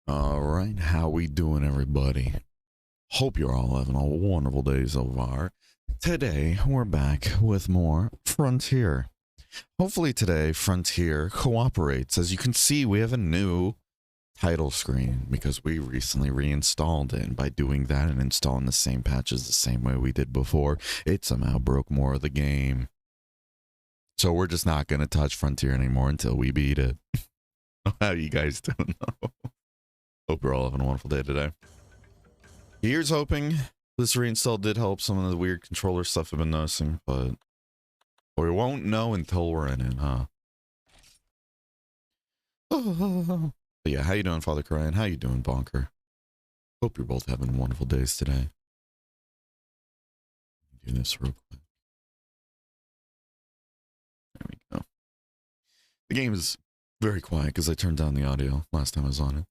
All right, how we doing, everybody? Hope you're all having a wonderful day so far. Today, we're back with more Frontier. Hopefully today, Frontier cooperates. As you can see, we have a new title screen because we recently reinstalled it. And by doing that and installing the same patches the same way we did before, it somehow broke more of the game. So we're just not going to touch Frontier anymore until we beat it. How you guys doing, though? Hope you're all having a wonderful day today. Here's hoping this reinstall did help some of the weird controller stuff I've been noticing, but we won't know until we're in it, huh? But yeah, how you doing, Father Crying? How you doing, Bonker? Hope you're both having wonderful days today. Do this real quick. There we go. The game is very quiet because I turned down the audio last time I was on it.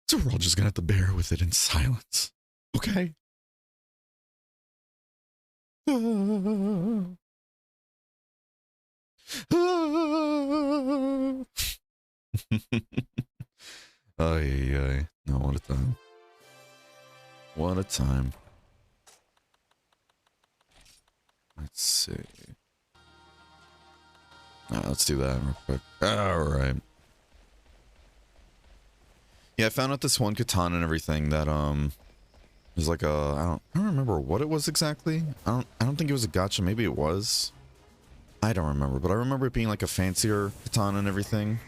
So we're all just gonna have to bear with it in silence. Okay? Ay. No, what a time. What a time. Let's see. Alright, let's do that real quick. Alright. Yeah, I found out this one katana and everything that is like a I don't remember what it was exactly. I don't think it was a gacha, maybe it was. I don't remember, but I remember it being like a fancier katana and everything.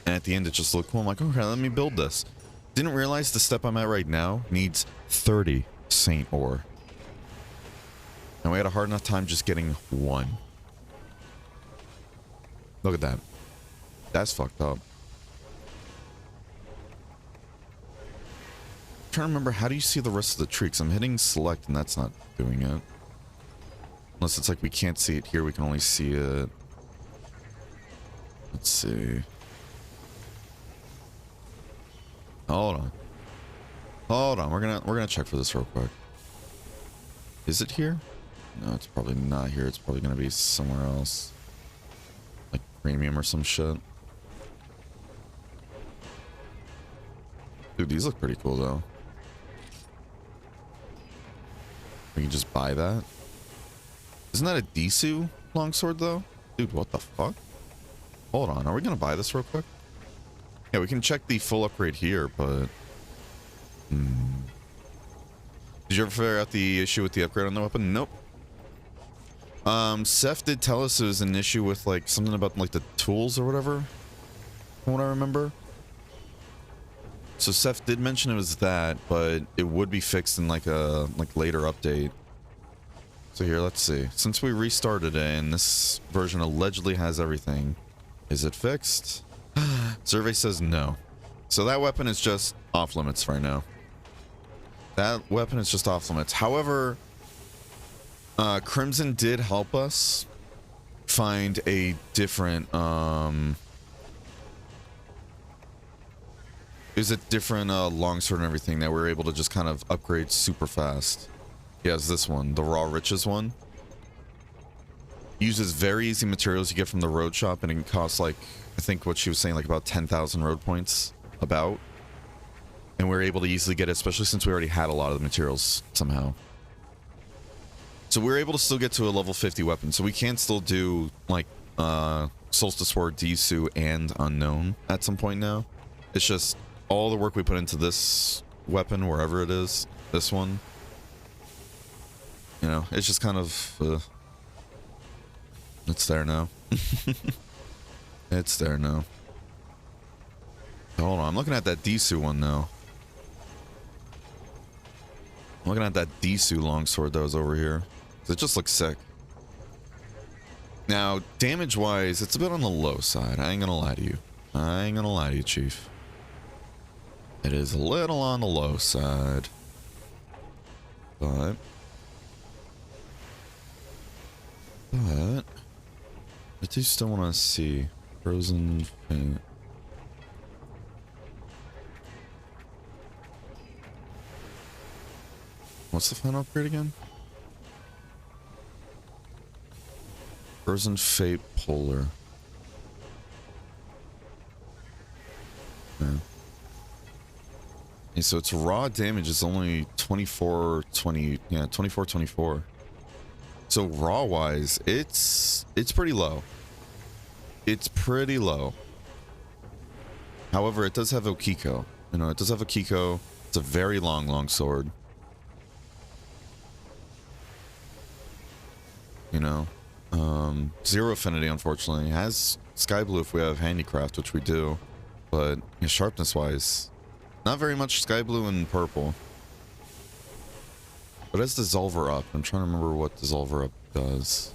And at the end it just looked cool. I'm like, okay, let me build this. Didn't realize the step I'm at right now needs 30 Saint ore. And we had a hard enough time just getting one. Look at that. That's fucked up. I'm trying to remember, how do you see the rest of the tree? 'Cause I'm hitting select and that's not doing it. Unless it's like we can't see it here, we can only see it. Let's see. Hold on. Hold on, we're gonna check for this real quick. Is it here? No, it's probably not here. It's probably gonna be somewhere else. Like premium or some shit. Dude, these look pretty cool though. We can just buy that. Isn't that a Disu longsword though? Dude, what the fuck? Hold on, are we gonna buy this real quick? Yeah, we can check the full upgrade here, but... Did you ever figure out the issue with the upgrade on the weapon? Nope. Seth did tell us it was an issue with like something about like the tools or whatever. From what I remember. So Seth did mention it was that, but it would be fixed in like a later update. So here, let's see. Since we restarted it and this version allegedly has everything, is it fixed? Survey says no. So that weapon is just off limits right now. That weapon is just off limits. However, Crimson did help us find a different is a different longsword and everything that we're able to just kind of upgrade super fast. Yeah, it's this one, the Raw Riches one. Uses very easy materials you get from the road shop, and it costs like, I think what she was saying, like about 10,000 road points, about. And we're able to easily get it, especially since we already had a lot of the materials somehow. So we're able to still get to a level 50 weapon, so we can still do like Solstice War, Disu, and Unknown at some point now. It's just all the work we put into this weapon, wherever it is, this one, you know, it's just kind of it's there now. It's there now. Hold on, I'm looking at that Disu one now. I'm looking at that Disu longsword that was over here. It just looks sick. Now, damage-wise, it's a bit on the low side. I ain't gonna lie to you. I ain't gonna lie to you, Chief. It is a little on the low side. But I do still want to see Frozen Paint. What's the final upgrade again? Frozen Fate Polar. Yeah. Okay, so its raw damage is only 24, 20, yeah, 24, 24. So raw wise, it's pretty low. It's pretty low. However, it does have Okiko. You know, it does have Okiko. It's a very long sword. You know, zero affinity, unfortunately. It has sky blue if we have handicraft, which we do. But you know, sharpness wise, not very much sky blue and purple. But as Dissolver Up, I'm trying to remember what Dissolver Up does.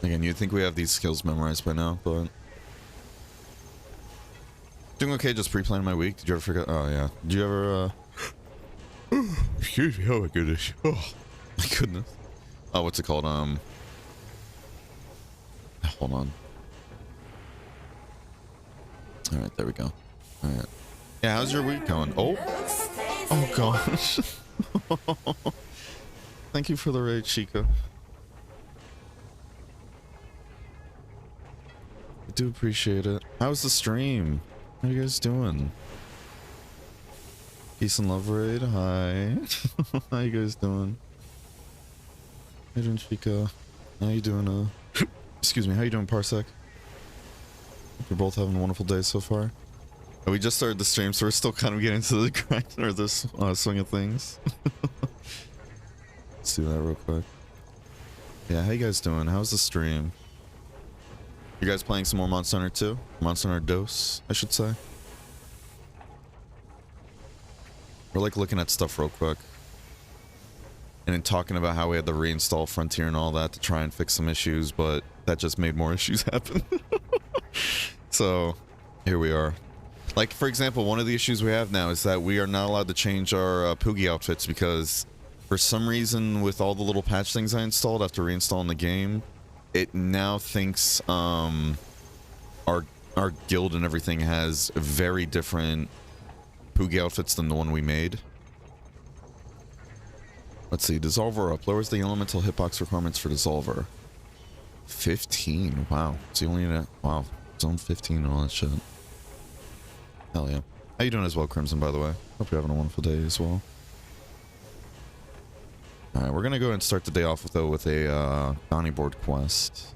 Again, you'd think we have these skills memorized by now, but... Doing okay, just pre-planning my week. Did you ever forget? Oh, yeah. Did you ever, Excuse me, oh my goodness. Oh, my goodness. Oh, what's it called? Hold on. Alright, there we go. Alright. Yeah, how's your week going? Oh! Oh, gosh. Thank you for the raid, Chica. I do appreciate it. How's the stream? How you guys doing? Peace and love raid. Hi. How you guys doing? How you doing, Chica? How you doing, excuse me, how you doing, Parsec? Hope you're both having a wonderful day so far. We just started the stream, so we're still kind of getting into the grind or the swing of things. Let's do that real quick. Yeah, how you guys doing? How's the stream? You guys playing some more Monster Hunter 2? Monster Hunter Dose, I should say. We're like looking at stuff real quick. And then talking about how we had to reinstall Frontier and all that to try and fix some issues, but that just made more issues happen. So, here we are. Like, for example, one of the issues we have now is that we are not allowed to change our Poogie outfits because for some reason with all the little patch things I installed after reinstalling the game, it now thinks our guild and everything has very different Poogie outfits than the one we made. Let's see, Dissolver up. Lowers the elemental hitbox requirements for Dissolver. 15. Wow. So you only need a... Wow. Zone 15 and all that shit. Hell yeah. How you doing as well, Crimson, by the way? Hope you're having a wonderful day as well. Alright, we're gonna go and start the day off though with a bounty board quest.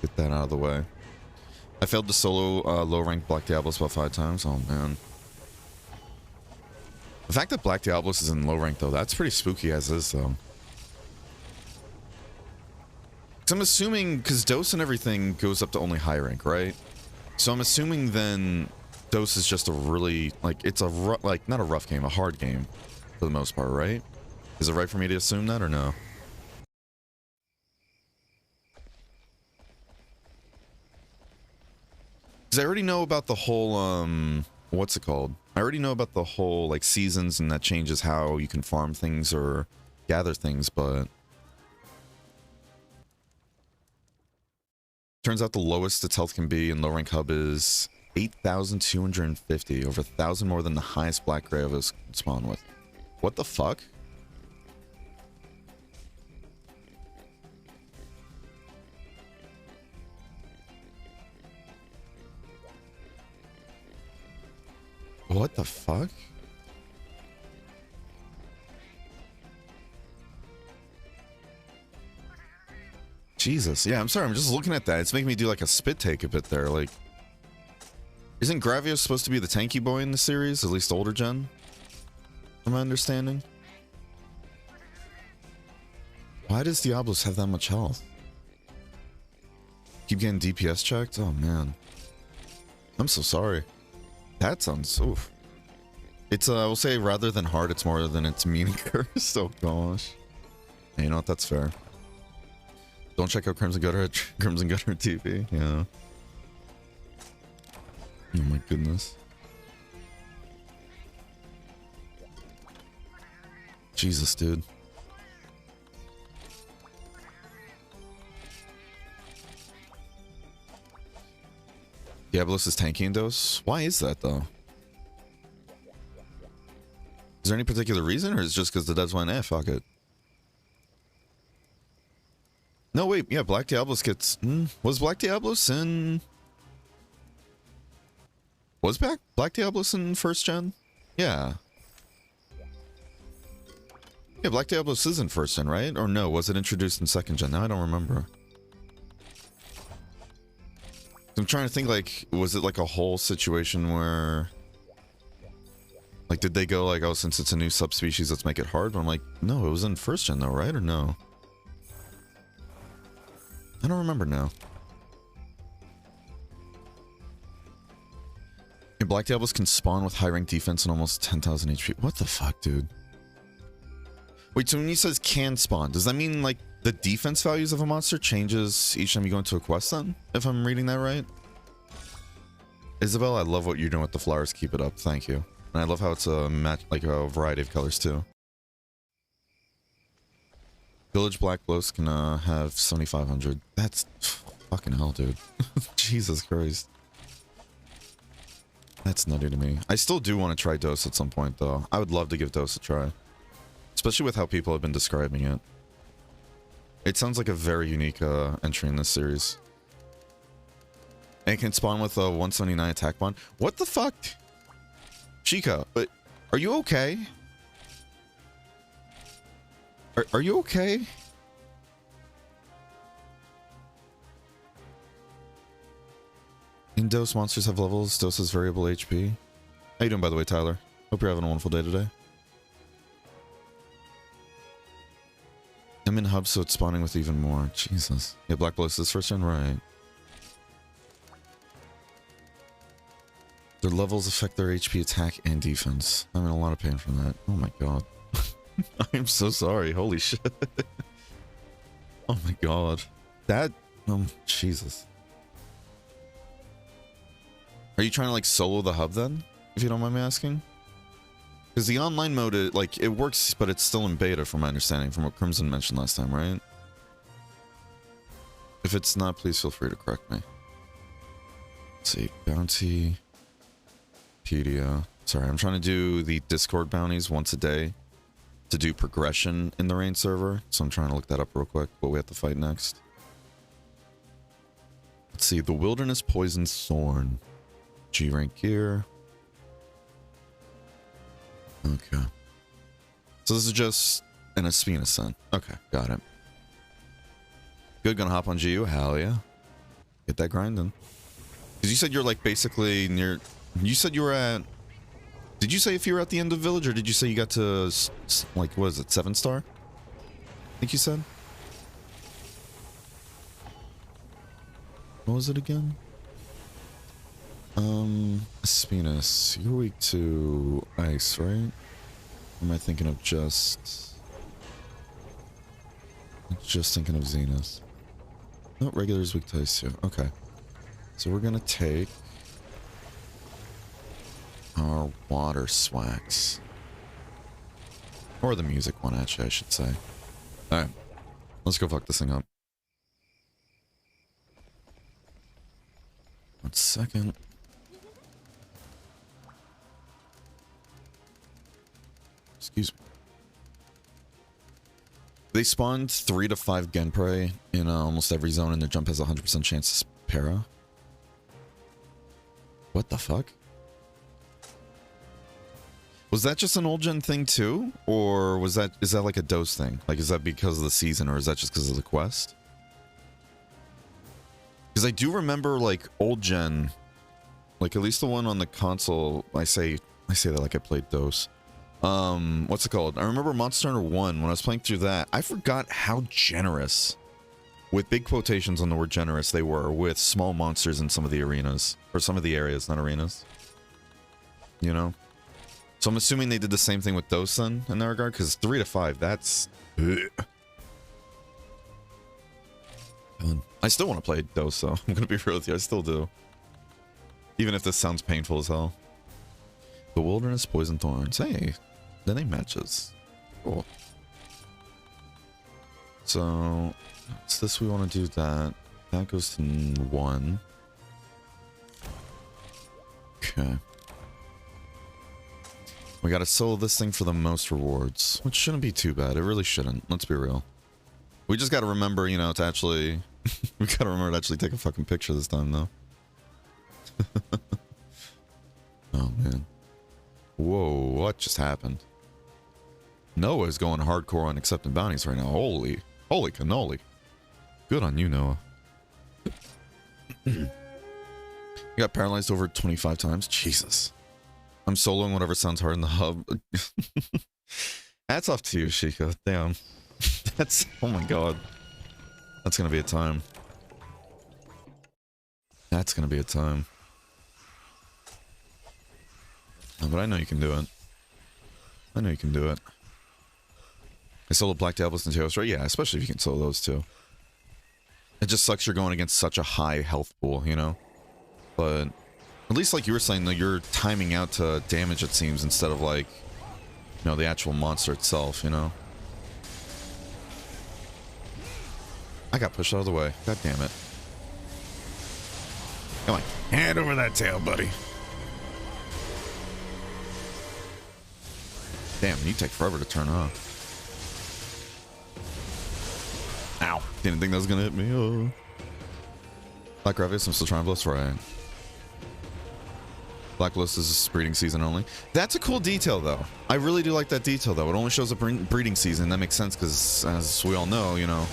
Get that out of the way. I failed to solo low-ranked Black Diablos about 5 times. Oh, man. The fact that Black Diablos is in low rank, though, that's pretty spooky as is, though. Because I'm assuming, because Dose and everything goes up to only high rank, right? So I'm assuming then Dose is just a really, like, it's a, like, not a rough game, a hard game, for the most part, right? Is it right for me to assume that, or no? Because I already know about the whole, what's it called? I already know about the whole, like, seasons, and that changes how you can farm things or gather things, but... Turns out the lowest its health can be in low rank hub is 8,250, over 1,000 more than the highest Black Grave is spawned with. What the fuck? What the fuck? Jesus, yeah, I'm sorry, I'm just looking at that. It's making me do like a spit take a bit there, like... Isn't Gravios supposed to be the tanky boy in the series? At least older gen? From my understanding? Why does Diablos have that much health? Keep getting DPS checked? Oh, man. I'm so sorry. That sounds... Oof. It's, I will say, rather than hard, it's more than its meaning curse. Oh, gosh. Hey, you know what? That's fair. Don't check out Crimson Gutter TV. Yeah. Oh, my goodness. Jesus, dude. Diablos is tanky in Dose? Why is that, though? Is there any particular reason, or is it just because the devs went, eh, fuck it? No, wait, yeah, Black Diablos gets... was Black Diablos in... Was Black Diablos in first gen? Yeah. Yeah, Black Diablos is in first gen, right? Or no, was it introduced in second gen? Now I don't remember. I'm trying to think, like, was it like a whole situation where... Like, did they go like, oh, since it's a new subspecies, let's make it hard? But I'm like, no, it was in first gen though, right? Or no? I don't remember now. Yeah, Black Diablos can spawn with high rank defense and almost 10,000 HP. What the fuck, dude? Wait, so when he says can spawn, does that mean like the defense values of a monster changes each time you go into a quest then? If I'm reading that right? Isabel, I love what you're doing with the flowers. Keep it up. Thank you. And I love how it's a match, like a variety of colors too. Village Black Blows can have 7,500. That's fucking hell, dude. Jesus Christ. That's nutty to me. I still do want to try Dose at some point though. I would love to give Dose a try. Especially with how people have been describing it. It sounds like a very unique entry in this series. And it can spawn with a 179 attack bond. What the fuck? Chica, but are you okay? Are you okay? In Dose, monsters have levels. Dose has variable HP. How you doing, by the way, Tyler? Hope you're having a wonderful day today. I'm in hub, so it's spawning with even more. Jesus. Yeah, Black Blood is this first gen, right? Their levels affect their HP, attack, and defense. I'm in a lot of pain from that. Oh my god. I'm so sorry. Holy shit. Oh my god. That... Jesus. Are you trying to like solo the hub then? If you don't mind me asking? Because the online mode, it works, but it's still in beta from my understanding, from what Crimson mentioned last time, right? If it's not, please feel free to correct me. Let's see. Bounty... Pedia. Sorry, I'm trying to do the Discord bounties once a day to do progression in the rain server. So I'm trying to look that up real quick, what we have to fight next. Let's see, the Wilderness Poison Thorn. G rank gear. Okay. So this is just an Espina Sun. Okay, got it. Good, gonna hop on GU? Hell yeah. Get that grinding. Because you said you're like basically near... You said you were at... Did you say if you were at the end of village, or did you say you got to, like, what is it, 7-star? I think you said? What was it again? Espinus. You're weak to ice, right? Or am I thinking of just thinking of Zenith? No, regular is weak to ice too. Okay. So we're gonna take... our water swags. Or the music one, actually, I should say. Alright. Let's go fuck this thing up. 1 second. Excuse me. They spawned 3 to 5 Genprey in almost every zone, and their jump has a 100% chance to para. What the fuck? Was that just an old gen thing too? Or is that like a Dose thing? Like, is that because of the season, or is that just because of the quest? Because I do remember, like, old gen, like at least the one on the console, I say that like I played Dose. What's it called? I remember Monster Hunter 1, when I was playing through that, I forgot how generous, with big quotations on the word generous, they were with small monsters in some of the arenas. Or some of the areas, not arenas. You know? So I'm assuming they did the same thing with Dose then, in that regard, because 3 to 5, that's... I still want to play Dose, though. I'm gonna be real with you, I still do. Even if this sounds painful as hell. The Wilderness Poison Thorns. Hey, the name matches. Cool. So, it's this, we want to do that. That goes to 1. Okay. We gotta solo this thing for the most rewards, which shouldn't be too bad. It really shouldn't. Let's be real. We just gotta remember, you know, to actually... we gotta remember to actually take a fucking picture this time, though. Oh, man. Whoa, what just happened? Noah's going hardcore on accepting bounties right now. Holy cannoli. Good on you, Noah. You got paralyzed over 25 times? Jesus. I'm soloing whatever sounds hard in the hub. That's off to you, Sheikah. Damn. That's... Oh my god. That's gonna be a time. That's gonna be a time. Oh, but I know you can do it. I know you can do it. I solo Black Diablos and Teos, right? Yeah, especially if you can solo those two. It just sucks you're going against such a high health pool, you know? But at least like you were saying, though, you're timing out to damage, it seems, instead of like, you know, the actual monster itself, you know? I got pushed out of the way. God damn it. Come on. Hand over that tail, buddy. Damn, you take forever to turn off. Ow. Didn't think that was gonna hit me. Oh. Black Gravius, I'm still trying to bless, right? Black Bliss is breeding season only. That's a cool detail, though. I really do like that detail, though. It only shows up breeding season. That makes sense, because as we all know, you know,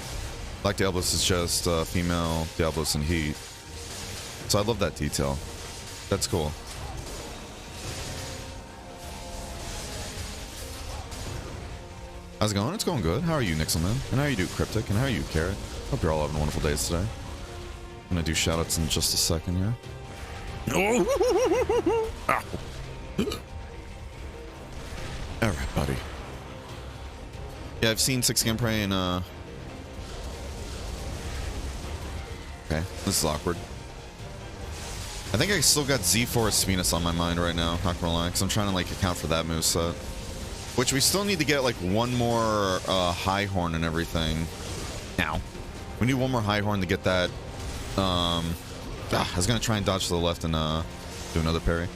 Black Diablos is just female Diablos in heat. So I love that detail. That's cool. How's it going? It's going good. How are you, Nixelman? And how are you, Cryptic? And how are you, Carrot? Hope you're all having wonderful days today. I'm gonna do shoutouts in just a second here. Oh. Alright, buddy. Yeah, I've seen 6 Gameplay and okay, this is awkward. I think I still got Z4 Venus on my mind right now, not gonna lie, because I'm trying to like account for that moveset. Which we still need to get like one more high horn and everything. Now. We need one more high horn to get that. I was gonna try and dodge to the left and do another parry.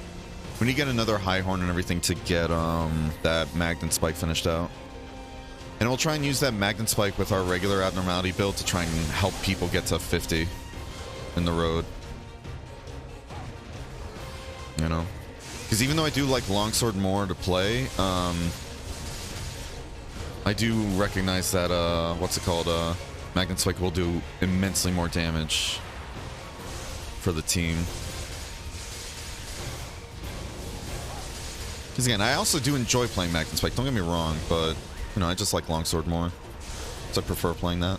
We need to get another high horn and everything to get that Magnet Spike finished out. And we'll try and use that Magnet Spike with our regular abnormality build to try and help people get to 50 in the road. You know? Because even though I do like Longsword more to play, I do recognize that, what's it called, Magnet Spike will do immensely more damage for the team. Because again, I also do enjoy playing Magnet Spike, don't get me wrong, but, you know, I just like Longsword more. So I prefer playing that.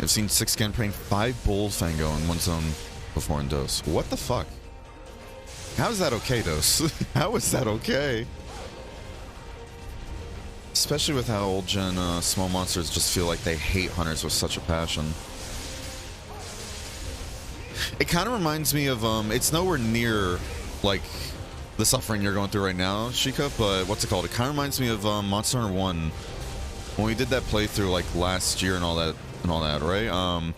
I've seen 6 Ganprane, 5 Bullfango in one zone before in Dose. What the fuck? How is that okay, Dose? How is that okay? Especially with how old gen small monsters just feel like they hate hunters with such a passion. It kind of reminds me of, it's nowhere near, like, the suffering you're going through right now, Sheikah, but what's it called? It kind of reminds me of Monster Hunter 1. When we did that playthrough, like, last year and all that, right?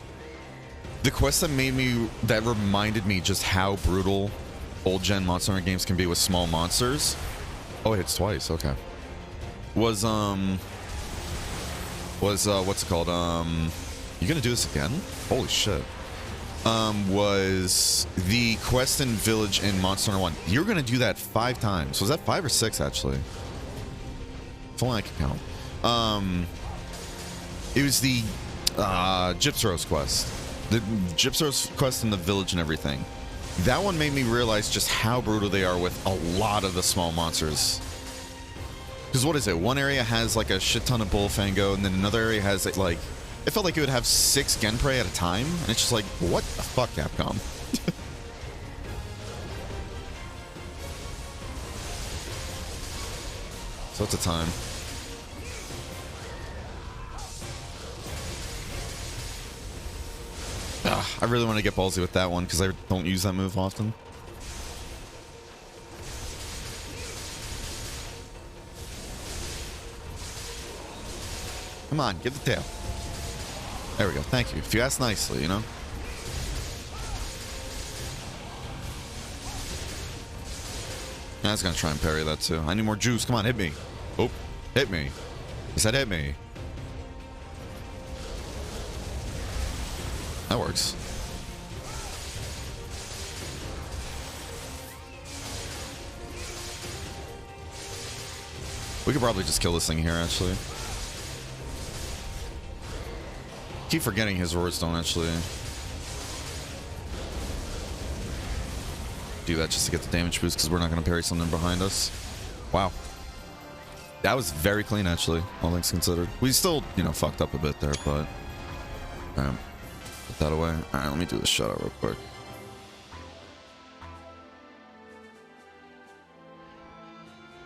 The quest that reminded me just how brutal old gen Monster Hunter games can be with small monsters. Oh, it hits twice. Okay. Was what's it called? You gonna do this again? Holy shit. Was the quest in Village in Monster Hunter 1. You're gonna do that 5 times. Was that 5 or 6 actually? If only I could count. It was the Gypsros quest. The Gypsros quest in the village and everything. That one made me realize just how brutal they are with a lot of the small monsters. Because what is it? One area has like a shit ton of Bullfango, and then another area has like... It felt like it would have 6 Genprey at a time, and it's just like, what the fuck, Capcom? So it's a time. I really want to get ballsy with that one because I don't use that move often. Come on, give the tail. There we go. Thank you. If you ask nicely, you know. I was gonna try and parry that too. I need more juice. Come on, hit me. Oh, hit me. He said hit me. That works. We could probably just kill this thing here, actually. Keep forgetting his words don't actually do that just to get the damage boost, because we're not going to parry something behind us. Wow. That was very clean, actually, all things considered. We still, you know, fucked up a bit there, but... Alright, put that away. Alright, let me do this shutout real quick.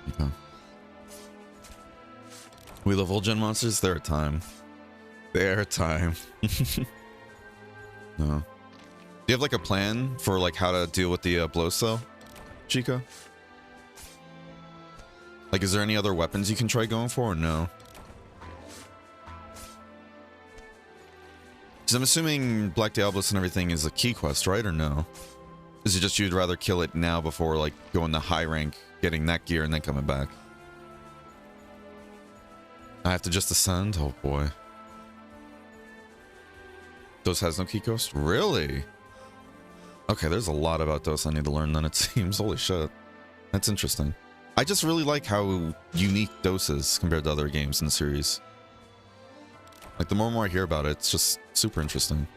Okay. We love old gen monsters. They're a time. They're a time. No. Do you have like a plan for like how to deal with the blow cell, Chica? Like, is there any other weapons you can try going for, or no? Because I'm assuming Black Diablos and everything is a key quest, right, or no? Is it just you'd rather kill it now before like going to high rank, getting that gear, and then coming back? I have to just ascend? Oh boy. Dose has no key cost? Really? Okay, there's a lot about Dose I need to learn then, it seems. Holy shit. That's interesting. I just really like how unique Dose is compared to other games in the series. Like, the more and more I hear about it, it's just super interesting.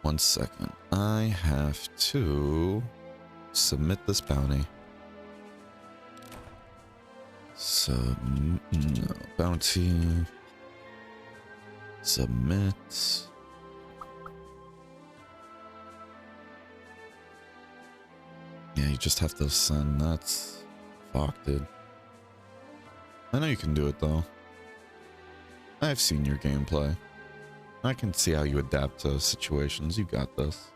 One second. I have to submit this bounty. No, bounty. Submit. Yeah, you just have to send. That's fucked, dude. I know you can do it though. I've seen your gameplay. I can see how you adapt to situations. You got this.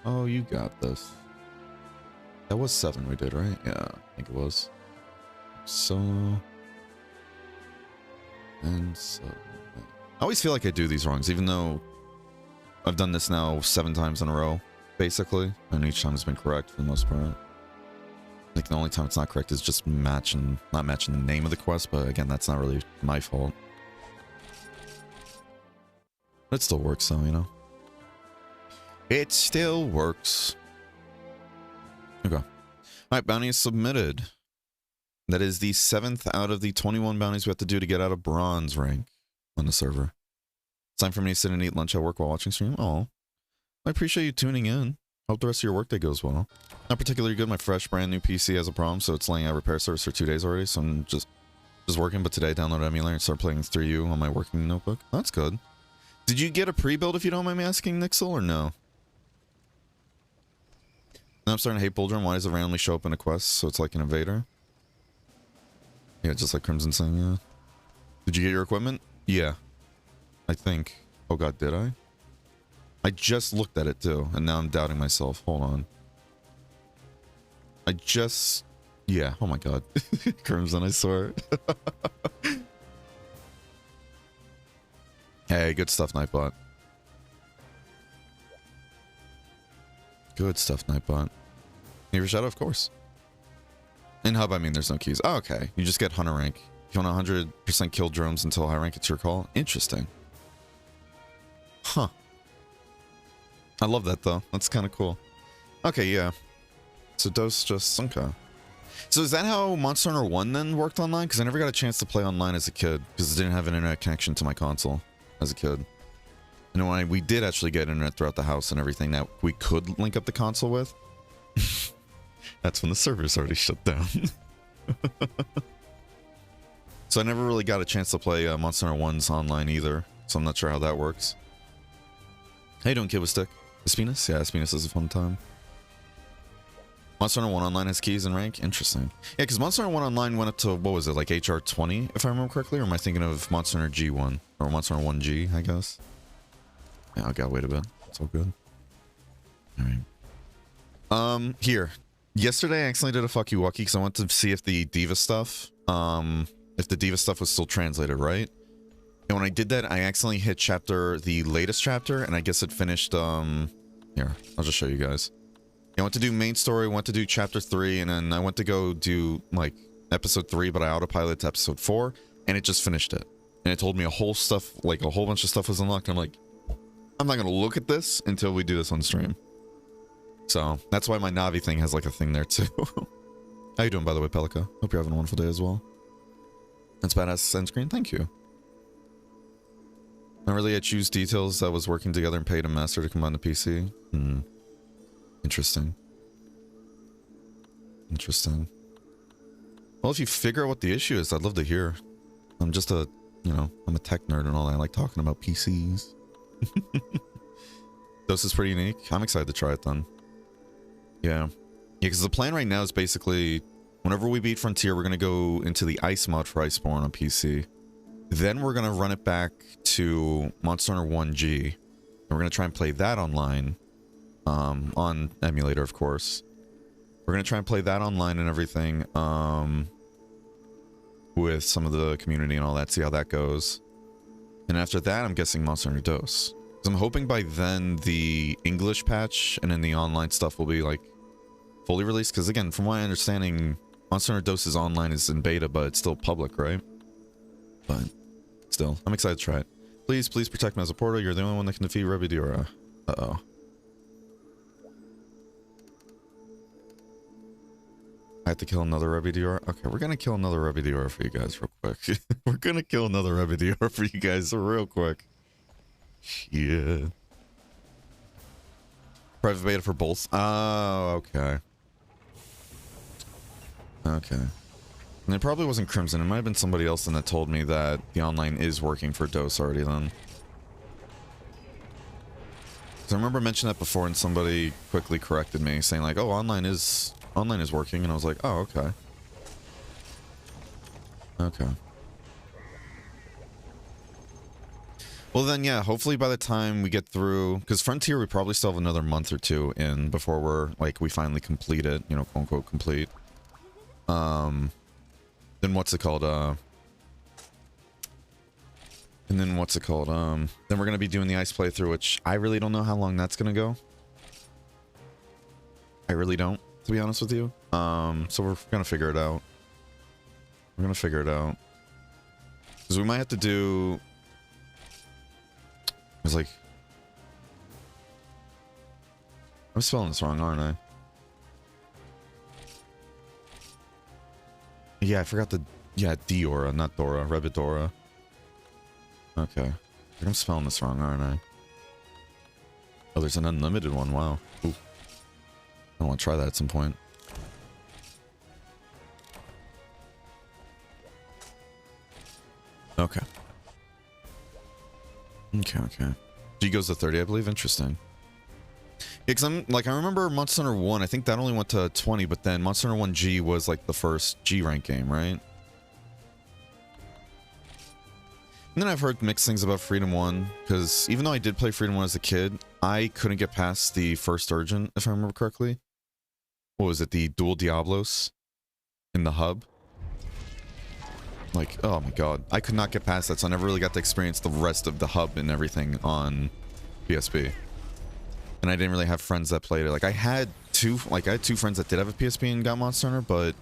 Oh, you got this. That was 7 we did, right? Yeah, I think it was. Solo. And solo. I always feel like I do these wrongs, even though I've done this now 7 times in a row, basically. And each time has been correct for the most part. Like, the only time it's not correct is just not matching the name of the quest, but again, that's not really my fault. It still works though, you know? It still works. Okay. Alright, bounty is submitted. That is the 7th out of the 21 bounties we have to do to get out of bronze rank on the server. It's time for me to sit and eat lunch at work while watching stream. Oh, I appreciate you tuning in. Hope the rest of your workday goes well. Not particularly good. My fresh brand new PC has a problem, so it's laying out repair service for 2 days already. So I'm just working, but today I downloaded emulator and started playing 3U on my working notebook. That's good. Did you get a pre-build, if you don't mind me asking, Nixel, or no? Now I'm starting to hate Buldrum. Why does it randomly show up in a quest? So it's like an invader? Yeah, just like Crimson saying, yeah. Did you get your equipment? Yeah. I think. Oh god, did I? I just looked at it too, and now I'm doubting myself. Hold on. I just... Yeah, oh my god. Crimson, I swear. Hey, good stuff, Nightbot. Good stuff, Nightbot. Need your shadow, of course. In hub, I mean, there's no keys. Oh, okay. You just get hunter rank. If you want 100% kill drones until high rank, it's your call. Interesting. Huh. I love that, though. That's kind of cool. Okay, yeah. So Dose just... Okay. So is that how Monster Hunter 1 then worked online? Because I never got a chance to play online as a kid, because I didn't have an internet connection to my console as a kid. And when we did actually get internet throughout the house and everything that we could link up the console with, that's when the servers already shut down. So I never really got a chance to play Monster Hunter 1's online either, so I'm not sure how that works. How you doing, Kid with Stick? Espinas? Yeah, Espinas is a fun time. Monster Hunter 1 Online has keys and rank? Interesting. Yeah, because Monster Hunter 1 Online went up to, what was it, like HR 20, if I remember correctly? Or am I thinking of Monster Hunter G1? Or Monster Hunter 1G, I guess? Yeah, I gotta wait a bit. It's all good. Alright. Here. Yesterday I accidentally did a fuck you walkie because I wanted to see if the Diva stuff, if the Diva stuff was still translated, right? And when I did that, I accidentally hit the latest chapter, and I guess it finished, here, I'll just show you guys. I went to do main story, went to do chapter 3, and then I went to go do, like, episode 3, but I autopiloted to episode 4, and it just finished it. And it told me a whole bunch of stuff was unlocked. I'm like, I'm not gonna look at this until we do this on stream. So that's why my Navi thing has like a thing there too. How you doing, by the way, Pelika? Hope you're having a wonderful day as well. That's badass end screen. Thank you. Not really. I choose details that was working together and paid a master to combine the PC. Interesting. Interesting. Well, if you figure out what the issue is, I'd love to hear. I'm just a, you know, I'm a tech nerd and all that. I like talking about PCs. This is pretty unique. I'm excited to try it then. Yeah. Yeah, because the plan right now is basically, whenever we beat Frontier, we're going to go into the Ice mod for Iceborne on PC. Then we're going to run it back to Monster Hunter 1G. And we're going to try and play that online. On emulator, of course. We're going to try and play that online and everything. With some of the community and all that. See how that goes. And after that, I'm guessing Monster Hunter Dose. Because I'm hoping by then the English patch and then the online stuff will be like fully released. Because again, from my understanding, Monster Hunter Dose's online is in beta, but it's still public, right? But still, I'm excited to try it. Please, please protect me as a portal. You're the only one that can defeat Rebidiora. Uh-oh. I have to kill another Rebidiora? Okay, we're gonna kill another Rebidiora for you guys real quick. We're gonna kill another Rebidiora for you guys real quick. Yeah. Private beta for both? Oh, okay. Okay. And it probably wasn't Crimson. It might have been somebody else that told me that the online is working for Dose already then. So I remember mentioning that before and somebody quickly corrected me saying like, oh, online is working. And I was like, oh, okay. Okay. Well then, yeah, hopefully by the time we get through, because Frontier we probably still have another month or two in before we're, like, we finally complete it, you know, quote unquote complete. Then what's it called, then we're gonna be doing the ice playthrough, which I really don't know how long that's gonna go. I really don't, to be honest with you. So we're gonna figure it out. We're gonna figure it out. Because we might have to do... It's like... I'm spelling this wrong, aren't I? Yeah, I forgot the... Yeah, Diora, not Dora. Rebidora. Okay. I think I'm spelling this wrong, aren't I? Oh, there's an unlimited one. Wow. Ooh. I want to try that at some point. Okay. Okay. G goes to 30, I believe. Interesting. Yeah, because I'm like, I remember Monster Hunter 1, I think that only went to 20, but then Monster Hunter 1 G was like the first G rank game, right? And then I've heard mixed things about Freedom 1, because even though I did play Freedom 1 as a kid, I couldn't get past the first Urgent, if I remember correctly. What was it, the Dual Diablos in the hub? Like, oh my god, I could not get past that, so I never really got to experience the rest of the hub and everything on PSP. And I didn't really have friends that played it. Like, I had two friends that did have a PSP and got Monster Hunter, but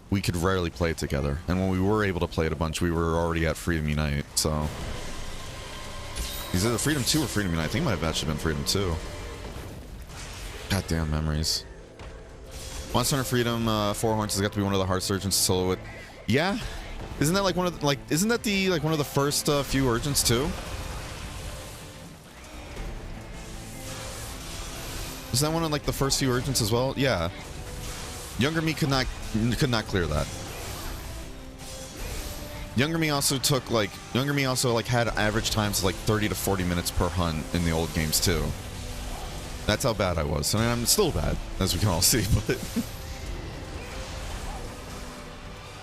we could rarely play it together. And when we were able to play it a bunch, we were already at Freedom Unite, so... Is it Freedom 2 or Freedom Unite? I think it might have actually been Freedom 2. Goddamn memories. Monster Hunter Freedom, Four Horns has got to be one of the Heart Surgeons solo with... Yeah? Isn't that like one of the, like, isn't that the, like, one of the first few Urgents too? Is that one of, like, the first few Urgents as well? Yeah. Younger me could not clear that. Younger me also had average times of like 30 to 40 minutes per hunt in the old games too. That's how bad I was. I mean, I'm still bad, as we can all see, but...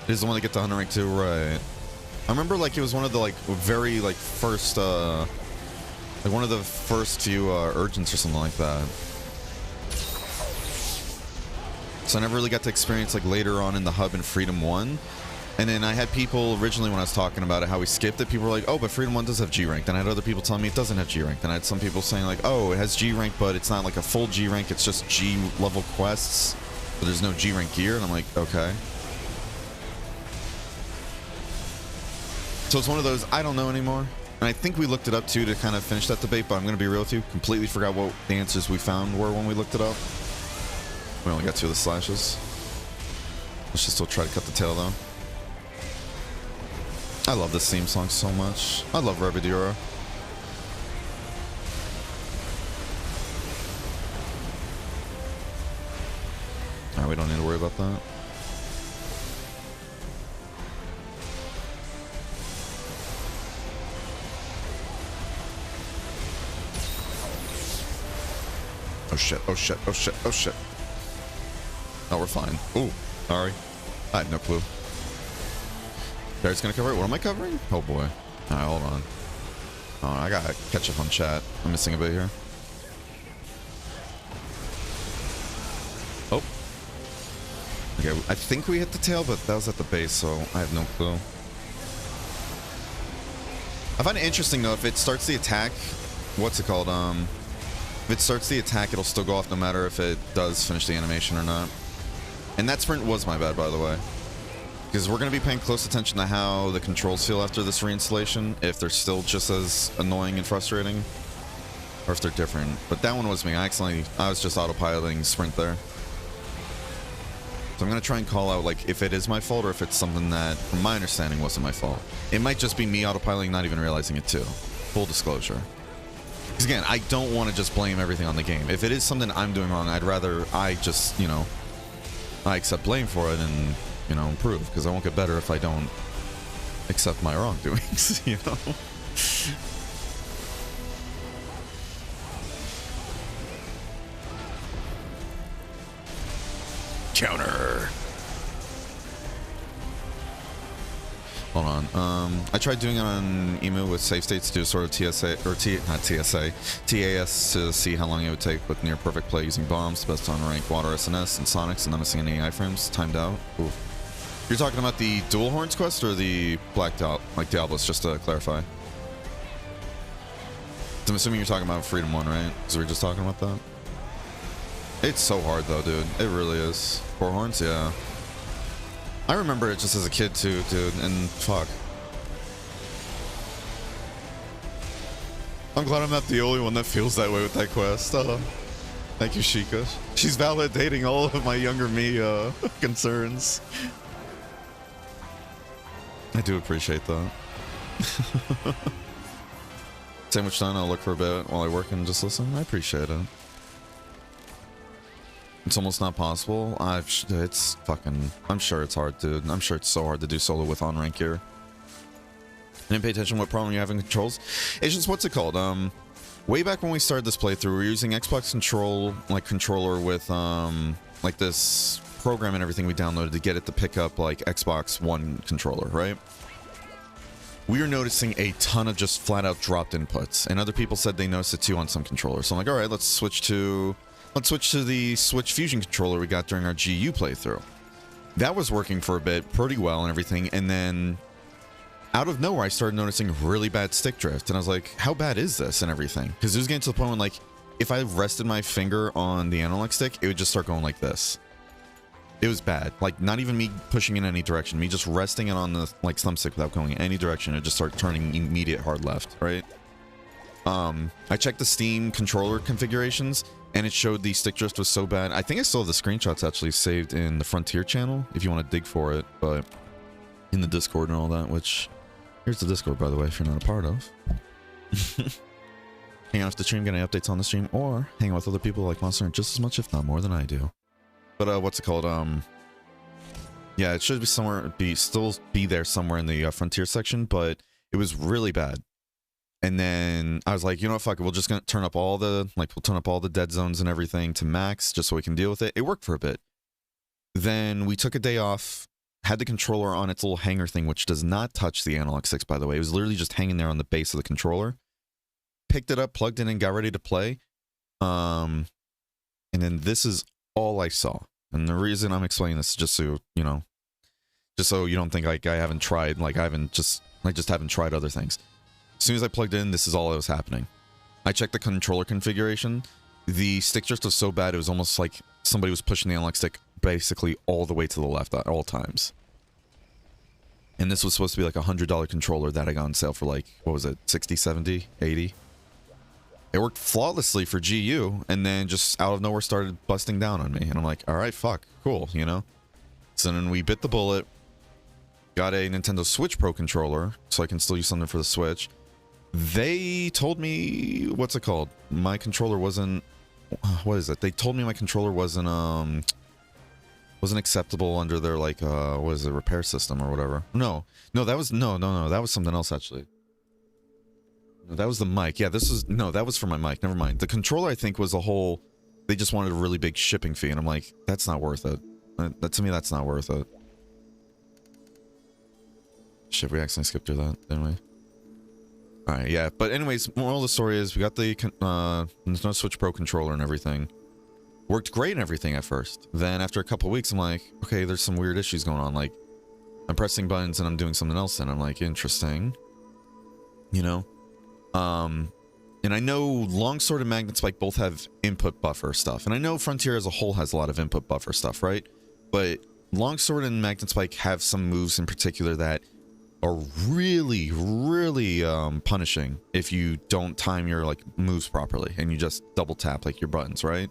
It is the one that gets to Hunter rank 2, right? I remember, like, it was one of the, like, very, like, first, like, one of the first few, Urgents or something like that. So I never really got to experience, like, later on in the hub in Freedom 1. And then I had people, originally when I was talking about it, how we skipped it, people were like, oh, but Freedom 1 does have G rank. Then I had other people telling me it doesn't have G rank. Then I had some people saying, like, oh, it has G rank, but it's not, like, a full G rank, it's just G level quests. But there's no G rank gear. And I'm like, okay. So it's one of those, I don't know anymore. And I think we looked it up too to kind of finish that debate, but I'm going to be real with you. Completely forgot what the answers we found were when we looked it up. We only got 2 of the slashes. Let's just still try to cut the tail though. I love this theme song so much. I love Rebidura. Alright, we don't need to worry about that. Oh shit, oh shit, oh shit, oh shit. No, we're fine. Ooh, sorry. I had no clue. Barrett's gonna cover it. What am I covering? Oh boy. Alright, hold on. Oh, I gotta catch up on chat. I'm missing a bit here. Oh. Okay, I think we hit the tail, but that was at the base, so I have no clue. I find it interesting though, if it starts the attack, what's it called? If it starts the attack, it'll still go off no matter if it does finish the animation or not. And that sprint was my bad, by the way. Because we're going to be paying close attention to how the controls feel after this reinstallation, if they're still just as annoying and frustrating, or if they're different. But that one was me. I was just autopiloting sprint there. So I'm going to try and call out, like, if it is my fault or if it's something that, from my understanding, wasn't my fault. It might just be me autopiloting, not even realizing it too. Full disclosure. Because again, I don't want to just blame everything on the game. If it is something I'm doing wrong, I'd rather I just, you know, I accept blame for it and, you know, improve. Because I won't get better if I don't accept my wrongdoings, you know? Counter. Hold on. I tried doing it on Emu with save states to do sort of TSA, or not TSA, TAS to see how long it would take with near perfect play using bombs, best on rank water SNS and Sonics and not missing any iframes, timed out. Ooh. You're talking about the dual horns quest or the black Diablos, just to clarify. I'm assuming you're talking about Freedom 1, right? Because we were just talking about that. It's so hard though, dude. It really is. 4 horns, yeah. I remember it just as a kid too, dude, and fuck. I'm glad I'm not the only one that feels that way with that quest. Thank you, Sheikah. She's validating all of my younger me concerns. I do appreciate that. Sandwich done, I'll look for a bit while I work and just listen. I appreciate it. It's almost not possible. It's fucking... I'm sure it's hard, dude. I'm sure it's so hard to do solo with on rank here. I didn't pay attention to what problem you have in controls. It's just, what's it called? Way back when we started this playthrough, we were using Xbox controller with, like this program and everything we downloaded to get it to pick up, like, Xbox One controller, right? We were noticing a ton of just flat-out dropped inputs, and other people said they noticed it too on some controllers. So I'm like, alright, let's switch to the Switch Fusion controller we got during our GU playthrough. That was working for a bit pretty well and everything, and then out of nowhere I started noticing really bad stick drift, and I was like, how bad is this and everything? Because it was getting to the point when, like, if I rested my finger on the analog stick, it would just start going like this. It was bad. Like, not even me pushing in any direction, me just resting it on the, like, thumbstick without going in any direction, it just started turning immediate hard left, right? I checked the Steam controller configurations, and it showed the stick drift was so bad. I think I still have the screenshots actually saved in the Frontier channel, if you want to dig for it, but in the Discord and all that, which, here's the Discord, by the way, if you're not a part of. Hang out with the stream, get any updates on the stream, or hang out with other people like Monster just as much, if not more than I do. But, what's it called? Yeah, it should be somewhere, still be there somewhere in the Frontier section, but it was really bad. And then I was like, you know what, fuck it, we'll just gonna turn up all the, like, we'll turn up all the dead zones and everything to max, just so we can deal with it. It worked for a bit. Then we took a day off, had the controller on its little hanger thing, which does not touch the analog sticks, by the way. It was literally just hanging there on the base of the controller. Picked it up, plugged it in, got ready to play. And then this is all I saw. And the reason I'm explaining this is just so, you know, just so you don't think like I haven't tried, like I just haven't tried other things. As soon as I plugged in, this is all that was happening. I checked the controller configuration. The stick drift was so bad, it was almost like somebody was pushing the analog stick basically all the way to the left at all times. And this was supposed to be like a $100 controller that I got on sale for like, what was it, 60, 70, 80? It worked flawlessly for GU, and then just out of nowhere started busting down on me. And I'm like, all right, fuck, cool, you know? So then we bit the bullet, got a Nintendo Switch Pro controller, so I can still use something for the Switch. They told me, what's it called? My controller wasn't, what is it? They told me my controller wasn't acceptable under their, like, what is it, repair system or whatever. No, that was, no, that was something else, actually. No, that was the mic. Yeah, this is, no, that was for my mic. Never mind. The controller, I think, was a whole, they just wanted a really big shipping fee, and I'm like, that's not worth it. That, to me, that's not worth it. Shit, we accidentally skipped through that, didn't we? Alright, yeah. But anyways, moral of the story is we got the Nintendo Switch Pro controller and everything. Worked great and everything at first. Then after a couple weeks, I'm like, okay, there's some weird issues going on. Like, I'm pressing buttons and I'm doing something else, and I'm like, interesting. You know? And I know Longsword and Magnet Spike both have input buffer stuff. And I know Frontier as a whole has a lot of input buffer stuff, right? But Longsword and Magnet Spike have some moves in particular that are really, really punishing if you don't time your like moves properly and you just double tap like your buttons, right?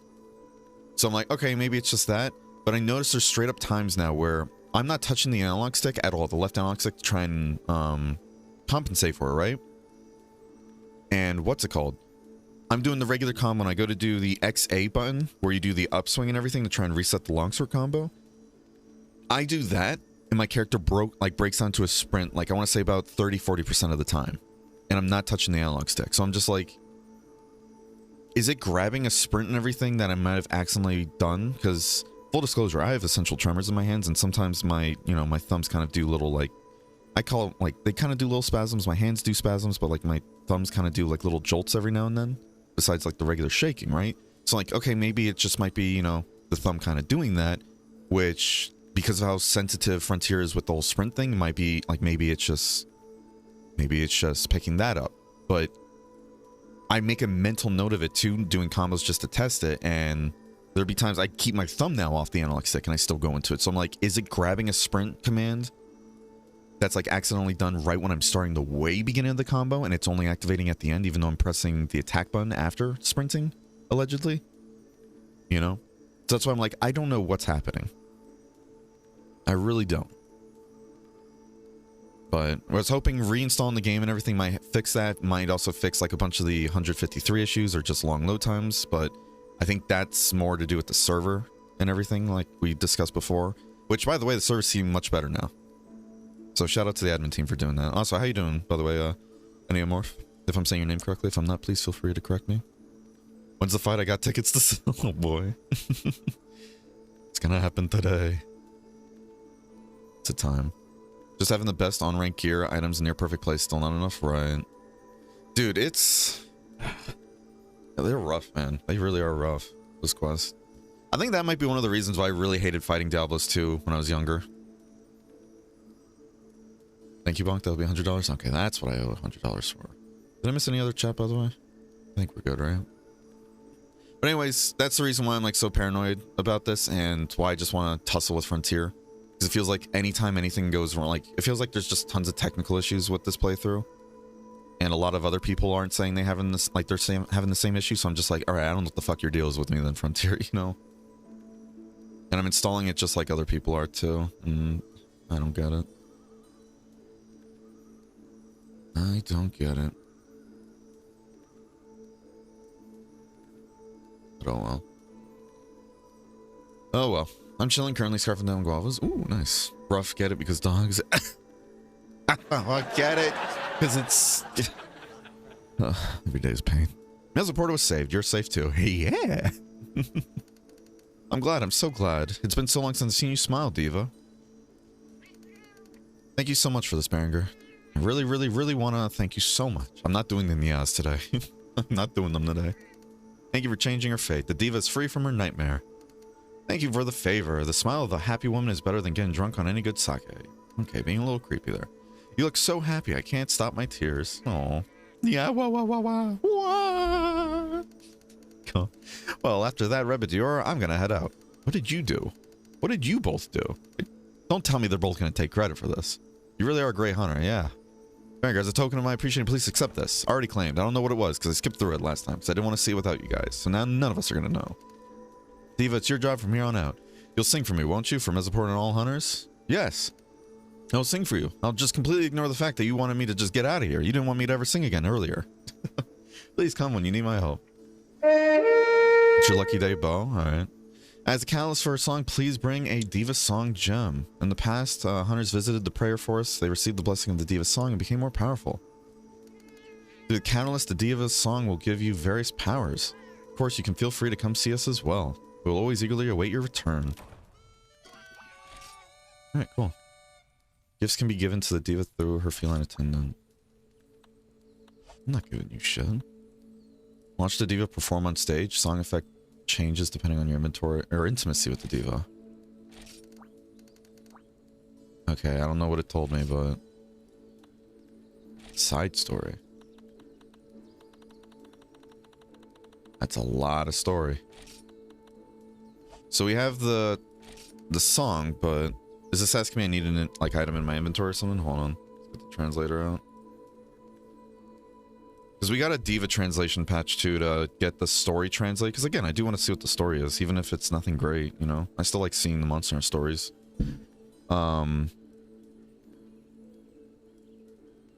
So I'm like, okay, maybe it's just that. But I noticed there's straight up times now where I'm not touching the analog stick at all, the left analog stick, to try and compensate for it, right? And what's it called? I'm doing the regular combo when I go to do the XA button, where you do the upswing and everything to try and reset the longsword combo. I do that, and my character breaks onto a sprint, like I want to say about 30-40% of the time. And I'm not touching the analog stick. So I'm just like, is it grabbing a sprint and everything that I might have accidentally done? Because, full disclosure, I have essential tremors in my hands, and sometimes my, you know, my thumbs kind of do little, like, I call it, like, they kind of do little spasms. My hands do spasms, but, like, my thumbs kind of do, like, little jolts every now and then. Besides, like, the regular shaking, right? So, like, okay, maybe it just might be, you know, the thumb kind of doing that, which, because of how sensitive Frontier is with the whole sprint thing, it might be, like, maybe it's just picking that up. But I make a mental note of it, too, doing combos just to test it, and there'd be times I keep my thumb now off the analog stick, and I still go into it. So I'm like, is it grabbing a sprint command that's like accidentally done right when I'm starting the way beginning of the combo, and it's only activating at the end, even though I'm pressing the attack button after sprinting, allegedly? You know? So that's why I'm like, I don't know what's happening. I really don't. But I was hoping reinstalling the game and everything might fix that. Might also fix like a bunch of the 153 issues or just long load times, but I think that's more to do with the server and everything, like we discussed before. Which, by the way, the servers seem much better now. So shout out to the admin team for doing that. Also, how you doing, by the way, Aniamorph? If I'm saying your name correctly. If I'm not, please feel free to correct me. When's the fight? I got tickets to sell. Oh boy. It's gonna happen today. It's a time. Just having the best on-rank gear, items, near perfect place, still not enough, right? Dude, it's... They're rough, man. They really are rough, this quest. I think that might be one of the reasons why I really hated fighting Diablos 2 when I was younger. Thank you, Bonk. That'll be $100. Okay, that's what I owe $100 for. Did I miss any other chat, by the way? I think we're good, right? But anyways, that's the reason why I'm like so paranoid about this and why I just want to tussle with Frontier. Because it feels like anytime anything goes wrong, like, it feels like there's just tons of technical issues with this playthrough. And a lot of other people aren't saying they having this, like, they're having the same issue. So I'm just like, alright, I don't know what the fuck your deal is with me then, Frontier, you know? And I'm installing it just like other people are too. And I don't get it. I don't get it. But oh well. Oh well. I'm chilling, currently scarfing down guavas. Ooh, nice. Rough, get it because dogs. I get it. Because it's... every day's pain. Mesoporto was saved. You're safe too. Yeah. I'm glad. I'm so glad. It's been so long since I've seen you smile, Diva. Thank you so much for this, Berenger. I really, really, really want to thank you so much. I'm not doing the Nias today. I'm not doing them today. Thank you for changing her fate. The Diva is free from her nightmare. Thank you for the favor. The smile of a happy woman is better than getting drunk on any good sake. Okay, being a little creepy there. You look so happy. I can't stop my tears. Oh, yeah, wah, wah, wah, wah, wah. Cool. Well, after that Rebedior, I'm gonna head out. What did you do? What did you both do? Don't tell me they're both gonna take credit for this. You really are a great hunter, yeah. Alright guys, a token of my appreciation, please accept this. Already claimed. I don't know what it was because I skipped through it last time because I didn't want to see it without you guys. So now none of us are going to know. Diva, it's your job from here on out. You'll sing for me, won't you? For Mesoport and all hunters? Yes. I'll sing for you. I'll just completely ignore the fact that you wanted me to just get out of here. You didn't want me to ever sing again earlier. Please come when you need my help. It's your lucky day, Bo. Alright. As a catalyst for a song, please bring a Diva Song gem. In the past, hunters visited the prayer forest. They received the blessing of the Diva Song and became more powerful. Through the catalyst, the Diva Song will give you various powers. Of course, you can feel free to come see us as well. We will always eagerly await your return. Alright, cool. Gifts can be given to the Diva through her feline attendant. I'm not giving you shit. Watch the Diva perform on stage. Song effect changes depending on your inventory or intimacy with the Diva. Okay, I don't know what it told me, but side story. That's a lot of story. So we have the song, but is this asking me I need an like item in my inventory or something? Hold on. Let's get the translator out. Because we got a Diva translation patch too to get the story translated. Because again, I do want to see what the story is, even if it's nothing great, you know? I still like seeing the Monster stories. But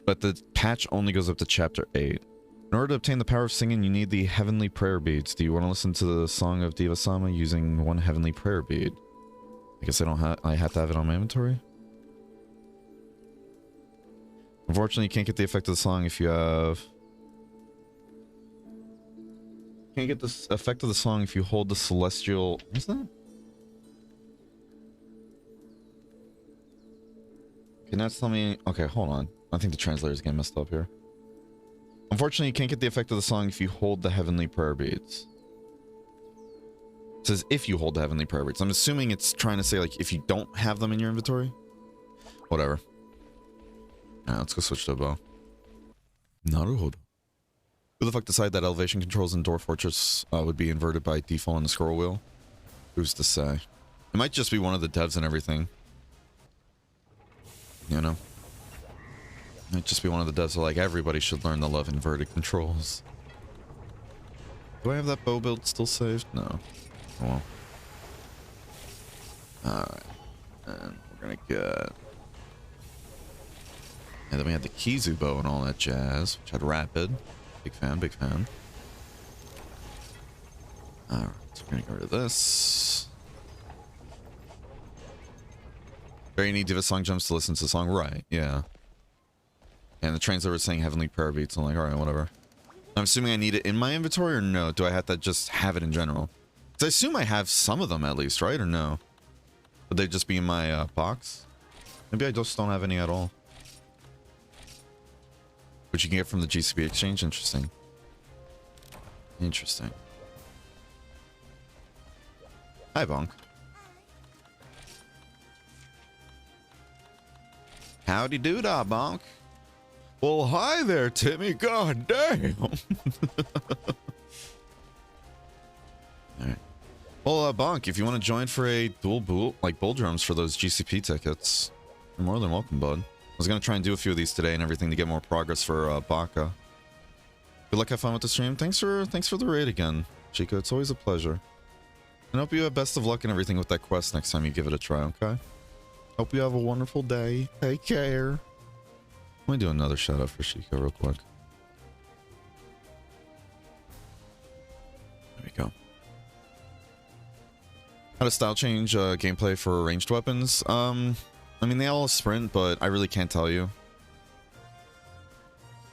the patch only goes up to chapter 8. In order to obtain the power of singing, you need the heavenly prayer beads. Do you want to listen to the song of Diva Sama using one heavenly prayer bead? I guess I have to have it on my inventory. Unfortunately, you can't get the effect of the song if you have... Can't get the effect of the song if you hold the celestial... What's that? Can that tell me... Okay, hold on. I think the translator's getting messed up here. Unfortunately, you can't get the effect of the song if you hold the heavenly prayer beads. It says if you hold the heavenly prayer beads. I'm assuming it's trying to say, like, if you don't have them in your inventory. Whatever. Alright, let's go switch to a bow. Naruhodo. Who the fuck decided that elevation controls in Door Fortress would be inverted by default on the scroll wheel? Who's to say? It might just be one of the devs and everything. You know? It might just be one of the devs that like, everybody should learn to love inverted controls. Do I have that bow build still saved? No. Oh well. Alright. And we're gonna get... And then we had the Kizu bow and all that jazz, which had rapid. Big fan, big fan. Alright, so we're gonna get rid of this. Very need Diva Song gems to listen to the song, right? Yeah. And the translator was saying heavenly prayer beats. I'm like, alright, whatever. I'm assuming I need it in my inventory or no? Do I have to just have it in general? Because I assume I have some of them at least, right? Or no? Would they just be in my box? Maybe I just don't have any at all. Which you can get from the GCP exchange? Interesting. Interesting. Hi, Bonk. Howdy doo-dah, Bonk. Well, hi there, Timmy. God damn. Alright. Well, Bonk, if you want to join for a dual bull drums for those GCP tickets, you're more than welcome, bud. I was going to try and do a few of these today and everything to get more progress for Baka. Good luck, have fun with the stream. Thanks for the raid again, Chico. It's always a pleasure. And hope you have best of luck and everything with that quest next time you give it a try, okay? Hope you have a wonderful day. Take care. Let me do another shout out for Chico real quick. There we go. How to style change gameplay for ranged weapons? I mean, they all sprint, but I really can't tell you.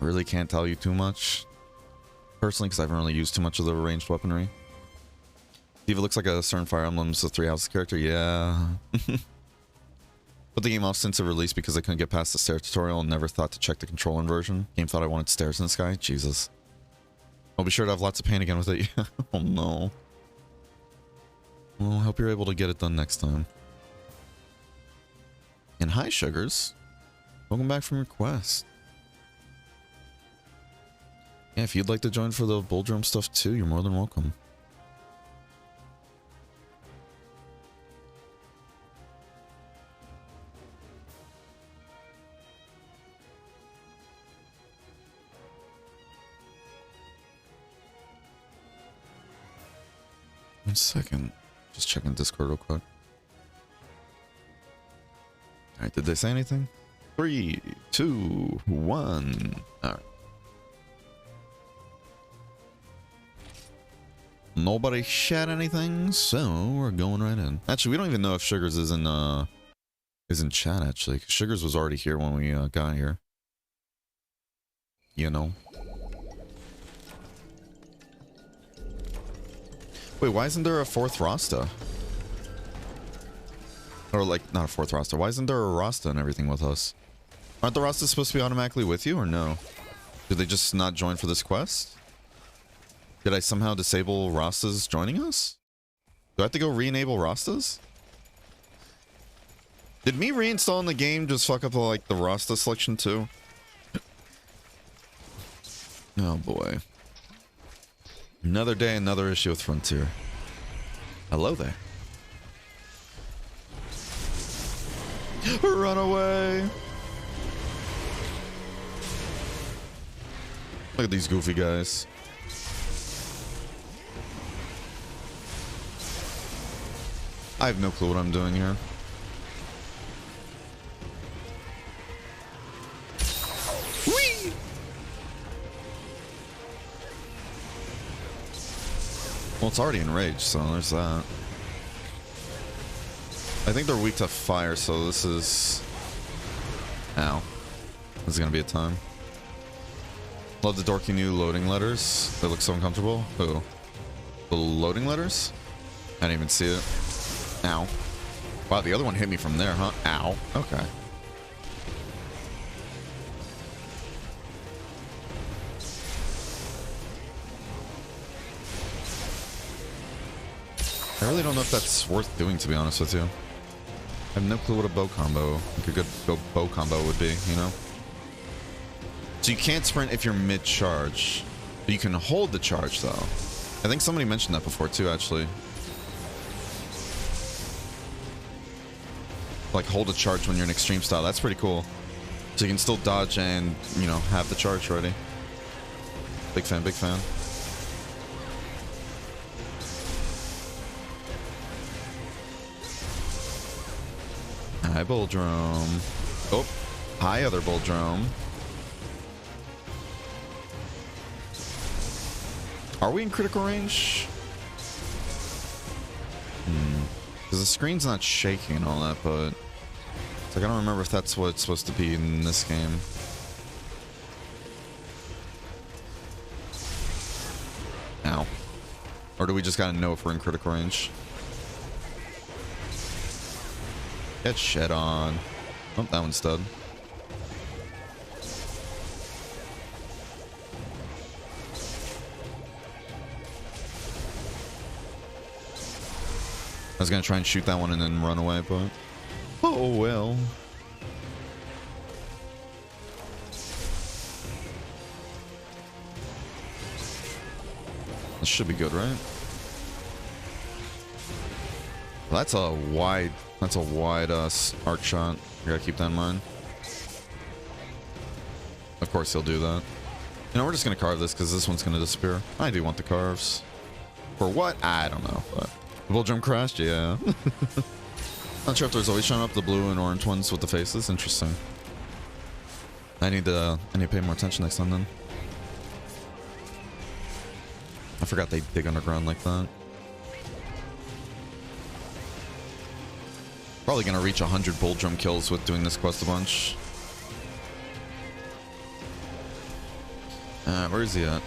I really can't tell you too much. Personally, because I haven't really used too much of the ranged weaponry. Diva looks like a certain Fire Emblem's the Three Houses character. Yeah. Put the game off since it released because I couldn't get past the stair tutorial and never thought to check the control inversion. Game thought I wanted stairs in the sky. Jesus. I'll be sure to have lots of pain again with it. Oh no. Well, I hope you're able to get it done next time. And hi, Sugars. Welcome back from your quest. Yeah, if you'd like to join for the bull drum stuff too, you're more than welcome. 1 second. Just checking Discord real quick. Alright, did they say anything? 3, 2, 1. Alright. Nobody said anything, so we're going right in. Actually, we don't even know if Sugars is in chat, actually. Sugars was already here when we got here. You know. Wait, why isn't there a 4th Rasta? Or like, not a 4th Rasta. Why isn't there a Rasta and everything with us? Aren't the Rastas supposed to be automatically with you, or no? Did they just not join for this quest? Did I somehow disable Rastas joining us? Do I have to go re-enable Rastas? Did me reinstalling the game just fuck up like the Rasta selection too? Oh boy. Another day, another issue with Frontier. Hello there. Run away! Look at these goofy guys. I have no clue what I'm doing here. Whee! Well, it's already enraged, so there's that. I think they're weak to fire, so this is... Ow. This is gonna be a time. Love the dorky new loading letters. They look so uncomfortable. Ooh. The loading letters? I didn't even see it. Ow. Wow, the other one hit me from there, huh? Ow. Okay. I really don't know if that's worth doing, to be honest with you. I have no clue what a bow combo, like a good bow combo would be, you know? So you can't sprint if you're mid-charge, but you can hold the charge, though. I think somebody mentioned that before, too, actually. Like, hold a charge when you're in extreme style. That's pretty cool. So you can still dodge and, you know, have the charge ready. Big fan, big fan. Hi, Bull Drome. Oh, hi, other Bull Drome. Are we in critical range? Because the screen's not shaking and all that, but... It's like, I don't remember if that's what it's supposed to be in this game. Ow. Or do we just gotta know if we're in critical range? Get shed on. Oh, that one's dead. I was gonna try and shoot that one and then run away, but... Oh, well. This should be good, right? Well, that's a wide arc shot. You gotta keep that in mind. Of course he'll do that. You know, we're just gonna carve this because this one's gonna disappear. I do want the carves. For what? I don't know, but... The Bull Drum crashed? Yeah. Not sure if there's always showing up the blue and orange ones with the faces. Interesting. I need to pay more attention next time then. I forgot they dig underground like that. Probably gonna reach 100 Bull Drum kills with doing this quest a bunch. Where is he at?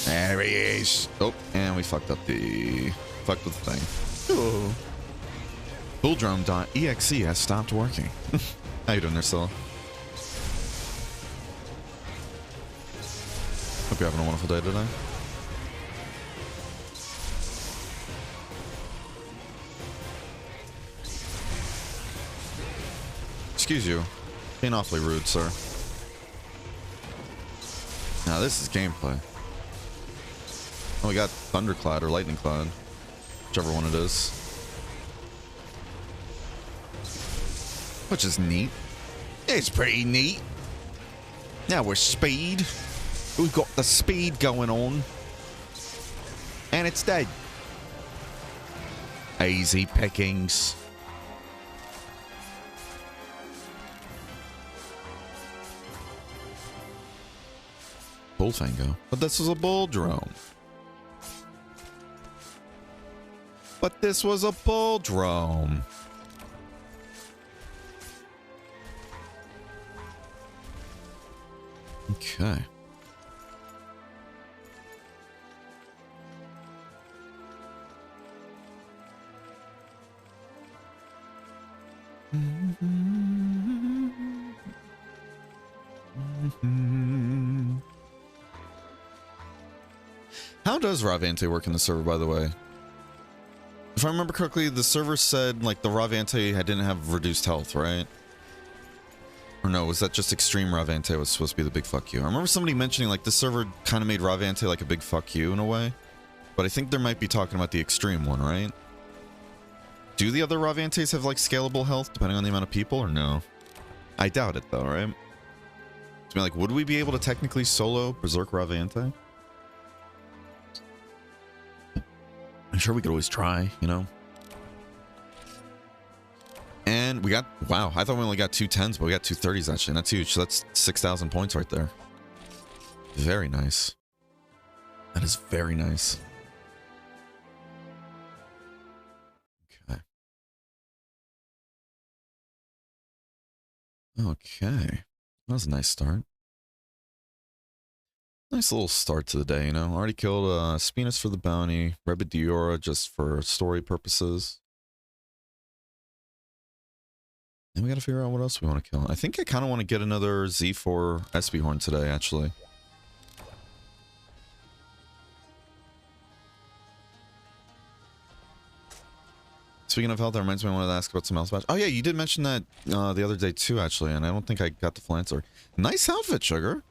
There he is. Oh, and we fucked up the... Fucked with the thing. Oh. Bulldrum.exe has stopped working. How you doing there, Scylla? Hope you're having a wonderful day today. Excuse you. Being awfully rude, sir. Now this is gameplay. Oh, we got Thunderclad or Lightning Clad. Whichever one it is. Which is neat. It's pretty neat. Now we're speed. We've got the speed going on. And it's dead. Easy pickings. Bullfango. But this was a bull drone. But this was a bull drone. Okay. How does Ravante work in the server, by the way? If I remember correctly, the server said, like, the Ravante didn't have reduced health, right? Or no, was that just Extreme Ravante was supposed to be the big fuck you? I remember somebody mentioning, like, the server kind of made Ravante like a big fuck you in a way. But I think they might be talking about the Extreme one, right? Do the other Ravantes have, like, scalable health depending on the amount of people, or no? I doubt it, though, right? So, like, would we be able to technically solo Berserk Ravante? I'm sure we could always try, you know? And we got, wow, I thought we only got 2 10s, but we got 2 30s actually. That's huge. So that's 6,000 points right there. Very nice. That is very nice. Okay. Okay. That was a nice start. Nice little start to the day, you know? Already killed Spinus for the bounty, Rebediora just for story purposes. And we gotta figure out what else we want to kill. I think I kind of want to get another Z4 SB Horn today, actually. Speaking of health, that reminds me I wanted to ask about some else. Oh yeah, you did mention that the other day too, actually, and I don't think I got the full answer. Nice outfit, Sugar.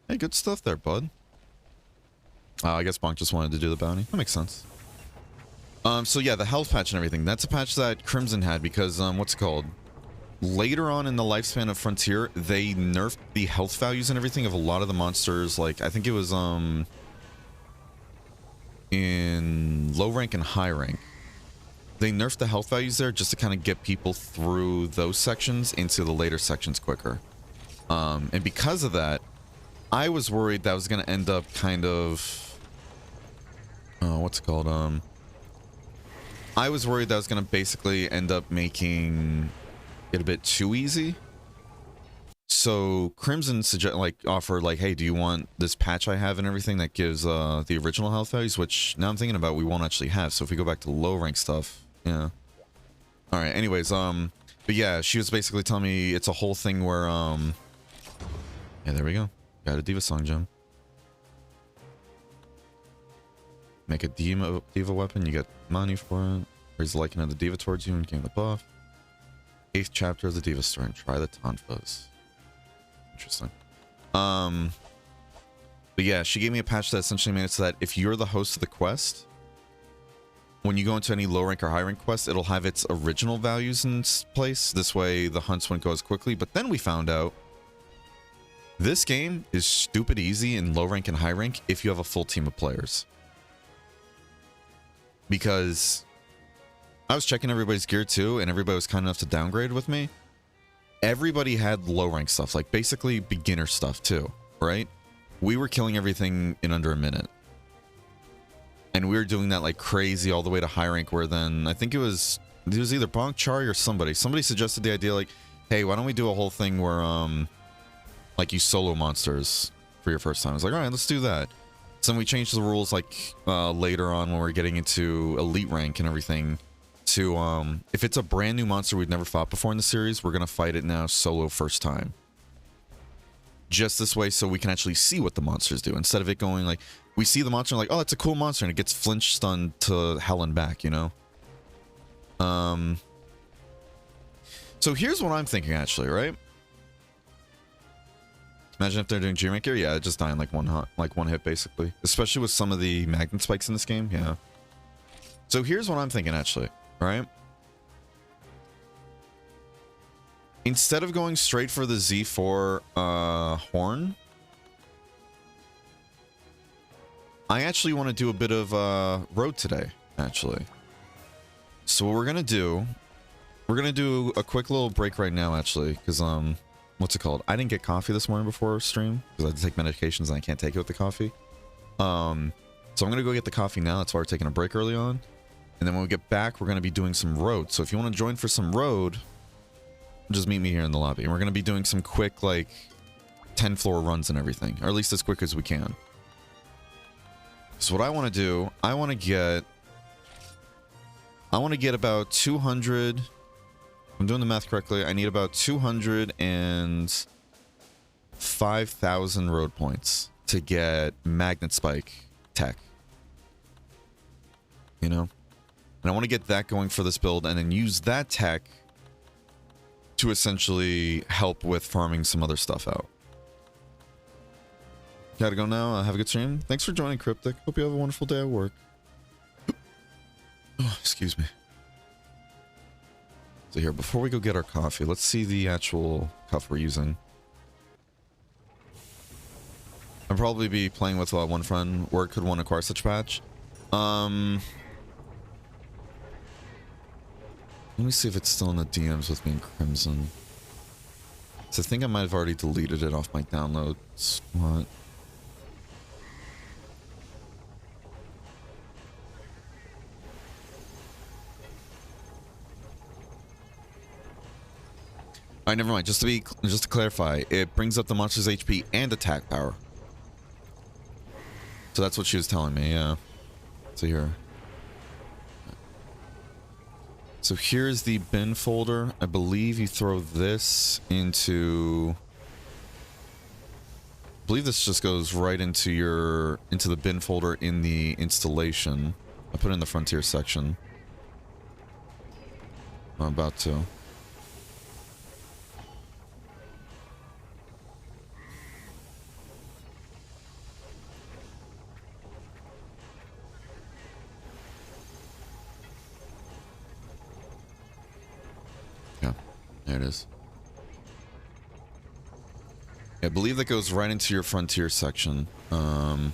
Hey, good stuff there, bud. I guess Bonk just wanted to do the bounty. That makes sense. So yeah, the health patch and everything. That's a patch that Crimson had because, what's it called? Later on in the lifespan of Frontier, they nerfed the health values and everything of a lot of the monsters. Like, I think it was, in low rank and high rank. They nerfed the health values there just to kind of get people through those sections into the later sections quicker. And because of that, I was worried that was going to end up kind of... what's it called? I was worried that was going to basically end up making it a bit too easy. So Crimson offered like, hey, do you want this patch I have and everything that gives the original health values, which now I'm thinking about we won't actually have. So if we go back to low rank stuff, yeah. All right. Anyways, but yeah, she was basically telling me it's a whole thing where yeah, there we go. Got a Diva song gem. Make a Diva weapon, you get money for it. Raise the liking of the Diva towards you and gain the buff. 8th chapter of the Diva story. Try the Tonfas. Interesting. But yeah, she gave me a patch that essentially made it so that if you're the host of the quest, when you go into any low rank or high rank quest, it'll have its original values in place. This way the hunts won't go as quickly. But then we found out this game is stupid easy in low rank and high rank if you have a full team of players. Because I was checking everybody's gear too, and everybody was kind enough to downgrade with me. Everybody had low rank stuff, like basically beginner stuff too, right? We were killing everything in under a minute. And we were doing that like crazy all the way to high rank, where then I think it was either Bonk, Chari, or somebody suggested the idea like, hey, why don't we do a whole thing where like you solo monsters for your first time. I was like, all right, let's do that. So then we changed the rules like later on when we're getting into elite rank and everything to if it's a brand new monster we've never fought before in the series, we're gonna fight it now solo first time. Just this way so we can actually see what the monsters do instead of it going like we see the monster and like, oh, it's a cool monster, and it gets flinch stunned to hell and back, you know. So here's what I'm thinking actually, right? Imagine if they're doing G-Rank here. Yeah, just dying like one hit basically. Especially with some of the magnet spikes in this game. Yeah. So here's what I'm thinking actually, right? Instead of going straight for the Z4 horn, I actually want to do a bit of road today, actually. So what we're gonna do, we're gonna do a quick little break right now, actually, because what's it called? I didn't get coffee this morning before stream because I had to take medications and I can't take it with the coffee. So I'm gonna go get the coffee now. That's why we're taking a break early on. And then when we get back, we're gonna be doing some road. So if you want to join for some road, just meet me here in the lobby. And we're gonna be doing some quick, like, 10-floor runs and everything, or at least as quick as we can. So what I want to do, I want to get about 200. If I'm doing the math correctly, I need about 205,000 road points to get magnet spike tech. You know? And I want to get that going for this build and then use that tech to essentially help with farming some other stuff out. Gotta go now. Have a good stream. Thanks for joining, Cryptic. Hope you have a wonderful day at work. Oh, excuse me. So here, before we go get our coffee, let's see the actual cuff we're using. I'll probably be playing with one friend where could one acquire such patch. Let me see if it's still in the DMs with me in Crimson. So I think I might have already deleted it off my downloads. What? Alright, never mind. Just to clarify, it brings up the monster's HP and attack power. So that's what she was telling me, yeah. So here. So here's the bin folder. I believe you throw this into... I believe this just goes right into the bin folder in the installation. I put it in the Frontier section. I'm about to. There it is. I believe that goes right into your Frontier section. Yeah,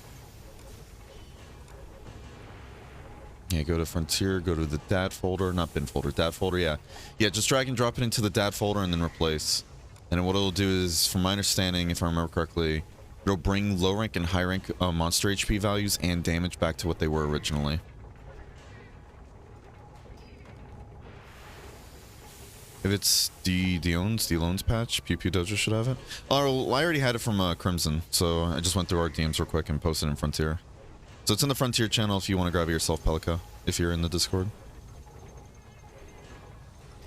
go to Frontier, go to the DAT folder, not bin folder, DAT folder, yeah. Yeah, just drag and drop it into the DAT folder and then replace. And what it'll do is, from my understanding, if I remember correctly, it'll bring low rank and high rank monster HP values and damage back to what they were originally. If it's D-Loans patch, Pew Pew Dojo should have it. Oh, well, I already had it from Crimson, so I just went through our DMs real quick and posted it in Frontier. So it's in the Frontier channel if you want to grab it yourself, Pelica, if you're in the Discord.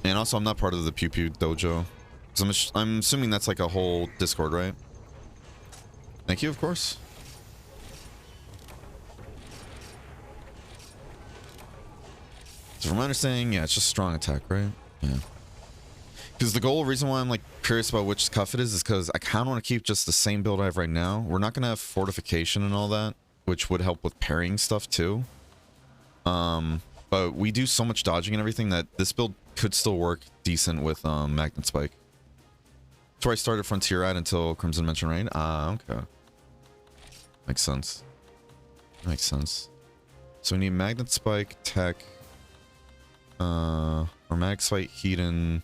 And also, I'm not part of the Pew Pew Dojo. Because I'm assuming that's like a whole Discord, right? Thank you, of course. So from my understanding, yeah, it's just strong attack, right? Yeah. Because the reason why I'm like curious about which cuff it is because I kind of want to keep just the same build I have right now. We're not going to have fortification and all that, which would help with parrying stuff too. But we do so much dodging and everything that this build could still work decent with Magnet Spike. That's where I started Frontier at until Crimson mentioned Rain. Ah, okay. Makes sense. Makes sense. So we need Magnet Spike, Tech, or Mag Spike, Heat, and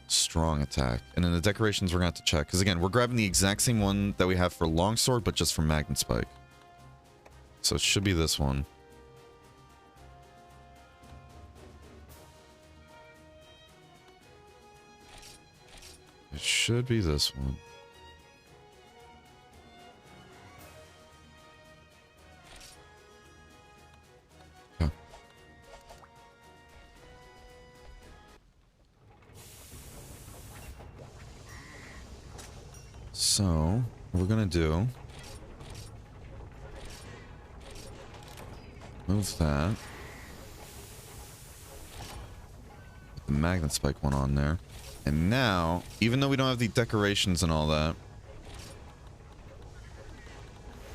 strong attack. And then the decorations we're gonna have to check because again we're grabbing the exact same one that we have for longsword but just for magnet spike, so it should be this one. It should be this one. Okay. So, what we're gonna do, move that. Put the magnet spike one on there. And now, even though we don't have the decorations and all that,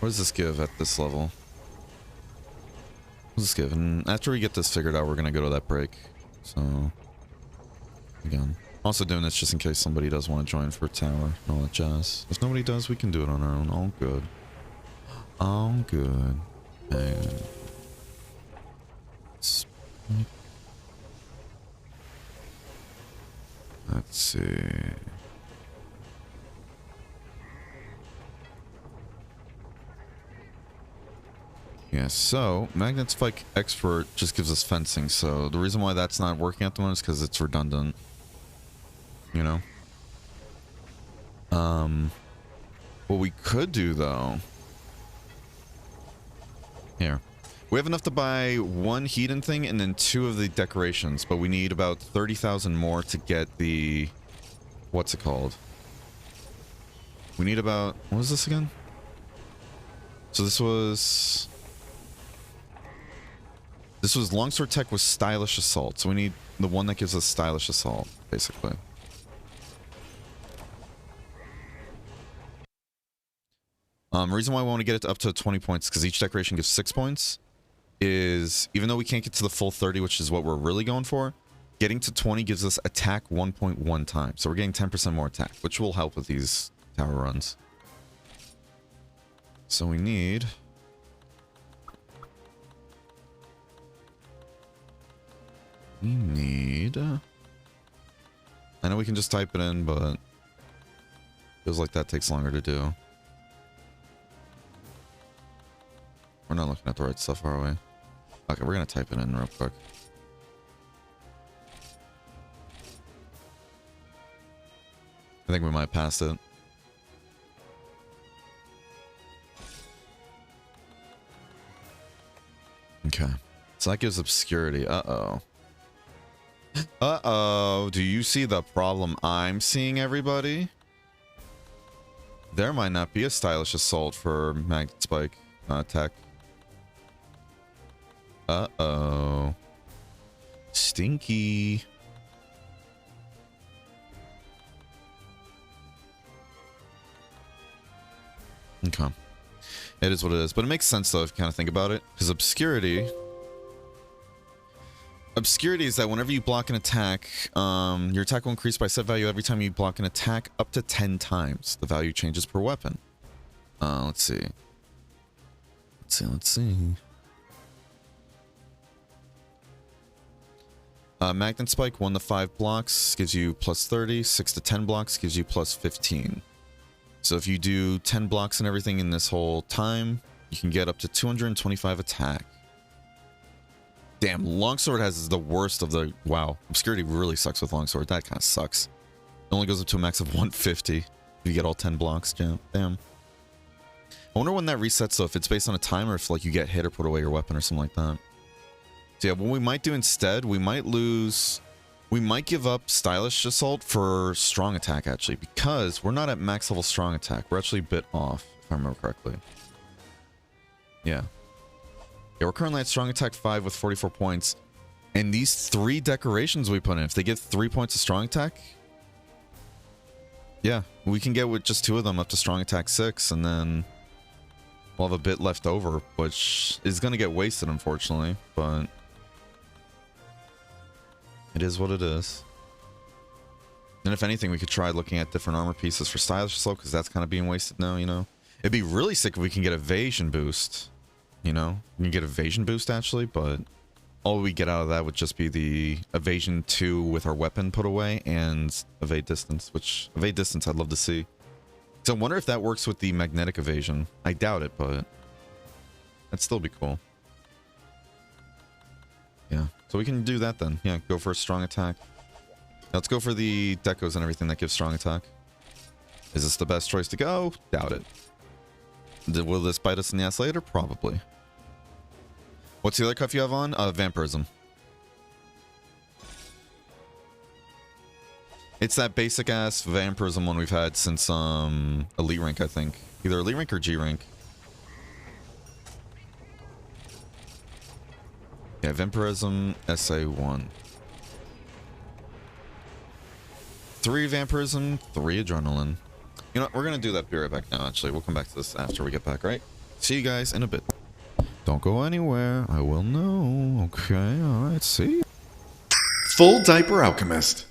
what does this give at this level? What does this give? And after we get this figured out, we're gonna go to that break. So, again. Also doing this just in case somebody does want to join for tower and all that jazz. If nobody does, we can do it on our own. All good. All good. And Let's see. Yeah, so Magnet Spike Expert just gives us fencing, so the reason why that's not working at the moment is because it's redundant. You know? What we could do though. Here. We have enough to buy one Hedon thing and then 2 of the decorations, but we need about 30,000 more to get the... What's it called? We need about... What was this again? So this was Longsword Tech with Stylish Assault. So we need the one that gives us Stylish Assault, basically. Reason why we want to get it up to 20 points, because each decoration gives 6 points, is even though we can't get to the full 30, which is what we're really going for, getting to 20 gives us attack 1.1 times. So we're getting 10% more attack, which will help with these tower runs. So we need... I know we can just type it in, but... feels like that takes longer to do. We're not looking at the right stuff, are we? Okay, we're gonna type it in real quick. I think we might pass it. Okay. So that gives obscurity. Uh-oh. Uh-oh. Do you see the problem I'm seeing, everybody? There might not be a Stylish Assault for Magnet Spike tech. Uh-oh. Stinky. Okay. It is what it is. But it makes sense, though, if you kind of think about it. Because obscurity... Obscurity is that whenever you block an attack, your attack will increase by set value every time you block an attack up to 10 times. The value changes per weapon. Let's see. Let's see. Magnet Spike, 1 to 5 blocks gives you plus 30. 6 to 10 blocks gives you plus 15. So if you do 10 blocks and everything in this whole time, you can get up to 225 attack. Damn, Longsword has the worst of the... Wow, Obscurity really sucks with Longsword. That kind of sucks. It only goes up to a max of 150 if you get all 10 blocks. Damn. I wonder when that resets, though, if it's based on a time or if like you get hit or put away your weapon or something like that. So yeah, what we might do instead, we might give up Stylish Assault for Strong Attack, actually, because we're not at max level Strong Attack. We're actually a bit off, if I remember correctly. Yeah. Yeah, we're currently at Strong Attack 5 with 44 points. And these 3 decorations we put in, if they get 3 points of Strong Attack, yeah, we can get with just 2 of them up to Strong Attack 6, and then we'll have a bit left over, which is going to get wasted, unfortunately, but it is what it is. And if anything, we could try looking at different armor pieces for Stylish Assault, because that's kind of being wasted now, you know? It'd be really sick if we can get Evasion boost, you know? We can get Evasion boost, actually, but all we get out of that would just be the Evasion 2 with our weapon put away and Evade Distance, which Evade Distance I'd love to see. So I wonder if that works with the Magnetic Evasion. I doubt it, but that'd still be cool. Yeah, so we can do that then. Yeah, go for a Strong Attack. Let's go for the decos and everything that gives Strong Attack. Is this the best choice to go? Doubt it. Will this bite us in the ass later? Probably. What's the other cuff you have on? Vampirism. It's that basic ass Vampirism one we've had since Elite Rank, I think. Either Elite Rank or G Rank. Yeah, Vampirism SA1. 3 Vampirism, 3 Adrenaline. You know what? We're gonna do that. Be right back now, actually. We'll come back to this after we get back, right? See you guys in a bit. Don't go anywhere. I will know. Okay, alright, see. Full Diaper Alchemist.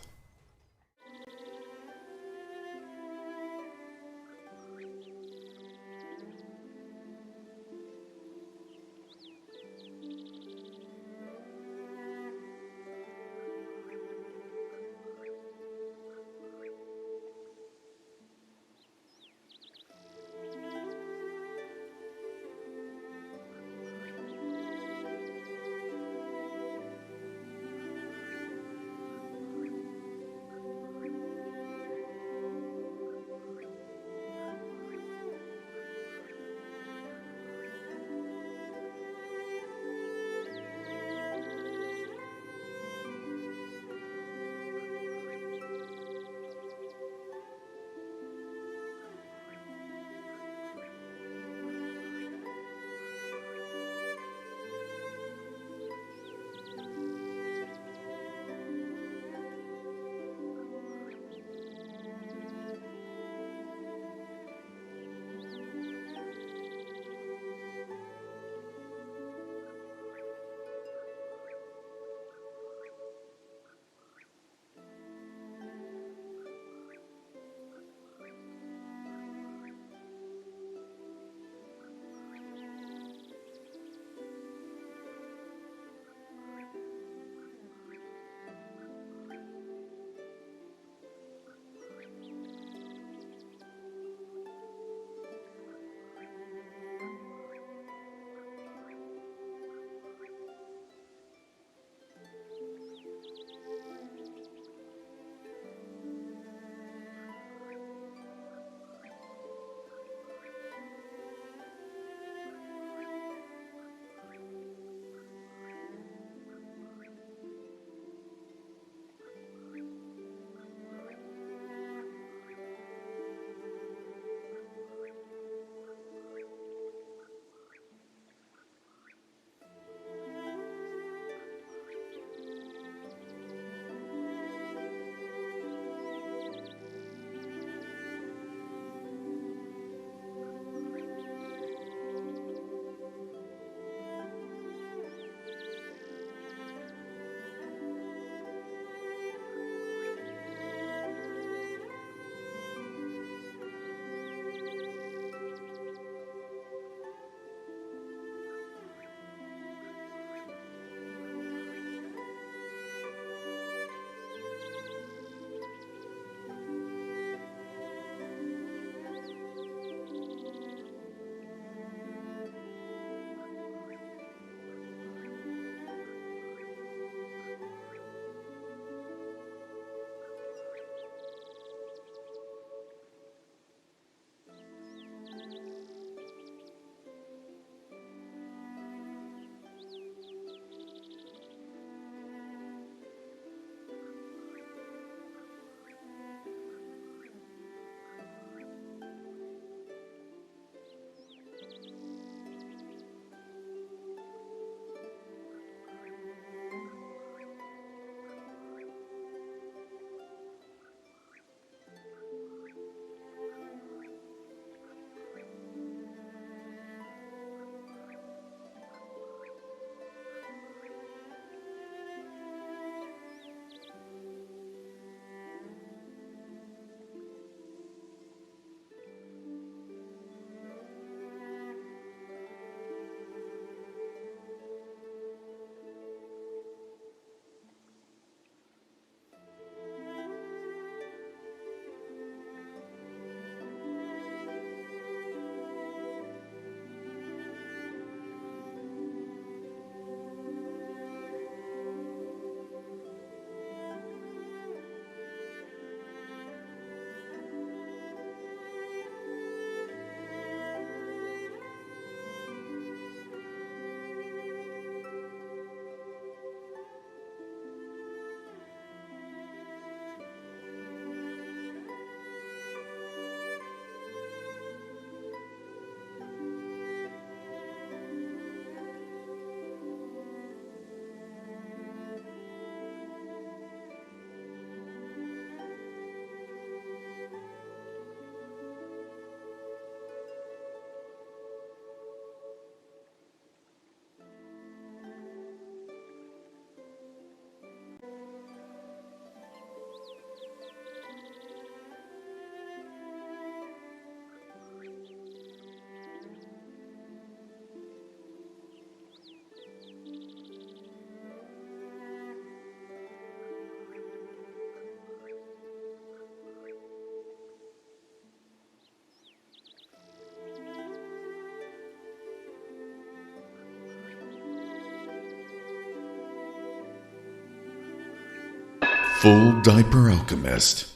Full Diaper Alchemist.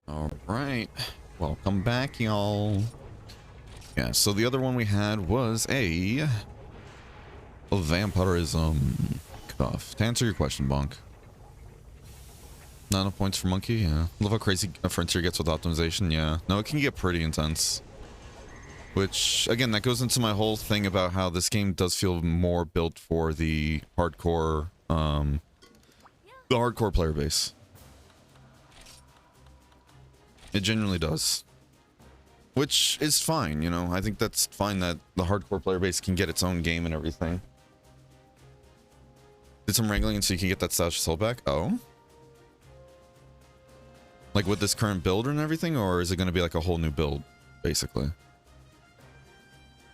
All right, welcome back, y'all. Yeah, so the other one we had was a vampirism cuff. To answer your question, Bonk. Not enough points for Monkey, yeah. Love how crazy a Frontier gets with optimization, yeah. No, it can get pretty intense. Which, again, that goes into my whole thing about how this game does feel more built for the hardcore, player base. It genuinely does. Which is fine, you know. I think that's fine that the hardcore player base can get its own game and everything. Did some wrangling so you can get that Stash Soul back? Oh? Like with this current build and everything? Or is it going to be like a whole new build, basically?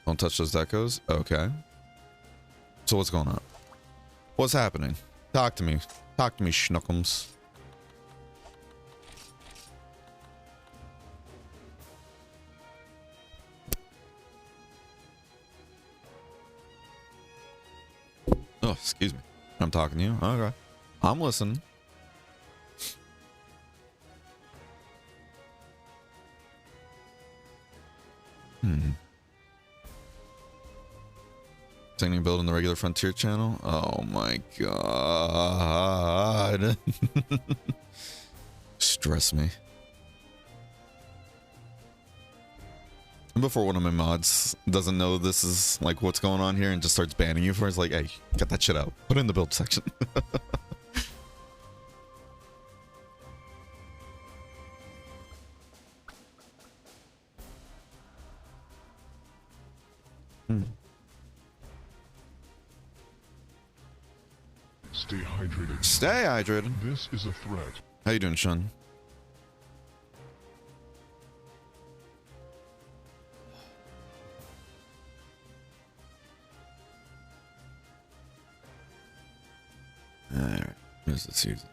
Don't touch those decos? Okay. So what's going on? What's happening? Talk to me. Talk to me, schnookums. Oh, excuse me. I'm talking to you? Okay. I'm listening. Continuing build in the regular Frontier channel? Oh my god. Stress me. And before one of my mods doesn't know this is like what's going on here and just starts banning you for it, it's like, hey, get that shit out. Put it in the build section. Stay hydrated. Stay hydrated. This is a threat. How you doing, Sean? Alright, where's the season?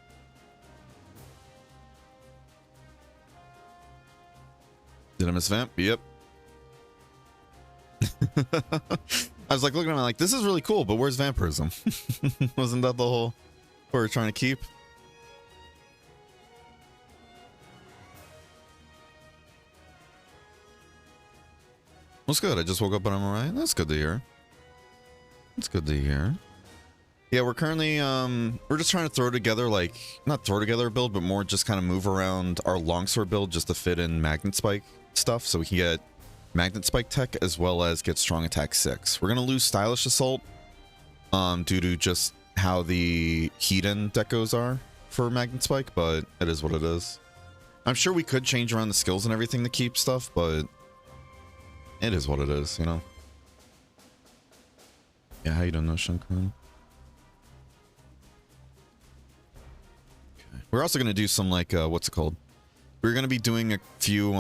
Did I miss Vamp? Yep. I was like looking at him like, this is really cool, but where's vampirism? Wasn't that the whole what we're trying to keep? What's good? I just woke up and I'm alright. That's good to hear. That's good to hear. Yeah, we're currently we're just trying to throw together, like, not throw together a build, but more just kind of move around our longsword build just to fit in magnet spike stuff, so we can get magnet spike tech as well as get strong attack 6. We're gonna lose stylish assault due to just how the Hedon decos are for magnet spike, but it is what it is. I'm sure we could change around the skills and everything to keep stuff, but it is what it is, you know. Yeah, how you doing, Shunkun? Okay. We're also gonna do some like what's it called? We're gonna be doing a few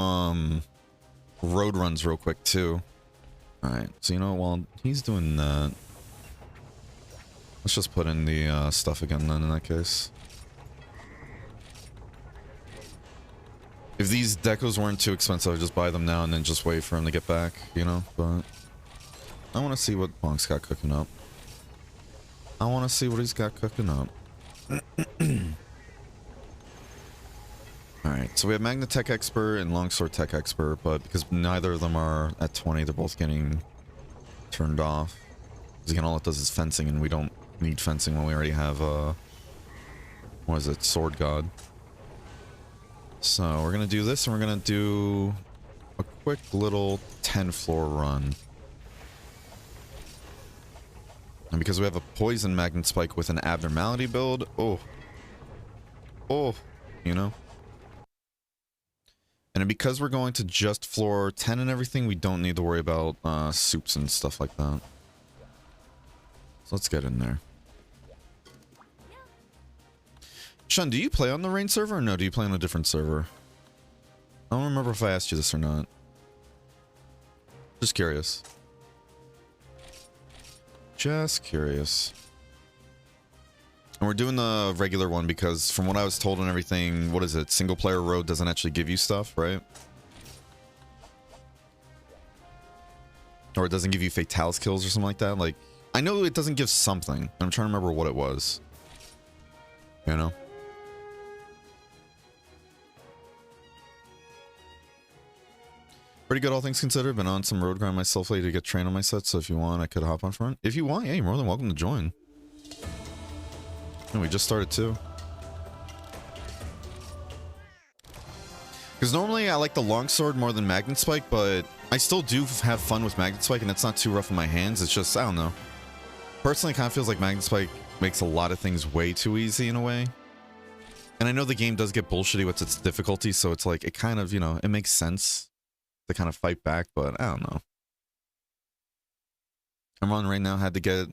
road runs real quick too. Alright, so you know, while he's doing that, let's just put in the stuff again then in that case. If these decos weren't too expensive, I'd just buy them now and then just wait for him to get back, you know, but I want to see what Bonk's got cooking up. I want to see what he's got cooking up. Alright, so we have Magna Tech Expert and Longsword Tech Expert, but because neither of them are at 20, they're both getting turned off. Because again, all it does is fencing, and we don't need fencing when we already have, what is it, Sword God. So, we're gonna do this, and we're gonna do a quick little 10-floor run. And because we have a Poison Magnet Spike with an Abnormality build, oh, you know? And because we're going to just floor 10 and everything, we don't need to worry about soups and stuff like that. So let's get in there. Sean, do you play on the Rain server or no? Do you play on a different server? I don't remember if I asked you this or not. Just curious. Just curious. And we're doing the regular one because from what I was told and everything, what is it? Single player road doesn't actually give you stuff, right? Or it doesn't give you fatales kills or something like that. Like, I know it doesn't give something. I'm trying to remember what it was. You know? Pretty good, all things considered. Been on some road grind myself lately to get trained on my set, so if you want, I could hop on front. If you want, yeah, you're more than welcome to join. And we just started too. Because normally I like the longsword more than magnet spike, but I still do have fun with magnet spike, and it's not too rough in my hands. It's just, I don't know. Personally, it kind of feels like magnet spike makes a lot of things way too easy in a way. And I know the game does get bullshitty with its difficulty, so it's like, it kind of, you know, it makes sense to kind of fight back, but I don't know. I'm on right now, had to get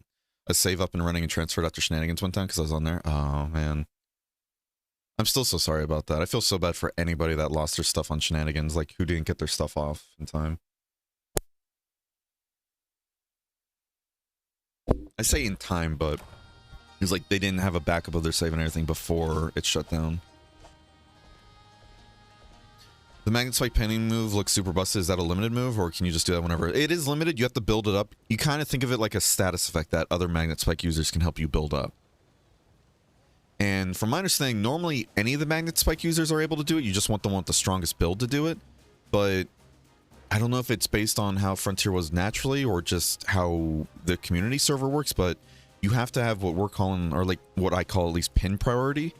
a save up and running and transferred after shenanigans one time because I was on there. Oh, man. I'm still so sorry about that. I feel so bad for anybody that lost their stuff on shenanigans, like who didn't get their stuff off in time. I say in time, but it's like they didn't have a backup of their save and everything before it shut down. The magnet spike pinning move looks super busted. Is that a limited move, or can you just do that whenever? It is limited. You have to build it up. You kind of think of it like a status effect that other magnet spike users can help you build up. And from my understanding, normally any of the magnet spike users are able to do it. You just want the one with the strongest build to do it. But I don't know if it's based on how Frontier was naturally or just how the community server works, but you have to have what we're calling, or like what I call at least, pin priority.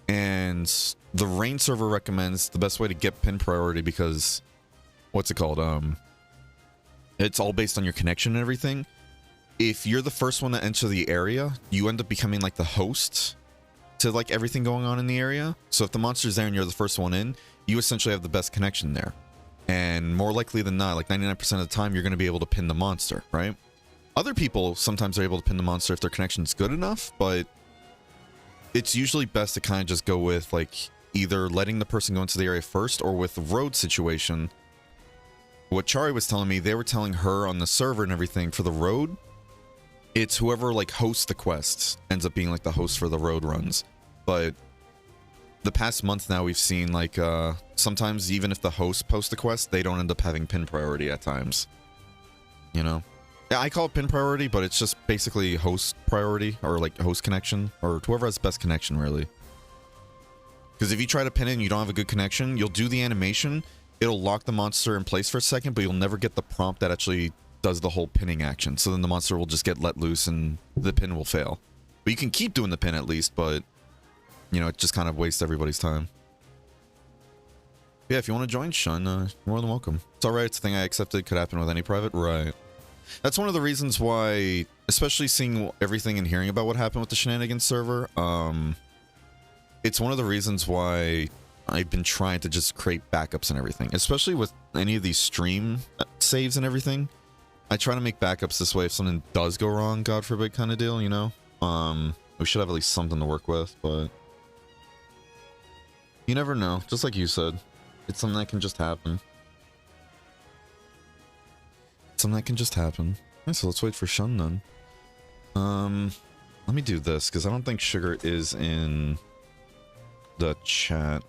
And the Rain server recommends the best way to get pin priority because, what's it called? It's all based on your connection and everything. If you're the first one to enter the area, you end up becoming like the host to like everything going on in the area. So if the monster's there and you're the first one in, you essentially have the best connection there. And more likely than not, like 99% of the time, you're going to be able to pin the monster, right? Other people sometimes are able to pin the monster if their connection's good enough, but it's usually best to kind of just go with like either letting the person go into the area first, or with the road situation. What Chari was telling me, they were telling her on the server and everything for the road, it's whoever like hosts the quests ends up being like the host for the road runs. But the past month now, we've seen like sometimes even if the host posts the quest, they don't end up having pin priority at times. You know? Yeah, I call it pin priority, but it's just basically host priority, or like host connection, or whoever has best connection, really. Because if you try to pin it and you don't have a good connection, you'll do the animation, it'll lock the monster in place for a second, but you'll never get the prompt that actually does the whole pinning action. So then the monster will just get let loose and the pin will fail. But you can keep doing the pin at least, but you know, it just kind of wastes everybody's time. Yeah, if you want to join, Shun, you're more than welcome. It's alright, it's a thing I accepted, could happen with any private, right? That's one of the reasons why, especially seeing everything and hearing about what happened with the shenanigans server, it's one of the reasons why I've been trying to just create backups and everything, especially with any of these stream saves and everything. I try to make backups this way if something does go wrong, God forbid, kind of deal, you know? We should have at least something to work with, but you never know. Just like you said, it's something that can just happen. Something that can just happen. Okay, so let's wait for Shun then. Let me do this, because I don't think Sugar is in the chat.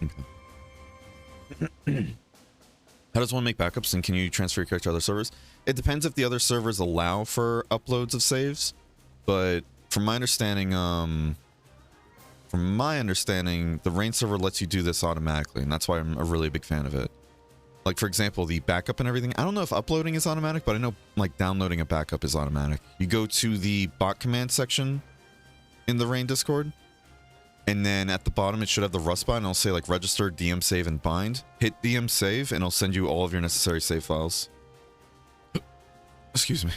Okay. How does one make backups, and can you transfer your character to other servers? It depends if the other servers allow for uploads of saves, but from my understanding, the Rain server lets you do this automatically, and that's why I'm a really big fan of it. Like, for example, the backup and everything. I don't know if uploading is automatic, but I know like downloading a backup is automatic. You go to the bot command section in the Rain Discord, and then at the bottom it should have the Rust button. It'll say like register, DM save, and bind. Hit DM save, and it'll send you all of your necessary save files. Excuse me.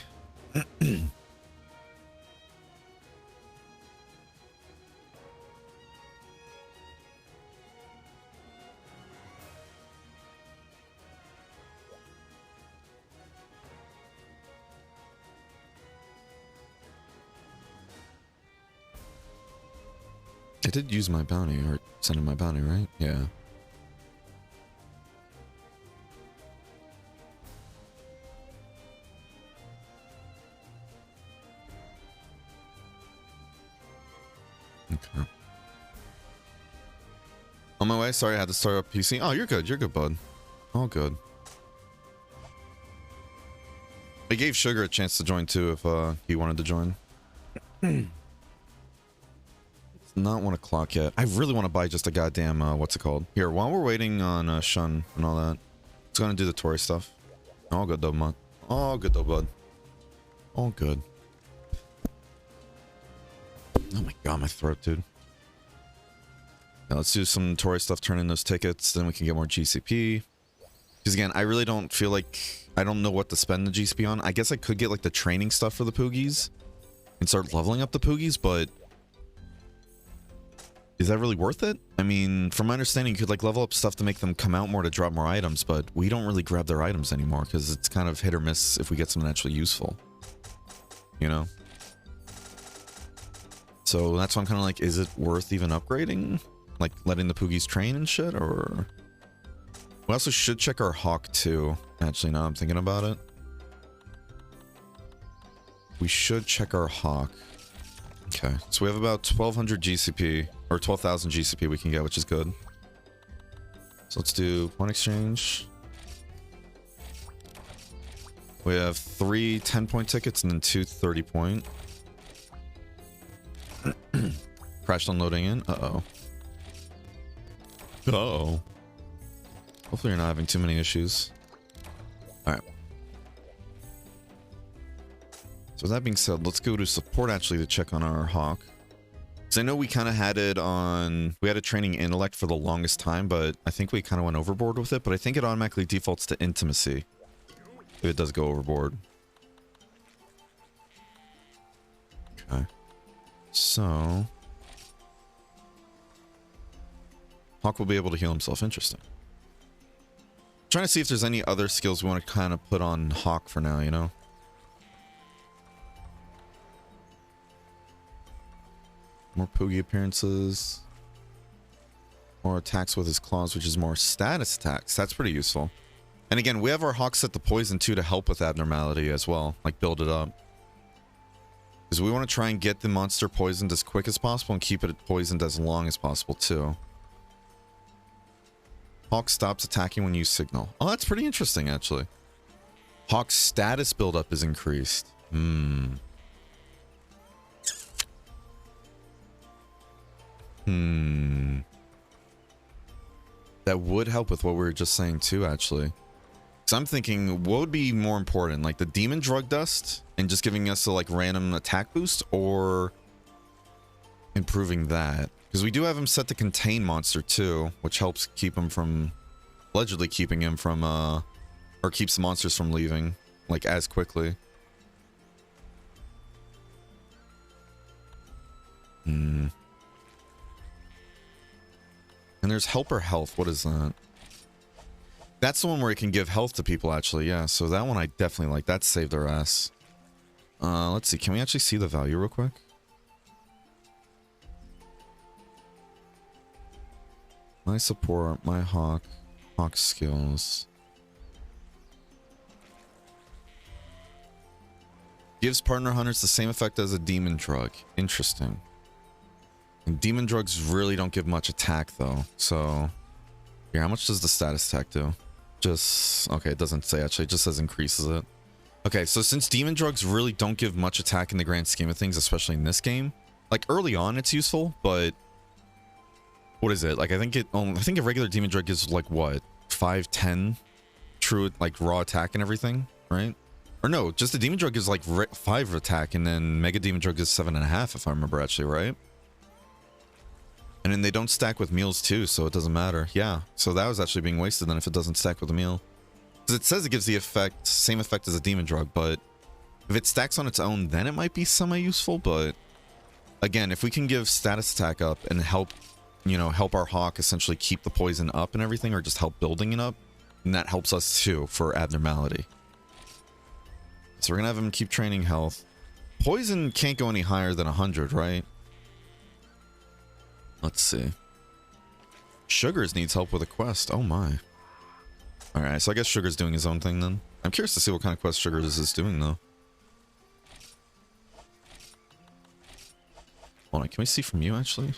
I did use my bounty, or send in my bounty, right? Yeah. Okay. On my way. Sorry, I had to start up PC. Oh, you're good. You're good, bud. All good. I gave Sugar a chance to join too if he wanted to join. It's not 1 o'clock yet. I really want to buy just a goddamn, what's it called? Here, while we're waiting on Shun and all that, it's gonna do the Tory stuff. All good though, bud. All good though, bud. All good. Oh my god, my throat, dude. Now let's do some Tory stuff, turn in those tickets, then we can get more GCP. Because again, I really don't feel like... I don't know what to spend the GCP on. I guess I could get like the training stuff for the Poogies and start leveling up the Poogies, but... is that really worth it? I mean, from my understanding, you could like level up stuff to make them come out more to drop more items, but we don't really grab their items anymore because it's kind of hit or miss if we get something actually useful. You know? So that's why I'm kind of like, is it worth even upgrading? Like letting the Poogies train and shit, or... we also should check our Hawk too. Actually, now I'm thinking about it. We should check our Hawk. Okay, so we have about 1,200 GCP, or 12,000 GCP we can get, which is good. So let's do point exchange. We have 3 10-point tickets and then 2 30-point. Crashed unloading in. Uh-oh. Uh-oh. Hopefully you're not having too many issues. Alright. So that being said, let's go to support actually to check on our Hawk. Because I know we kind of had it on... we had a training intellect for the longest time, but I think we kind of went overboard with it. But I think it automatically defaults to intimacy if it does go overboard. Okay. So... Hawk will be able to heal himself. Interesting. Trying to see if there's any other skills we want to kind of put on Hawk for now, you know? More Poogie appearances. More attacks with his claws, which is more status attacks. That's pretty useful. And again, we have our Hawk set to poison too to help with abnormality as well. Like build it up. Because we want to try and get the monster poisoned as quick as possible and keep it poisoned as long as possible too. Hawk stops attacking when you signal. Oh, that's pretty interesting, actually. Hawk's status buildup is increased. That would help with what we were just saying, too, actually. Because I'm thinking, what would be more important? Like the demon drug dust and just giving us a like random attack boost, or improving that? Because we do have him set to contain monster too, which helps keep him from, allegedly keeping him from, or keeps the monsters from leaving, like, as quickly. And there's helper health. What is that? That's the one where it can give health to people, actually. Yeah, so that one I definitely like. That saved our ass. Let's see. Can we actually see the value real quick? My support, my Hawk skills. Gives partner hunters the same effect as a demon drug. Interesting. And demon drugs really don't give much attack though. So, here, how much does the status attack do? Just, okay, it doesn't say actually, it just says increases it. Okay, so since demon drugs really don't give much attack in the grand scheme of things, especially in this game, like early on it's useful, but what is it? Like, I think a regular demon drug gives like what, 5-10 true like raw attack and everything, right? Or no, just the demon drug gives like 5 attack, and then mega demon drug is 7.5 if I remember actually, right? And then they don't stack with meals too, so it doesn't matter. Yeah, so that was actually being wasted then if it doesn't stack with a meal. Because it says it gives the effect, same effect as a demon drug, but if it stacks on its own, then it might be semi-useful. But again, if we can give status attack up and help, you know, help our Hawk essentially keep the poison up and everything, or just help building it up, then that helps us too for abnormality. So we're gonna have him keep training health. Poison can't go any higher than 100, right? Let's see. Sugars needs help with a quest. Oh my. Alright, so I guess Sugar's doing his own thing then. I'm curious to see what kind of quest Sugars is doing though. Hold on, can we see from you actually?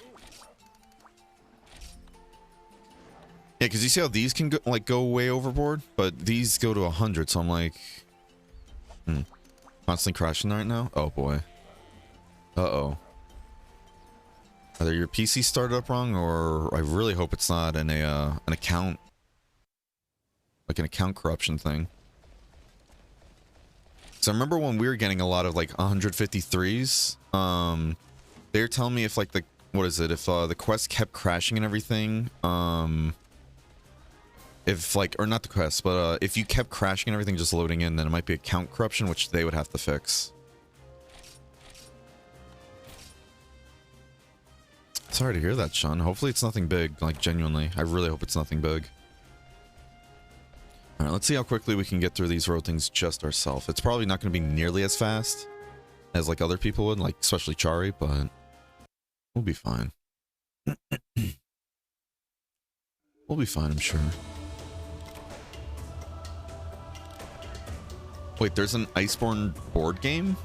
Yeah, because you see how these can go, like, go way overboard, but these go to 100, so I'm like, constantly crashing right now. Oh boy. Uh-oh. Either your PC started up wrong, or I really hope it's not an account, like an account corruption thing. So I remember when we were getting a lot of like 153s, they were telling me if like if the quest kept crashing and everything, if like, or not the quest, but if you kept crashing and everything just loading in, then it might be account corruption, which they would have to fix. Sorry to hear that, Sean. Hopefully it's nothing big, like genuinely. I really hope it's nothing big. Alright, let's see how quickly we can get through these road things just ourselves. It's probably not going to be nearly as fast as like other people would, like especially Chari, but we'll be fine. We'll be fine, I'm sure. Wait, there's an Iceborne board game?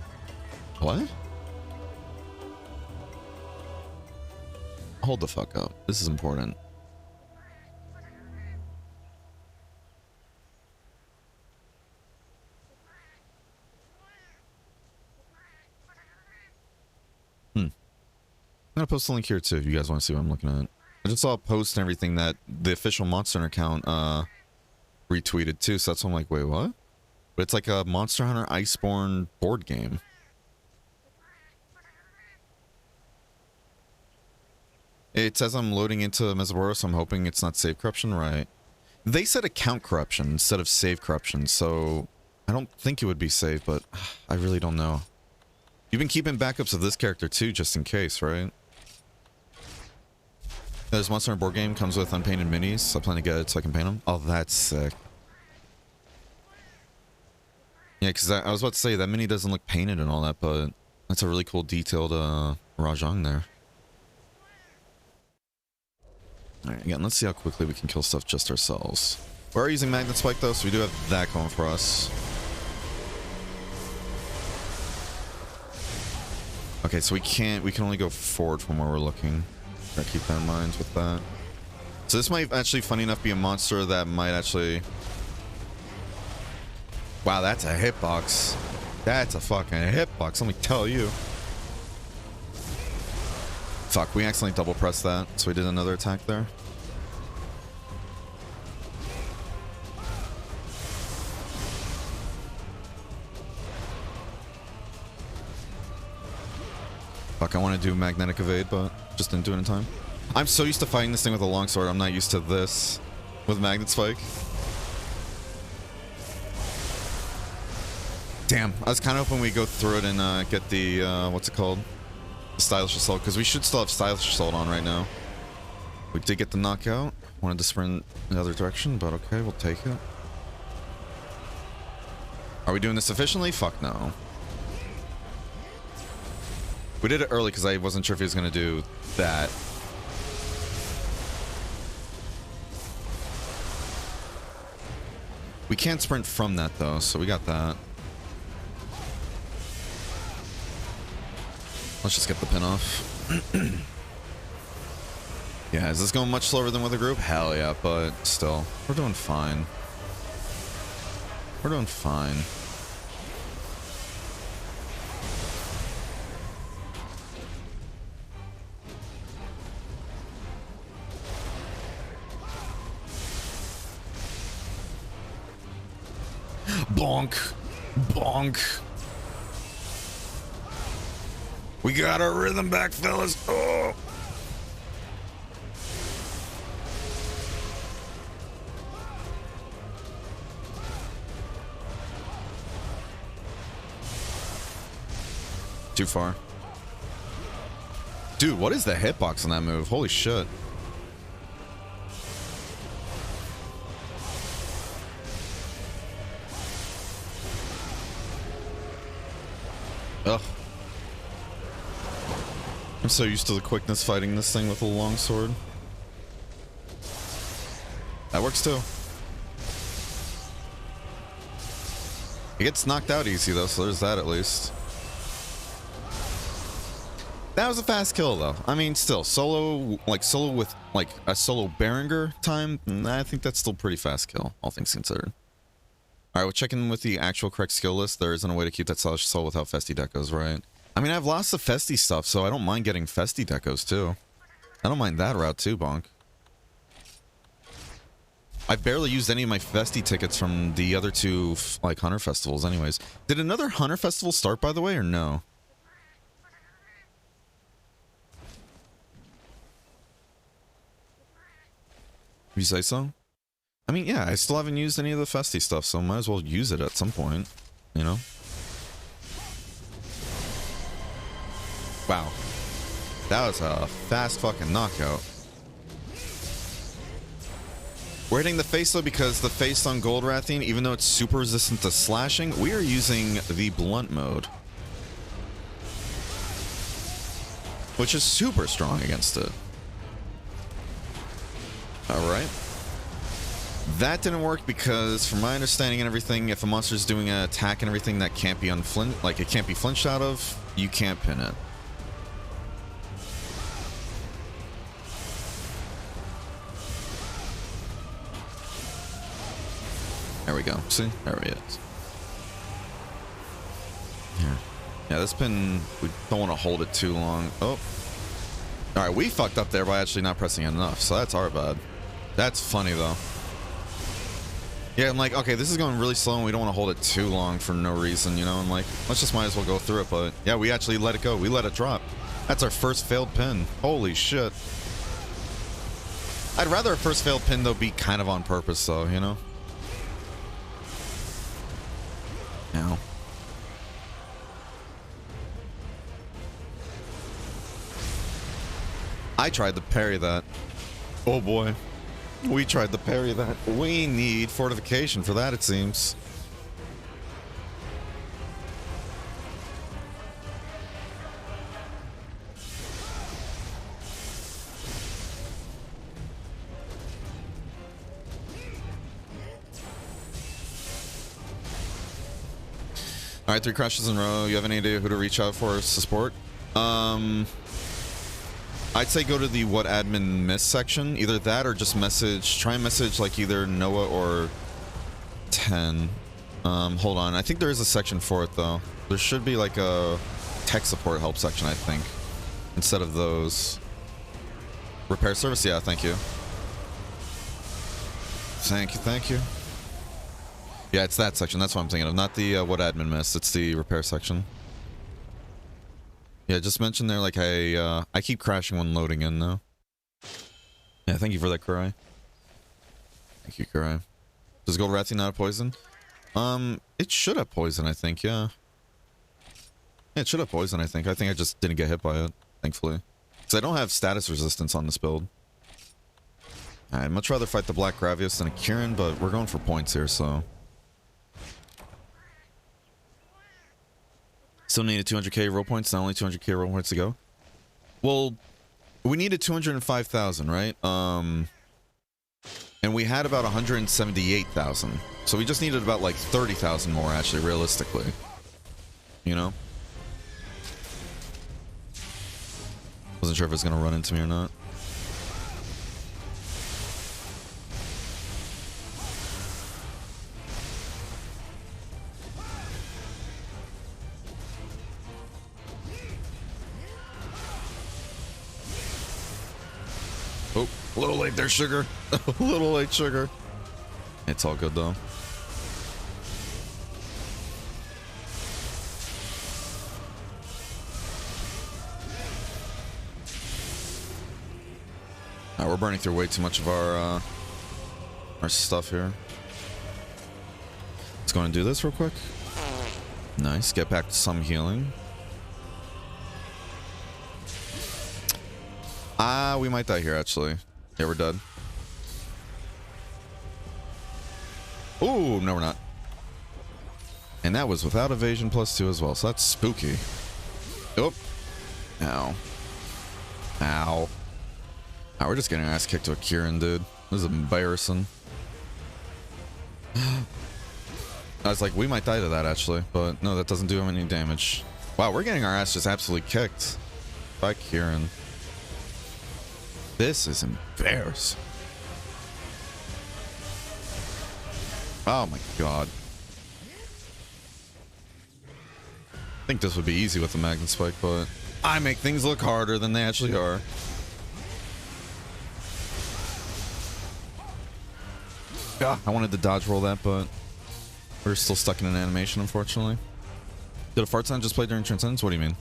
What? Hold the fuck up. This is important. I'm gonna post a link here too if you guys want to see what I'm looking at. I just saw a post and everything that the official Monster Hunter account retweeted too, so that's why I'm like, wait, what? But it's like a Monster Hunter Iceborne board game. It says I'm loading into Mesoboros, so I'm hoping it's not save corruption, right? They said account corruption instead of save corruption, so I don't think it would be save, but I really don't know. You've been keeping backups of this character too, just in case, right? There's Monster Hunter board game, comes with unpainted minis, so I plan to get it so I can paint them. Oh, that's sick. Yeah, because I was about to say, that mini doesn't look painted and all that, but that's a really cool detailed Rajang there. Alright, again, let's see how quickly we can kill stuff just ourselves. We are using Magnet Spike though, so we do have that going for us. Okay, so we can only go forward from where we're looking. Gotta keep that in mind with that. So this might actually, funny enough, be a monster that might actually... Wow, that's a hitbox. That's a fucking hitbox, let me tell you. Fuck, we accidentally double pressed that, so we did another attack there. Fuck, I want to do magnetic evade, but just didn't do it in time. I'm so used to fighting this thing with a longsword, I'm not used to this with magnet spike. Damn, I was kind of hoping we go through it and get the, what's it called? The stylish assault, because we should still have stylish assault on right now. We did get the knockout. Wanted to sprint in the other direction, but okay, we'll take it. Are we doing this efficiently? Fuck no. We did it early because I wasn't sure if he was going to do that. We can't sprint from that though, so we got that. Let's just get the pin off. Yeah, is this going much slower than with a group? Hell yeah, but still, we're doing fine. We're doing fine. Bonk. Bonk. We got our rhythm back, fellas. Oh. Too far. Dude, what is the hitbox on that move? Holy shit. Ugh. I'm so used to the quickness fighting this thing with a longsword. That works too. It gets knocked out easy though, so there's that at least. That was a fast kill, though. I mean, still, solo with, like, a solo Berenger time, I think that's still pretty fast kill, all things considered. Alright, we'll check in with the actual correct skill list. There isn't a way to keep that soul without Festy decos, right? I mean, I've lost the Festy stuff, so I don't mind getting Festy decos, too. I don't mind that route, too, Bonk. I barely used any of my Festy tickets from the other two, like, Hunter Festivals, anyways. Did another Hunter Festival start, by the way, or no? You say so? I mean, yeah, I still haven't used any of the Festy stuff, so might as well use it at some point, you know? Wow. That was a fast fucking knockout. We're hitting the face, though, because the face on Gold Rathine, even though it's super resistant to slashing, we are using the blunt mode, which is super strong against it. Alright. That didn't work because, from my understanding and everything, if a monster's doing an attack and everything that can't be unflinched, like it can't be flinched out of, you can't pin it. There we go. See? There he is. Here. Yeah, this pin, we don't want to hold it too long. Oh. Alright, we fucked up there by actually not pressing it enough, so that's our bad. That's funny, though. Yeah, I'm like, okay, this is going really slow and we don't want to hold it too long for no reason, you know? I'm like, let's just might as well go through it, but yeah, we actually let it go. We let it drop. That's our first failed pin. Holy shit. I'd rather a first failed pin, though, be kind of on purpose, though, you know? Now. I tried to parry that. Oh boy. We tried to parry that. We need fortification for that, it seems. Alright, 3 crashes in a row. You have any idea who to reach out for support? I'd say go to the what admin miss section. Either that or just try and message like either Noah or 10. Hold on. I think there is a section for it though. There should be like a tech support help section, I think. Instead of those. Repair service? Yeah, thank you. Thank you, thank you. Yeah, it's that section. That's what I'm thinking of. Not the what admin missed. It's the repair section. Yeah, just mention there like I keep crashing when loading in though. Yeah, thank you for that, Kurai. Thank you, Kurai. Does Gold Rathine not have poison? It should have poison, I think, yeah. Yeah, it should have poison, I think. I think I just didn't get hit by it, thankfully. Because I don't have status resistance on this build. I'd much rather fight the Black Gravius than a Kieran, but we're going for points here, so... Still needed 200k roll points, not only 200k roll points to go. Well, we needed 205,000, right? And we had about 178,000. So we just needed about like 30,000 more, actually, realistically. You know? Wasn't sure if it was going to run into me or not. Oh, a little late there, sugar. A little late, sugar. It's all good, though. We're burning through way too much of our stuff here. Let's go and do this real quick. Nice. Get back to some healing. We might die here, actually. Yeah, we're dead. Ooh, no, we're not. And that was without evasion +2 as well, so that's spooky. Oh. Ow. Ow. Oh, we're just getting our ass kicked to a Kieran, dude. This is embarrassing. I was like, we might die to that, actually. But no, that doesn't do him any damage. Wow, we're getting our ass just absolutely kicked. By Kieran. This is embarrassing. Oh my god. I think this would be easy with the Magnet Spike, but I make things look harder than they actually are. Yeah, I wanted to dodge roll that, but we're still stuck in an animation, unfortunately. Did a fart sound just play during Transcendence? What do you mean?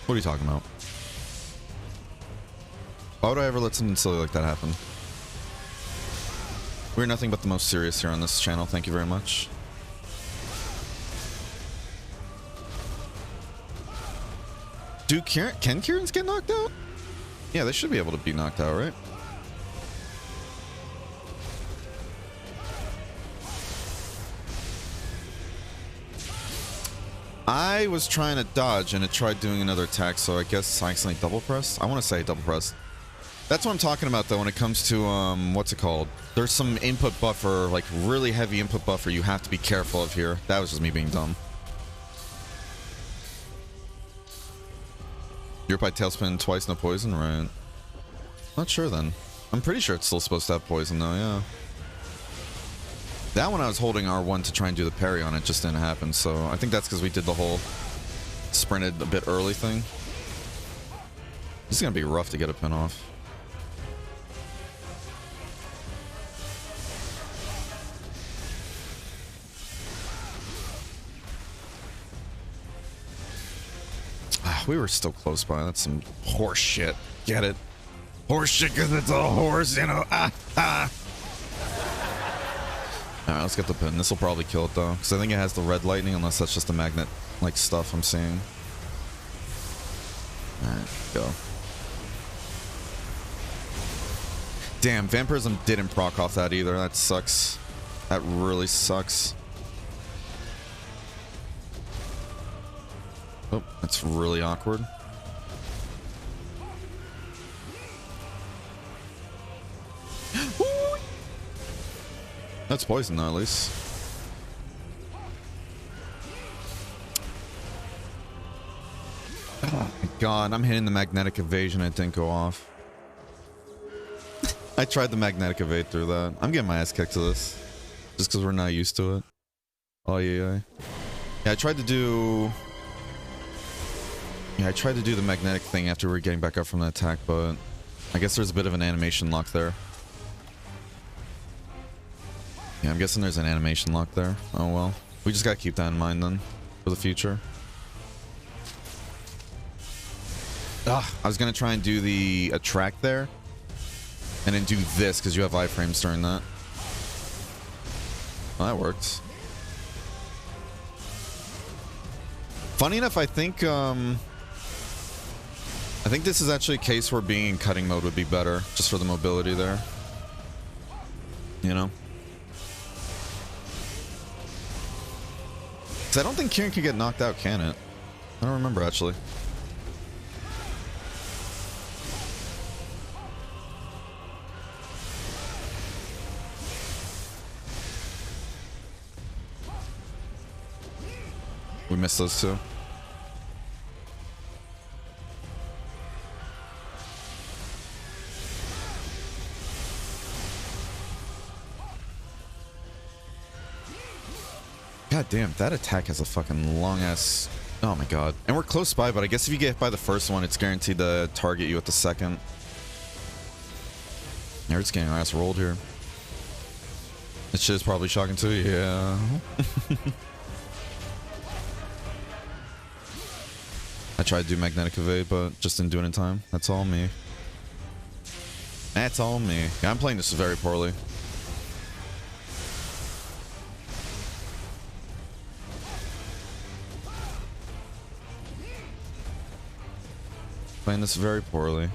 What are you talking about? Why would I ever let something silly like that happen? We're nothing but the most serious here on this channel. Thank you very much. Can Kieran's get knocked out? Yeah, they should be able to be knocked out, right? I was trying to dodge and it tried doing another attack, so I guess I accidentally double pressed. I want to say double pressed. That's what I'm talking about though when it comes to what's it called? There's some input buffer, like really heavy input buffer you have to be careful of here. That was just me being dumb. You're by Tailspin twice, no poison, right? Not sure then. I'm pretty sure it's still supposed to have poison though, yeah. That one I was holding R1 to try and do the parry on it, just didn't happen, so I think that's because we did the whole sprinted a bit early thing. This is gonna be rough to get a pin off. We were still close by. That's some horse shit. Get it? Horse shit because it's a horse, you know. Alright, let's get the pin. This will probably kill it though, because I think it has the red lightning, unless that's just the magnet like stuff I'm seeing. Alright, go. Damn, Vampirism didn't proc off that either. That sucks. That really sucks. Oh, that's really awkward. That's poison though, at least. Oh my god, I'm hitting the magnetic evasion. It didn't go off. I tried the magnetic evade through that. I'm getting my ass kicked to this. Just because we're not used to it. Oh yeah. Yeah, I tried to do... Yeah, I tried to do the magnetic thing after we were getting back up from the attack, but I guess there's a bit of an animation lock there. Yeah, I'm guessing there's an animation lock there. Oh well. We just gotta keep that in mind then, for the future. I was gonna try and do the attract there, and then do this, because you have iframes during that. Well, that worked. Funny enough, I think this is actually a case where being in cutting mode would be better, just for the mobility there. You know? Because I don't think Kieran can get knocked out, can it? I don't remember, actually. We missed those two. God damn, that attack has a fucking long ass... Oh my god. And we're close by, but I guess if you get hit by the first one, it's guaranteed to target you at the second. Yeah, we're just getting our ass rolled here. This shit is probably shocking too, yeah. I tried to do magnetic evade, but just didn't do it in time. That's all me. That's all me. Yeah, I'm playing this very poorly. Playing this very poorly.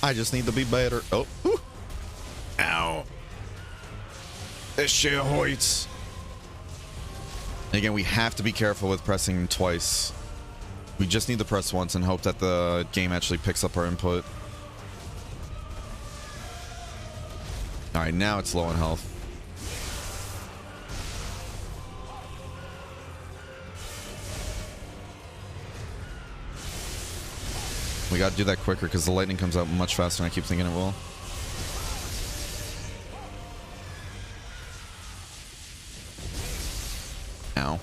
I just need to be better. Oh. Whew. Ow. This shit hurts. And again, we have to be careful with pressing twice. We just need to press once and hope that the game actually picks up our input. Alright, now it's low in health. We gotta do that quicker because the lightning comes out much faster than I keep thinking it will. Ow.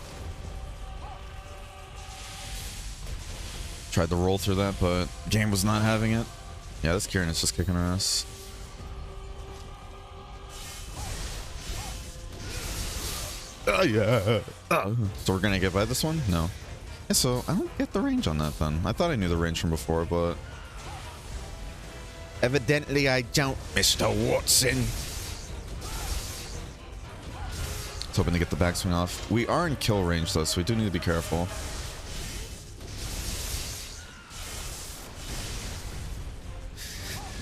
Tried to roll through that, but game was not having it. Yeah, this Kieran is just kicking her ass. Oh, yeah. So we're gonna get by this one? No. Yeah, so I don't get the range on that then. I thought I knew the range from before, but... evidently I don't, Mr. Watson. Just hoping to get the backswing off. We are in kill range though, so we do need to be careful.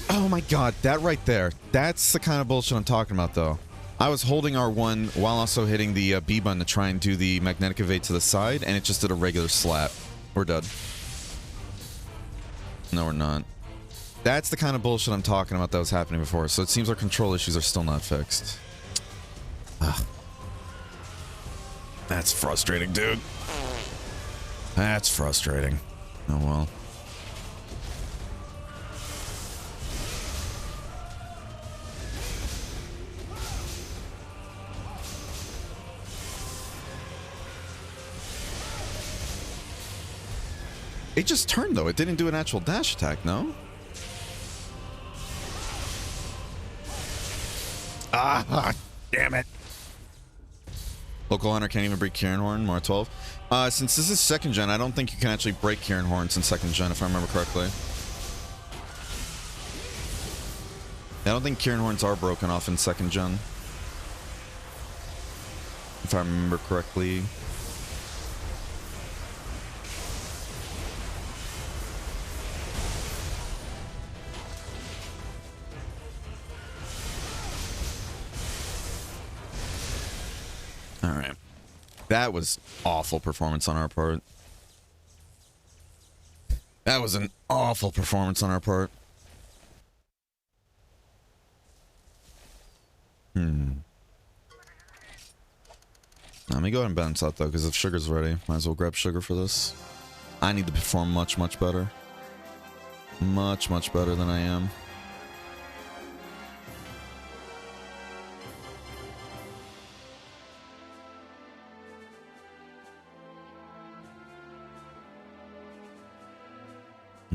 Oh my god, that right there. That's the kind of bullshit I'm talking about though. I was holding R1 while also hitting the B button to try and do the magnetic evade to the side, and it just did a regular slap. We're dead. No, we're not. That's the kind of bullshit I'm talking about that was happening before, so it seems our control issues are still not fixed. Ugh. That's frustrating, dude. That's frustrating. Oh well. It just turned though. It didn't do an actual dash attack, no? Ah, damn it. Local Hunter can't even break Kieran Horn, more 12. Since this is second gen, I don't think you can actually break Kieran Horns in second gen, if I remember correctly. I don't think Kieran Horns are broken off in second gen. If I remember correctly. Alright. That was awful performance on our part. That was an awful performance on our part. Let me go ahead and balance out though, because if sugar's ready, might as well grab sugar for this. I need to perform much, much better. Much, much better than I am.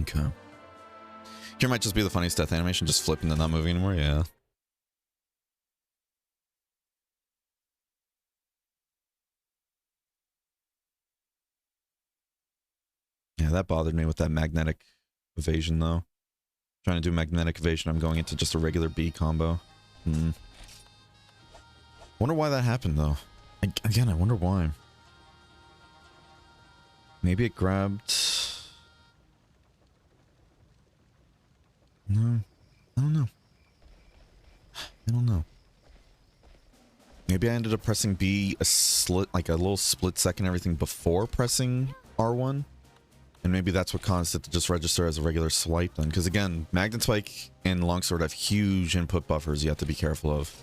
Okay. Here might just be the funniest death animation, just flipping and not moving anymore, yeah. Yeah, that bothered me with that magnetic evasion, though. Trying to do magnetic evasion, I'm going into just a regular B combo. Wonder why that happened, though. Again, I wonder why. Maybe it grabbed... No, I don't know. I don't know. Maybe I ended up pressing B like a little split second everything before pressing R1. And maybe that's what caused it to just register as a regular swipe then. Because again, Magnet Spike and Longsword have huge input buffers you have to be careful of.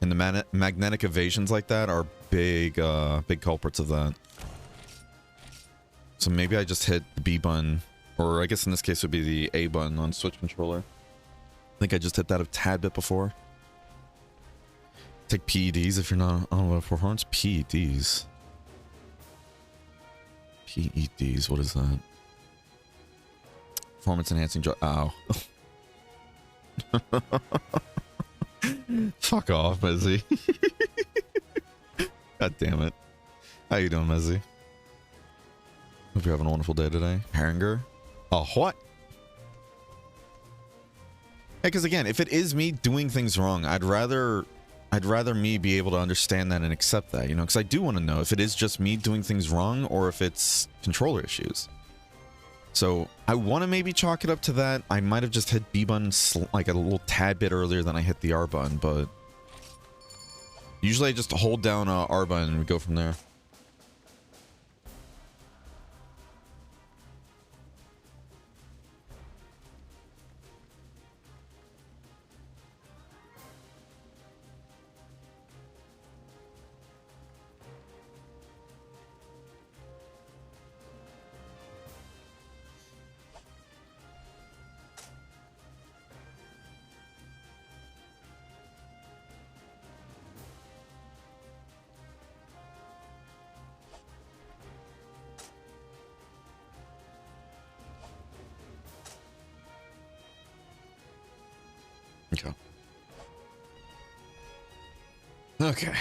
And the magnetic evasions like that are big, big culprits of that. So maybe I just hit the B button. Or I guess in this case it would be the A button on Switch controller. I think I just hit that a tad bit before. Take PEDs if you're not on a performance. PEDs. PEDs, what is that? Performance enhancing drug. Ow. Fuck off, Mezzy. God damn it. How you doing, Mezzy? Hope you're having a wonderful day today. Heringer? Oh, what? Hey, because again, if it is me doing things wrong, I'd rather me be able to understand that and accept that, you know, because I do want to know if it is just me doing things wrong or if it's controller issues. So I want to maybe chalk it up to that. I might have just hit B button like a little tad bit earlier than I hit the R button, but usually I just hold down R button and we go from there. Okay. Okay.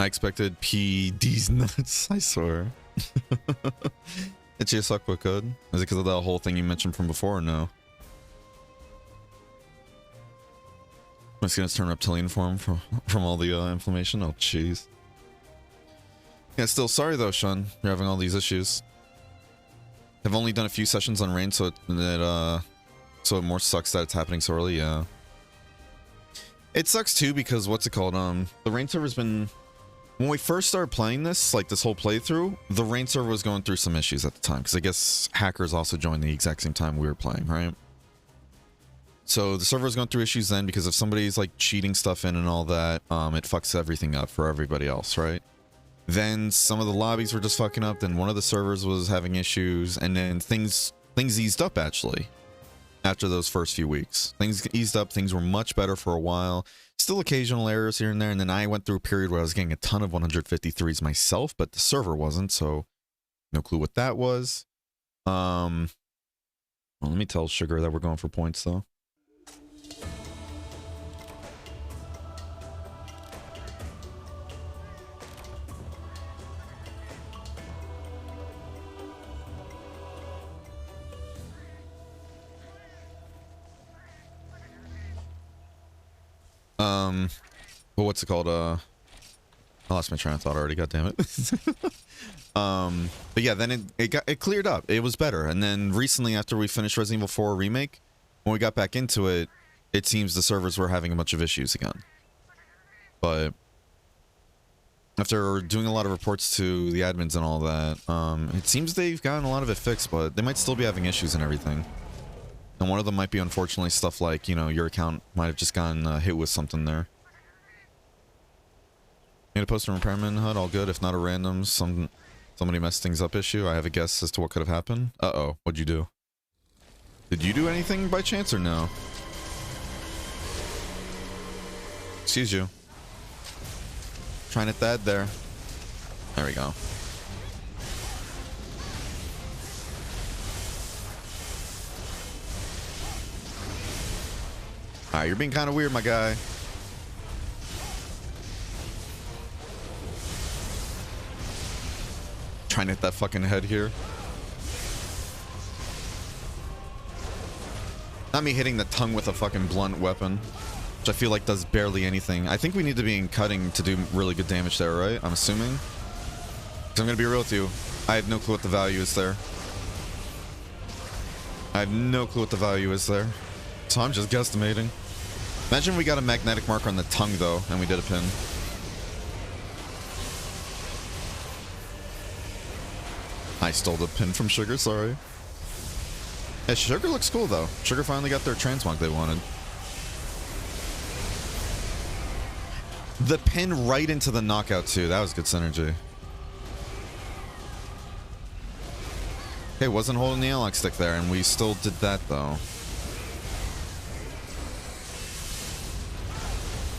I expected PD's nuts, I swear. It's your Suckbook code. Is it because of that whole thing you mentioned from before or no? My skin's turned reptilian form from all the inflammation. Oh, jeez. Yeah, still sorry though, Sean. You're having all these issues. I've only done a few sessions on rain, so it more sucks that it's happening so early. Yeah. It sucks too because what's it called? The rain server's been. When we first started playing this, like this whole playthrough, the rain server was going through some issues at the time because I guess hackers also joined the exact same time we were playing, right? So the server was going through issues then because if somebody's like cheating stuff in and all that, it fucks everything up for everybody else, right? Then some of the lobbies were just fucking up. Then one of the servers was having issues, and then things eased up actually. After those first few weeks, things eased up. Things were much better for a while. Still occasional errors here and there. And then I went through a period where I was getting a ton of 153s myself, but the server wasn't. So no clue what that was. Well, let me tell Sugar that we're going for points though. Well, what's it called? I lost my train of thought already. God damn it. But yeah, then it cleared up. It was better. And then recently, after we finished Resident Evil 4 Remake, when we got back into it, it seems the servers were having a bunch of issues again. But after doing a lot of reports to the admins and all that, it seems they've gotten a lot of it fixed, but they might still be having issues and everything. And one of them might be, unfortunately, stuff like, you know, your account might have just gotten hit with something there. Need to post a repairman HUD, all good. If not a random, somebody messed things up issue. I have a guess as to what could have happened. Uh-oh, what'd you do? Did you do anything by chance or no? Excuse you. Trying at that there. There we go. Alright, you're being kind of weird, my guy. Trying to hit that fucking head here. Not me hitting the tongue with a fucking blunt weapon, which I feel like does barely anything. I think we need to be in cutting to do really good damage there, right? I'm assuming. 'Cause I'm gonna be real with you. I have no clue what the value is there. I have no clue what the value is there. So I'm just guesstimating. Imagine we got a magnetic marker on the tongue, though, and we did a pin. I stole the pin from Sugar, sorry. Yeah, Sugar looks cool, though. Sugar finally got their transmog they wanted. The pin right into the knockout, too. That was good synergy. Okay, wasn't holding the analog stick there, and we still did that, though.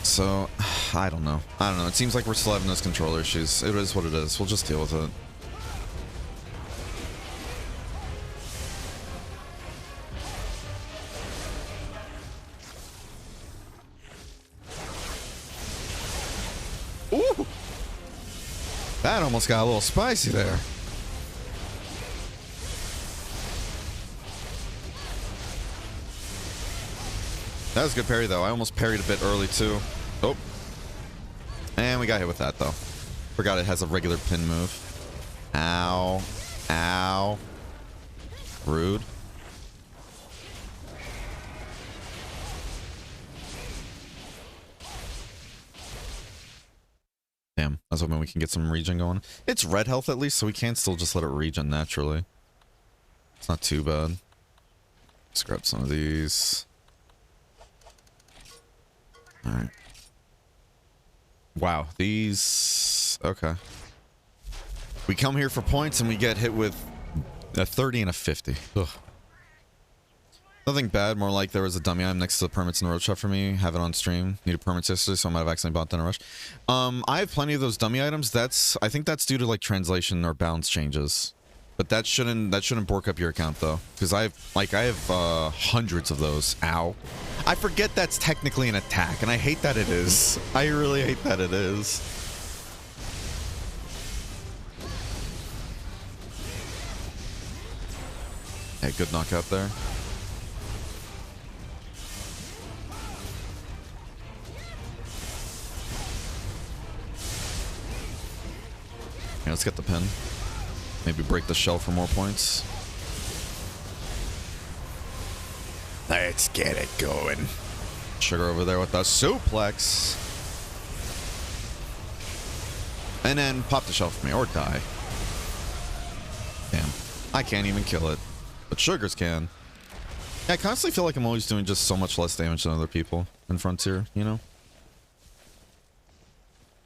So, I don't know. I don't know. It seems like we're still having those controller issues. It is what it is. We'll just deal with it. Ooh! That almost got a little spicy there. That was a good parry, though. I almost parried a bit early, too. Oh. And we got hit with that, though. Forgot it has a regular pin move. Ow. Ow. Rude. Damn. I was hoping we can get some regen going. It's red health, at least, so we can still just let it regen naturally. It's not too bad. Let's grab some of these. Alright. Wow, these... Okay. We come here for points and we get hit with a 30 and a 50. Ugh. Nothing bad, more like there was a dummy item next to the permits in the road shop for me. Have it on stream. Needed permits yesterday, so I might have accidentally bought that in a rush. I have plenty of those dummy items. I think that's due to like translation or balance changes. But that shouldn't bork up your account though, because I have hundreds of those. Ow! I forget that's technically an attack, and I hate that it is. I really hate that it is. Hey, good knockout there. Yeah, let's get the pin. Maybe break the shell for more points. Let's get it going. Sugar over there with the suplex. And then pop the shell for me, or die. Damn. I can't even kill it. But Sugars can. Yeah, I constantly feel like I'm always doing just so much less damage than other people in Frontier, you know?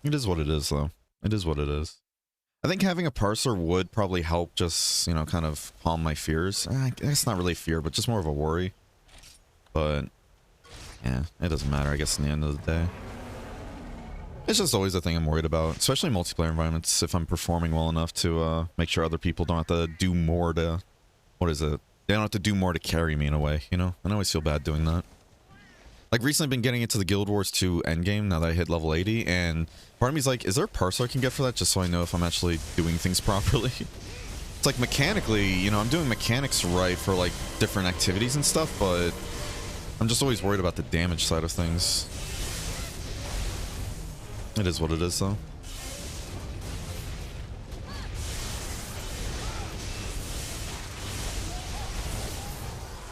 It is what it is, though. It is what it is. I think having a parser would probably help just, you know, kind of calm my fears. I guess not really fear, but just more of a worry. But, yeah, it doesn't matter, I guess, in the end of the day. It's just always a thing I'm worried about, especially in multiplayer environments, if I'm performing well enough to make sure other people don't have to do more to... What is it? They don't have to do more to carry me in a way, you know? I always feel bad doing that. Like, recently I've been getting into the Guild Wars 2 endgame now that I hit level 80, and part of me is like, is there a parser I can get for that just so I know if I'm actually doing things properly? It's like, mechanically, you know, I'm doing mechanics right for, like, different activities and stuff, but I'm just always worried about the damage side of things. It is what it is, though.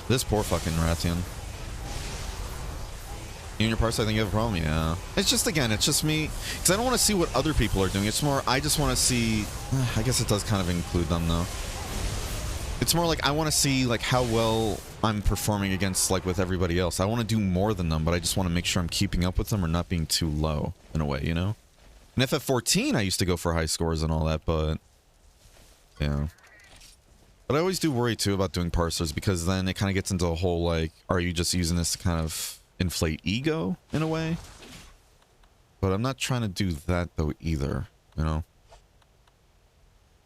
This poor fucking Rathian. You and your parts, I think you have a problem, yeah. It's just, again, it's just me, because I don't want to see what other people are doing. It's more, I just want to see, I guess it does kind of include them, though. It's more like, I want to see, like, how well I'm performing against, like, with everybody else. I want to do more than them, but I just want to make sure I'm keeping up with them or not being too low, in a way, you know? In FF14, I used to go for high scores and all that, but, yeah. But I always do worry, too, about doing parsers, because then it kind of gets into a whole, like, are you just using this to kind of inflate ego in a way? But I'm not trying to do that though either, you know?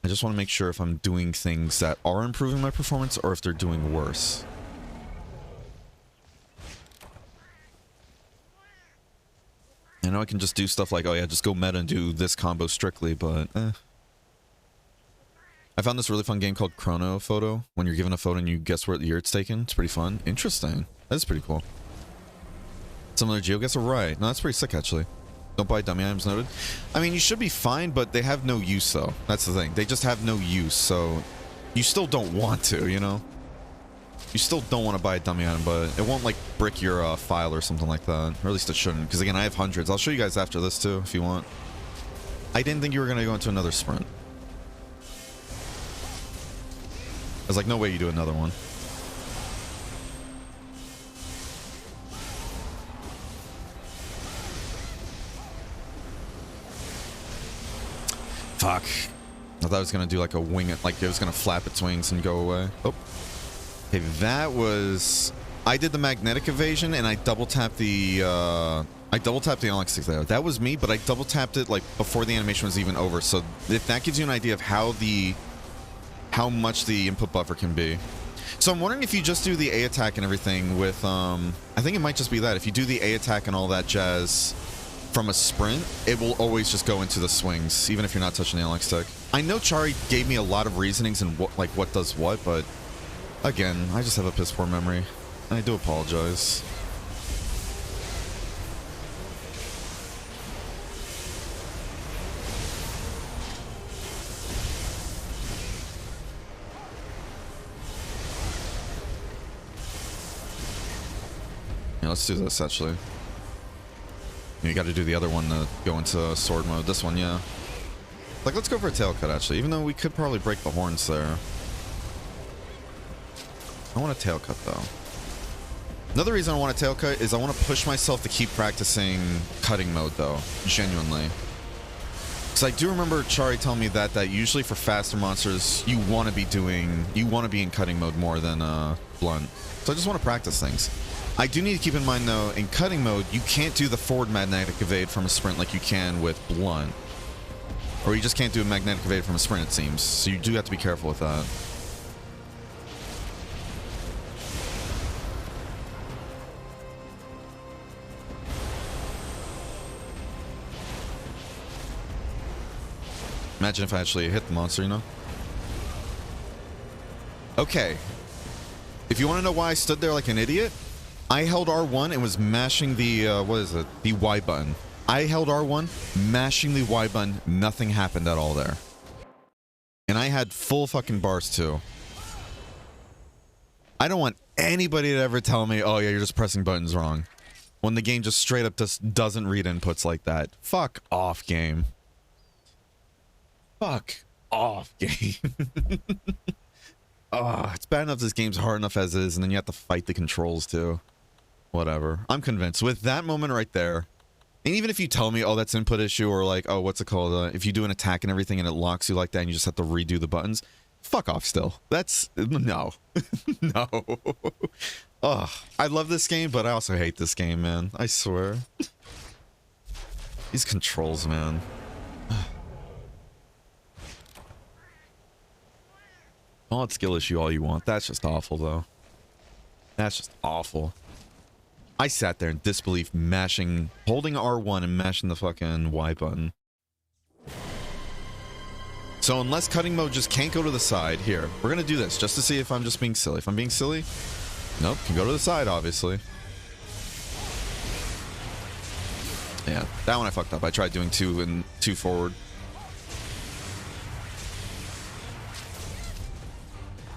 I just want to make sure if I'm doing things that are improving my performance or if they're doing worse. I know I can just do stuff like, oh yeah, just go meta and do this combo strictly, but I found this really fun game called Chrono Photo. When you're given a photo and you guess what year it's taken. It's pretty fun. Interesting. That's pretty cool. Similar GeoGuessr, right? No, that's pretty sick, actually. Don't buy dummy items noted. I mean, you should be fine, but they have no use, though. That's the thing. They just have no use, so you still don't want to, you know? You still don't want to buy a dummy item, but it won't, like, brick your file or something like that. Or at least it shouldn't, because, again, I have hundreds. I'll show you guys after this, too, if you want. I didn't think you were going to go into another sprint. There's, like, no way you do another one. Fuck. I thought it was going to do like a wing, like it was going to flap its wings and go away. Oh. Okay, that was... I did the magnetic evasion and I double tapped the analog stick there. That was me, but I double tapped it like before the animation was even over. So if that gives you an idea of how much the input buffer can be. So I'm wondering if you just do the A attack and everything with, I think it might just be that. If you do the A attack and all that jazz from a sprint, it will always just go into the swings, even if you're not touching the analog stick. I know Chari gave me a lot of reasonings and what does what, but again, I just have a piss poor memory. And I do apologize. Yeah, let's do this actually. You got to do the other one to go into sword mode. This one, yeah. Like, let's go for a tail cut, actually. Even though we could probably break the horns there. I want a tail cut, though. Another reason I want a tail cut is I want to push myself to keep practicing cutting mode, though. Genuinely. Because I do remember Chari telling me that usually for faster monsters, you want to be in cutting mode more than blunt. So I just want to practice things. I do need to keep in mind, though, in cutting mode, you can't do the forward magnetic evade from a sprint like you can with blunt. Or you just can't do a magnetic evade from a sprint, it seems. So you do have to be careful with that. Imagine if I actually hit the monster, you know? Okay. If you want to know why I stood there like an idiot, I held R1 and was mashing the, what is it? The Y button. I held R1, mashing the Y button. Nothing happened at all there. And I had full fucking bars too. I don't want anybody to ever tell me, oh yeah, you're just pressing buttons wrong. When the game just straight up just doesn't read inputs like that. Fuck off, game. Fuck off, game. Oh, it's bad enough this game's hard enough as is, and then you have to fight the controls too. Whatever. I'm convinced. With that moment right there, and even if you tell me, oh, that's input issue, or like, oh, what's it called? If you do an attack and everything and it locks you like that and you just have to redo the buttons, fuck off still. That's... no. No. Oh, I love this game, but I also hate this game, man. I swear. These controls, man. Call it skill issue all you want. That's just awful, though. That's just awful. I sat there in disbelief, holding R1 and mashing the fucking Y button. So unless cutting mode just can't go to the side, here, we're gonna do this just to see if I'm just being silly. If I'm being silly, nope, can go to the side, obviously. Yeah, that one I fucked up. I tried doing two forward.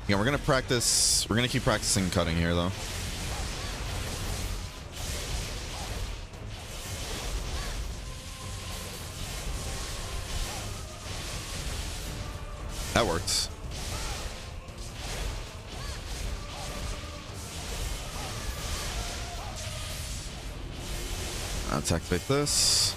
Yeah, we're gonna practice. We're gonna keep practicing cutting here, though. That works. Let's activate this.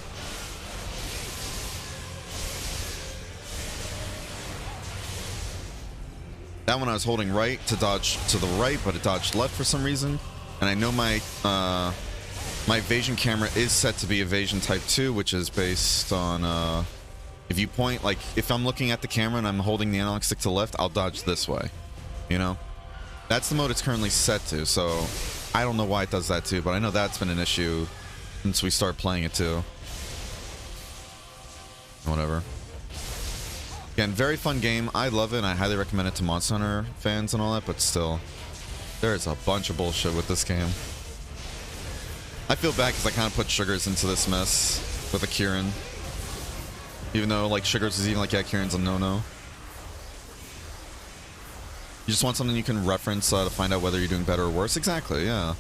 That one I was holding right to dodge to the right, but it dodged left for some reason. And I know my my evasion camera is set to be evasion type 2, which is based on if you point, like if I'm looking at the camera and I'm holding the analog stick to the left, I'll dodge this way. You know? That's the mode it's currently set to, so I don't know why it does that too, but I know that's been an issue since we start playing it too. Whatever. Again, very fun game. I love it, and I highly recommend it to Monster Hunter fans and all that, but still, there's a bunch of bullshit with this game. I feel bad because I kind of put Sugars into this mess with a Kieran. Even though, like, Sugars is even like, yeah, Kieran's a no-no. You just want something you can reference to find out whether you're doing better or worse. Exactly, yeah.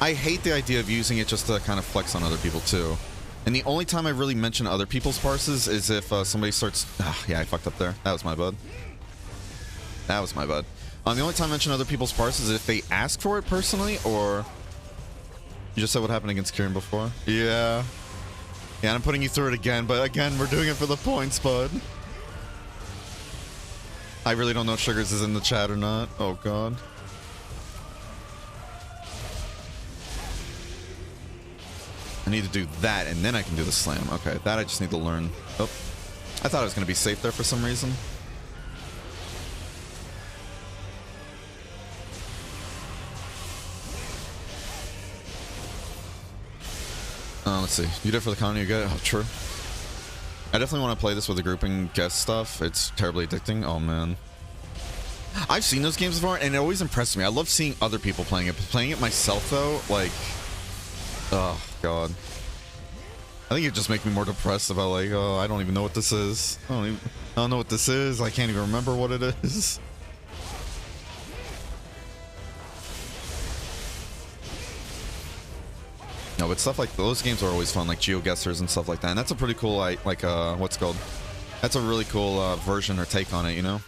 I hate the idea of using it just to kind of flex on other people, too. And the only time I really mention other people's parses is if somebody starts... yeah, I fucked up there. That was my bad. That was my bad. The only time I mention other people's parses is if they ask for it personally, or... You just said what happened against Kieran before? Yeah. Yeah, and I'm putting you through it again, but again, we're doing it for the points, bud. I really don't know if Sugars is in the chat or not. Oh, God. I need to do that, and then I can do the slam. Okay, that I just need to learn. Oh, I thought I was going to be safe there for some reason. Let's see. You did it for the con, you get it? Oh, true. I definitely want to play this with a group and guest stuff. It's terribly addicting. Oh, man. I've seen those games before, and it always impressed me. I love seeing other people playing it. Playing it myself, though, like... Oh, God. I think it just makes me more depressed about, like, oh, I don't even know what this is. I don't know what this is. I can't even remember what it is. No, but stuff like those games are always fun, like GeoGuessrs and stuff like that. And that's a pretty cool, like what's it called? That's a really cool version or take on it, you know?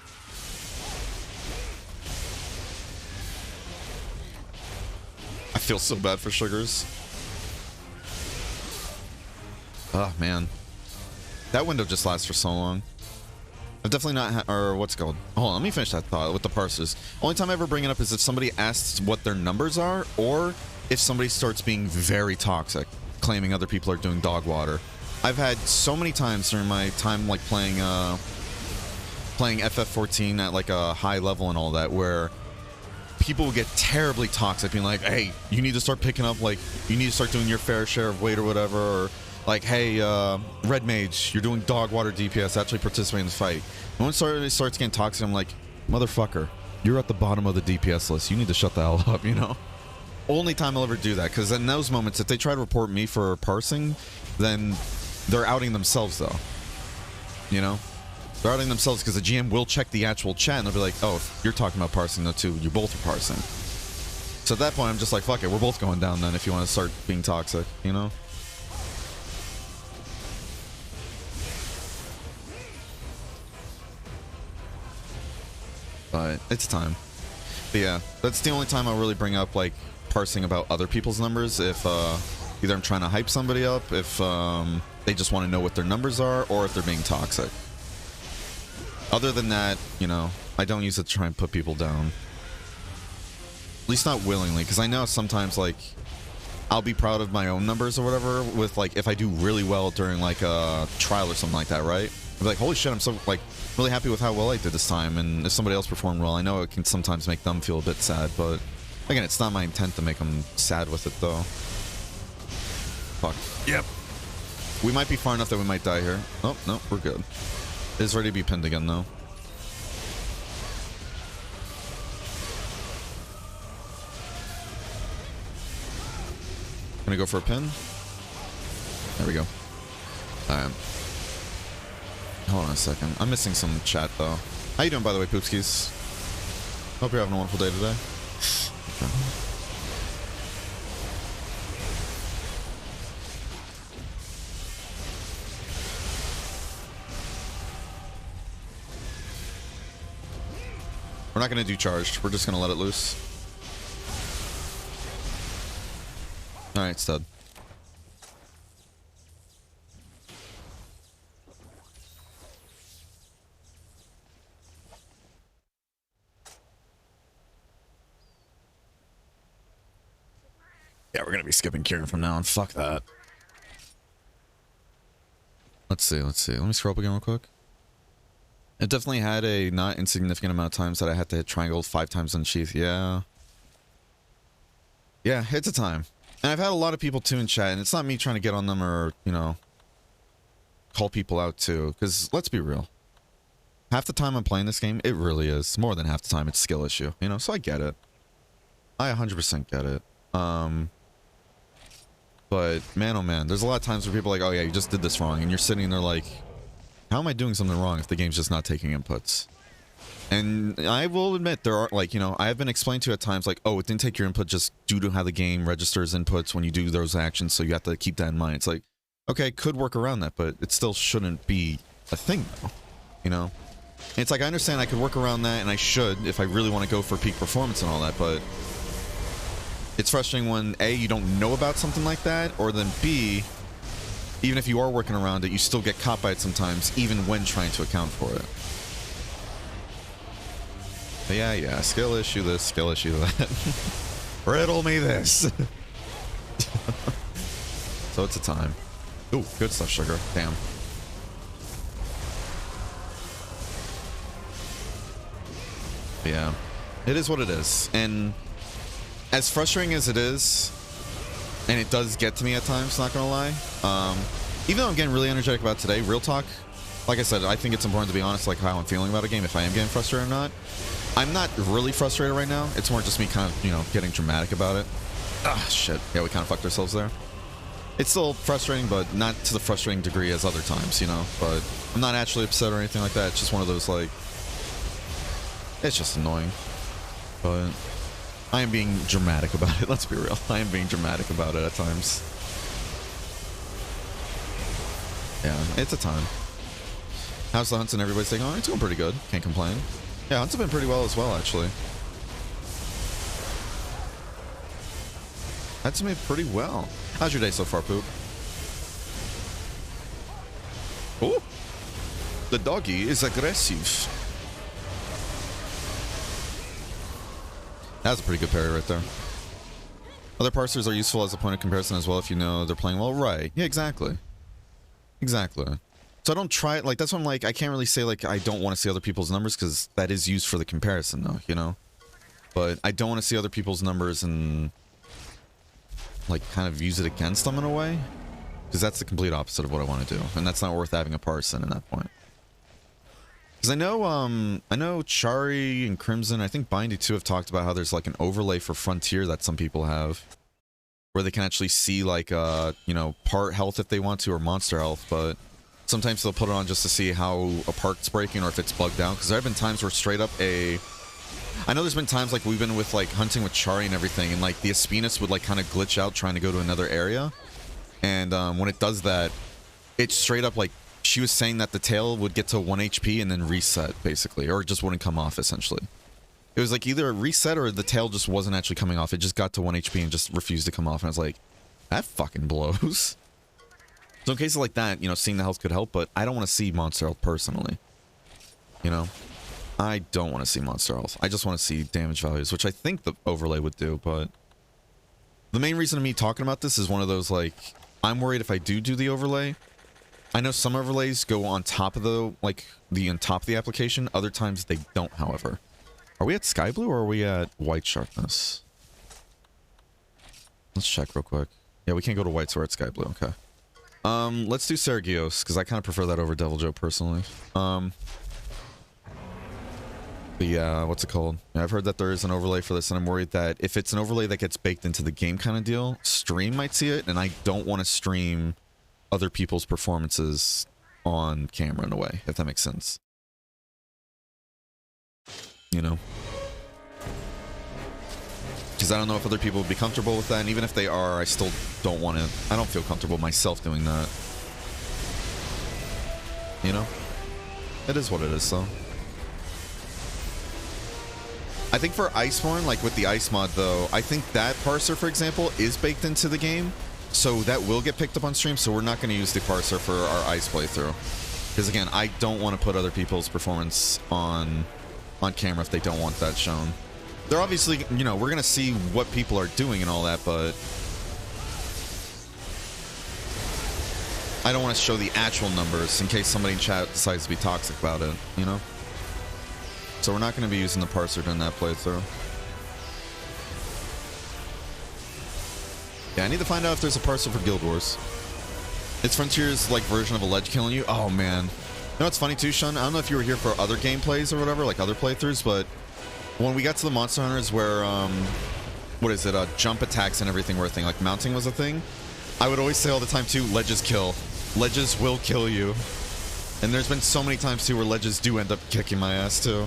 I feel so bad for Sugars. Oh, man. That window just lasts for so long. I've definitely not or what's it called? Hold on, let me finish that thought with the parsers. Only time I ever bring it up is if somebody asks what their numbers are, or if somebody starts being very toxic, claiming other people are doing dog water. I've had so many times during my time like playing FF14 at like a high level and all that, where people will get terribly toxic, being like, hey, you need to start picking up, like, you need to start doing your fair share of weight or whatever, or like, hey, Red Mage, you're doing dog water DPS, actually participate in the fight. And when it starts getting toxic, I'm like, motherfucker, you're at the bottom of the DPS list, you need to shut the hell up, you know? Only time I'll ever do that, because in those moments, if they try to report me for parsing, then they're outing themselves, though. You know? They're outing themselves because the GM will check the actual chat and they'll be like, oh, if you're talking about parsing though too, you both are parsing. So at that point, I'm just like, fuck it, we're both going down then if you want to start being toxic, you know? But it's time. But yeah, that's the only time I'll really bring up like parsing about other people's numbers, if either I'm trying to hype somebody up, if they just want to know what their numbers are, or if they're being toxic. Other than that, you know, I don't use it to try and put people down. At least not willingly, because I know sometimes, like, I'll be proud of my own numbers or whatever, with, like, if I do really well during, like, a trial or something like that, right? I'll be like, holy shit, I'm so, like, really happy with how well I did this time, and if somebody else performed well, I know it can sometimes make them feel a bit sad, but, again, it's not my intent to make them sad with it, though. Fuck. Yep. We might be far enough that we might die here. Oh, no, we're good. It is ready to be pinned again, though. Gonna go for a pin. There we go. Alright. Hold on a second. I'm missing some chat, though. How you doing, by the way, Poopskis? Hope you're having a wonderful day today. Okay. We're not going to do charged. We're just going to let it loose. Alright, stud. Yeah, we're going to be skipping Kieran from now on. Fuck that. Let's see. Let me scroll up again real quick. It definitely had a not insignificant amount of times that I had to hit triangle 5 times on sheath. Yeah. Yeah, it's a time. And I've had a lot of people too in chat, and it's not me trying to get on them or, you know, call people out too. Because let's be real. Half the time I'm playing this game, it really is. More than half the time, it's a skill issue. You know, so I get it. I 100% get it. But, man oh man, there's a lot of times where people are like, oh yeah, you just did this wrong. And you're sitting there like, how am I doing something wrong if the game's just not taking inputs? And I will admit, there are, like, you know, I have been explained to at times, like, oh, it didn't take your input just due to how the game registers inputs when you do those actions, so you have to keep that in mind. It's like, okay, could work around that, but it still shouldn't be a thing, though, you know? And it's like, I understand I could work around that, and I should, if I really want to go for peak performance and all that, but it's frustrating when, A, you don't know about something like that, or then B, even if you are working around it, you still get caught by it sometimes, even when trying to account for it. But yeah, skill issue this, skill issue that. Riddle me this. So it's a time. Ooh, good stuff, sugar. Damn. But yeah, it is what it is. And as frustrating as it is, and it does get to me at times, not gonna lie, even though I'm getting really energetic about today, real talk, like I said, I think it's important to be honest, like how I'm feeling about a game, if I am getting frustrated or not. I'm not really frustrated right now. It's more just me kind of, you know, getting dramatic about it. Ah, shit. Yeah, we kind of fucked ourselves there. It's still frustrating, but not to the frustrating degree as other times, you know? But I'm not actually upset or anything like that. It's just one of those, like... It's just annoying. But I am being dramatic about it. Let's be real. I am being dramatic about it at times. Yeah, it's a time. How's the hunts and everybody's taking on? It's going pretty good. Can't complain. Yeah, hunts have been pretty well as well, actually. Hunts have been pretty well. How's your day so far, Poop? Oh! The doggy is aggressive. That's a pretty good parry right there. Other parsers are useful as a point of comparison as well if you know they're playing well. Right. Yeah, exactly. Exactly. So I don't try it. Like, that's why I'm like, I can't really say, like, I don't want to see other people's numbers, because that is used for the comparison, though, you know? But I don't want to see other people's numbers and, like, kind of use it against them in a way. Because that's the complete opposite of what I want to do. And that's not worth having a partisan in that point. Because I know Chari and Crimson, I think Bindy too, have talked about how there's, like, an overlay for Frontier that some people have. Where they can actually see, like, you know, part health if they want to, or monster health, but sometimes they'll put it on just to see how a part's breaking or if it's bugged out. Because there have been times where straight up I know there's been times, like, we've been with, like, hunting with Chari and everything, and, like, the Espinus would, like, kind of glitch out trying to go to another area. And when it does that, it's straight up, like, she was saying that the tail would get to 1 HP and then reset, basically, or it just wouldn't come off, essentially. It was like either a reset or the tail just wasn't actually coming off. It just got to 1 HP and just refused to come off. And I was like, that fucking blows. So in cases like that, you know, seeing the health could help, but I don't want to see monster health personally. You know? I don't want to see monster health. I just want to see damage values, which I think the overlay would do, but the main reason of me talking about this is one of those, like, I'm worried if I do the overlay. I know some overlays go on top of the, like, on top of the application. Other times they don't, however. Are we at sky blue or are we at white sharpness? Let's check real quick. Yeah, we can't go to white, so we're at sky blue. Okay. Let's do Saragios, because I kind of prefer that over Devil Joe personally. But yeah, what's it called? Yeah, I've heard that there is an overlay for this, and I'm worried that if it's an overlay that gets baked into the game kind of deal, stream might see it, and I don't want to stream other people's performances on camera in a way, if that makes sense. You know? Because I don't know if other people would be comfortable with that, and even if they are, I still don't want to. I don't feel comfortable myself doing that. You know? It is what it is, though. I think for Iceborne, like with the Ice mod, though, I think that parser, for example, is baked into the game. So that will get picked up on stream, so we're not going to use the parser for our Ice playthrough. Because again, I don't want to put other people's performance on camera if they don't want that shown. They're obviously, you know, we're going to see what people are doing and all that, but I don't want to show the actual numbers in case somebody in chat decides to be toxic about it, you know? So we're not going to be using the parser during that playthrough. Yeah, I need to find out if there's a parser for Guild Wars. It's Frontier's, like, version of a ledge killing you. Oh, man. You know what's funny, too, Sean? I don't know if you were here for other gameplays or whatever, like other playthroughs, but when we got to the Monster Hunters where, what is it, jump attacks and everything were a thing, like mounting was a thing, I would always say all the time, too, ledges kill. Ledges will kill you. And there's been so many times, too, where ledges do end up kicking my ass, too.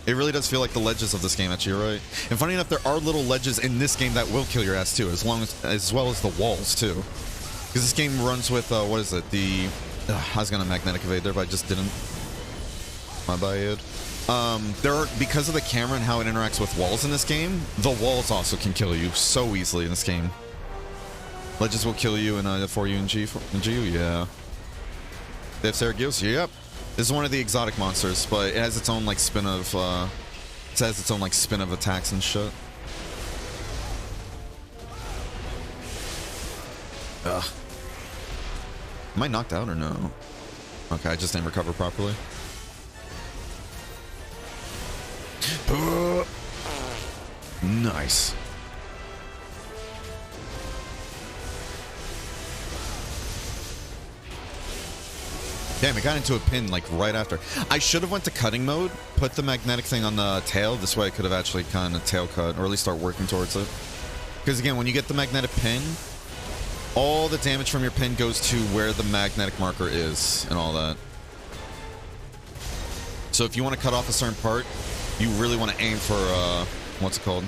It really does feel like the ledges of this game, actually, you're right. And funny enough, there are little ledges in this game that will kill your ass, too, as well as the walls, too. Because this game runs with, what is it, I was going to magnetic evade there, but I just didn't. My bad. Because of the camera and how it interacts with walls in this game, the walls also can kill you so easily in this game. Ledges will kill you in 4U and GU, yeah. They have Saragios? Yep. This is one of the exotic monsters, but it has its own, like, spin of, attacks and shit. Ugh. Am I knocked out or no? Okay, I just didn't recover properly. Nice. Damn, it got into a pin, like, right after. I should have went to cutting mode, put the magnetic thing on the tail. This way I could have actually kind of tail cut, or at least start working towards it. Because, again, when you get the magnetic pin, all the damage from your pin goes to where the magnetic marker is and all that. So if you want to cut off a certain part, you really want to aim for, what's it called?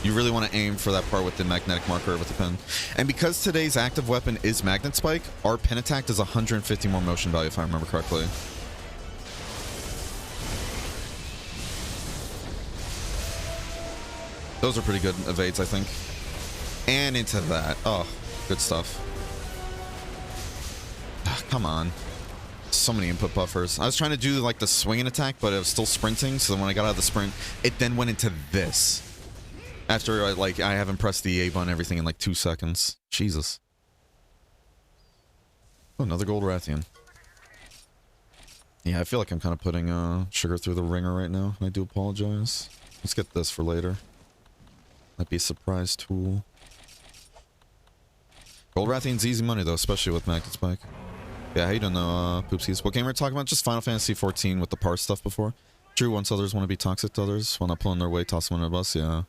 You really want to aim for that part with the magnetic marker with the pin. And because today's active weapon is Magnet Spike, our pin attack does 150 more motion value, if I remember correctly. Those are pretty good evades, I think. And into that. Oh, good stuff. Come on. So many input buffers. I was trying to do like the swinging attack, but it was still sprinting. So when I got out of the sprint, it then went into this. After I haven't pressed the A button and everything in like 2 seconds. Jesus. Oh, another gold Rathian. Yeah, I feel like I'm kind of putting sugar through the ringer right now. I do apologize. Let's get this for later. Might be a surprise tool. Gold Rathian's easy money though, especially with Magnet Spike. Yeah, how you doing though, Poopsies? What game were we talking about? Just Final Fantasy 14 with the parse stuff before. True, once others want to be toxic to others, while not pulling their weight, toss them under a bus, yeah.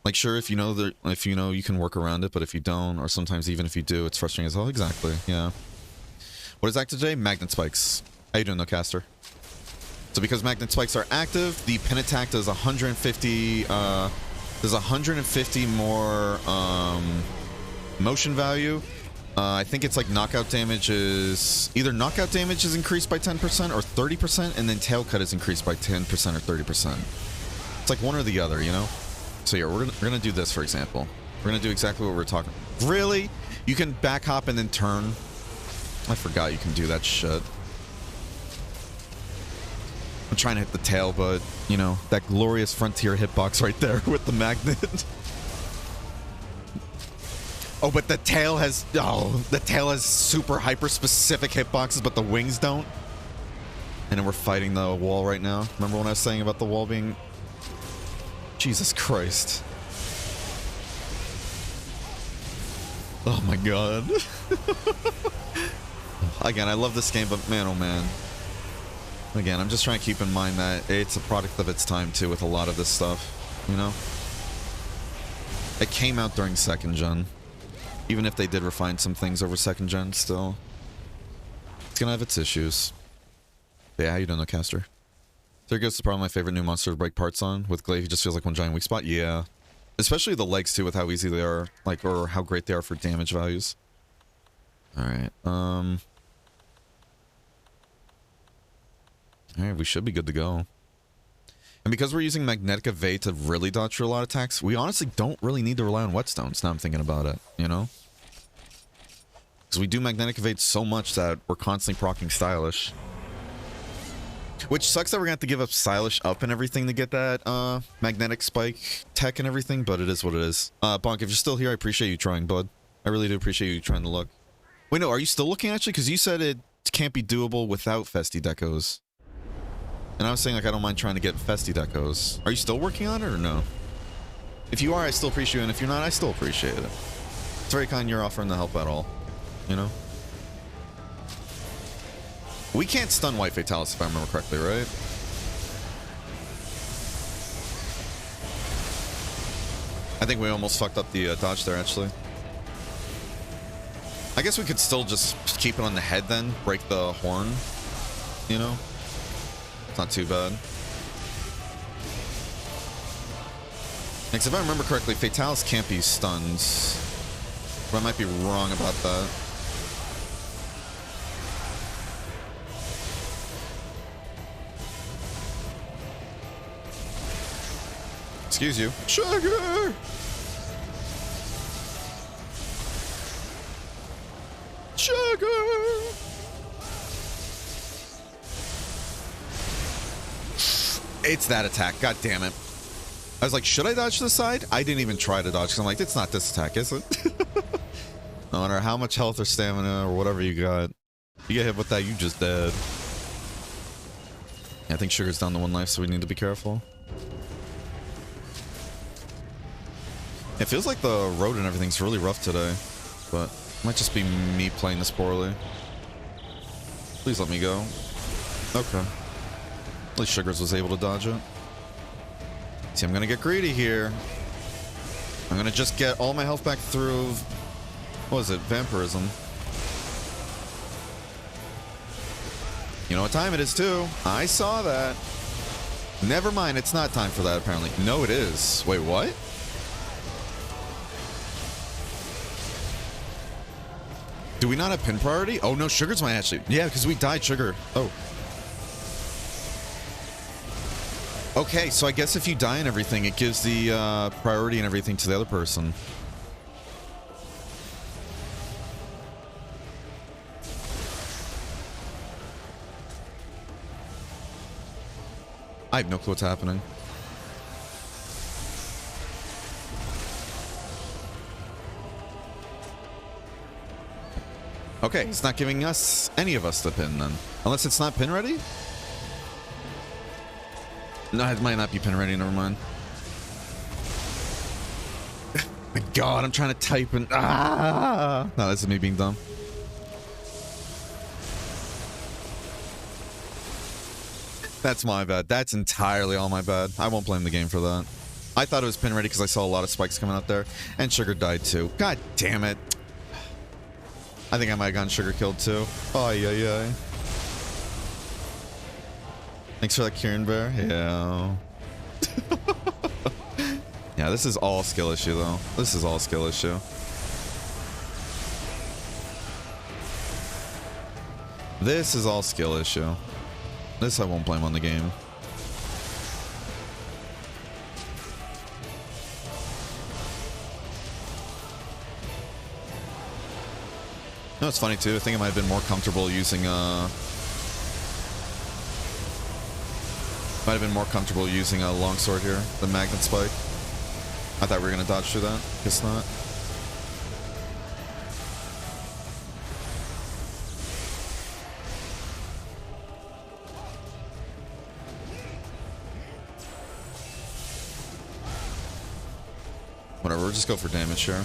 Like, sure, if you know you can work around it, but if you don't, or sometimes even if you do, it's frustrating as hell. Exactly, yeah. What is active today? Magnet Spikes. How you doing though, Caster? So because Magnet Spikes are active, the pin attack does 150, there's 150 more, motion value. I think it's like knockout damage is... Either knockout damage is increased by 10% or 30%, and then tail cut is increased by 10% or 30%. It's like one or the other, you know? So yeah, we're gonna do this, for example. We're gonna do exactly what we're talking... Really? You can back hop and then turn? I forgot you can do that shit. I'm trying to hit the tail, but, you know, that glorious Frontier hitbox right there with the magnet. Oh, but the tail has... Oh, the tail has super hyper-specific hitboxes, but the wings don't. And then we're fighting the wall right now. Remember when I was saying about the wall being... Jesus Christ. Oh my god. Again, I love this game, but man, oh man. Again, I'm just trying to keep in mind that it's a product of its time, too, with a lot of this stuff. You know? It came out during 2nd gen. Even if they did refine some things over 2nd gen, still. It's gonna have its issues. But yeah, how you doing, though, Caster? Tergos is probably my favorite new monster to break parts on. With Glaive, he just feels like one giant weak spot. Yeah. Especially the legs, too, with how easy they are. Like, or how great they are for damage values. Alright, Alright, we should be good to go. And because we're using Magnetic Evade to really dodge through a lot of attacks, we honestly don't really need to rely on Whetstones, now I'm thinking about it, you know? Because we do Magnetic Evade so much that we're constantly proccing Stylish. Which sucks that we're going to have to give up Stylish up and everything to get that Magnetic Spike tech and everything, but it is what it is. Bonk, if you're still here, I appreciate you trying, bud. I really do appreciate you trying to look. Wait, no, are you still looking, actually? Because you said it can't be doable without Festi Decos. And I was saying, like, I don't mind trying to get Festi Decos. Are you still working on it, or no? If you are, I still appreciate it, and if you're not, I still appreciate it. It's very kind you're offering to help at all, you know? We can't stun White Fatalis, if I remember correctly, right? I think we almost fucked up the dodge there, actually. I guess we could still just keep it on the head then, break the horn, you know? It's not too bad. Because if I remember correctly, Fatalis can't be stunned. But I might be wrong about that. Excuse you. Sugar! Sugar! It's that attack. God damn it. I was like, should I dodge to the side? I didn't even try to dodge because I'm like, it's not this attack, is it? No matter how much health or stamina or whatever you got, you get hit with that, you just dead. Yeah, I think Sugar's down to 1 life, so we need to be careful. It feels like the road and everything's really rough today, but it might just be me playing this poorly. Please let me go. Okay. At least Sugars was able to dodge it. See, I'm gonna get greedy here. I'm gonna just get all my health back through... What was it? Vampirism. You know what time it is, too. I saw that. Never mind, it's not time for that, apparently. No, it is. Wait, what? Do we not have pin priority? Oh, no, Sugars might actually... Yeah, because we died Sugar. Oh. Okay, so I guess if you die and everything, it gives the priority and everything to the other person. I have no clue what's happening. Okay, it's not giving us, any of us, the pin then. Unless it's not pin ready? No, it might not be pin ready, never mind. My god, I'm trying to type and... Ah! No, this is me being dumb. That's my bad. That's entirely all my bad. I won't blame the game for that. I thought it was pin ready because I saw a lot of spikes coming out there. And Sugar died too. God damn it. I think I might have gotten Sugar killed too. Oh, yeah. Thanks for that, Kieran Bear. Yeah. Yeah, this is all skill issue though. This is all skill issue. This is all skill issue. This I won't blame on the game. No, it's funny too. I think I might have been more comfortable using a longsword here, the magnet spike. I thought we were gonna dodge through that. Guess not. Whatever, we'll just go for damage here.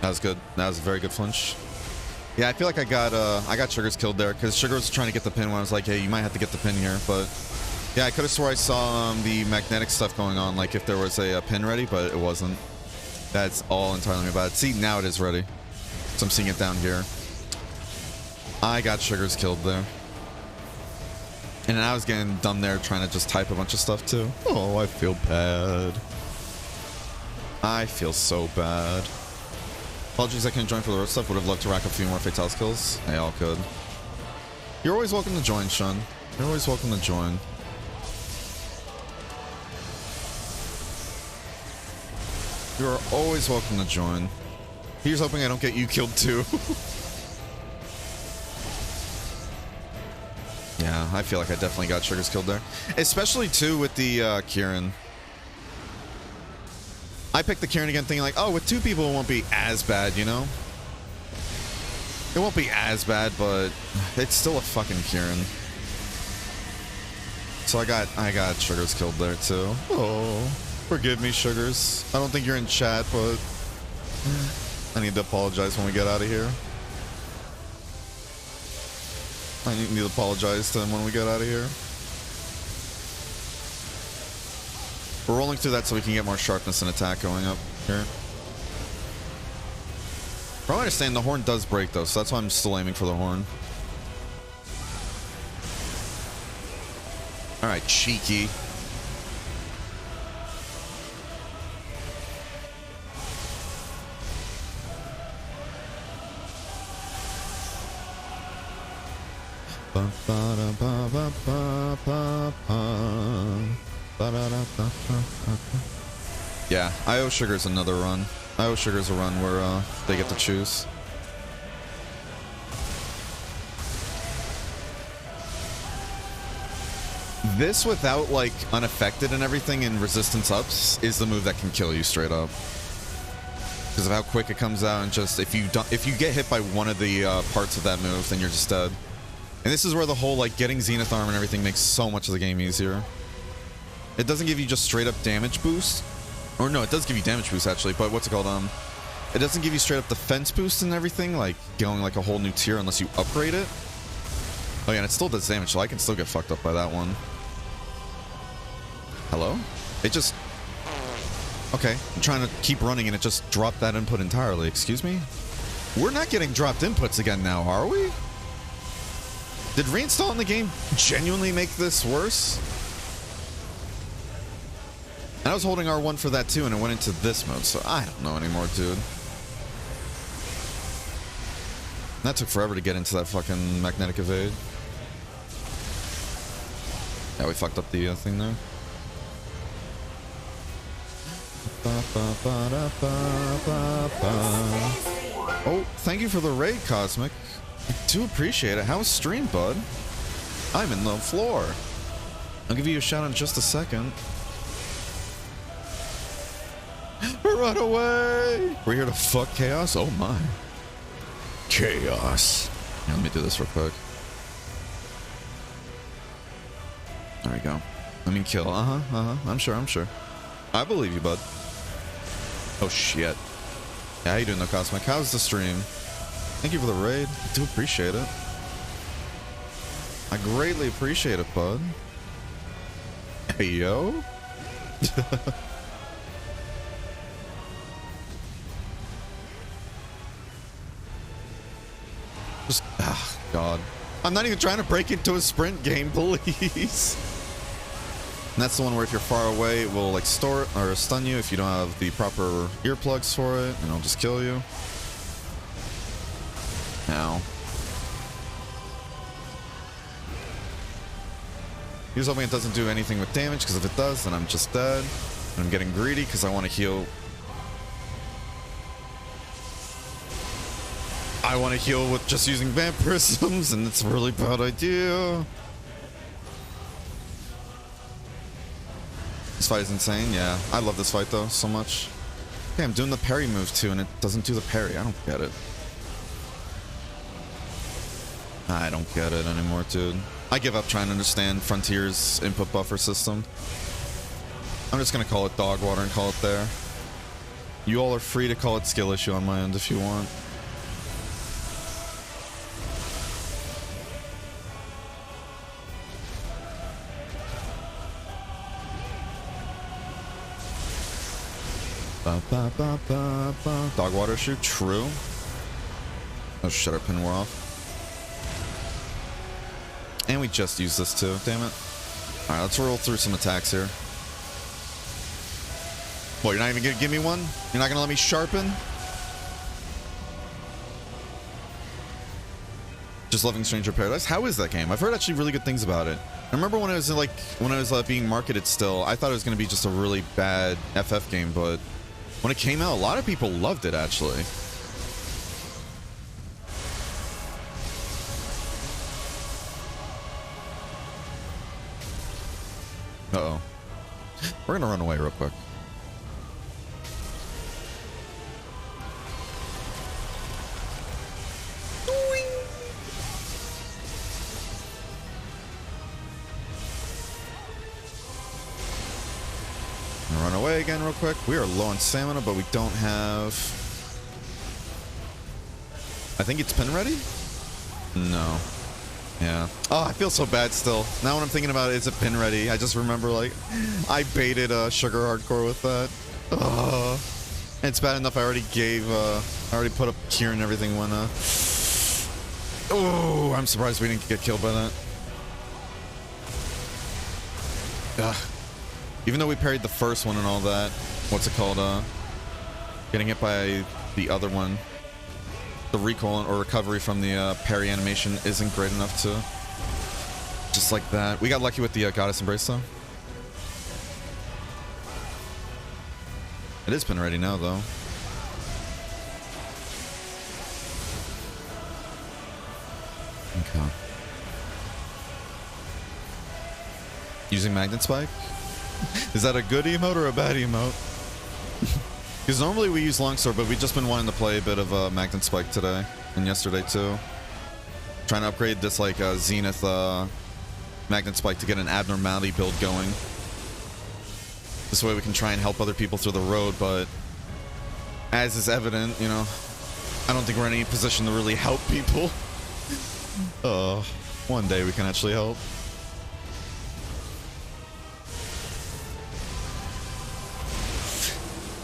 That was good. That was a very good flinch. Yeah, I feel like I got Sugars killed there because Sugar was trying to get the pin when I was like, hey, you might have to get the pin here. But yeah, I could have swore I saw the magnetic stuff going on, like if there was a pin ready, but it wasn't. That's all entirely my bad. See, now it is ready. So I'm seeing it down here. I got Sugars killed there. And then I was getting dumb there trying to just type a bunch of stuff too. Oh, I feel bad. I feel so bad. Apologies I couldn't join for the road stuff. Would have loved to rack up a few more Fatale skills. They all could. You're always welcome to join, Shun. You're always welcome to join. You are always welcome to join. Here's hoping I don't get you killed too. Yeah, I feel like I definitely got Sugars killed there. Especially too with the Kieran. I picked the Kieran again thinking like, oh, with two people it won't be as bad, you know? It won't be as bad, but it's still a fucking Kieran. So I got Sugars killed there too. Oh, forgive me, Sugars. I don't think you're in chat, but I need to apologize when we get out of here. I need to apologize to him when we get out of here. We're rolling through that so we can get more sharpness and attack going up here. From what I understand, the horn does break though, so that's why I'm still aiming for the horn. Alright, cheeky. Yeah, I owe Sugars another run. I owe Sugars a run where they get to choose. This without like unaffected and everything and resistance ups is the move that can kill you straight up. Because of how quick it comes out and just if you get hit by one of the parts of that move, then you're just dead. And this is where the whole like getting Zenith Arm and everything makes so much of the game easier. It doesn't give you just straight up damage boost. Or no, it does give you damage boost actually, but what's it called? It doesn't give you straight up defense boost and everything, like going like a whole new tier unless you upgrade it. Oh yeah, and it still does damage, so I can still get fucked up by that one. Hello? It just... Okay, I'm trying to keep running and it just dropped that input entirely. Excuse me? We're not getting dropped inputs again now, are we? Did reinstalling the game genuinely make this worse? And I was holding R1 for that too, and it went into this mode, so I don't know anymore, dude. That took forever to get into that fucking magnetic evade. Yeah, we fucked up the thing there. Oh, thank you for the raid, Cosmic. I do appreciate it. How was stream, bud? I'm in the floor. I'll give you a shout in just a second. Run away! We're here to fuck chaos? Oh my. Chaos. Yeah, let me do this real quick. There we go. Let me kill. I'm sure. I believe you, bud. Oh shit. Yeah, how you doing, though, Cosmic? How's the stream? Thank you for the raid. I do appreciate it. I greatly appreciate it, bud. Hey, yo. Just, God. I'm not even trying to break into a sprint game, please. And that's the one where if you're far away, it will like store or stun you if you don't have the proper earplugs for it, and it'll just kill you. Now. Here's hoping it doesn't do anything with damage, because if it does, then I'm just dead. And I'm getting greedy because I want to heal. I want to heal with just using vampirisms, and it's a really bad idea. This fight is insane, yeah. I love this fight, though, so much. Okay, I'm doing the parry move, too, and it doesn't do the parry. I don't get it. I don't get it anymore, dude. I give up trying to understand Frontier's input buffer system. I'm just gonna call it dog water and call it there. You all are free to call it skill issue on my end if you want. Dog water issue? True. Oh shit, our pin wore off. And we just used this too, damn it. Alright, let's roll through some attacks here. What, you're not even gonna give me one? You're not gonna let me sharpen? Just Loving Stranger Paradise? How is that game? I've heard actually really good things about it. I remember when it was like, being marketed still, I thought it was gonna be just a really bad FF game, but when it came out, a lot of people loved it actually. Uh-oh. We're gonna run away real quick. Run away again real quick. We are low on stamina, but we don't have... I think it's pin ready? No. Yeah. Oh, I feel so bad still. Now when I'm thinking about it, is it pin ready? I just remember, like, I baited Sugar Hardcore with that. Oh. It's bad enough I already gave, I already put up Kieran and everything when, oh, I'm surprised we didn't get killed by that. Ugh. Even though we parried the first one and all that, what's it called, getting hit by the other one, the recall or recovery from the parry animation isn't great enough to just like that. We got lucky with the Goddess Embrace though. It is pin ready now though. Okay. Using Magnet Spike? Is that a good emote or a bad emote? Because normally we use Longsword, but we've just been wanting to play a bit of Magnet Spike today and yesterday too. Trying to upgrade this like Zenith Magnet Spike to get an abnormality build going. This way we can try and help other people through the road, but as is evident, you know, I don't think we're in any position to really help people. One day we can actually help.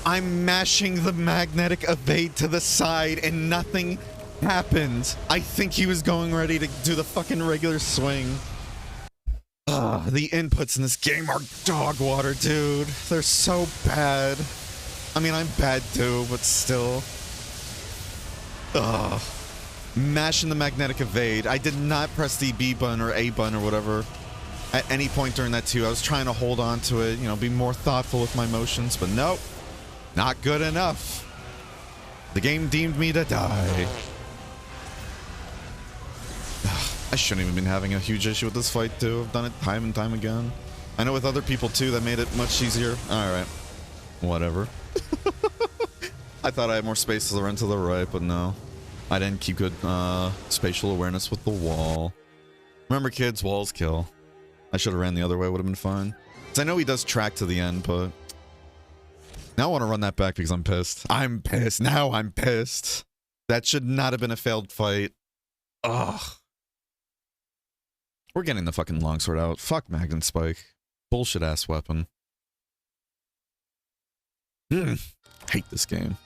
I'm mashing the magnetic evade to the side and nothing happened. I think he was going ready to do the fucking regular swing. The inputs in this game are dog water, dude. They're so bad. I mean, I'm bad too, but still. Mashing the magnetic evade. I did not press the B button or A button or whatever at any point during that too. I was trying to hold on to it, you know, be more thoughtful with my motions, but nope. Not good enough. The game deemed me to die. I shouldn't even been having a huge issue with this fight too. I've done it time and time again. I know with other people too that made it much easier. Alright. Whatever. I thought I had more space to the run to the right, but no. I didn't keep good spatial awareness with the wall. Remember kids, walls kill. I should have ran the other way, would have been fine. Because I know he does track to the end, but... Now I want to run that back because I'm pissed. I'm pissed. Now I'm pissed. That should not have been a failed fight. Ugh. We're getting the fucking longsword out. Fuck Magnet Spike. Bullshit ass weapon. Hate this game.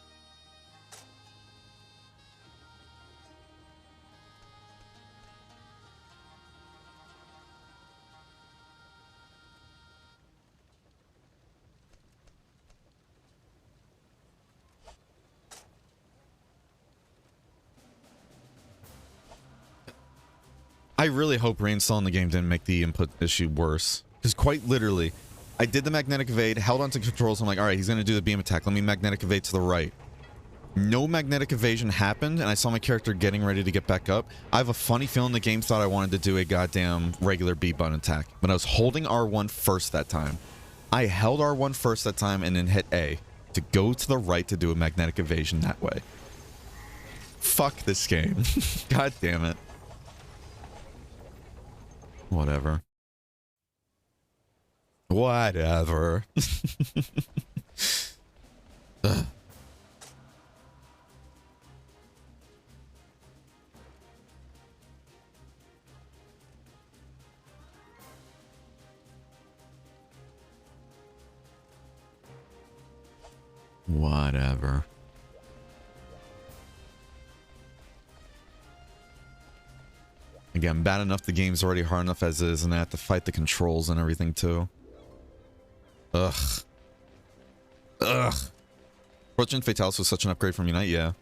I really hope reinstall in the game didn't make the input issue worse. Because quite literally, I did the magnetic evade, held onto controls, I'm like, alright, he's going to do the beam attack, let me magnetic evade to the right. No magnetic evasion happened, and I saw my character getting ready to get back up. I have a funny feeling the game thought I wanted to do a goddamn regular B button attack. But I was holding R1 first that time. I held R1 first that time and then hit A to go to the right to do a magnetic evasion that way. Fuck this game. God damn it. Whatever. Whatever. Ugh. Whatever. Again, bad enough the game's already hard enough as is, and I have to fight the controls and everything too. Ugh. Ugh. Fortune Fatalis was such an upgrade from Unite, yeah.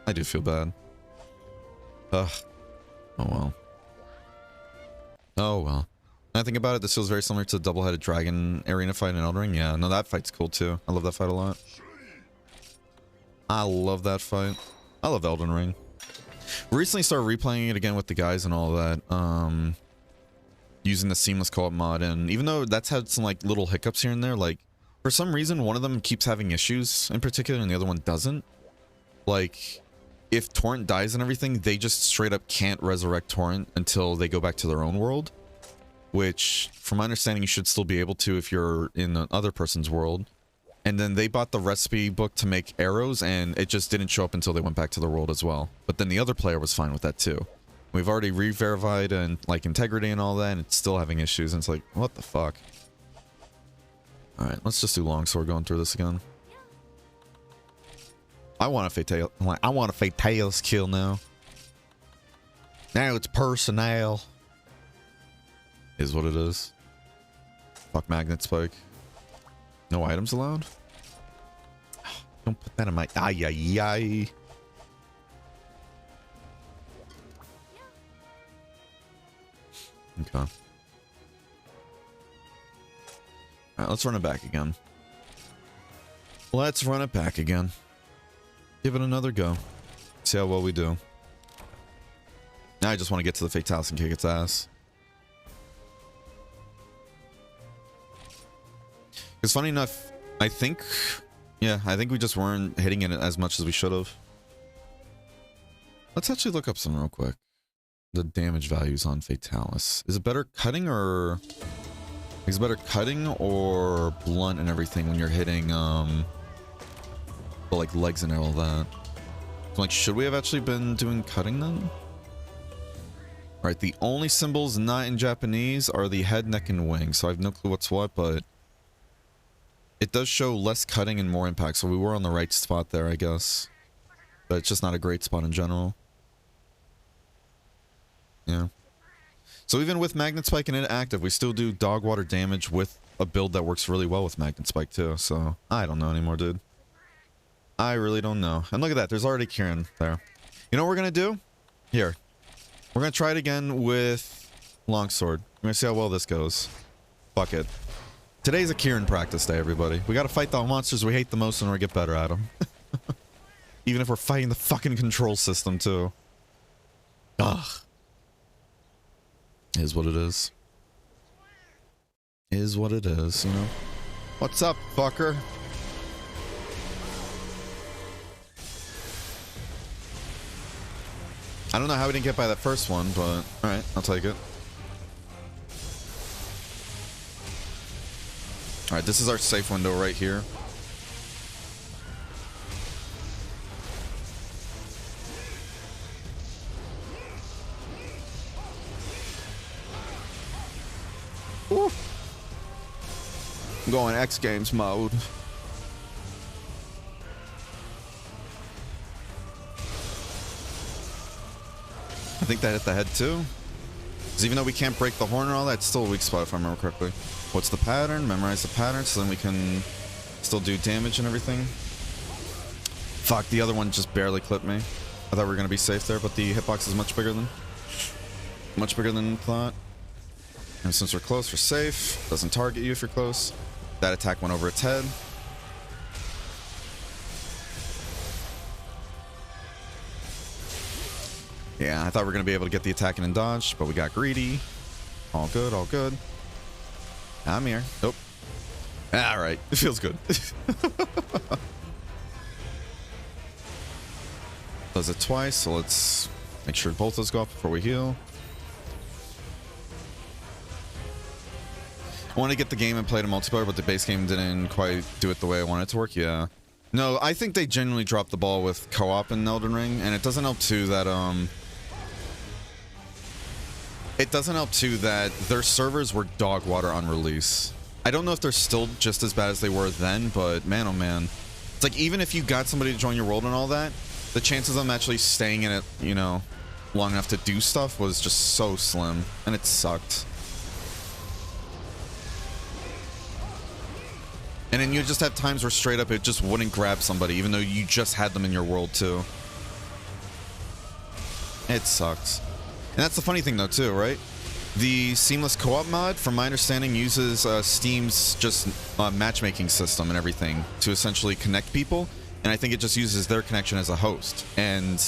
I do feel bad. Ugh. Oh well. Oh well. I think about it, this feels very similar to the double-headed dragon arena fight in Elden Ring. Yeah, no, that fight's cool too. I love that fight a lot. I love that fight. I love Elden Ring. Recently started replaying it again with the guys and all that. Using the seamless co-op mod, and even though that's had some like little hiccups here and there, like for some reason one of them keeps having issues in particular and the other one doesn't. Like if Torrent dies and everything, they just straight up can't resurrect Torrent until they go back to their own world. Which, from my understanding, you should still be able to if you're in the other person's world. And then they bought the recipe book to make arrows, and it just didn't show up until they went back to their world as well. But then the other player was fine with that too. We've already re-verified and like integrity and all that, and it's still having issues. And it's like, what the fuck? All right, let's just do longsword going through this again. I want a fatal. I want a fatalis kill now. Now it's personnel. Is what it is. Fuck Magnet Spike. No items allowed? Don't put that in my... Ay, ay, ay. Okay. Alright, let's run it back again. Let's run it back again. Give it another go. See how well we do. Now I just want to get to the Fatalis and kick its ass. Because funny enough, I think we just weren't hitting it as much as we should have. Let's actually look up some real quick. The damage values on Fatalis. Is it better cutting or... Is it better cutting or blunt and everything when you're hitting, the, like, legs and all that? So, like, should we have actually been doing cutting then? Alright, the only symbols not in Japanese are the head, neck, and wing. So I have no clue what's what, but... It does show less cutting and more impact, so we were on the right spot there, I guess. But it's just not a great spot in general. Yeah. So even with Magnet Spike and it active, we still do dog water damage with a build that works really well with Magnet Spike too, so... I don't know anymore, dude. I really don't know. And look at that, there's already Kieran there. You know what we're gonna do? Here. We're gonna try it again with Longsword. I'm gonna see how well this goes. Fuck it. Today's a Kieran practice day, everybody. We gotta fight the monsters we hate the most and we get better at them. Even if we're fighting the fucking control system, too. Ugh. Is what it is. Is what it is, you know? What's up, fucker? I don't know how we didn't get by that first one, but alright, I'll take it. Alright, this is our safe window right here. Ooh. I'm going X Games mode. I think that hit the head too. Because even though we can't break the horn and all that, it's still a weak spot if I remember correctly. What's the pattern? Memorize the pattern so then we can still do damage and everything. Fuck, the other one just barely clipped me. I thought we were going to be safe there, but the hitbox is much bigger than thought. And since we're close, we're safe. Doesn't target you if you're close. That attack went over its head. Yeah, I thought we were going to be able to get the attack in and dodge, but we got greedy. All good, all good. I'm here. Nope. All right. It feels good. Does it twice, so let's make sure both those go off before we heal. I want to get the game and play the multiplayer, but the base game didn't quite do it the way I wanted it to work. Yeah. No, I think they genuinely dropped the ball with co-op in Elden Ring, and it doesn't help too that their servers were dog water on release. I don't know if they're still just as bad as they were then, but man, oh man. It's like, even if you got somebody to join your world and all that, the chances of them actually staying in it, you know, long enough to do stuff was just so slim, and it sucked. And then you just have times where straight up it just wouldn't grab somebody, even though you just had them in your world too. It sucks. And that's the funny thing though too, right? The seamless co-op mod, from my understanding, uses Steam's just matchmaking system and everything to essentially connect people. And I think it just uses their connection as a host. And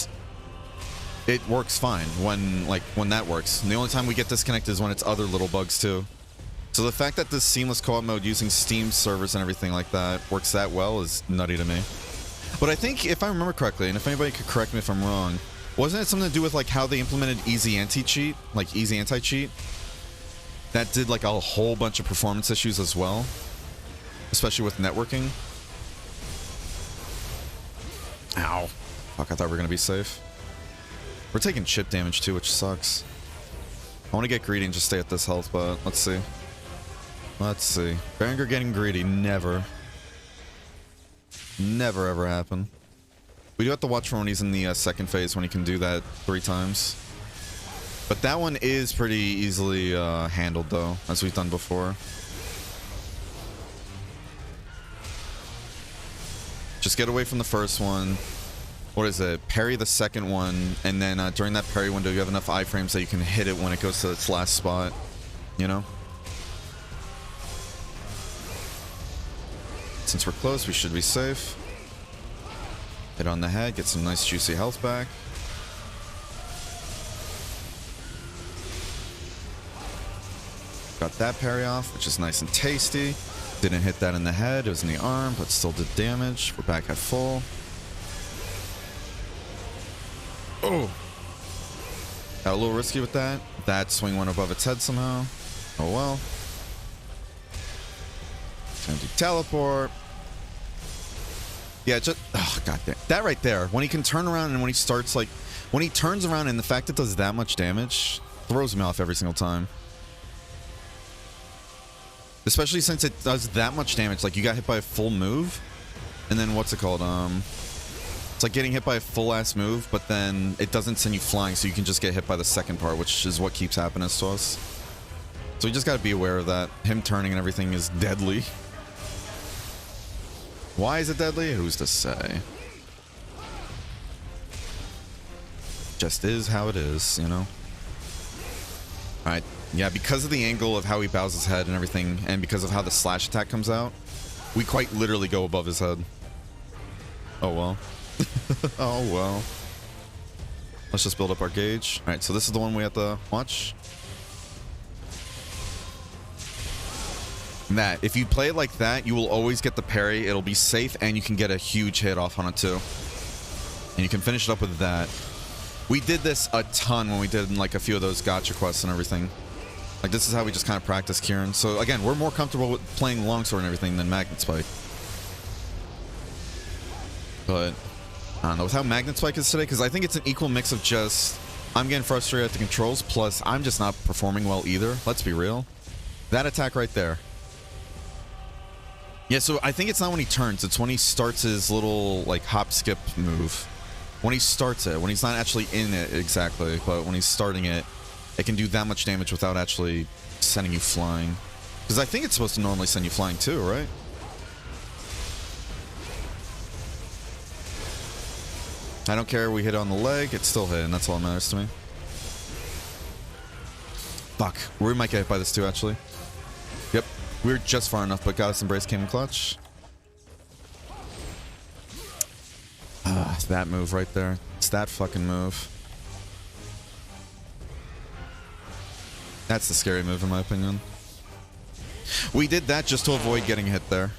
it works fine when that works. And the only time we get disconnected is when it's other little bugs too. So the fact that this seamless co-op mode using Steam servers and everything like that works that well is nutty to me. But I think, if I remember correctly, and if anybody could correct me if I'm wrong, wasn't it something to do with like how they implemented easy anti-cheat? Like easy anti-cheat? That did like a whole bunch of performance issues as well. Especially with networking. Ow. Fuck, I thought we were going to be safe. We're taking chip damage too, which sucks. I want to get greedy and just stay at this health, but let's see. Let's see. Berenger getting greedy. Never. Never ever happen. We do have to watch for when he's in the second phase, when he can do that 3 times. But that one is pretty easily handled, though, as we've done before. Just get away from the first one. What is it? Parry the second one, and then during that parry window, you have enough iframes that you can hit it when it goes to its last spot. You know? Since we're close, we should be safe. Hit on the head, get some nice juicy health back. Got that parry off, which is nice and tasty. Didn't hit that in the head, it was in the arm, but still did damage. We're back at full. Oh! Got a little risky with that. That swing went above its head somehow. Oh well. Gonna do teleport. Yeah, just... Oh, goddamn. That right there. When he can turn around and when he starts, like... When he turns around and the fact it does that much damage throws me off every single time. Especially since it does that much damage. Like, you got hit by a full move. And then, what's it called? It's like getting hit by a full-ass move, but then it doesn't send you flying, so you can just get hit by the second part, which is what keeps happening to us. So we just gotta be aware of that. Him turning and everything is deadly. Why is it deadly? Who's to say? Just is how it is, you know? Alright, yeah, because of the angle of how he bows his head and everything, and because of how the slash attack comes out, we quite literally go above his head. Oh well. Oh well. Let's just build up our gauge. Alright, so this is the one we have to watch. That, if you play it like that, you will always get the parry, it'll be safe, and you can get a huge hit off on it too. And you can finish it up with that. We did this a ton when we did like a few of those gacha quests and everything. Like this is how we just kind of practice Kieran. So again, we're more comfortable with playing longsword and everything than Magnet Spike. But I don't know with how Magnet Spike is today, because I think it's an equal mix of just I'm getting frustrated at the controls, plus I'm just not performing well either. Let's be real. That attack right there. Yeah, so I think it's not when he turns, it's when he starts his little like hop skip move. When he starts it, when he's not actually in it exactly, but when he's starting it, it can do that much damage without actually sending you flying. Because I think it's supposed to normally send you flying too, right? I don't care, we hit it on the leg, it's still hit, and that's all that matters to me. Fuck, we might get hit by this too, actually. Yep, we were just far enough, but Goddess Embrace came in clutch. That move right there. It's that fucking move. That's the scary move in my opinion. We did that just to avoid getting hit there.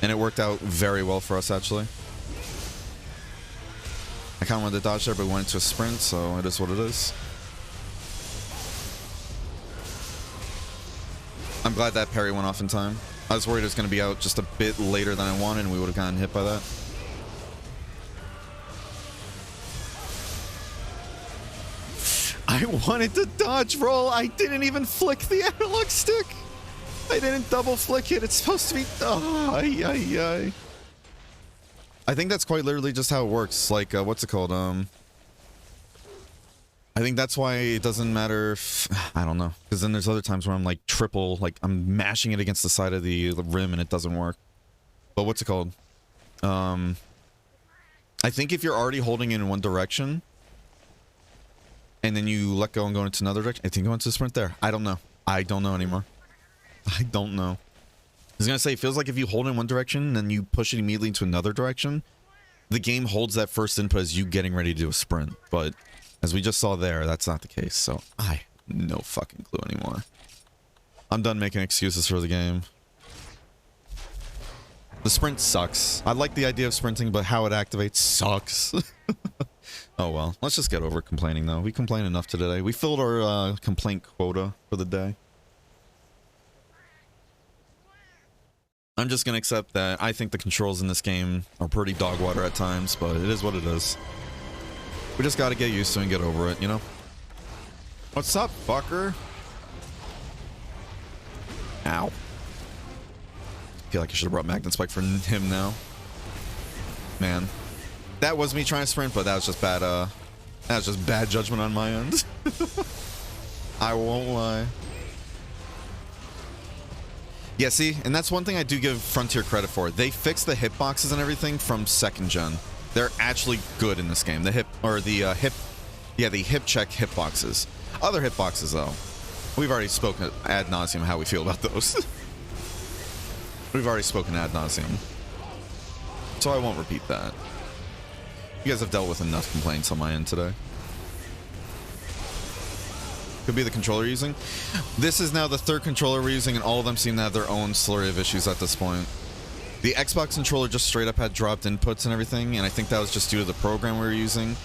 And it worked out very well for us actually. I kind of wanted to dodge there, but we went into a sprint, so it is what it is. I'm glad that parry went off in time. I was worried it was going to be out just a bit later than I wanted and we would have gotten hit by that. I wanted to dodge roll. I didn't even flick the analog stick. I didn't double flick it. It's supposed to be... Oh, ay, ay, ay. I think that's quite literally just how it works. Like, what's it called? I think that's why it doesn't matter if... I don't know. Because then there's other times where I'm like triple... Like, I'm mashing it against the side of the rim and it doesn't work. But what's it called? I think if you're already holding it in one direction... and then you let go and go into another direction. I think go into the sprint there. I don't know. I don't know anymore. I don't know. I was going to say, it feels like if you hold in one direction and then you push it immediately into another direction, the game holds that first input as you getting ready to do a sprint. But as we just saw there, that's not the case. So I have no fucking clue anymore. I'm done making excuses for the game. The sprint sucks. I like the idea of sprinting, but how it activates sucks. Oh well, let's just get over complaining though. We complained enough today. We filled our complaint quota for the day. I'm just gonna accept that I think the controls in this game are pretty dog water at times, but it is what it is. We just gotta get used to it and get over it, you know? What's up, fucker? Ow. I feel like I should have brought Magnet Spike for him now. Man. That was me trying to sprint, but that was just bad, that was just bad judgment on my end. I won't lie. Yeah, see, and that's one thing I do give Frontier credit for. They fixed the hitboxes and everything from 2nd gen. They're actually good in this game. The hip check hitboxes. Other hitboxes, though, we've already spoken ad nauseum how we feel about those. We've already spoken ad nauseum. So I won't repeat that. You guys have dealt with enough complaints on my end today. Could be the controller you're using. This is now the 3rd controller we're using, and all of them seem to have their own slurry of issues at this point. The Xbox controller just straight up had dropped inputs and everything, and I think that was just due to the program we were using.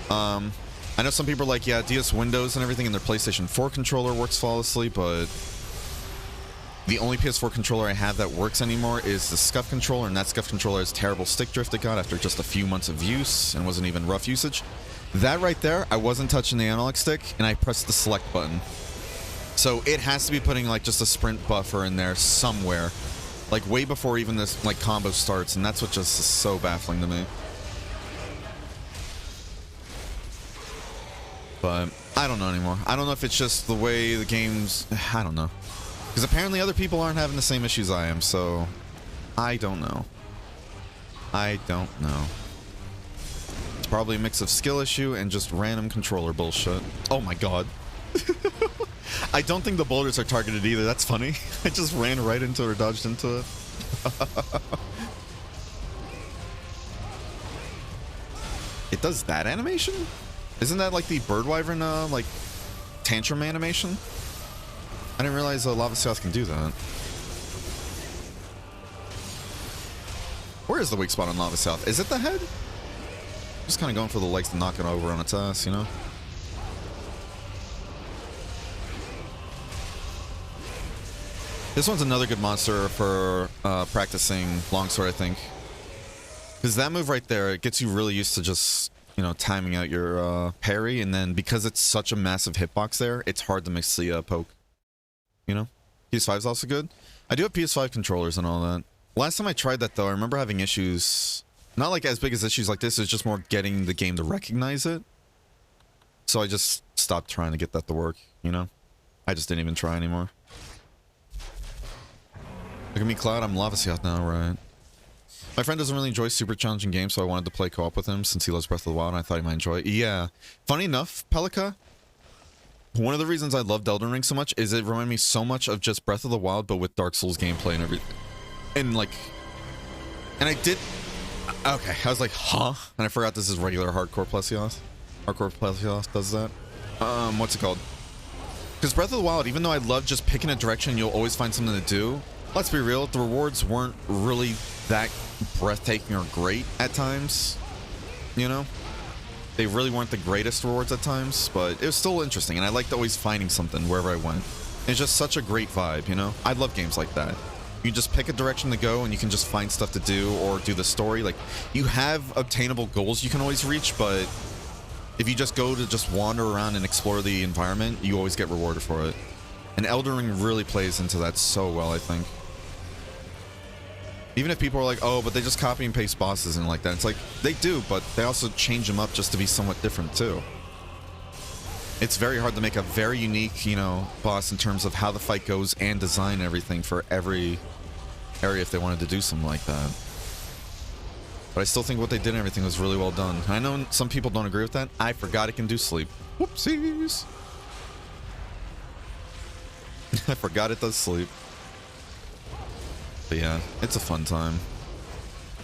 I know some people are like, yeah, DS Windows and everything in their PlayStation 4 controller works flawlessly, but the only PS4 controller I have that works anymore is the SCUF controller, and that SCUF controller has terrible stick drift it got after just a few months of use and wasn't even rough usage. That right there, I wasn't touching the analog stick, and I pressed the select button. So it has to be putting like just a sprint buffer in there somewhere, like way before even this like combo starts, and that's what just is so baffling to me. But I don't know anymore. I don't know if it's just the way the game's... I don't know. Because apparently other people aren't having the same issues I am, so I don't know. I don't know. It's probably a mix of skill issue and just random controller bullshit. Oh my god. I don't think the boulders are targeted either. That's funny. I just ran right into it or dodged into it. It does that animation? Isn't that like the bird wyvern like tantrum animation? I didn't realize Lava South can do that. Where is the weak spot on Lava South? Is it the head? Just kind of going for the legs to knock it over on its ass, you know? This one's another good monster for practicing longsword, I think. Because that move right there, it gets you really used to just, you know, timing out your parry. And then because it's such a massive hitbox there, it's hard to mix the poke. You know? PS5 is also good. I do have PS5 controllers and all that. Last time I tried that, though, I remember having issues. Not like as big as issues like this. It's just more getting the game to recognize it. So I just stopped trying to get that to work, you know? I just didn't even try anymore. Look at me, Cloud. I'm Lava South now, right? My friend doesn't really enjoy super challenging games, so I wanted to play co-op with him since he loves Breath of the Wild, and I thought he might enjoy it. Yeah. Funny enough, Pelika, one of the reasons I loved Elden Ring so much is it reminded me so much of just Breath of the Wild, but with Dark Souls gameplay and everything. And like... And I did... Okay, I was like, huh? And I forgot this is regular Hardcore Plesios. Hardcore Plesios does that. What's it called? Because Breath of the Wild, even though I love just picking a direction, you'll always find something to do. Let's be real, the rewards weren't really that breathtaking or great at times. You know? They really weren't the greatest rewards at times, but it was still interesting, and I liked always finding something wherever I went. It's just such a great vibe, you know? I love games like that. You just pick a direction to go, and you can just find stuff to do, or do the story. Like, you have obtainable goals you can always reach, but if you just go to just wander around and explore the environment, you always get rewarded for it. And Elden Ring really plays into that so well, I think. Even if people are like, oh, but they just copy and paste bosses and like that. It's like, they do, but they also change them up just to be somewhat different too. It's very hard to make a very unique, you know, boss in terms of how the fight goes and design everything for every area if they wanted to do something like that. But I still think what they did and everything was really well done. I know some people don't agree with that. I forgot it can do sleep. Whoopsies. I forgot it does sleep. But yeah, it's a fun time.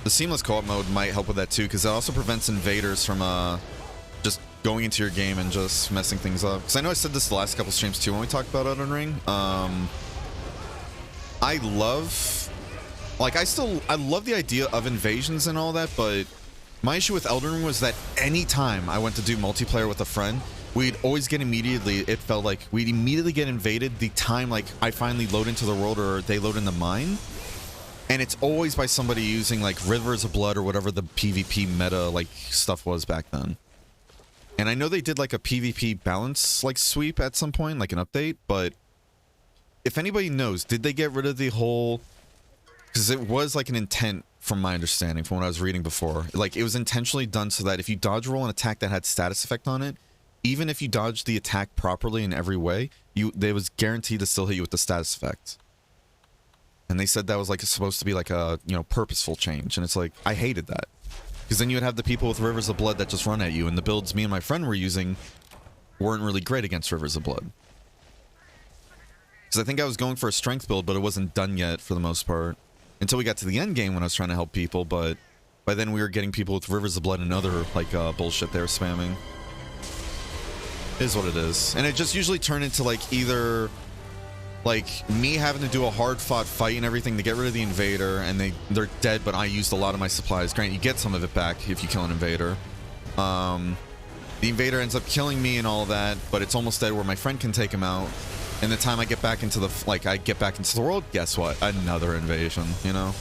The seamless co-op mode might help with that too, because it also prevents invaders from just going into your game and just messing things up. Because I know I said this the last couple streams too when we talked about Elden Ring. I love... Like, I love the idea of invasions and all that, but my issue with Elden Ring was that anytime I went to do multiplayer with a friend, we'd always get immediately, it felt like we'd immediately get invaded the time like I finally load into the world or they load into mine. And it's always by somebody using like Rivers of Blood or whatever the PvP meta like stuff was back then. And I know they did like a PvP balance like sweep at some point, like an update, but if anybody knows, did they get rid of the whole... Because it was like an intent from my understanding, from what I was reading before. Like it was intentionally done so that if you dodge roll an attack that had status effect on it, even if you dodged the attack properly in every way, they was guaranteed to still hit you with the status effect. And they said that was like supposed to be like a, you know, purposeful change. And it's like, I hated that. Because then you would have the people with Rivers of Blood that just run at you. And the builds me and my friend were using weren't really great against Rivers of Blood. Because I think I was going for a strength build, but it wasn't done yet for the most part. Until we got to the end game when I was trying to help people. But by then we were getting people with Rivers of Blood and other like bullshit they were spamming. It is what it is. And it just usually turned into like either... like me having to do a hard fought fight and everything to get rid of the invader, and they're dead, but I used a lot of my supplies. Granted, you get some of it back if you kill an invader. The invader ends up killing me and all that, but it's almost dead where my friend can take him out. And the time I get back into the world, guess what? Another invasion, you know?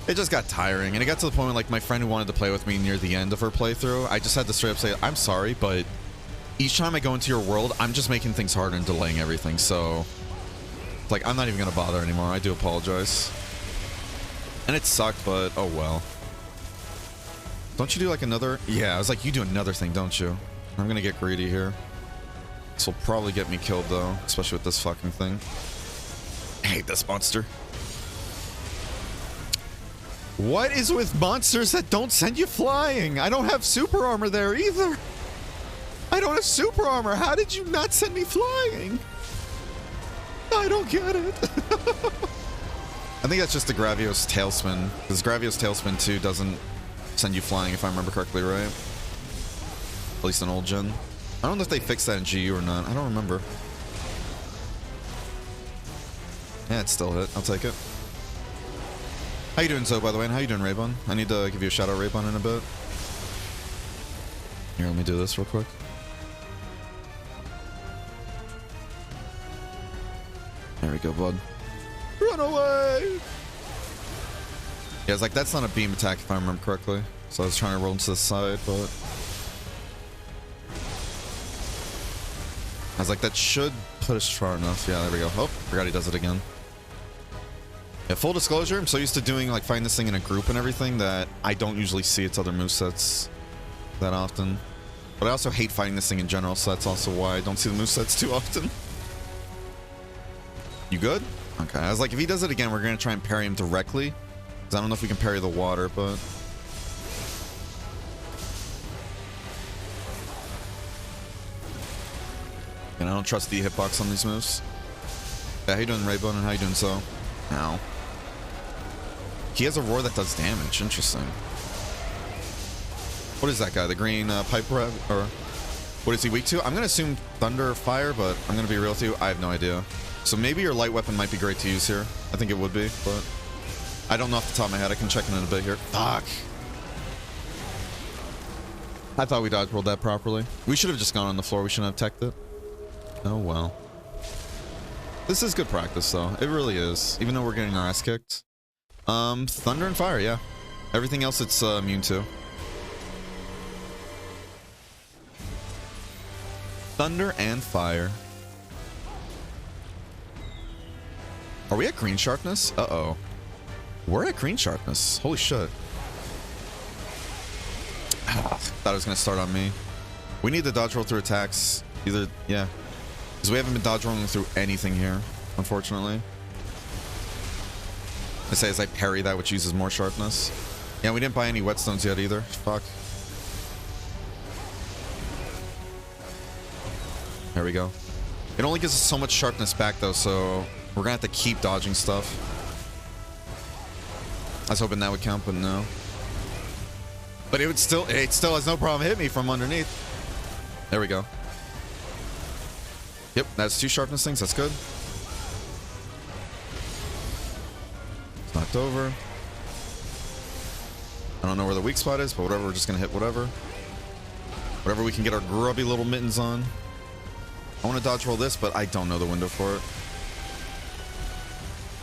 It just got tiring, and it got to the point where like my friend who wanted to play with me near the end of her playthrough, I just had to straight up say, I'm sorry, but each time I go into your world, I'm just making things harder and delaying everything, so... like, I'm not even gonna bother anymore. I do apologize. And it sucked, but oh well. Don't you do like another... yeah, I was like, you do another thing, don't you? I'm gonna get greedy here. This will probably get me killed, though, especially with this fucking thing. I hate this monster. What is with monsters that don't send you flying? I don't have super armor there, either. I I don't have super armor. How did you not send me flying? I don't get it. I think that's just the Gravios Tailspin. Because Gravios Tailspin 2 doesn't send you flying, if I remember correctly, right? At least in old gen. I don't know if they fixed that in GU or not. I don't remember. Yeah, it still hit. I'll take it. How you doing, Zoe, by the way? And how you doing, Raybon? I need to give you a shout out, Raybon, in a bit. Here, let me do this real quick. There we go, bud. Run away! Yeah, it's like, that's not a beam attack, if I remember correctly. So I was trying to roll into the side, but... I was like, that should put us far enough. Yeah, there we go. Oh, forgot he does it again. Yeah, full disclosure, I'm so used to doing, like, fighting this thing in a group and everything that I don't usually see its other movesets that often. But I also hate fighting this thing in general, so that's also why I don't see the movesets too often. You good? Okay, I was like, if he does it again, we're going to try and parry him directly. Because I don't know if we can parry the water, but... And I don't trust the hitbox on these moves. Yeah, how you doing, Raybone, and how you doing, so? Ow. He has a roar that does damage. Interesting. What is that guy? The green pipe red? Or what is he weak to? I'm going to assume thunder or fire, but I'm going to be real with you. I have no idea. So maybe your light weapon might be great to use here. I think it would be, but I don't know off the top of my head. I can check in a bit here. Fuck. I thought we dodge rolled that properly. We should have just gone on the floor. We shouldn't have teched it. Oh, well. This is good practice, though. It really is. Even though we're getting our ass kicked. Thunder and fire, yeah. Everything else it's immune to. Thunder and fire. Are we at green sharpness? Uh-oh. We're at green sharpness. Holy shit. Thought it was going to start on me. We need to dodge roll through attacks. Either, yeah. Because we haven't been dodge rolling through anything here, unfortunately. I say as I parry that, which uses more sharpness. Yeah, we didn't buy any whetstones yet either. Fuck. There we go. It only gives us so much sharpness back, though, so we're gonna have to keep dodging stuff. I was hoping that would count, but no. But it still has no problem hit me from underneath. There we go. Yep, that's 2 sharpness things. That's good. It's knocked over. I don't know where the weak spot is, but whatever. We're just gonna hit whatever. Whatever we can get our grubby little mittens on. I want to dodge roll this, but I don't know the window for it.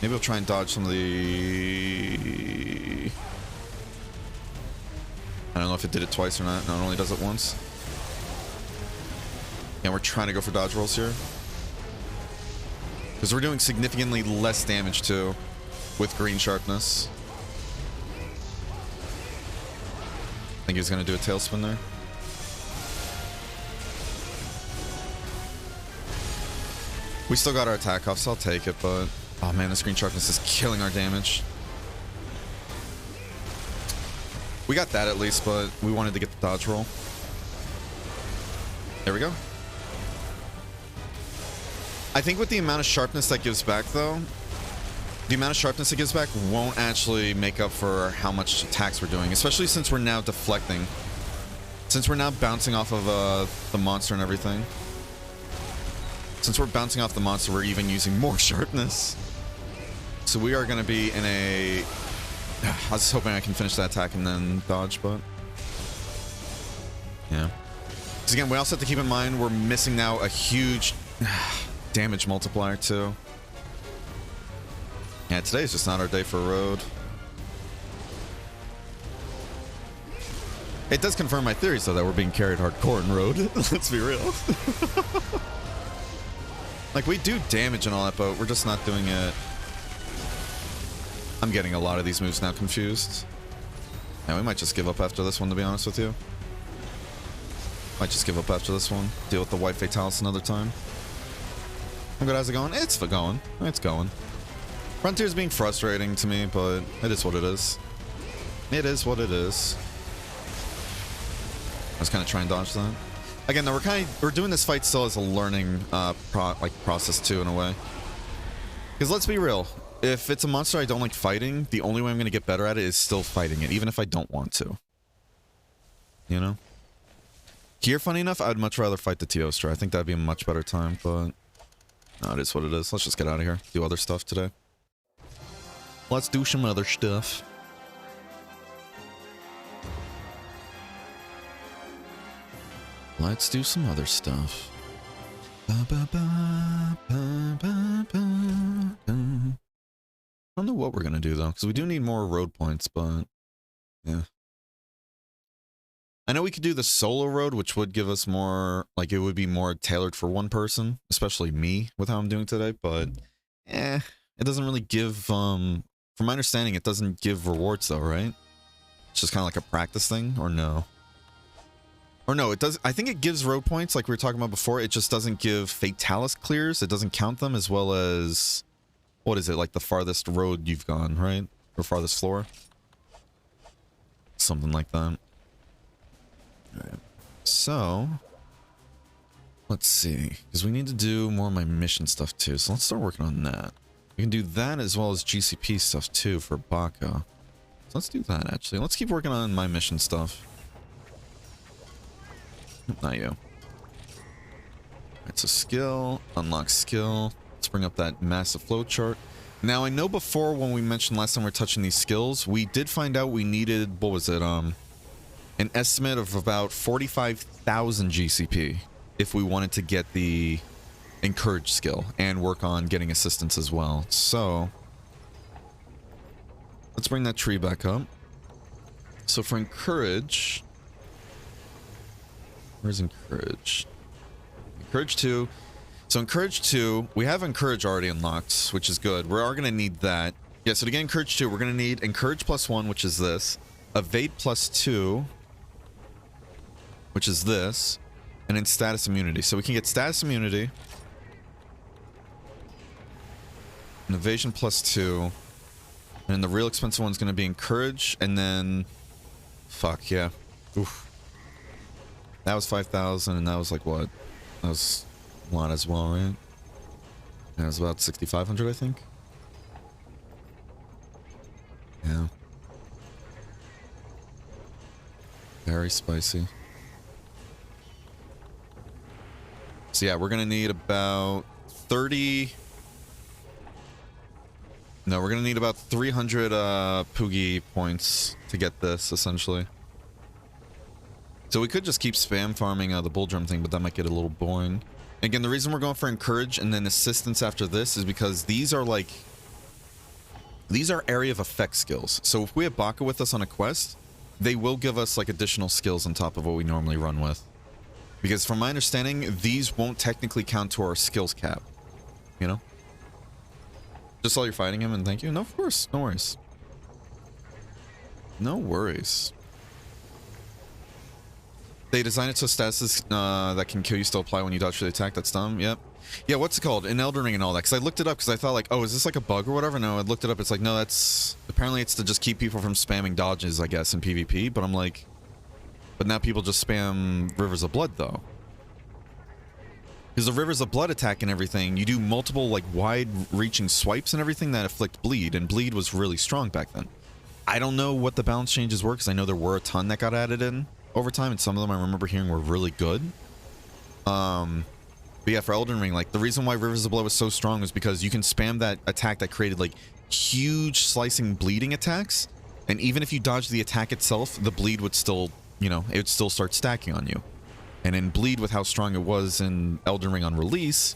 Maybe we'll try and dodge some of the... I don't know if it did it twice or not. No, it only does it once. And we're trying to go for dodge rolls here. Because we're doing significantly less damage, too, with green sharpness. I think he's going to do a tailspin there. We still got our attack off, so I'll take it, but... Oh man, this green sharpness is killing our damage. We got that at least, but we wanted to get the dodge roll. There we go. I think with the amount of sharpness that gives back, though, the amount of sharpness it gives back won't actually make up for how much attacks we're doing, especially since we're now deflecting. Since we're now bouncing off of the monster and everything. Since we're bouncing off the monster, we're even using more sharpness. So we are going to be in a... I was hoping I can finish that attack and then dodge, but... Yeah. Because again, we also have to keep in mind we're missing now a huge damage multiplier, too. Yeah, today's just not our day for a road. It does confirm my theories, though, that we're being carried hardcore in road. Let's be real. Like, we do damage and all that, but we're just not doing it. I'm getting a lot of these moves now confused. Yeah, we might just give up after this one, to be honest with you. Might just give up after this one. Deal with the white fatalis another time. How good, how's it going? It's going. It's going. Frontier's being frustrating to me, but it is what it is. It is what it is. I was kind of trying to dodge that. Again, though, we're doing this fight still as a learning process too, in a way. Because let's be real, if it's a monster I don't like fighting, the only way I'm going to get better at it is still fighting it, even if I don't want to. You know? Here, funny enough, I'd much rather fight the Teostra. I think that'd be a much better time, but no, it is what it is. Let's just get out of here. Do other stuff today. Let's do some other stuff. Let's do some other stuff. I don't know what we're gonna do though, because we do need more road points, but yeah. I know we could do the solo road, which would give us more, like it would be more tailored for one person, especially me with how I'm doing today, but it doesn't really give, from my understanding, it doesn't give rewards though, right? It's just kind of like a practice thing, or no? Or no, it does. I think it gives road points like we were talking about before. It just doesn't give Fatalis clears. It doesn't count them as well as, what is it, like the farthest road you've gone, right? Or farthest floor? Something like that. Alright. So, let's see. Because we need to do more of my mission stuff too. So let's start working on that. We can do that as well as GCP stuff too for Baka. So let's do that actually. Let's keep working on my mission stuff. Not you. It's a skill. Unlock skill. Let's bring up that massive flow chart. Now, I know before when we mentioned last time we were touching these skills, we did find out we needed, what was it, an estimate of about 45,000 GCP if we wanted to get the Encourage skill and work on getting assistance as well. So, let's bring that tree back up. So for Encourage... Where's Encourage? Encourage 2. So Encourage 2, we have Encourage already unlocked, which is good. We are going to need that. Yeah, so to get Encourage 2, we're going to need Encourage +1, which is this. Evade +2, which is this. And then Status Immunity. So we can get Status Immunity. And Evasion +2. And the real expensive one's going to be Encourage. And then... Fuck, yeah. Oof. That was 5,000, and that was like what? That was a lot as well, right? That was about 6,500, I think. Yeah. Very spicy. So yeah, we're gonna need about 30... No, we're gonna need about 300 Poogie points to get this, essentially. So we could just keep spam farming the bull drum thing, but that might get a little boring. Again, the reason we're going for Encourage and then Assistance after this is because these are like... These are area of effect skills. So if we have Baka with us on a quest, they will give us like additional skills on top of what we normally run with. Because from my understanding, these won't technically count to our skills cap. You know? Just while you're fighting him and thank you. No, of course. No worries. No worries. They designed it so statuses that can kill you still apply when you dodge the attack. That's dumb. Yep. Yeah, what's it called? In Elden Ring and all that. Because I looked it up because I thought like, oh, is this like a bug or whatever? No, I looked it up. It's like, no, that's... Apparently it's to just keep people from spamming dodges, I guess, in PvP. But I'm like... But now people just spam Rivers of Blood, though. Because the Rivers of Blood attack and everything, you do multiple, like, wide-reaching swipes and everything that afflict Bleed. And Bleed was really strong back then. I don't know what the balance changes were, because I know there were a ton that got added in over time, and some of them I remember hearing were really good. But yeah, for Elden Ring, like, the reason why Rivers of Blood was so strong was because you can spam that attack that created, like, huge slicing bleeding attacks, and even if you dodged the attack itself, the bleed would still, you know, it would still start stacking on you. And in Bleed, with how strong it was in Elden Ring on release,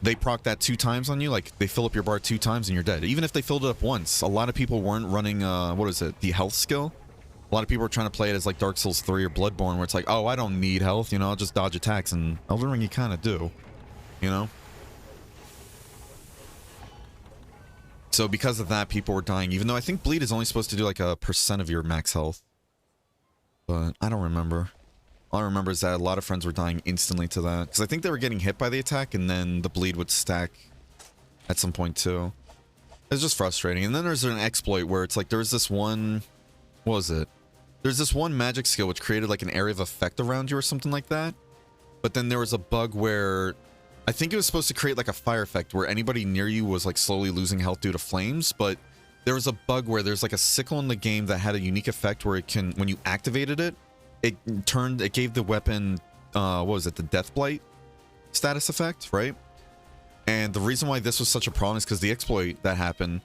they proc that 2 times on you, like, they fill up your bar 2 times and you're dead. Even if they filled it up once, a lot of people weren't running, what is it, the health skill? A lot of people are trying to play it as like Dark Souls 3 or Bloodborne, where it's like, oh, I don't need health, you know, I'll just dodge attacks. And Elden Ring, you kind of do, you know? So because of that, people were dying, even though I think Bleed is only supposed to do like a % of your max health. But I don't remember. All I remember is that a lot of friends were dying instantly to that. Because I think they were getting hit by the attack, and then the Bleed would stack at some point too. It's just frustrating. And then there's an exploit where it's like, there's this one... What was it? There's this one magic skill which created like an area of effect around you or something like that. but then there was a bug where I think it was supposed to create like a fire effect where anybody near you was like slowly losing health due to flames, but there was a bug where there's like a sickle in the game that had a unique effect where it can, when you activated it, it gave the weapon, what was it, the Death Blight status effect, right? And the reason why this was such a problem is because the exploit that happened,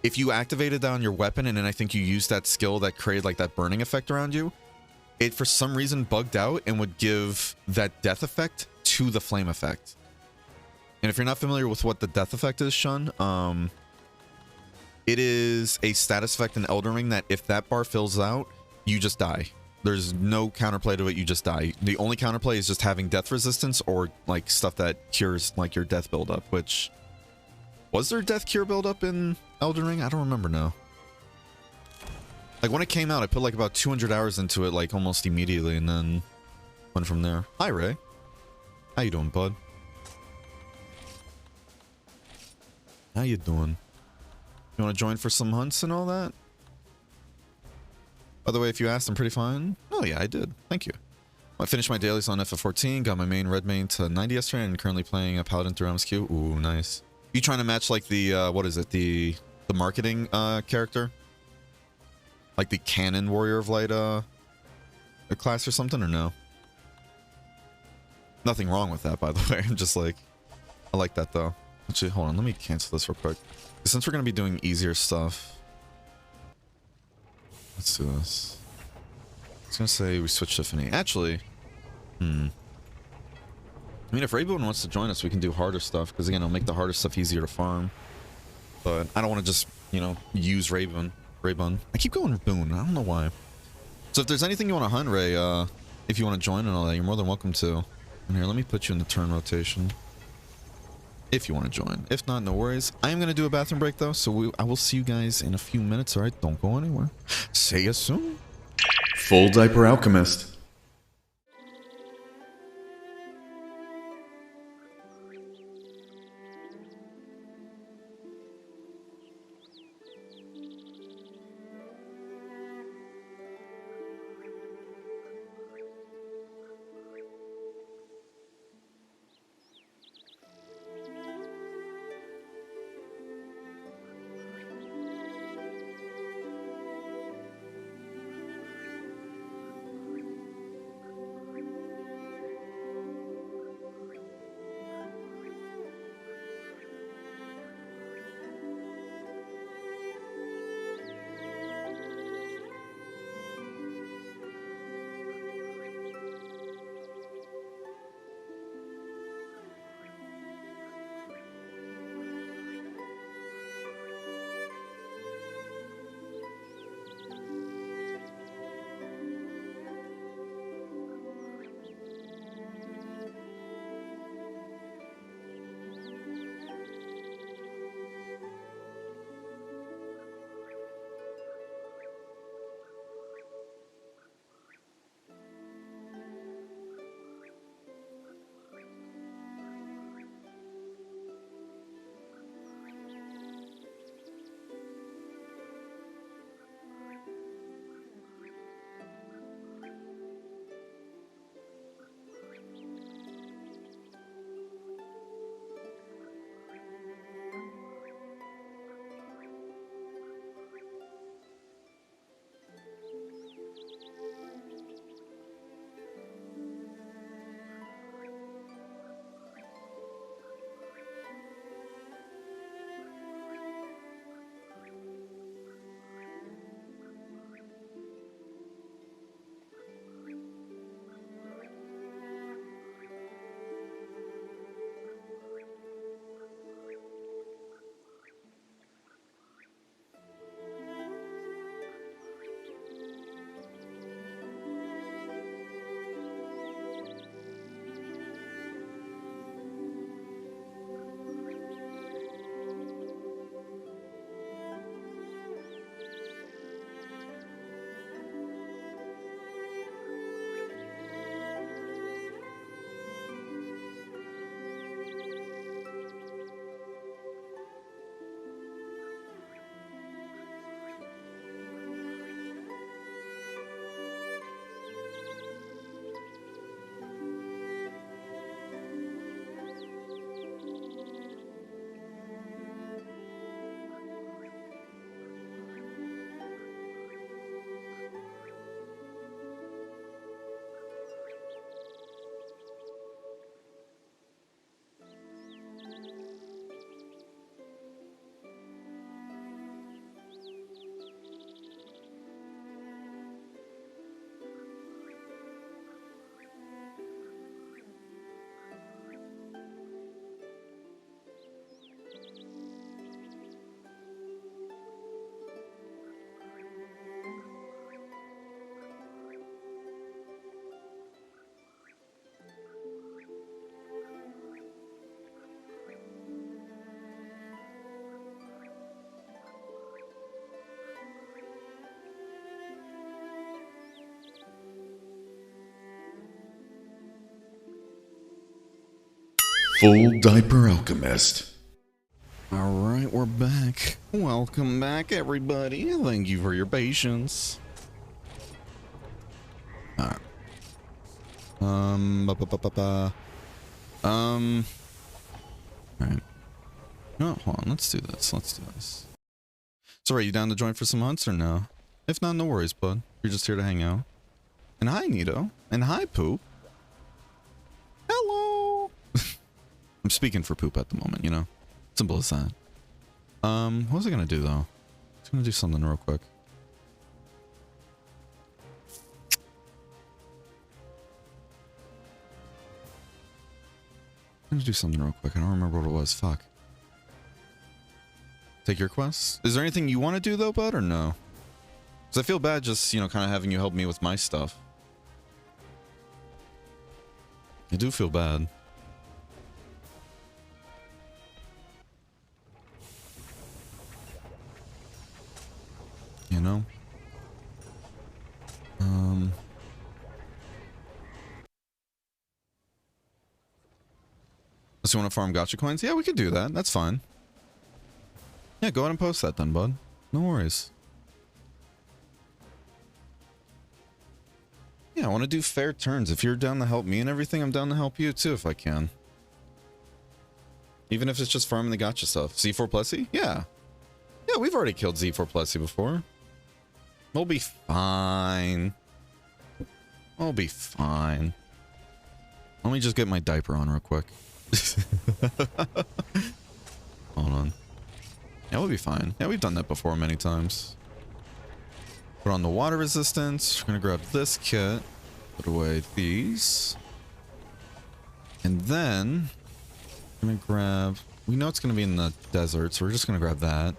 if you activated that on your weapon and then I think you used that skill that created like that burning effect around you, it for some reason bugged out and would give that death effect to the flame effect. And if you're not familiar with what the death effect is, Shun, it is a status effect in Elden Ring that if that bar fills out, you just die. There's no counterplay to it, you just die. The only counterplay is just having death resistance or like stuff that cures like your death buildup, which... Was there death cure buildup in Elden Ring? I don't remember now. Like when it came out, I put like about 200 hours into it like almost immediately and then went from there. Hi, Ray. How you doing, bud? How you doing? You want to join for some hunts and all that? By the way, if you asked, I'm pretty fine. Oh yeah, I did. Thank you. I finished my dailies on FF14, got my main red main to 90 yesterday, and currently playing a Paladin through MSQ. Ooh, nice. You trying to match like the, what is it, the marketing character? Like the Canon Warrior of Light class or something, or no? Nothing wrong with that, by the way. I'm just like, I like that though. Actually, hold on, let me cancel this real quick. Since we're going to be doing easier stuff, let's do this. I was going to say we switch to Tiffany. Actually, I mean, if Raybone wants to join us, we can do harder stuff. Because again, it'll make the harder stuff easier to farm. But I don't want to just, you know, use Raybone. I keep going Boone. I don't know why. So if there's anything you want to hunt, Ray, if you want to join and all that, you're more than welcome to. And here, let me put you in the turn rotation. If you want to join. If not, no worries. I am going to do a bathroom break, though. So I will see you guys in a few minutes, all right? Don't go anywhere. See you soon. Full Diaper Alchemist. Full Diaper Alchemist. All right, we're back. Welcome back, everybody. Thank you for your patience. All right. All right. No, hold on. Let's do this. So, are you down to join for some hunts or no? If not, no worries, bud. You're just here to hang out. And hi, Nito. And hi, Poop. Hello. I'm speaking for Poop at the moment, you know. Simple as that. What was I gonna do though? I was gonna do something real quick. I'm gonna do something real quick. I don't remember what it was. Fuck. Take your quest? Is there anything you want to do though, bud, or no? Because I feel bad just, you know, kind of having you help me with my stuff. I do feel bad. You know? Unless you want to farm gacha coins? Yeah, we could do that. That's fine. Yeah, go ahead and post that then, bud. No worries. Yeah, I want to do fair turns. If you're down to help me and everything, I'm down to help you too if I can. Even if it's just farming the gacha stuff. Z4 Plessy? Yeah. Yeah, we've already killed Z4 Plessy before. We'll be fine. We'll be fine. Let me just get my diaper on real quick. Hold on. Yeah, we'll be fine. Yeah, we've done that before many times. Put on the water resistance. We're gonna grab this kit. Put away these. And then I'm gonna grab... We know it's gonna be in the desert, so we're just gonna grab that.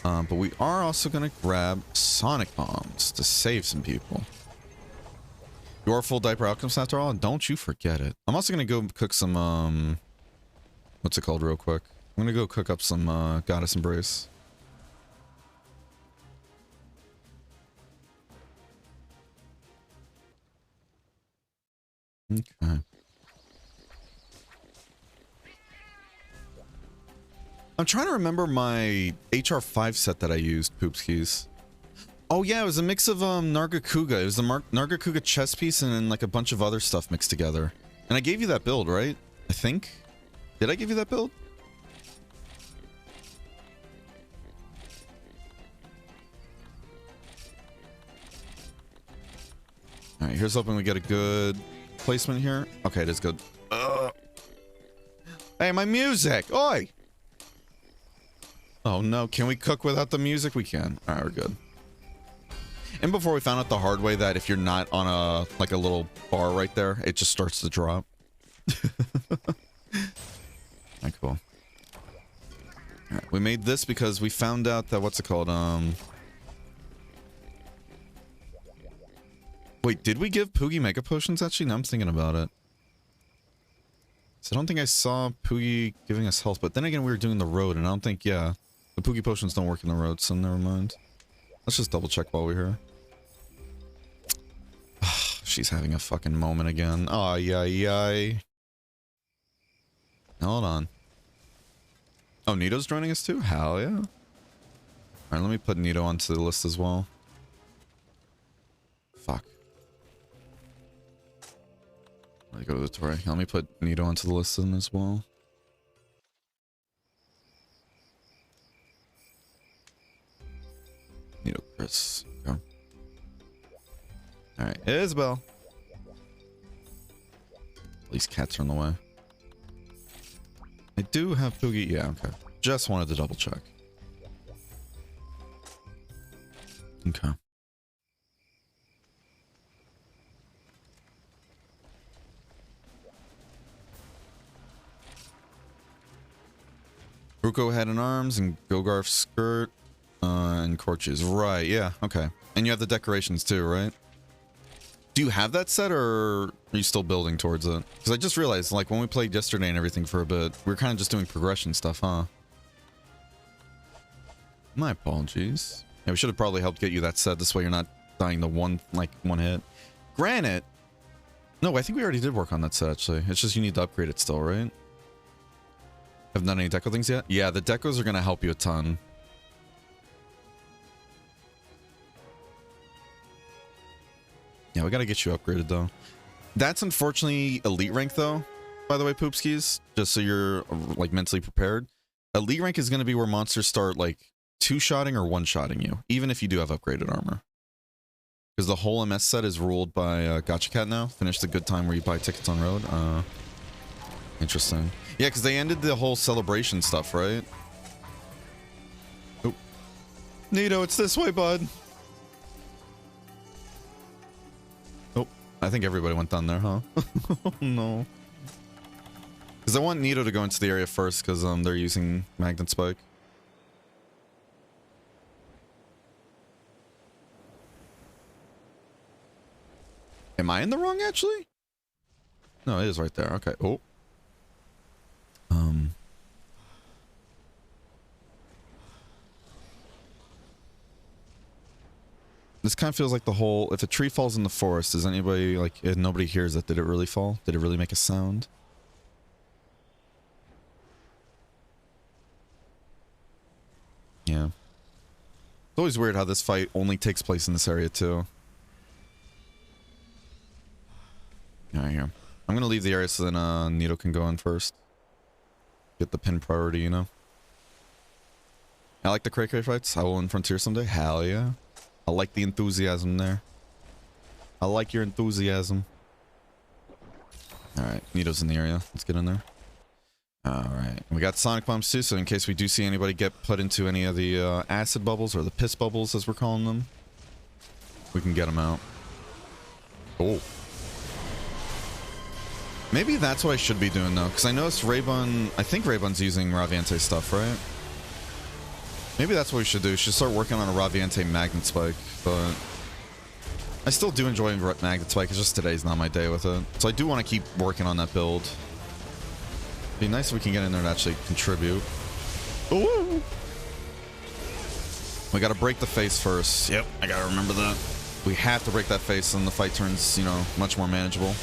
But we are also gonna grab sonic bombs to save some people. You are full diaper alchemist after all, and don't you forget it. I'm also gonna go cook some what's it called real quick? I'm gonna go cook up some goddess embrace. Okay. I'm trying to remember my HR5 set that I used, Poopskis. Oh yeah, it was a mix of Nargacuga. It was the Nargacuga chess piece and then like a bunch of other stuff mixed together. And I gave you that build, right? I think. Did I give you that build? Alright, here's hoping we get a good placement here. Okay, it is good. Hey, my music! Oi! Oh no, can we cook without the music? We can. Alright, we're good. And before we found out the hard way that if you're not on a, like a little bar right there, it just starts to drop. Alright, cool. Alright, we made this because we found out that, what's it called, Wait, did we give Poogie Mega Potions actually? Now I'm thinking about it. So I don't think I saw Poogie giving us health, but then again we were doing the road and I don't think, yeah, the Poogie Potions don't work in the road, so never mind. Let's just double check while we're here. She's having a fucking moment again. Oh, yay. Hold on. Oh, Nito's joining us too? Hell yeah. Alright, let me put Nito onto the list as well. Fuck. Let me go to the Tory. Let me put Nito onto the list then as well. Nito Chris. Okay. Alright, Isabel. At least cats are in the way. I do have Poogie. Yeah, okay. Just wanted to double check. Okay. Ruko head and arms and Gogarf skirt and Corches. Right, yeah, okay. And you have the decorations too, right? Do you have that set or are you still building towards it? Because I just realized, like, when we played yesterday and everything for a bit, we were kind of just doing progression stuff, huh? My apologies. Yeah, we should have probably helped get you that set. This way you're not dying the one hit. Granted, no, I think we already did work on that set, actually. It's just you need to upgrade it still, right? Haven't done any deco things yet? Yeah, the decos are going to help you a ton. Yeah, we got to get you upgraded, though. That's unfortunately elite rank, though, by the way, Poopskis. Just so you're, like, mentally prepared. Elite rank is going to be where monsters start, like, two-shotting or one-shotting you, even if you do have upgraded armor. Because the whole MS set is ruled by Gacha Cat now. Finish the good time where you buy tickets on road. Interesting. Yeah, because they ended the whole celebration stuff, right? Oh. Nito, it's this way, bud. Oh, I think everybody went down there, huh? Oh, no. Because I want Nito to go into the area first, because they're using Magnet Spike. Am I in the wrong, actually? No, it is right there. Okay. Oh. This kind of feels like the whole... If a tree falls in the forest, does anybody, like... If nobody hears it, did it really fall? Did it really make a sound? Yeah. It's always weird how this fight only takes place in this area, too. Alright, here. I'm gonna leave the area so then Nito can go in first. Get the pin priority, you know? I like the cray-cray fights. I will win Frontier someday. Hell yeah. I like the enthusiasm there. I like your enthusiasm. Alright, Nito's in the area. Let's get in there. Alright. We got Sonic Bombs too, so in case we do see anybody get put into any of the acid bubbles, or the piss bubbles as we're calling them, we can get them out. Oh. Maybe that's what I should be doing though, because I noticed Raybun... I think Raybun's using Raviente stuff, right? Maybe that's what we should do. We should start working on a Raviente Magnet Spike, but... I still do enjoy Magnet Spike, it's just today's not my day with it. So I do want to keep working on that build. It'd be nice if we can get in there and actually contribute. Ooh! We gotta break the face first. Yep, I gotta remember that. We have to break that face and the fight turns, you know, much more manageable.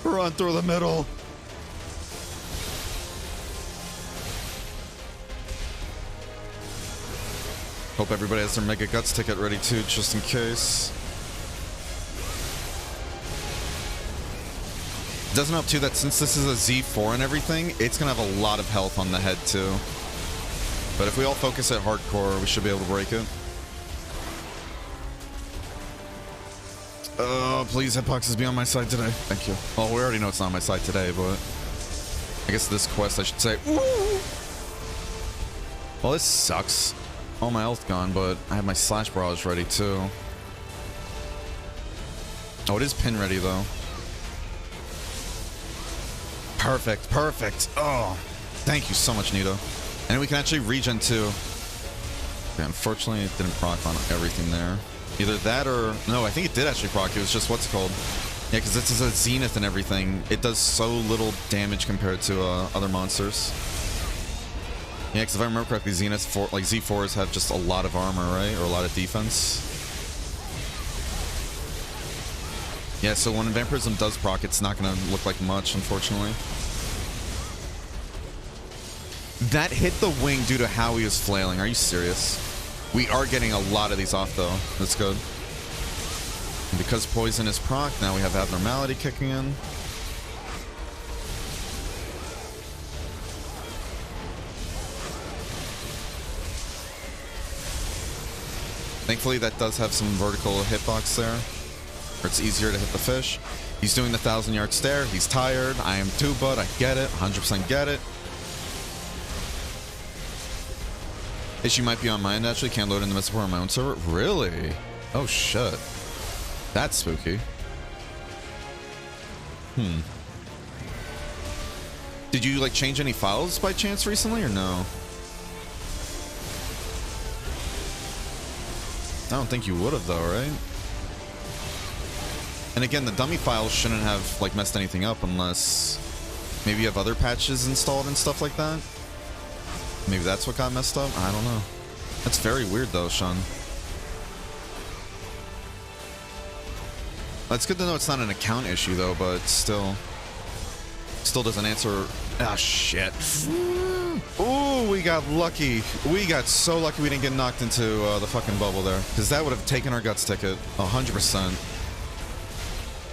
Run through the middle. Hope everybody has their Mega Guts ticket ready too, just in case. Doesn't help too that since this is a Z4 and everything, it's gonna have a lot of health on the head too. But if we all focus at hardcore, we should be able to break it. Please, Hitboxes be on my side today. Thank you. Well, we already know it's not on my side today, but... I guess this quest, I should say... Ooh! Well, this sucks. All my health gone, but I have my Slash Barrage ready, too. Oh, it is pin ready, though. Perfect, perfect. Oh, thank you so much, Nito. And we can actually regen, too. Okay, unfortunately, it didn't proc on everything there. Either that or... No, I think it did actually proc. It was just what's it called. Yeah, because this is a Zenith and everything. It does so little damage compared to other monsters. Yeah, because if I remember correctly, Zenith, like Z4s have just a lot of armor, right? Or a lot of defense. Yeah, so when Vampirism does proc, it's not going to look like much, unfortunately. That hit the wing due to how he was flailing. Are you serious? We are getting a lot of these off, though. That's good. And because Poison is proc, now we have Abnormality kicking in. Thankfully, that does have some vertical hitbox there, where it's easier to hit the fish. He's doing the 1,000-yard stare. He's tired. I am too, bud. I get it. 100% get it. Issue might be on my end, actually. Can't load in the message on my own server. Really? Oh, shit. That's spooky. Did you, like, change any files by chance recently, or no? I don't think you would have, though, right? And again, the dummy files shouldn't have, like, messed anything up unless maybe you have other patches installed and stuff like that. Maybe that's what got messed up? I don't know. That's very weird though, Sean. It's good to know it's not an account issue though, but still doesn't answer. Ah, shit. Ooh, we got lucky. We got so lucky we didn't get knocked into the fucking bubble there, because that would have taken our guts ticket 100%.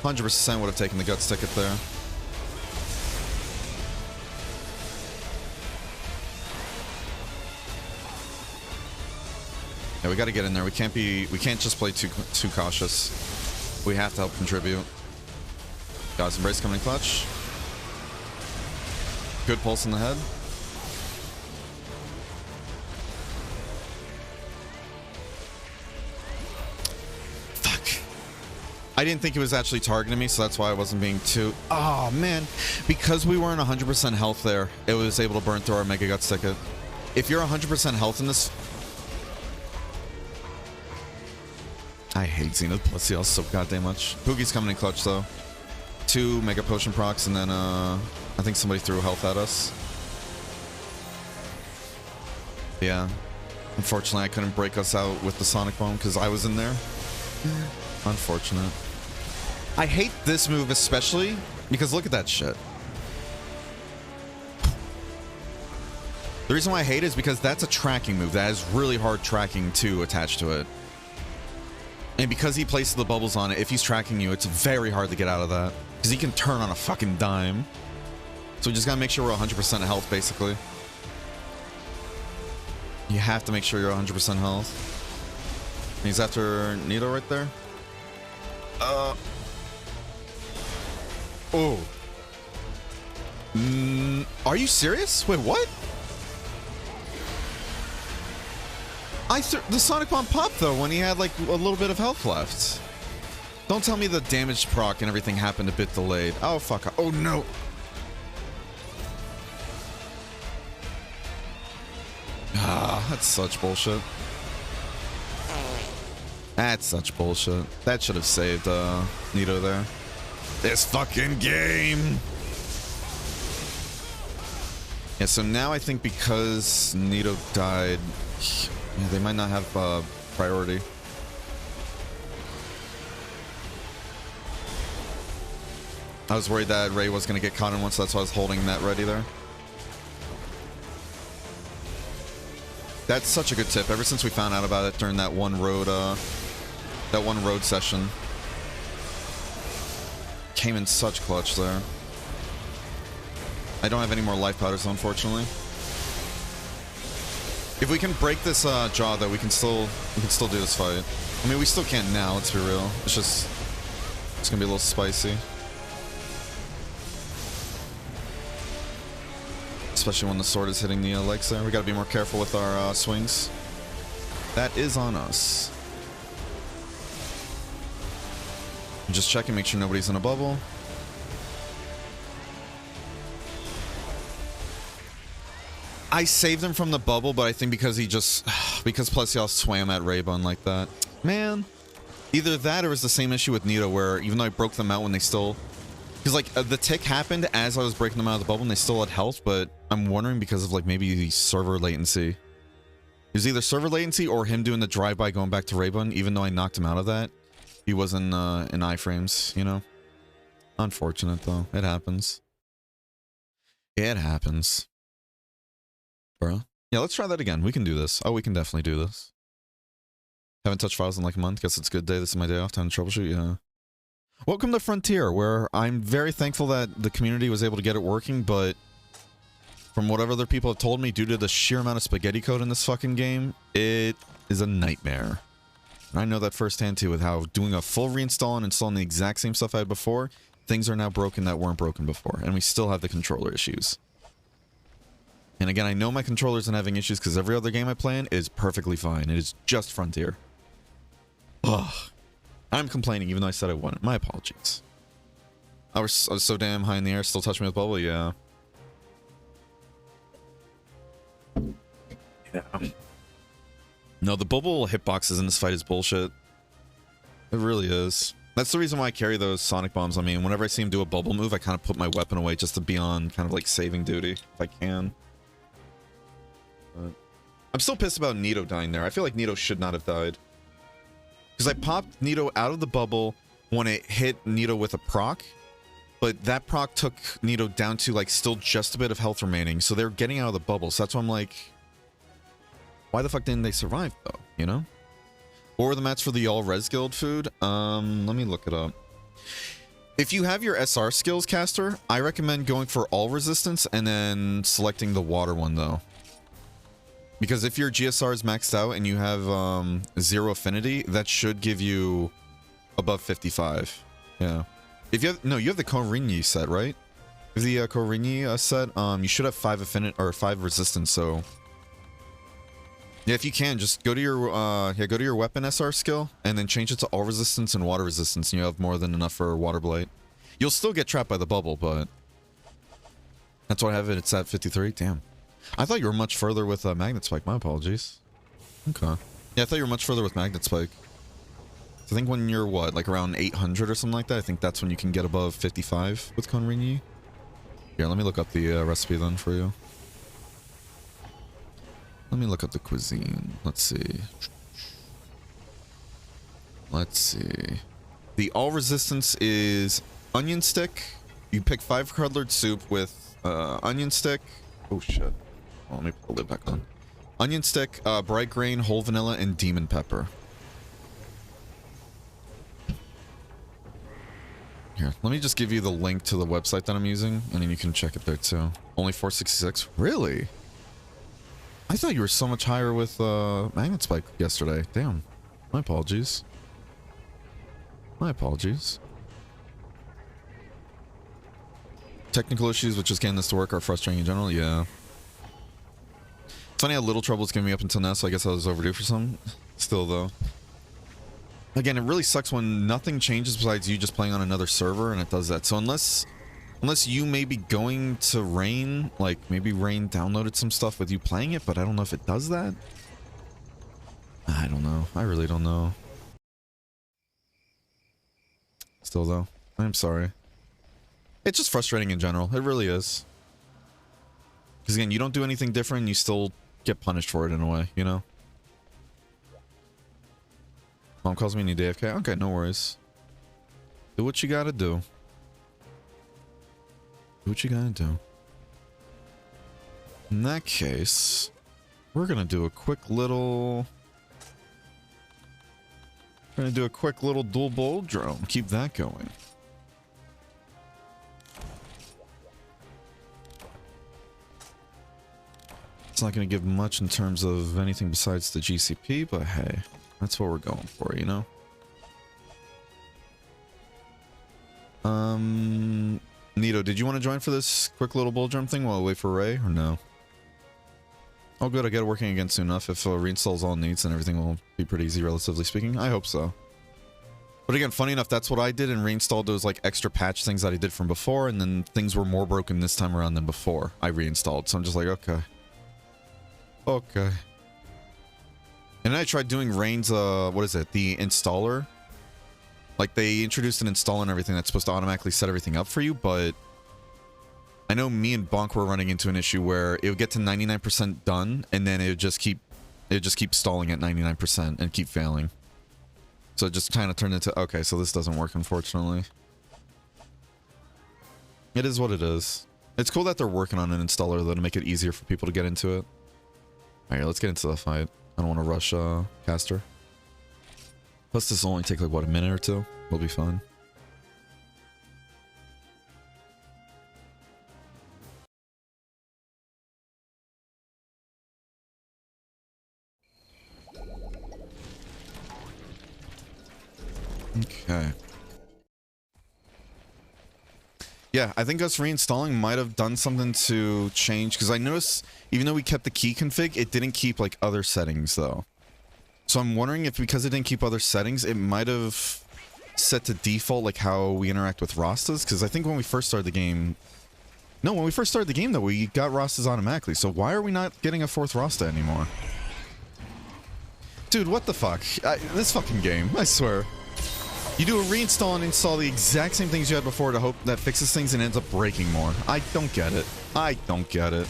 100% would have taken the guts ticket there. Yeah, we got to get in there. We can't just play too cautious. We have to help contribute. God's Embrace coming in clutch. Good pulse in the head. Fuck. I didn't think it was actually targeting me, so that's why I wasn't being too... Oh, man. Because we weren't 100% health there, it was able to burn through our Mega Guts ticket. If you're 100% health in this... I hate Zenith plus heals so goddamn much. Poogie's coming in clutch, though. 2 Mega Potion procs, and then, I think somebody threw health at us. Yeah. Unfortunately, I couldn't break us out with the Sonic Bomb because I was in there. Unfortunate. I hate this move especially because look at that shit. The reason why I hate it is because that's a tracking move. That has really hard tracking too attached to it. And because he places the bubbles on it, if he's tracking you, it's very hard to get out of that. Because he can turn on a fucking dime. So we just gotta make sure we're 100% health, basically. You have to make sure you're 100% health. He's after Nito right there. Oh. Are you serious? Wait, what? The Sonic Bomb popped though when he had like a little bit of health left. Don't tell me the damage proc and everything happened a bit delayed. Oh fuck. Oh no. Ah, that's such bullshit. That's such bullshit. That should have saved Nito there. This fucking game. Yeah, so now I think because Nito died, yeah, they might not have priority. I was worried that Ray was going to get caught in one, so that's why I was holding that ready there. That's such a good tip. Ever since we found out about it during that one road session, came in such clutch there. I don't have any more life powders, unfortunately. If we can break this jaw, though, we can still do this fight. I mean, we still can't now. Let's be real. It's gonna be a little spicy, especially when the sword is hitting the legs there. We gotta be more careful with our swings. That is on us. Just checking, make sure nobody's in a bubble. I saved him from the bubble, but I think because because Plesios swam at Raybun like that. Man, either that or it's the same issue with Nito, where even though I broke them out when they still... Because, like, the tick happened as I was breaking them out of the bubble and they still had health, but I'm wondering because of, like, maybe the server latency. It was either server latency or him doing the drive-by going back to Raybun, even though I knocked him out of that. He was in iframes, you know? Unfortunate, though. It happens. It happens. Bro. Yeah, let's try that again. We can do this. Oh, we can definitely do this. Haven't touched files in like a month. Guess it's a good day. This is my day off. Time to troubleshoot. Yeah. Welcome to Frontier, where I'm very thankful that the community was able to get it working, but from whatever other people have told me, due to the sheer amount of spaghetti code in this fucking game, it is a nightmare. And I know that firsthand too, with how doing a full reinstall and installing the exact same stuff I had before, things are now broken that weren't broken before, and we still have the controller issues. And again, I know my controller isn't having issues because every other game I play in is perfectly fine. It is just Frontier. Ugh. I'm complaining even though I said I wouldn't. My apologies. I was so damn high in the air, still touch me with bubble? Yeah. Yeah. No, the bubble hitboxes in this fight is bullshit. It really is. That's the reason why I carry those Sonic Bombs. I mean, whenever I see him do a bubble move, I kind of put my weapon away just to be on kind of like saving duty, if I can. But I'm still pissed about Nito dying there. I feel like Nito should not have died. Because I popped Nito out of the bubble when it hit Nito with a proc. But that proc took Nito down to like still just a bit of health remaining. So they're getting out of the bubble. So that's why I'm like, why the fuck didn't they survive though? You know? What were the mats for the all res guild food? Let me look it up. If you have your SR skills caster, I recommend going for all resistance and then selecting the water one though. Because if your GSR is maxed out and you have 0 affinity, that should give you above 55. Yeah. If you have you have the Korinyi set, right? If the Korinyi set, you should have 5 affinity or 5 resistance. So yeah, if you can, just go to your go to your weapon SR skill and then change it to all resistance and water resistance, and you have more than enough for water blight. You'll still get trapped by the bubble, but that's why I have it. It's at 53. Damn. I thought you were much further with Magnet Spike. My apologies. Okay. Yeah, I thought you were much further with Magnet Spike. I think when you're, what, like around 800 or something like that, I think that's when you can get above 55 with Konrinyi. Here, let me look up the recipe then for you. Let me look up the cuisine. Let's see. Let's see. The all resistance is onion stick. You pick 5 cutlered soup with onion stick. Oh shit. Oh, let me put the lid back on. Onion stick, bright grain, whole vanilla, and demon pepper. Here, let me just give you the link to the website that I'm using, and then you can check it there too. Only 466? Really? I thought you were so much higher with Magnet Spike yesterday. Damn. My apologies. My apologies. Technical issues with just getting this to work are frustrating in general. Yeah. It's funny how little trouble it's giving me up until now, so I guess I was overdue for some. Still, though. Again, it really sucks when nothing changes besides you just playing on another server, and it does that. So unless you may be going to Rain, like maybe Rain downloaded some stuff with you playing it, but I don't know if it does that. I don't know. I really don't know. Still, though, I'm sorry. It's just frustrating in general. It really is. Because again, you don't do anything different, you still get punished for it in a way, you know? Mom calls me any day AFK. Okay, no worries. Do what you gotta do. Do what you gotta do. In that case, we're gonna do a quick little... We're gonna do a quick little dual bowl drone. Keep that going. It's not going to give much in terms of anything besides the GCP, but hey, that's what we're going for, you know? Nito, did you want to join for this quick little bull drum thing while I wait for Ray, or no? Oh good, I get it working again soon enough. If reinstalls all needs, then everything will be pretty easy, relatively speaking. I hope so. But again, funny enough, that's what I did and reinstalled those like extra patch things that I did from before, and then things were more broken this time around than before I reinstalled. So I'm just like, okay. Okay. And then I tried doing Rain's, what is it? The installer. Like, they introduced an installer and everything that's supposed to automatically set everything up for you, but I know me and Bonk were running into an issue where it would get to 99% done, and then it would just keep stalling at 99% and keep failing. So it just kind of turned into, okay, so this doesn't work, unfortunately. It is what it is. It's cool that they're working on an installer, though, to make it easier for people to get into it. Alright, let's get into the fight. I don't want to rush caster. Plus this will only take like, what, a minute or two? We'll be fine. Okay. Yeah, I think us reinstalling might have done something to change, because I noticed even though we kept the key config, it didn't keep like other settings though. So I'm wondering if because it didn't keep other settings, it might have set to default like how we interact with Rastas, because I think when we first started the game... No, when we first started the game though, we got Rastas automatically, so why are we not getting a 4th Rasta anymore? Dude, what the fuck? This fucking game, I swear. You do a reinstall and install the exact same things you had before to hope that fixes things and ends up breaking more. I don't get it. I don't get it.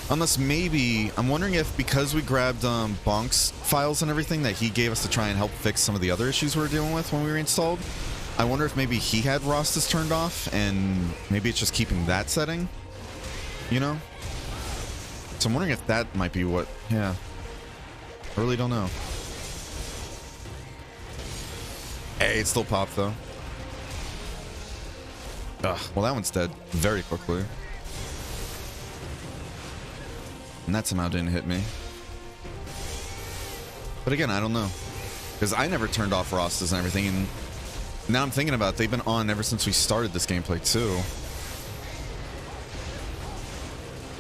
Unless maybe, I'm wondering if because we grabbed Bonk's files and everything that he gave us to try and help fix some of the other issues we were dealing with when we reinstalled, I wonder if maybe he had Rostas turned off and maybe it's just keeping that setting, you know? So I'm wondering if that might be what, yeah. I really don't know. Hey, it still popped though. Ugh, well that one's dead very quickly. And that somehow didn't hit me. But again, I don't know. Because I never turned off Rostas and everything, and now I'm thinking about it, they've been on ever since we started this gameplay too.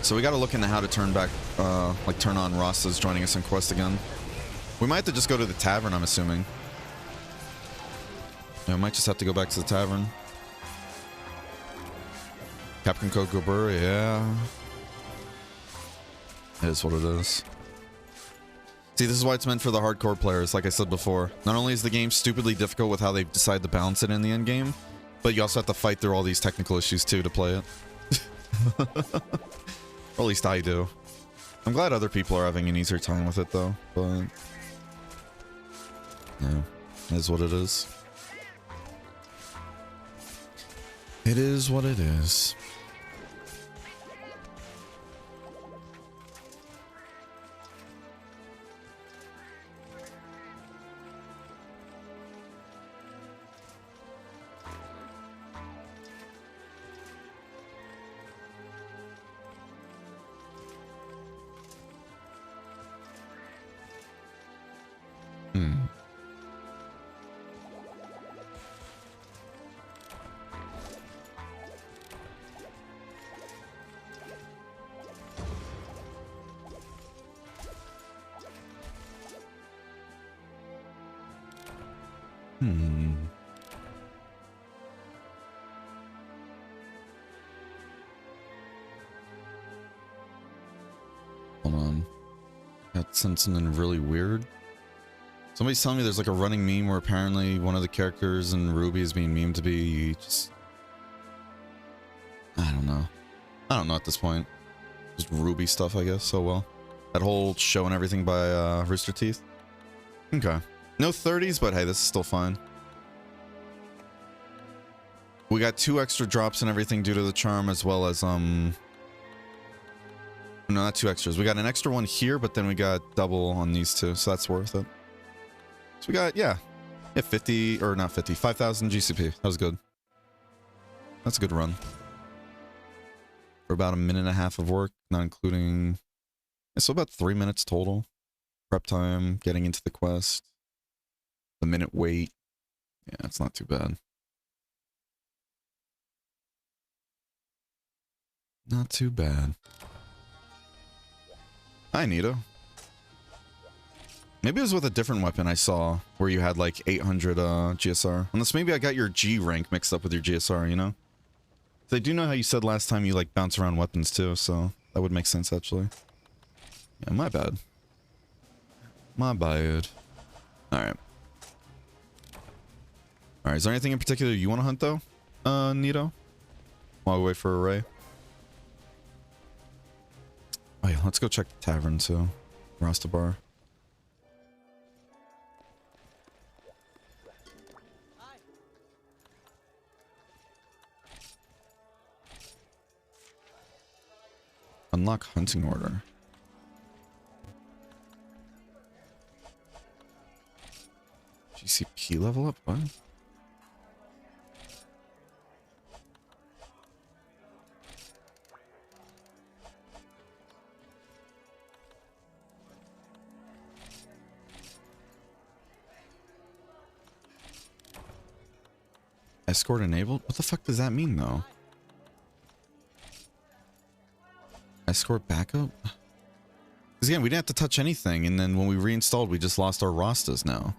So we gotta look into how to turn back, like turn on Rostas joining us in quest again. We might have to just go to the tavern, I'm assuming. Yeah, we might just have to go back to the tavern. Captain Code Gobur, yeah. It is what it is. See, this is why it's meant for the hardcore players, like I said before. Not only is the game stupidly difficult with how they decide to balance it in the end game, but you also have to fight through all these technical issues too to play it. Or at least I do. I'm glad other people are having an easier time with it though, but... yeah, it is what it is. It is what it is. Hold on. Got something really weird. Somebody's telling me there's like a running meme where apparently one of the characters in Ruby is being memed to be just... I don't know. I don't know at this point. Just Ruby stuff, I guess. Oh well. That whole show and everything by Rooster Teeth. Okay. No 30s, but hey, this is still fine. We got 2 extra drops and everything due to the charm, as well as no, not 2 extras. We got an extra one here, but then we got double on these 2, so that's worth it. So we got, yeah 50, or not 50, 5,000 GCP. That was good. That's a good run. For about a minute and a half of work, not including... so about 3 minutes total. Prep time, getting into the quest. The minute wait. Yeah, it's not too bad. Not too bad. Hi, Nito. Maybe it was with a different weapon I saw where you had like 800 GSR. Unless maybe I got your G rank mixed up with your GSR, you know? I do know how you said last time you like bounce around weapons too, so that would make sense actually. Yeah, my bad. My bad. Alright. Alright, is there anything in particular you want to hunt though, Nito? While we wait for a Ray. Oh yeah, let's go check the tavern too. Rasta Bar. Unlock hunting order. GCP level up? What? Escort enabled? What the fuck does that mean though? Escort backup? Because again, we didn't have to touch anything, and then when we reinstalled, we just lost our Rastas now.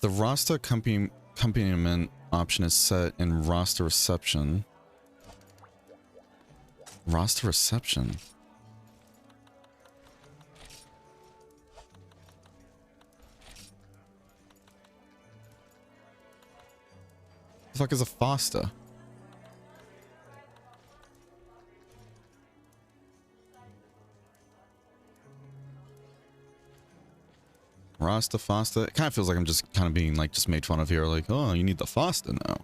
The roster accompaniment option is set in roster reception. Roster reception. The fuck is a FOSTA? Rasta, FOSTA. It kind of feels like I'm just kind of being like just made fun of here. Like, oh, you need the FOSTA now.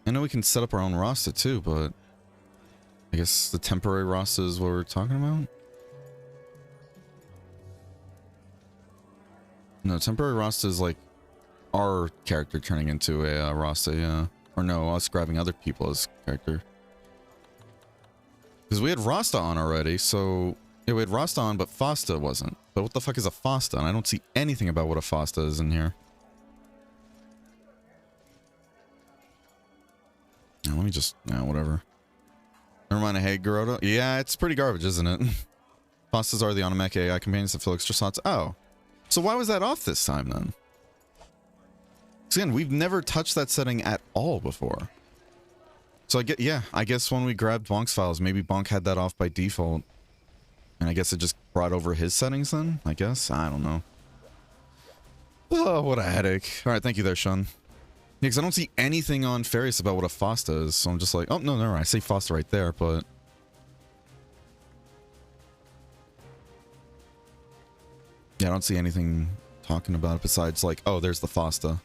I know we can set up our own Rasta too, but I guess the temporary Rasta is what we're talking about. No, temporary Rasta is like our character turning into a Rasta, yeah. Or no, us grabbing other people as character. Because we had Rasta on already, so... Yeah, we had Rasta on, but FOSTA wasn't. But what the fuck is a FOSTA? And I don't see anything about what a FOSTA is in here. Now, let me just... Yeah, whatever. Never mind, hey, Garoto. Yeah, it's pretty garbage, isn't it? FOSTAs are the automatic AI companions that fill extra slots. Oh. So why was that off this time, then? Again, we've never touched that setting at all before. So I guess when we grabbed Bonk's files, maybe Bonk had that off by default. And I guess it just brought over his settings then, I guess? I don't know. Oh, what a headache. Alright, thank you there, Sean. Yeah, because I don't see anything on Farius about what a FOSTA is, so I'm just like, oh, no, I say FOSTA right there, but... Yeah, I don't see anything talking about it besides like, oh, there's the FOSTA.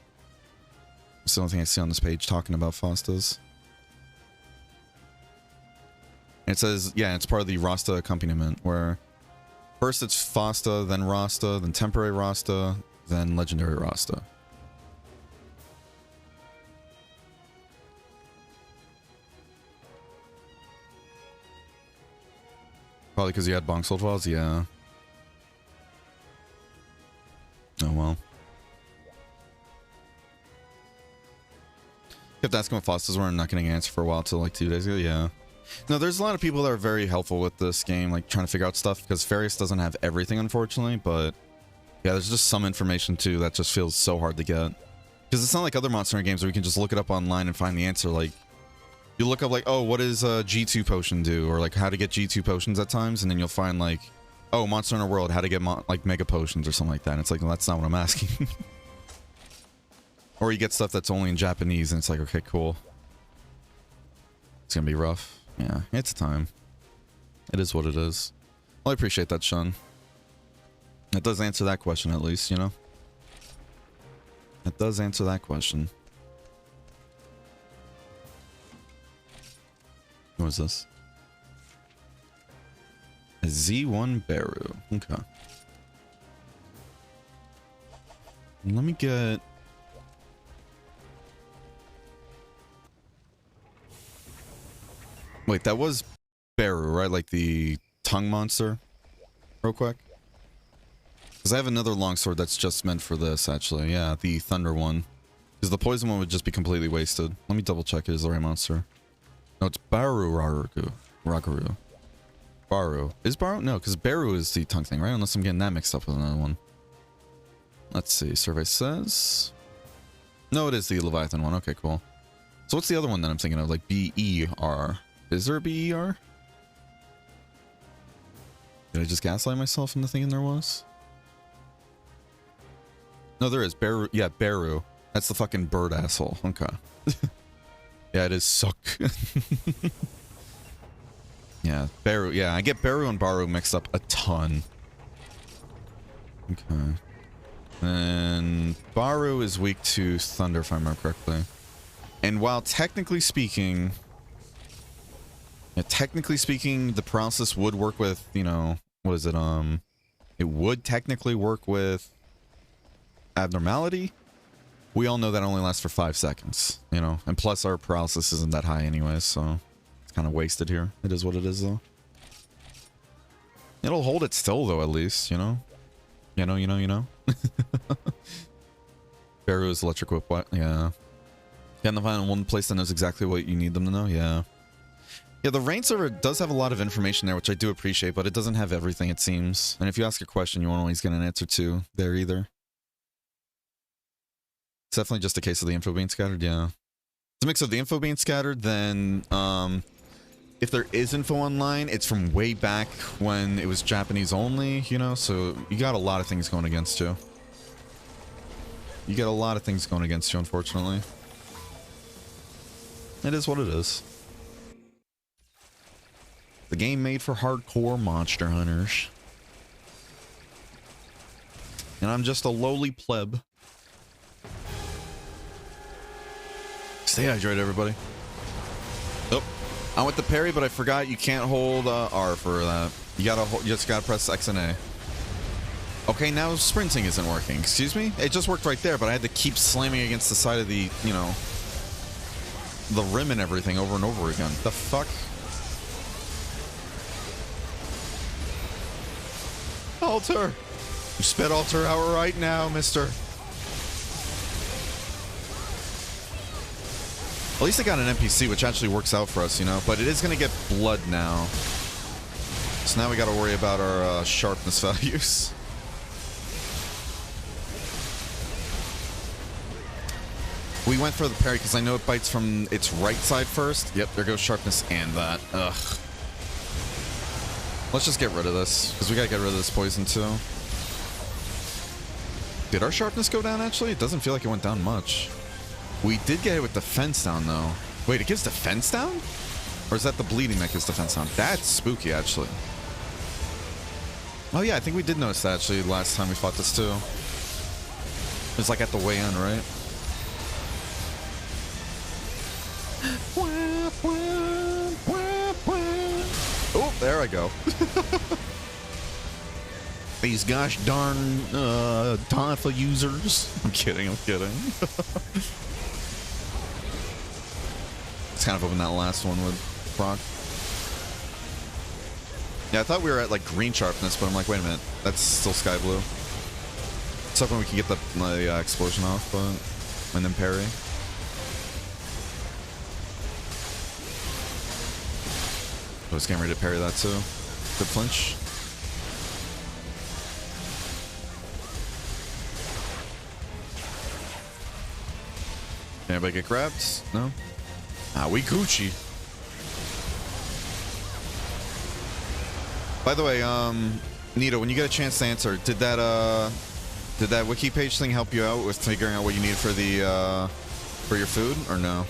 It's the only thing I see on this page talking about FOSTAs. It says, yeah, it's part of the Rasta accompaniment, where first it's FOSTA, then Rasta, then temporary Rasta, then legendary Rasta. Probably because you had Bonk's old files? Yeah. Oh well. Kept asking what FOSTAs were and not getting an answer for a while till like 2 days ago. Yeah. No, there's a lot of people that are very helpful with this game, like trying to figure out stuff, because Farius doesn't have everything, unfortunately, but yeah, there's just some information too that just feels so hard to get. Because it's not like other Monster Hunter games where you can just look it up online and find the answer. Like, you look up like, oh, what does a G2 potion do? Or like how to get G2 potions at times, and then you'll find like, oh, Monster Hunter World, how to get like mega potions or something like that. And it's like, well, that's not what I'm asking. Or you get stuff that's only in Japanese, and it's like, okay, cool. It's gonna be rough. Yeah, it's time. It is what it is. Well, I appreciate that, Sean. It does answer that question, at least, you know? It does answer that question. What is this? A Z1 Baru. Okay. Let me get... Wait, that was Baru, right? Like the tongue monster? Real quick. Because I have another longsword that's just meant for this, actually. Yeah, the thunder one. Because the poison one would just be completely wasted. Let me double check it is the right monster. No, it's Baru Ragaru. Baru. Is Baru? No, because Baru is the tongue thing, right? Unless I'm getting that mixed up with another one. Let's see. Survey says... No, it is the Leviathan one. Okay, cool. So what's the other one that I'm thinking of? Like B-E-R. Is there a B-E-R? Did I just gaslight myself into thinking there was? No, there is. Baru. Yeah, Baru. That's the fucking bird asshole. Okay. Yeah, it is suck. Yeah, Baru. Yeah, I get Baru and Baru mixed up a ton. Okay. And Baru is weak to Thunder, if I remember correctly. And while technically speaking... Yeah, technically speaking, the paralysis would work with, you know... What is it? It would technically work with... abnormality. We all know that only lasts for 5 seconds, you know? And plus our paralysis isn't that high anyway, so... It's kind of wasted here. It is what it is, though. It'll hold it still, though, at least, you know? You know? Baru's electric whip, what? Yeah. Can they find one place that knows exactly what you need them to know? Yeah. Yeah, the rain server does have a lot of information there, which I do appreciate, but it doesn't have everything, it seems. And if you ask a question, you won't always get an answer to there either. It's definitely just a case of the info being scattered, yeah. It's a mix of the info being scattered, then if there is info online, it's from way back when it was Japanese only, you know, so you got a lot of things going against you. You get a lot of things going against you, unfortunately. It is what it is. The game made for hardcore monster hunters. And I'm just a lowly pleb. Stay hydrated, everybody. Oh, I went to parry, but I forgot you can't hold R for that. You just gotta press X and A. Okay, now sprinting isn't working. Excuse me? It just worked right there, but I had to keep slamming against the side of the, you know, the rim and everything over and over again. The fuck? Alter! You sped Alter out right now, mister. At least I got an NPC, which actually works out for us, you know? But it is going to get blood now. So now we got to worry about our sharpness values. We went for the parry because I know it bites from its right side first. Yep, there goes sharpness and that. Ugh. Let's just get rid of this, because we got to get rid of this poison too. Did our sharpness go down, actually? It doesn't feel like it went down much. We did get it with defense down, though. Wait, it gives defense down? Or is that the bleeding that gives defense down? That's spooky, actually. Oh, yeah, I think we did notice that, actually, last time we fought this, too. It was, like, at the way in, right? Oh, there I go. These gosh darn Tonfa users. I'm kidding, I'm kidding. It's kind of hoping that last one would proc. Yeah, I thought we were at like green sharpness, but I'm like, wait a minute, that's still sky blue. It's hoping we can get the explosion off, but and then parry. I was getting ready to parry that too. Good flinch. Did anybody get grabbed? No? Ah, we Gucci. By the way, Nito, when you get a chance to answer, did that wiki page thing help you out with figuring out what you need for the for your food, or no?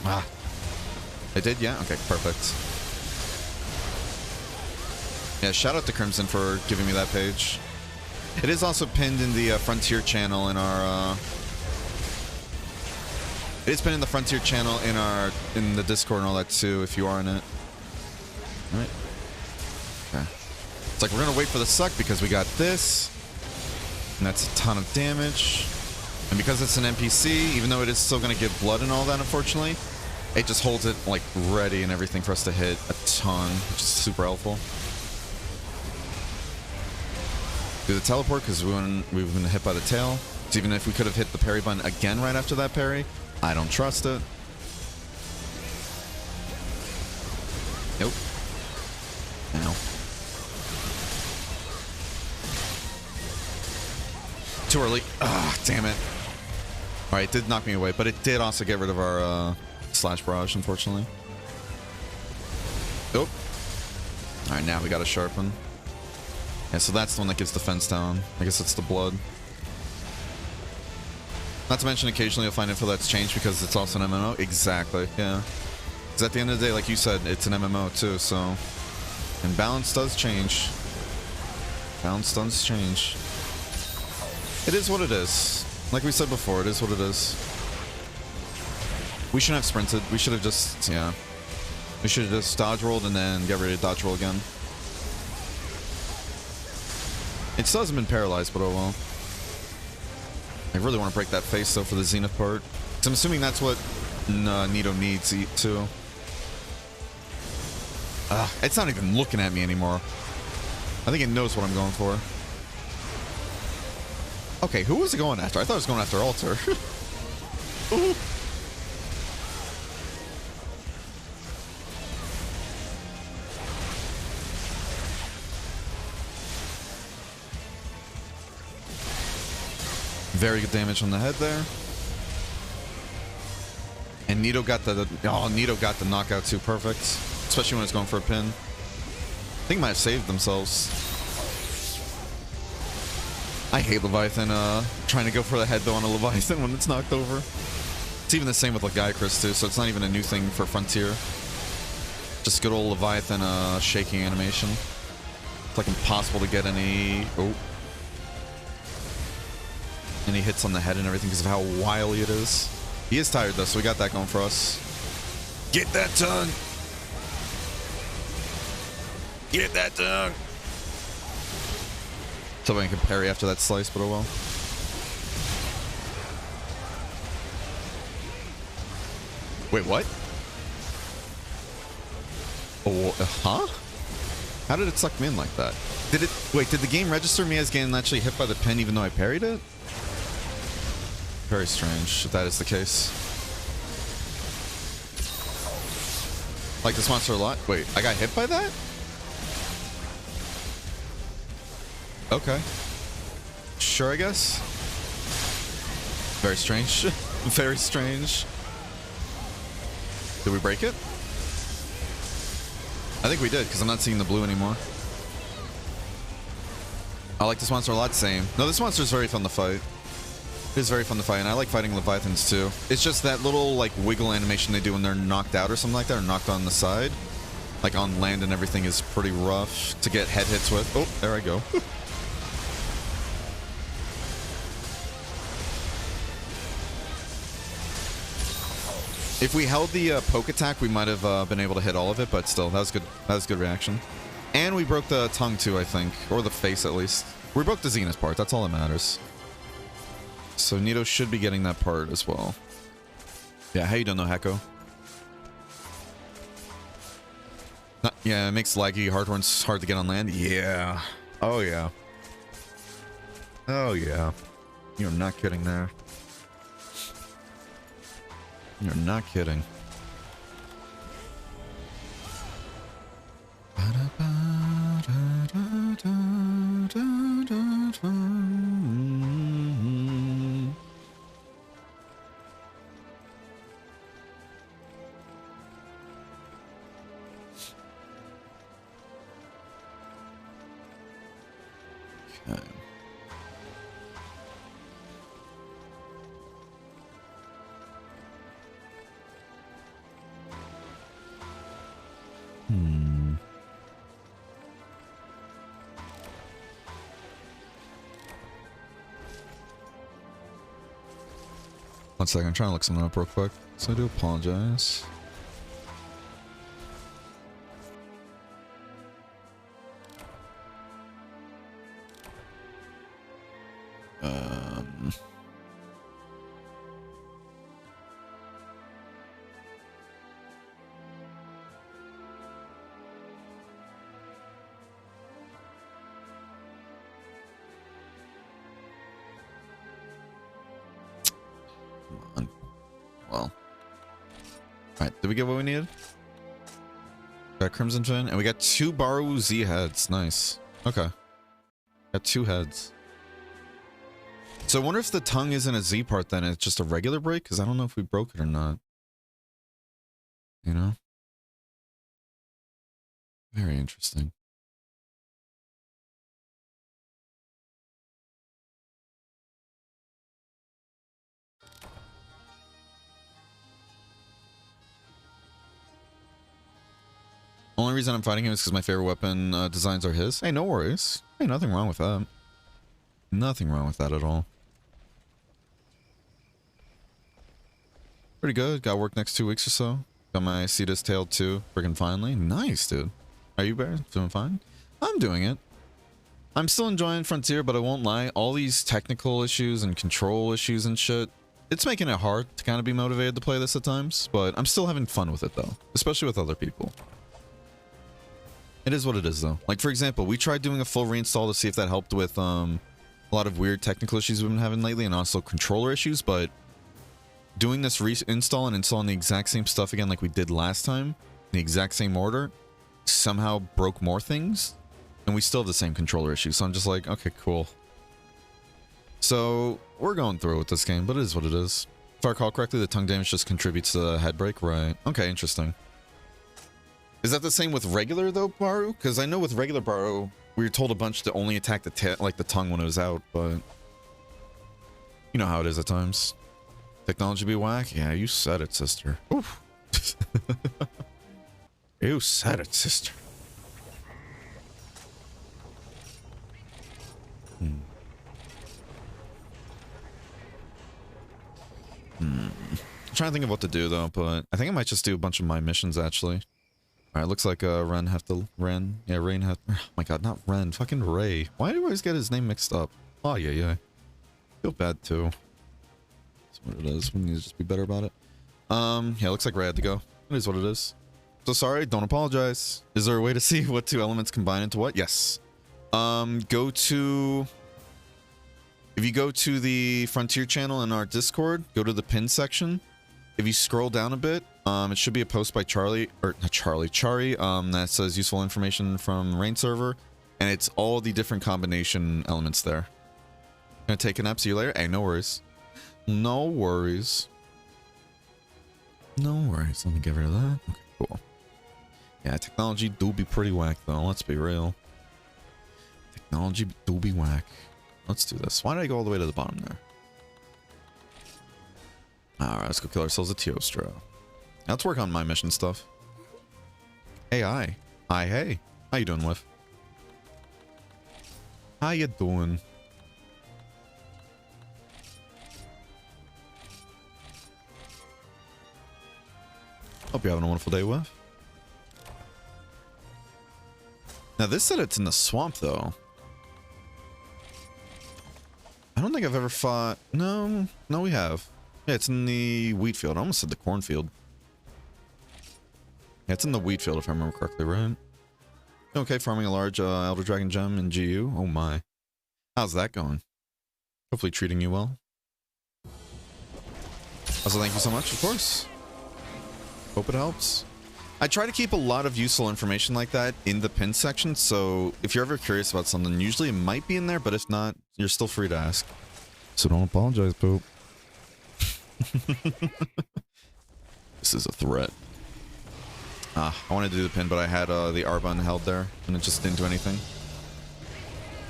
Ah, it did, yeah. Okay, perfect. Yeah, shout out to Crimson for giving me that page. It is also pinned in the Frontier channel in our. It is pinned in the Frontier channel in the Discord and all that too, if you are in it. All right. Okay. It's like we're gonna wait for the suck because we got this, and that's a ton of damage. And because it's an NPC, even though it is still gonna give blood and all that, unfortunately, it just holds it like ready and everything for us to hit a ton, which is super helpful. Do the teleport because we've been hit by the tail. So even if we could have hit the parry button again right after that parry, I don't trust it. Nope. Ow. Too early. Ah, damn it. Alright, it did knock me away, but it did also get rid of our slash barrage, unfortunately. Nope. Alright, now we gotta sharpen. Yeah, so that's the one that gives defense down. I guess it's the blood. Not to mention, occasionally you'll find info that's changed because it's also an MMO. Exactly, yeah. Because at the end of the day, like you said, it's an MMO too, so... And balance does change. Balance does change. It is what it is. Like we said before, it is what it is. We shouldn't have sprinted. We should have just, yeah. We should have just dodge rolled and then get ready to dodge roll again. It still hasn't been paralyzed, but oh well. I really want to break that face, though, for the Zenith part. So I'm assuming that's what Nito needs too. It's not even looking at me anymore. I think it knows what I'm going for. Okay, who was it going after? I thought it was going after Alter. Ooh. Very good damage on the head there. And Nito got the knockout too. Perfect. Especially when it's going for a pin. I think might have saved themselves. I hate Leviathan trying to go for the head though on a Leviathan when it's knocked over. It's even the same with like Chris too, so it's not even a new thing for Frontier. Just good old Leviathan shaking animation. It's like impossible to get any any hits on the head and everything because of how wily it is. He is tired though, so we got that going for us. Get that tongue! Get that tongue! Somebody can parry after that slice, but oh well. Wait, what? Oh, huh? How did it suck me in like that? Did it... Wait, did the game register me as getting actually hit by the pin even though I parried it? Very strange, if that is the case. Like this monster a lot? Wait, I got hit by that? Okay. Sure, I guess. Very strange. Very strange. Did we break it? I think we did, because I'm not seeing the blue anymore. I like this monster a lot, same. No, this monster is very fun to fight. It is very fun to fight, and I like fighting Leviathans too. It's just that little, like, wiggle animation they do when they're knocked out or something like that, or knocked on the side. Like, on land and everything is pretty rough to get head hits with. Oh, there I go. If we held the poke attack, we might have been able to hit all of it, but still, that was good. That was good reaction. And we broke the tongue too, I think. Or the face, at least. We broke the Zenith part. That's all that matters. So Nito should be getting that part as well. Yeah, how you doing though, Hecko? Yeah, it makes laggy Hardhorns hard to get on land. Yeah. Oh, yeah. Oh, yeah. You're not kidding there. You're not kidding. Okay. One second, I'm trying to look something up real quick, so I do apologize. Well. Alright, did we get what we needed? Got Crimson Fin, and we got 2 Baru Z heads. Nice. Okay. Got 2 heads. So I wonder if the tongue isn't a Z part then, it's just a regular break? Because I don't know if we broke it or not. You know? Very interesting. Only reason I'm fighting him is because my favorite weapon designs are his. Hey, no worries. Hey, nothing wrong with that. Nothing wrong with that at all. Pretty good. Got work next 2 weeks or so. Got my Cetus Tail too. Friggin' finally. Nice, dude. Are you, Bear? Doing fine? I'm doing it. I'm still enjoying Frontier, but I won't lie. All these technical issues and control issues and shit, it's making it hard to kind of be motivated to play this at times. But I'm still having fun with it, though. Especially with other people. It is what it is, though. Like, for example, we tried doing a full reinstall to see if that helped with a lot of weird technical issues we've been having lately, and also controller issues, but doing this reinstall and installing the exact same stuff again like we did last time, the exact same order, somehow broke more things, and we still have the same controller issues. So I'm just like, okay, cool. So we're going through it with this game, but it is what it is. If I recall correctly, the tongue damage just contributes to the head break, right? Okay, interesting. Is that the same with regular though, Baru? Because I know with regular Baru, we were told a bunch to only attack the tongue when it was out, but you know how it is at times. Technology be whack? Yeah, you said it, sister. Oof. You said it, sister. I'm trying to think of what to do though, but I think I might just do a bunch of my missions actually. Alright, looks like Ren have to Rain have, oh my god, not Ren, fucking Ray. Why do I always get his name mixed up? Oh yeah. Feel bad too. That's what it is. We need to just be better about it. Yeah, looks like Ray had to go. It is what it is. So sorry, don't apologize. Is there a way to see what two elements combine into what? Yes. If you go to the Frontier channel in our Discord, go to the pin section. If you scroll down a bit, it should be a post by Chari, that says useful information from Rain server, and it's all the different combination elements there. Gonna take a nap, see you later? Hey, no worries. No worries. No worries, let me get rid of that. Okay, cool. Yeah, technology do be pretty whack though, let's be real. Technology do be whack. Let's do this. Why did I go all the way to the bottom there? Alright, let's go kill ourselves a Teostra. Now let's work on my mission stuff. Hey, hi. Hi, hey. How you doing, Whiff? How you doing? Hope you're having a wonderful day, Whiff. Now this said it's in the swamp, though. I don't think I've ever fought... No, we have. Yeah, it's in the wheat field. I almost said the cornfield. Yeah, it's in the wheat field if I remember correctly, right? Okay, farming a large Elder Dragon gem in GU. Oh my. How's that going? Hopefully treating you well. Also, thank you so much, of course. Hope it helps. I try to keep a lot of useful information like that in the pin section, so if you're ever curious about something, usually it might be in there, but if not, you're still free to ask. So don't apologize, Poop. This is a threat. I wanted to do the pin, but I had the R-button held there, and it just didn't do anything.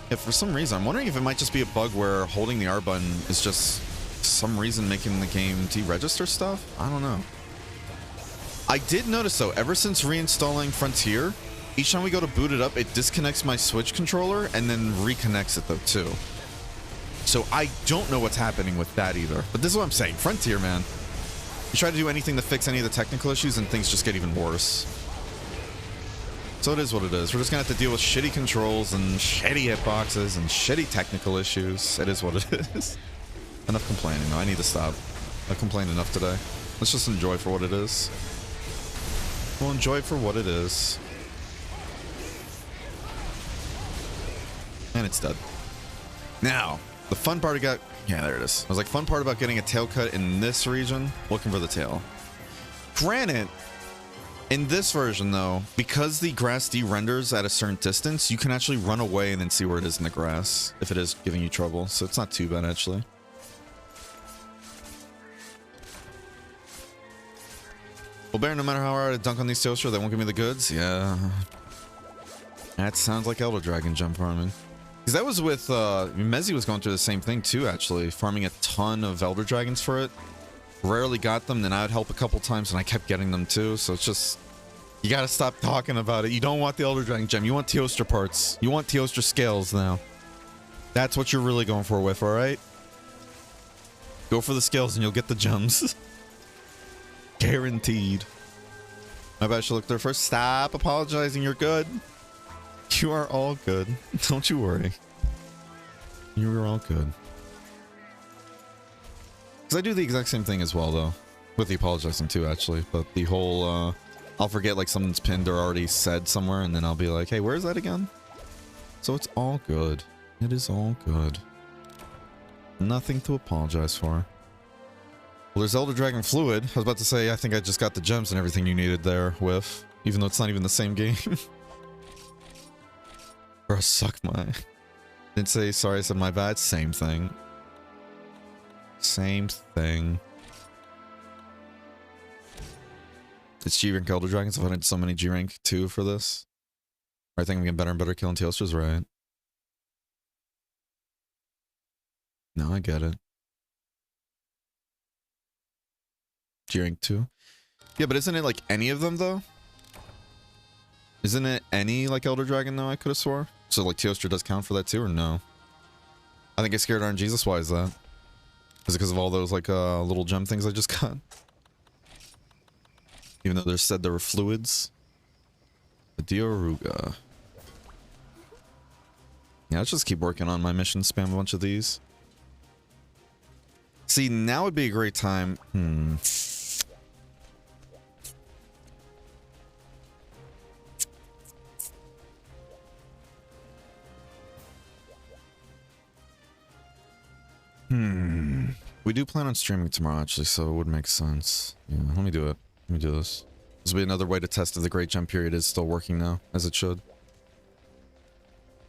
Yeah, for some reason, I'm wondering if it might just be a bug where holding the R-button is just some reason making the game deregister stuff? I don't know. I did notice though, ever since reinstalling Frontier, each time we go to boot it up, it disconnects my Switch controller and then reconnects it though too. So I don't know what's happening with that either. But this is what I'm saying, Frontier, man. You try to do anything to fix any of the technical issues and things just get even worse. So it is what it is. We're just gonna have to deal with shitty controls and shitty hitboxes and shitty technical issues. It is what it is. Enough complaining though, I need to stop. I've complained enough today. Let's just enjoy for what it is. We'll enjoy it for what it is. And it's dead. Now, the fun part got... Yeah, there it is. I was like, fun part about getting a tail cut in this region, looking for the tail. Granted, in this version though, because the grass de-renders at a certain distance, you can actually run away and then see where it is in the grass, if it is giving you trouble. So it's not too bad, actually. Well, Baron, no matter how hard I dunk on these Teostra, they won't give me the goods. Yeah. That sounds like Elder Dragon gem farming. Because that was with, Mezzi was going through the same thing too, actually. Farming a ton of Elder Dragons for it. Rarely got them, then I would help a couple times, and I kept getting them too. So it's just, you gotta stop talking about it. You don't want the Elder Dragon gem. You want Teostra parts. You want Teostra scales now. That's what you're really going for with, alright? Go for the scales and you'll get the gems. Guaranteed. My bad, I should look there first. Stop apologizing, you're good. You are all good. Don't you worry. You're all good. Because I do the exact same thing as well, though. With the apologizing, too, actually. But the whole, I'll forget, like, something's pinned or already said somewhere, and then I'll be like, hey, where is that again? So it's all good. It is all good. Nothing to apologize for. Well, there's Elder Dragon Fluid. I was about to say, I think I just got the gems and everything you needed there with, even though it's not even the same game. Bro, suck my... Didn't say sorry, I said my bad. Same thing. Same thing. It's G-Rank Elder Dragons. I've hunted so many G-Rank 2 for this. I think I'm getting better and better killing Teostra's, right? No, I get it. G-Rank 2? Yeah, but isn't it like any of them, though? Isn't it any, like, Elder Dragon, though, I could have swore? So, like, Teostra does count for that, too, or no? I think I scared RNGesus. Why is that? Is it because of all those, like, little gem things I just got? Even though they said there were fluids. The Dioruga. Yeah, let's just keep working on my mission. Spam a bunch of these. See, now would be a great time. We do plan on streaming tomorrow, actually, so it would make sense. Yeah, let me do it. Let me do this. This will be another way to test if the Great Gem period is still working now, as it should.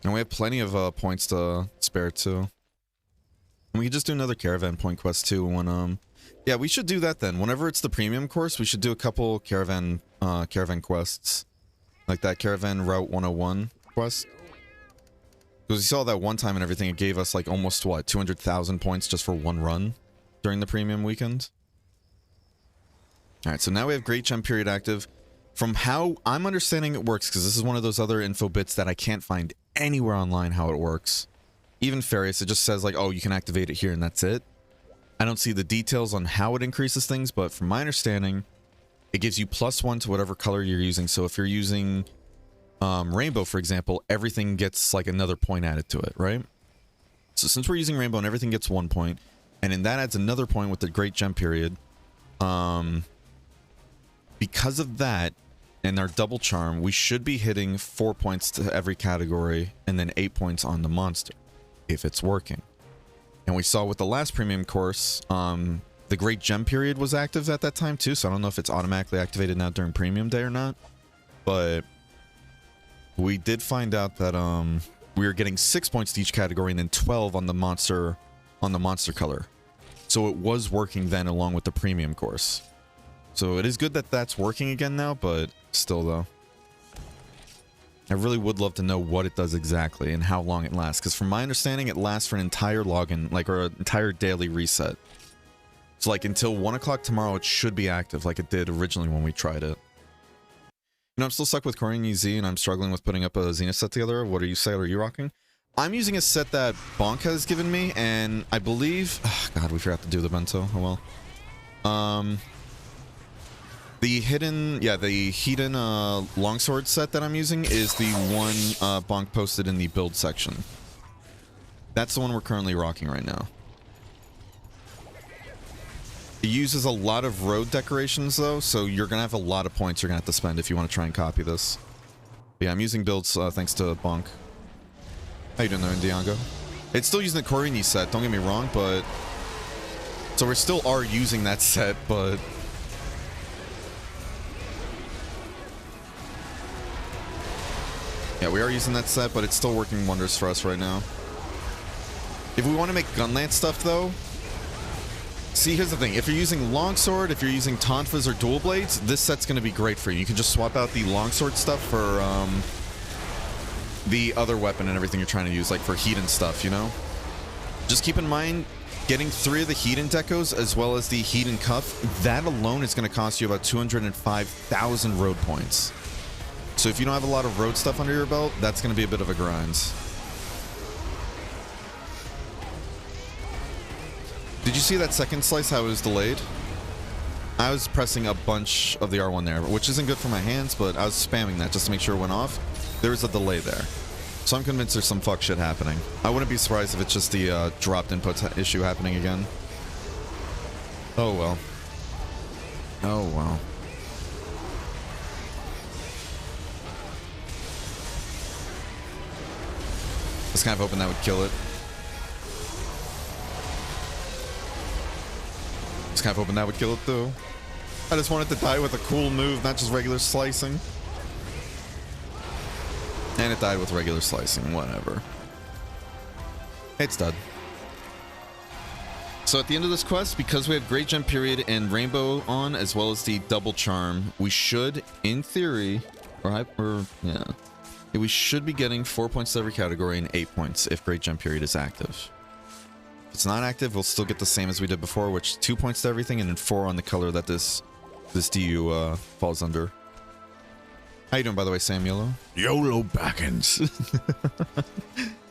And we have plenty of points to spare, too. And we could just do another caravan point quest, too, when, yeah, we should do that then. Whenever it's the premium course, we should do a couple caravan quests. Like that Caravan Route 101 quest. Because we saw that one time and everything, it gave us, like, almost, what, 200,000 points just for one run during the premium weekend. Alright, so now we have Great Gem period active. From how I'm understanding it works, because this is one of those other info bits that I can't find anywhere online how it works. Even Farius, it just says, like, oh, you can activate it here and that's it. I don't see the details on how it increases things, but from my understanding, it gives you +1 to whatever color you're using. So if you're using Rainbow, for example, everything gets, like, another point added to it, right? So since we're using Rainbow and everything gets 1 point, and then that adds another point with the Great Gem period, because of that, and our double charm, we should be hitting 4 points to every category, and then 8 points on the monster, if it's working. And we saw with the last premium course, the Great Gem period was active at that time too, so I don't know if it's automatically activated now during premium day or not, but we did find out that we were getting 6 points to each category and then 12 on the monster color. So it was working then along with the premium course. So it is good that that's working again now, but still though. I really would love to know what it does exactly and how long it lasts, because from my understanding it lasts for an entire login, like, or an entire daily reset. So like until 1 o'clock tomorrow it should be active like it did originally when we tried it. You know, I'm still stuck with Korean Z and I'm struggling with putting up a Zenith set together. What are you rocking? I'm using a set that Bonk has given me, and I believe... Oh, God, we forgot to do the bento. Oh well. The hidden longsword set that I'm using is the one Bonk posted in the build section. That's the one we're currently rocking right now. It uses a lot of road decorations though, so you're gonna have a lot of points you're gonna have to spend if you want to try and copy this. But yeah, I'm using builds thanks to Bonk. How you doing there, Indiango? It's still using the Korini set, don't get me wrong, but... So we still are using that set, but... Yeah, we are using that set, but it's still working wonders for us right now. If we want to make Gunlance stuff, though... See, here's the thing. If you're using Longsword, if you're using Tonfas or Dual Blades, this set's going to be great for you. You can just swap out the Longsword stuff for the other weapon and everything you're trying to use, like for Hedon stuff, you know? Just keep in mind, getting 3 of the Hedon decos as well as the Hedon Cuff, that alone is going to cost you about 205,000 road points. So if you don't have a lot of road stuff under your belt, that's going to be a bit of a grind. Did you see that second slice, how it was delayed? I was pressing a bunch of the R1 there, which isn't good for my hands, but I was spamming that just to make sure it went off. There was a delay there. So I'm convinced there's some fuck shit happening. I wouldn't be surprised if it's just the dropped input issue happening again. Oh well. Oh well. I was kind of hoping that would kill it. was kind of hoping that would kill it too. I just wanted to die with a cool move, not just regular slicing. And it died with regular slicing, whatever. It's dead. So at the end of this quest, because we have Great Gem Period and Rainbow on, as well as the Double Charm, we should, in theory, we should be getting 4 points to every category and 8 points if Great Gem Period is active. If it's not active, we'll still get the same as we did before, which is 2 points to everything and then 4 on the color that this DU falls under. How you doing, by the way, Sam Yellow? YOLO Backins.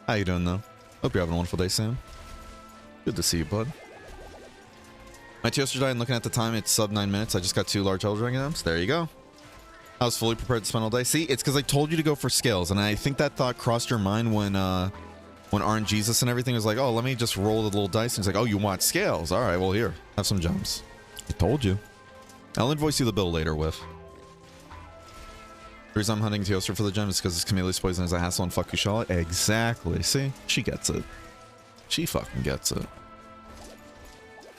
How you doing, though? Hope you're having a wonderful day, Sam. Good to see you, bud. My toaster died, and looking at the time, it's sub 9 minutes. I just got 2 large Hell Dragon items. There you go. I was fully prepared to spend all day. See, it's because I told you to go for scales, and I think that thought crossed your mind when RNGesus and everything was like, oh, let me just roll the little dice. And he's like, oh, you want scales? All right, well, here. Have some gems. I told you. I'll invoice you the bill later, Whiff. The reason I'm hunting Teostra for the gem is because this Chameleon's poison is a hassle and fuck you, Charlotte. Exactly. See? She gets it. She fucking gets it.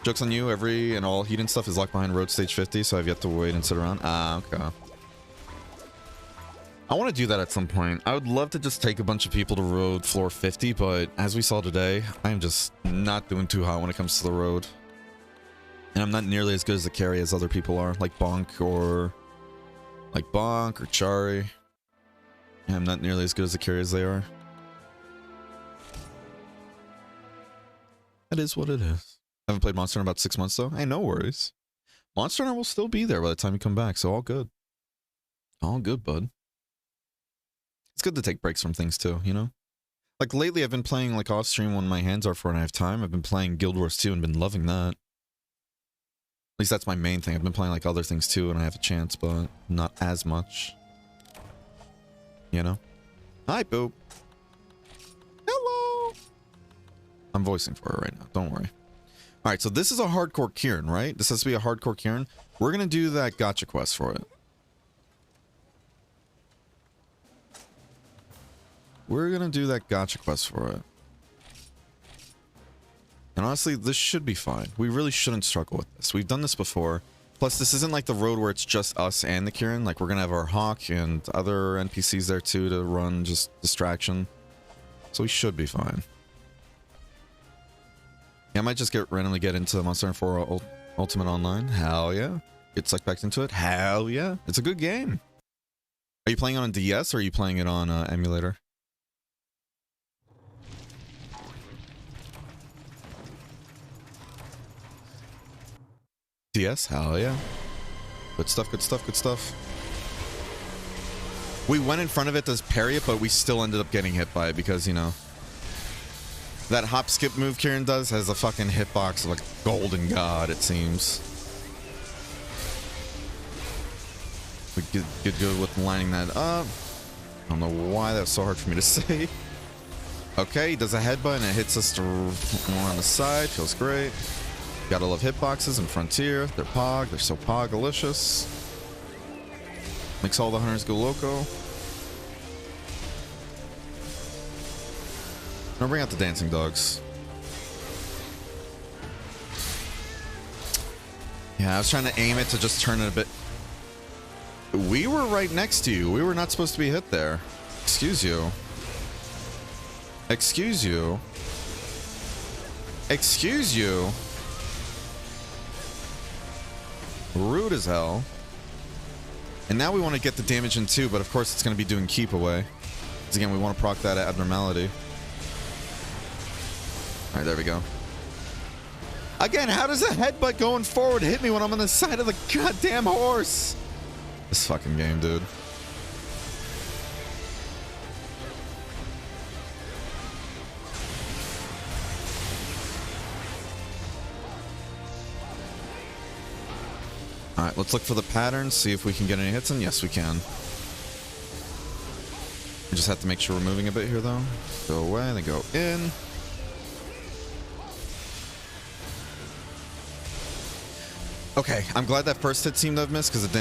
Joke's on you, every and all heat and stuff is locked behind road stage 50, so I've yet to wait and sit around. Ah, okay. I want to do that at some point. I would love to just take a bunch of people to road floor 50, but as we saw today, I'm just not doing too hot when it comes to the road. And I'm not nearly as good as a carry as other people are, like Bonk or Chari. Yeah, I'm not nearly as good as a carry as they are. That is what it is. I haven't played Monster in about 6 months though. Hey, no worries. Monster Hunter will still be there by the time you come back, so all good. All good, bud. It's good to take breaks from things too, you know? Like lately I've been playing like off stream when my hands are for and I have time. I've been playing Guild Wars 2 and been loving that. At least that's my main thing. I've been playing like other things too and I have a chance, but not as much. You know? Hi, Boop. Hello. I'm voicing for her right now. Don't worry. All right, so this is a hardcore Kieran, right? This has to be a hardcore Kieran. We're going to do that gacha quest for it. We're going to do that gacha quest for it. And honestly, this should be fine. We really shouldn't struggle with this. We've done this before. Plus, this isn't like the road where it's just us and the Kieran. Like, we're going to have our Hawk and other NPCs there too to run just distraction. So we should be fine. Yeah, I might just randomly get into Monster Hunter 4 Ultimate Online. Hell yeah. Get sucked back into it. Hell yeah. It's a good game. Are you playing it on DS or are you playing it on emulator? DS? Hell yeah. Good stuff, good stuff, good stuff. We went in front of it to parry it, but we still ended up getting hit by it because, you know, that hop skip move Kieran does has a fucking hitbox of a golden god, it seems. We get good with lining that up. I don't know why that was so hard for me to say. Okay, he does a headbutt and it hits us more on the side. Feels great. Gotta love hitboxes in Frontier. They're pog. They're so pog-alicious. Makes all the hunters go loco. Now bring out the dancing dogs. Yeah, I was trying to aim it to just turn it a bit. We were right next to you. We were not supposed to be hit there. Excuse you. Excuse you. Excuse you. Rude as hell. And now we want to get the damage in too, but of course it's going to be doing keep away. Because again, we want to proc that abnormality. Alright, there we go. Again, how does a headbutt going forward hit me when I'm on the side of the goddamn horse? This fucking game, dude. Alright, let's look for the patterns, see if we can get any hits in. Yes, we can. We just have to make sure we're moving a bit here, though. Go away, then go in. Okay, I'm glad that first hit seemed to have missed because it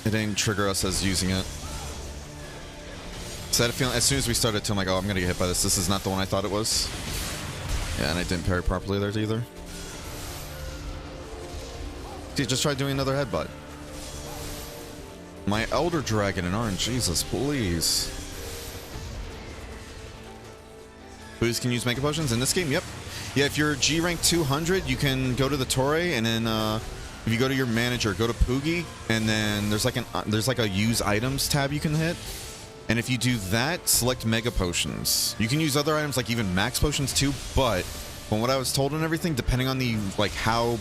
didn't trigger us as using it. So I had a feeling as soon as we started to, I'm like, oh, I'm gonna get hit by this. This is not the one I thought it was. Yeah, and I didn't parry properly there either. Just try doing another headbutt. My Elder Dragon in orange. Jesus, please. Booze can use Mega Potions in this game? Yep. Yeah, if you're G rank 200, you can go to the Torre, and then if you go to your manager, go to Poogie, and then there's like a use items tab you can hit. And if you do that, select Mega Potions. You can use other items like even Max Potions too, but from what I was told and everything, depending on the how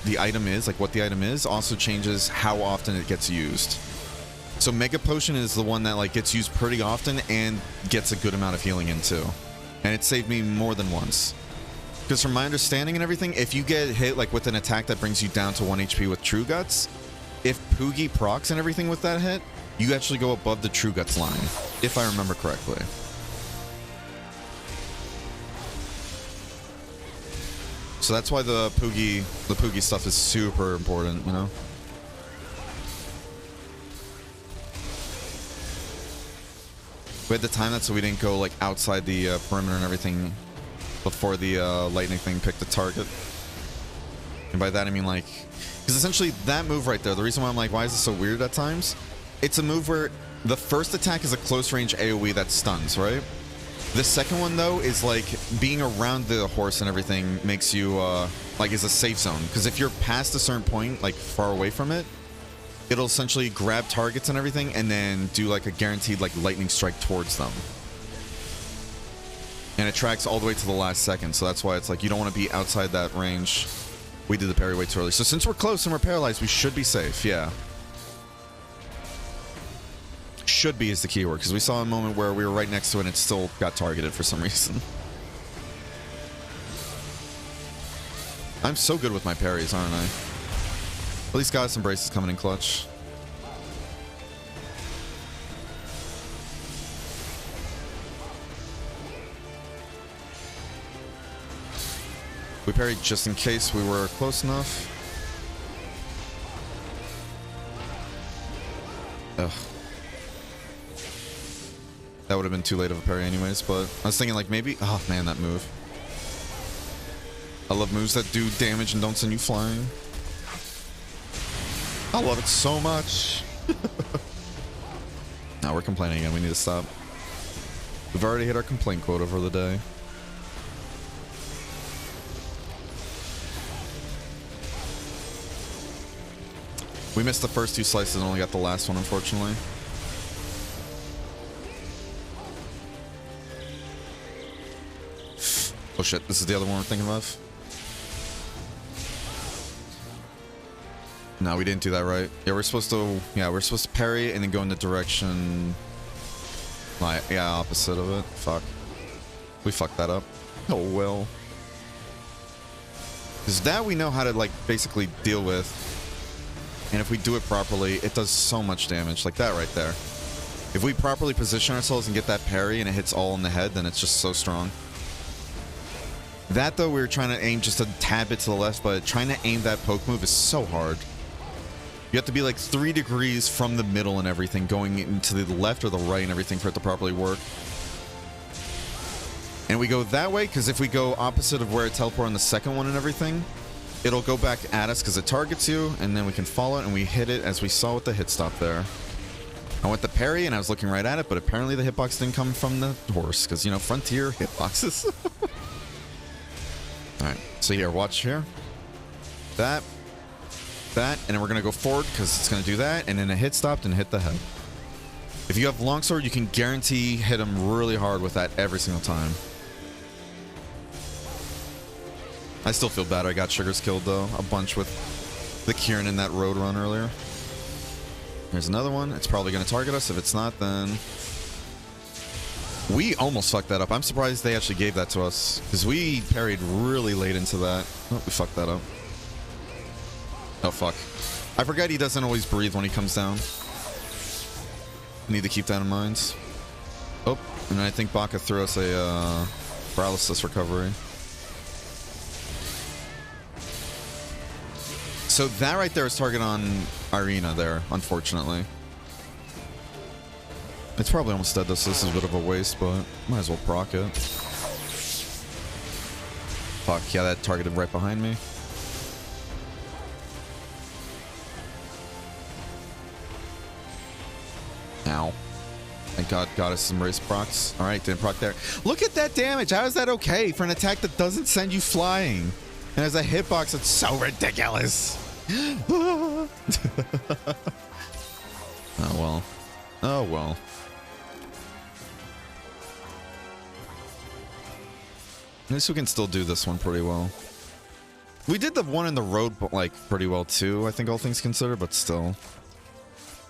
the item is, like what the item is, also changes how often it gets used. So Mega Potion is the one that gets used pretty often and gets a good amount of healing in too. And it saved me more than once. Because from my understanding and everything, if you get hit with an attack that brings you down to 1 HP with True Guts, if Poogie procs and everything with that hit, you actually go above the True Guts line, if I remember correctly. So that's why the Poogie stuff is super important, you know? We had to time that so we didn't go outside the perimeter and everything before the lightning thing picked the target. And by that I mean because essentially that move right there, the reason why I'm why is this so weird at times? It's a move where the first attack is a close range AoE that stuns, right? The second one though is being around the horse and everything makes you is a safe zone, because if you're past a certain point far away from it, it'll essentially grab targets and everything and then do a guaranteed lightning strike towards them. And it tracks all the way to the last second, so that's why it's you don't want to be outside that range. We did the parry way too early. So since we're close and we're paralyzed, we should be safe, yeah. Should be is the keyword, because we saw a moment where we were right next to it and it still got targeted for some reason. I'm so good with my parries, aren't I? At least Goddess Embrace is coming in clutch. We parried just in case we were close enough. Ugh. That would have been too late of a parry anyways, but I was thinking maybe... Oh man, that move. I love moves that do damage and don't send you flying. I love it so much. Now we're complaining again. We need to stop. We've already hit our complaint quota for the day. We missed the first 2 slices and only got the last one, unfortunately. Oh shit, this is the other one we're thinking of. No, we didn't do that right. Yeah, we're supposed to parry and then go in the direction opposite of it. Fuck. We fucked that up. Oh well. Because that we know how to basically deal with. And if we do it properly, it does so much damage. Like that right there. If we properly position ourselves and get that parry and it hits all in the head, then it's just so strong. That though, we were trying to aim just a tad bit to the left, but trying to aim that poke move is so hard. You have to be 3 degrees from the middle and everything, going into the left or the right and everything for it to properly work. And we go that way, because if we go opposite of where it teleported on the second one and everything, it'll go back at us because it targets you, and then we can follow it, and we hit it as we saw with the hit stop there. I went the parry, and I was looking right at it, but apparently the hitbox didn't come from the horse, because, you know, Frontier hitboxes. Alright, so here, watch here. That, and then we're going to go forward, because it's going to do that, and then a hit stopped and hit the head. If you have longsword, you can guarantee hit him really hard with that every single time. I still feel bad I got Sugars killed, though, a bunch with the Kieran in that road run earlier. Here's another one. It's probably going to target us. If it's not, then... We almost fucked that up. I'm surprised they actually gave that to us, because we parried really late into that. Oh, we fucked that up. Oh, fuck. I forget he doesn't always breathe when he comes down. Need to keep that in mind. Oh, and I think Baka threw us a paralysis recovery. So that right there is target on Irina there, unfortunately. It's probably almost dead though, so this is a bit of a waste, but might as well proc it. Fuck, yeah, that targeted right behind me. Ow. Thank God, got us some race procs. All right, didn't proc there. Look at that damage. How is that okay for an attack that doesn't send you flying? And as a hitbox, it's so ridiculous. Oh, well. Oh, well. At least we can still do this one pretty well. We did the one in the road, but like pretty well too, I think, all things considered, but still.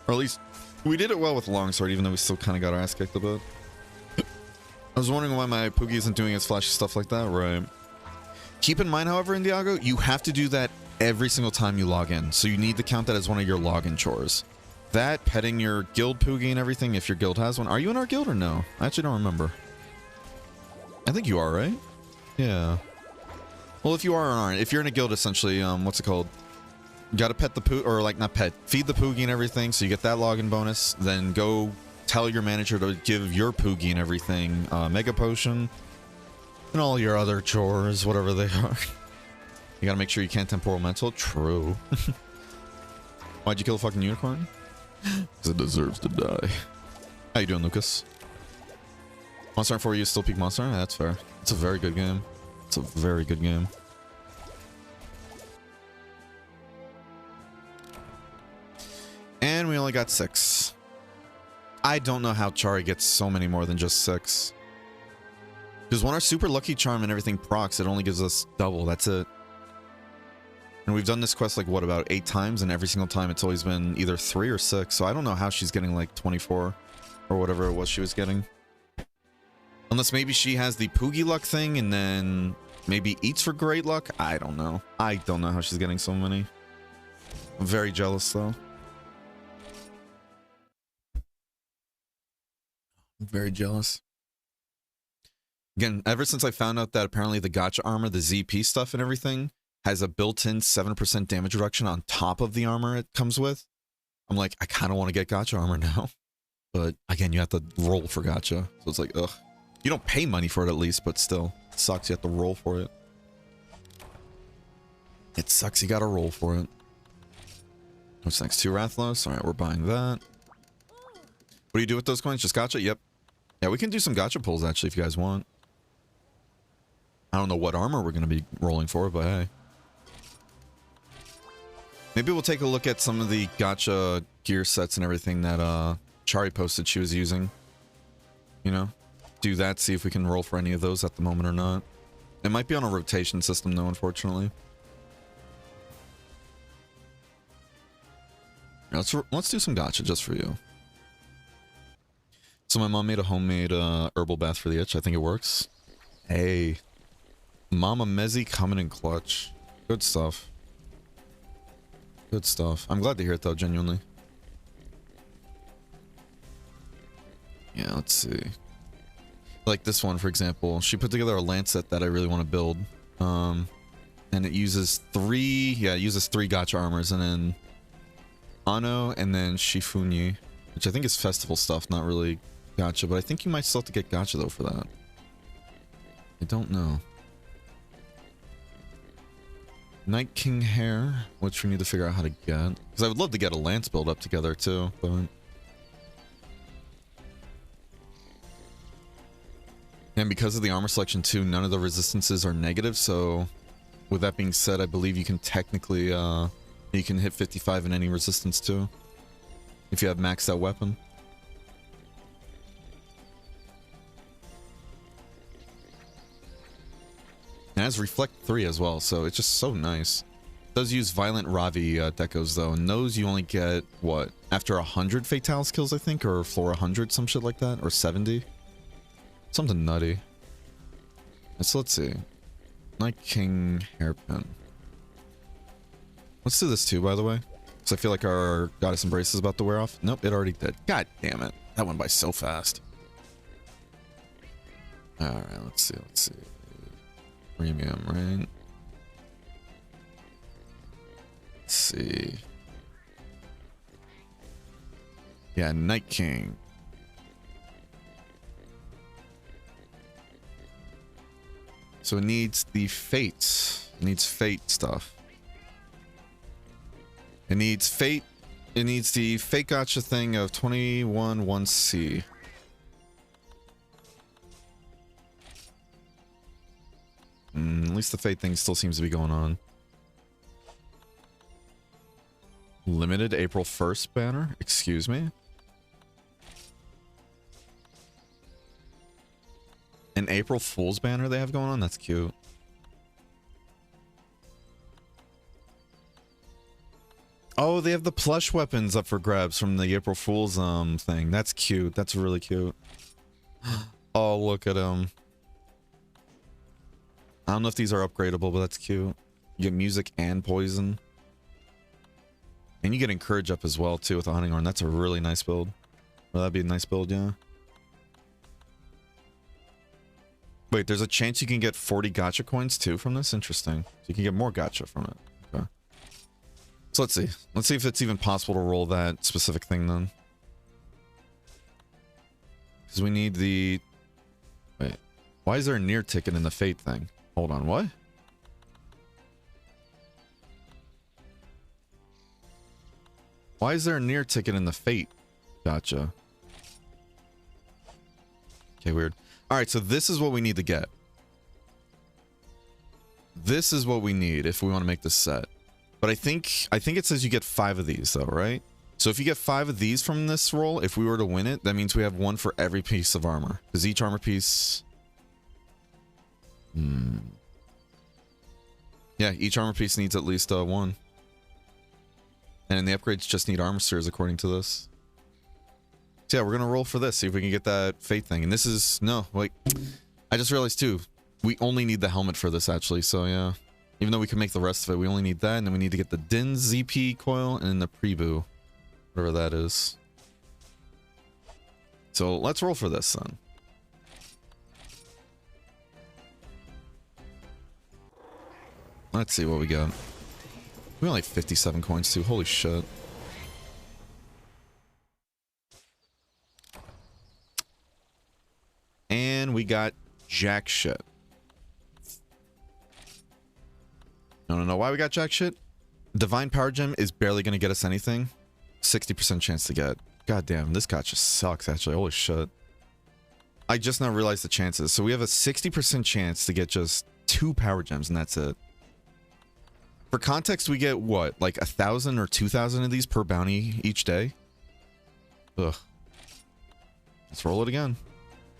Or at least we did it well with longsword, even though we still kind of got our ass kicked a bit. I was wondering why my Poogie isn't doing its flashy stuff like that. Right. Keep in mind, however, Indiago, you have to do that every single time you log in. So you need to count that as one of your login chores. That, petting your guild Poogie and everything, if your guild has one. Are you in our guild or no? I actually don't remember. I think you are, right? Yeah. Well, if you are or aren't, if you're in a guild, essentially, what's it called? You gotta pet the poo, or like not pet, feed the Poogie and everything, so you get that login bonus. Then go tell your manager to give your Poogie and everything Mega Potion and all your other chores, whatever they are. You gotta make sure you can't temporal mental. True. Why'd you kill a fucking unicorn? Because it deserves to die. How you doing, Lucas? Monster Hunter 4 you still peak Monster Hunter? That's fair. It's a very good game. It's a very good game. And we only got 6. I don't know how Chari gets so many more than just 6. Because when our super lucky charm and everything procs, it only gives us double. That's it. And we've done this quest like, what, about 8 times? And every single time it's always been either 3 or 6. So I don't know how she's getting like 24 or whatever it was she was getting. Unless maybe she has the Poogie luck thing and then maybe eats for great luck. I don't know. I don't know how she's getting so many. I'm very jealous though. I'm very jealous. Again, ever since I found out that apparently the gacha armor, the ZP stuff and everything, has a built-in 7% damage reduction on top of the armor it comes with, I'm like, I kind of want to get gacha armor now. But again, you have to roll for gacha. So it's like, ugh. You don't pay money for it at least, but still. It sucks you have to roll for it. It sucks you gotta roll for it. What's next? 2 Rathlos? Alright, we're buying that. What do you do with those coins? Just gacha? Yep. Yeah, we can do some gacha pulls actually if you guys want. I don't know what armor we're gonna be rolling for, but hey. Maybe we'll take a look at some of the gacha gear sets and everything that Chari posted she was using. You know? Do that, see if we can roll for any of those at the moment or not. It might be on a rotation system though, unfortunately. Let's do some gacha just for you. So my mom made a homemade herbal bath for the itch. I think it works. Hey. Mama Mezzi coming in clutch. Good stuff. Good stuff. I'm glad to hear it though, genuinely. Yeah, let's see. Like this one, for example. She put together a Lancet that I really want to build. And it uses 3... Yeah, it uses 3 gacha armors. And then Ano and then Shifunyi. Which I think is festival stuff, not really gacha. But I think you might still have to get gacha though for that. I don't know. Night King hair, which we need to figure out how to get. Because I would love to get a lance build up together too, but... And because of the armor selection too, none of the resistances are negative, so... With that being said, I believe you can technically, you can hit 55 in any resistance too. If you have maxed out weapon. It has Reflect 3 as well, so it's just so nice. It does use Violent Ravi decos though, and those you only get, what, after 100 Fatalis kills I think, or for 100, some shit like that, or 70? Something nutty. So let's see. Night King hairpin. Let's do this too, by the way. Because I feel like our Goddess Embrace is about to wear off. Nope, it already did. God damn it. That went by so fast. Alright, let's see, let's see. Premium, right? Let's see. Yeah, Night King. So it needs the fates. It needs fate stuff. It needs fate, It needs the fake gotcha thing of 21 1C. At least the fate thing still seems to be going on. Limited April 1st banner? Excuse me? An April Fool's banner they have going on? That's cute. Oh, they have the plush weapons up for grabs from the April Fool's thing. That's cute. That's really cute. Oh, look at him. I don't know if these are upgradable, but that's cute. You get music and poison. And you get encourage up as well, too, with the hunting horn. That's a really nice build. Well, that'd be a nice build, yeah. Wait, there's a chance you can get 40 gacha coins, too, from this? Interesting. So you can get more gacha from it. Okay. So let's see. Let's see if it's even possible to roll that specific thing, then. Because we need the... Wait. Why is there a near ticket in the fate thing? Hold on, what? Why is there a near ticket in the fate? Gotcha. Okay, weird. Alright, so this is what we need to get. This is what we need if we want to make this set. But I think it says you get 5 of these, though, right? So if you get 5 of these from this roll, if we were to win it, that means we have 1 for every piece of armor. Because each armor piece... Yeah, each armor piece needs at least 1. And the upgrades just need armor spheres according to this. So yeah, we're gonna roll for this, see if we can get that fate thing. And this is... No, like... I just realized too, we only need the helmet for this actually, so yeah. Even though we can make the rest of it, we only need that, and then we need to get the Din ZP coil and then the Prebu. Whatever that is. So let's roll for this then. Let's see what we got. We only have 57 coins too, holy shit. And we got jack shit. I don't know why we got jack shit. Divine Power Gem is barely going to get us anything. 60% chance to get. God damn, this gacha sucks actually, holy shit. I just now realized the chances. So we have a 60% chance to get just 2 Power Gems and that's it. For context, we get what, like 1,000 or 2,000 of these per bounty each day? Ugh. Let's roll it again.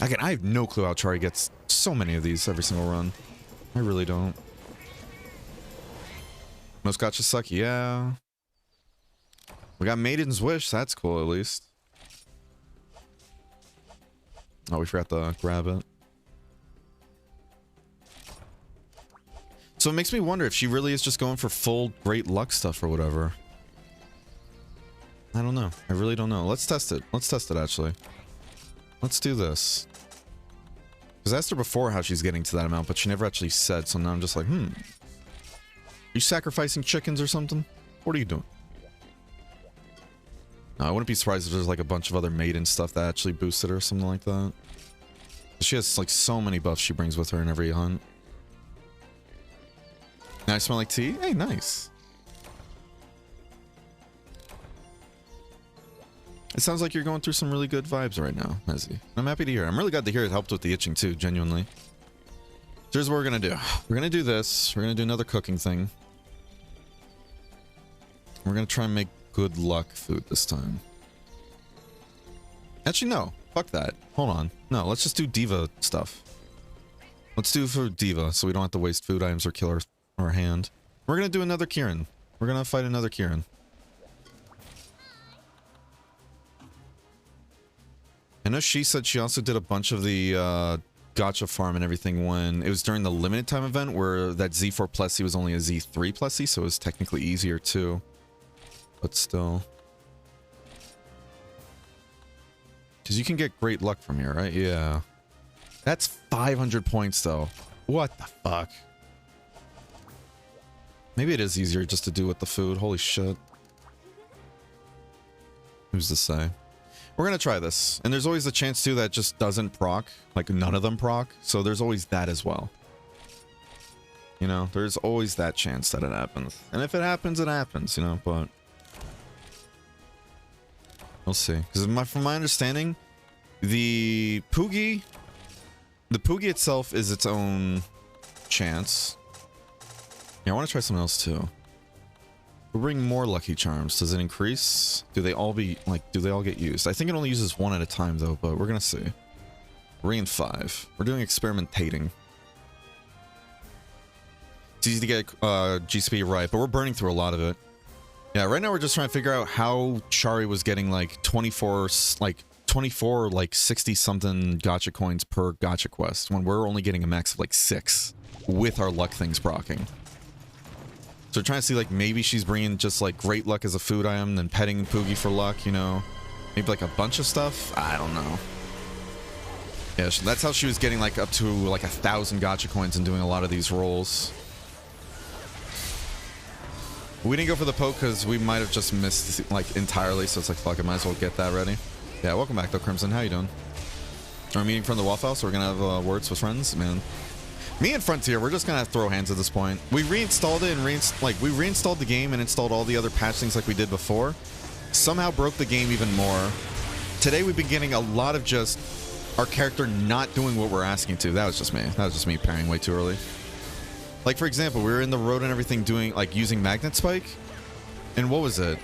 Again, I have no clue how Chari gets so many of these every single run. I really don't. Most gotchas suck, yeah. We got Maiden's Wish, that's cool at least. Oh, we forgot to grab it. So it makes me wonder if she really is just going for full great luck stuff or whatever. I don't know. I really don't know. Let's test it. Let's test it, actually. Let's do this. Because I asked her before how she's getting to that amount, but she never actually said, so now I'm just like, Are you sacrificing chickens or something? What are you doing? No, I wouldn't be surprised if there's like a bunch of other maiden stuff that actually boosted her or something like that. She has like so many buffs she brings with her in every hunt. Now I smell like tea? Hey, nice. It sounds like you're going through some really good vibes right now, Mezzy. I'm happy to hear it. I'm really glad to hear it helped with the itching too, genuinely. So here's what we're gonna do. We're gonna do this. We're gonna do another cooking thing. We're gonna try and make good luck food this time. Actually, no. Fuck that. Hold on. No, let's just do Diva stuff. Let's do it for Diva so we don't have to waste food items or kill our hand. We're gonna do another Kieran. We're gonna fight another Kieran. I know she said she also did a bunch of the gacha farm and everything when it was during the limited time event where that Z4 Plessy was only a Z3 Plessy, so it was technically easier too. But still. Because you can get great luck from here, right? Yeah. That's 500 points though. What the fuck? Maybe it is easier just to do with the food. Holy shit. Who's to say? We're gonna try this. And there's always the chance too that it just doesn't proc. Like none of them proc. So there's always that as well. You know, there's always that chance that it happens. And if it happens, it happens, you know, but... We'll see. Because from my understanding, the Poogie itself is its own chance. Yeah, I want to try something else too. We'll bring more Lucky Charms. Does it increase? Do they all get used? I think it only uses one at a time though, but we're gonna see. Ring in 5. We're doing experimentating. It's easy to get GCP right, but we're burning through a lot of it. Yeah, right now we're just trying to figure out how Chari was getting like 24 like 60 something gacha coins per gacha quest when we're only getting a max of like 6 with our luck things procking. So we're trying to see like maybe she's bringing just like great luck as a food item, then petting Poogie for luck, you know, maybe like a bunch of stuff. I don't know. Yeah, that's how she was getting like up to like 1,000 gacha coins and doing a lot of these rolls. We didn't go for the poke because we might have just missed like entirely, so it's like fuck it, might as well get that ready. Yeah, welcome back though, Crimson. How you doing? We're meeting from the Waffle House, so we're gonna have words with friends, man. Me and Frontier, we're just gonna throw hands at this point. We reinstalled it and we reinstalled the game and installed all the other patch things like we did before. Somehow broke the game even more. Today we've been getting a lot of just our character not doing what we're asking to. That was just me. That was just me pairing way too early. Like, for example, we were in the road and everything doing, like, using Magnet Spike. And what was it?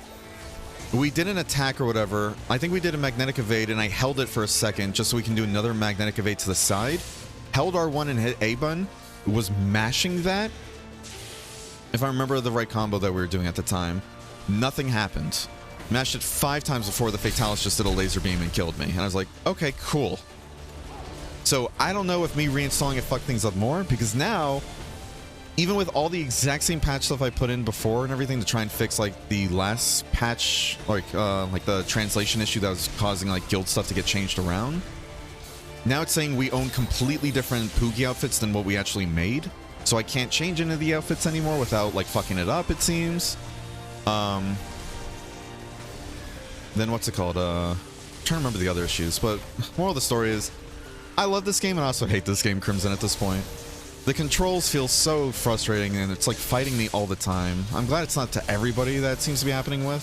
We did an attack or whatever. I think we did a Magnetic Evade, and I held it for a second just so we can do another Magnetic Evade to the side. Held R1 and hit A button. Was mashing that. If I remember the right combo that we were doing at the time. Nothing happened. Mashed it 5 times before the Fatalis just did a laser beam and killed me. And I was like, okay, cool. So, I don't know if me reinstalling it fucked things up more, because now... Even with all the exact same patch stuff I put in before and everything to try and fix like the last patch, like the translation issue that was causing like guild stuff to get changed around. Now it's saying we own completely different Poogie outfits than what we actually made. So I can't change any of the outfits anymore without like fucking it up, it seems. Then what's it called? I'm trying to remember the other issues, but moral of the story is I love this game and I also hate this game, Crimson, at this point. The controls feel so frustrating and it's like fighting me all the time. I'm glad it's not to everybody that seems to be happening with.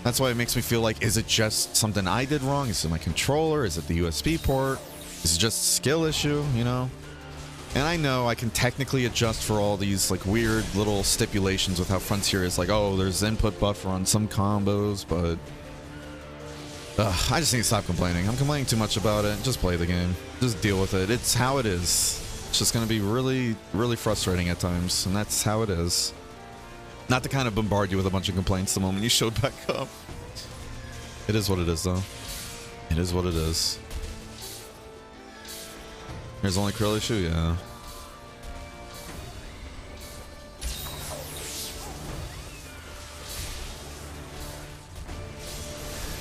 That's why it makes me feel like, is it just something I did wrong? Is it my controller? Is it the USB port? Is it just a skill issue, you know? And I know I can technically adjust for all these like weird little stipulations with how Frontier is like, oh, there's input buffer on some combos, but... I just need to stop complaining. I'm complaining too much about it. Just play the game. Just deal with it. It's how it is. It's just going to be really, really frustrating at times, and that's how it is. Not to kind of bombard you with a bunch of complaints the moment you showed back up. It is what it is, though. It is what it is. There's only Krill issue? Yeah.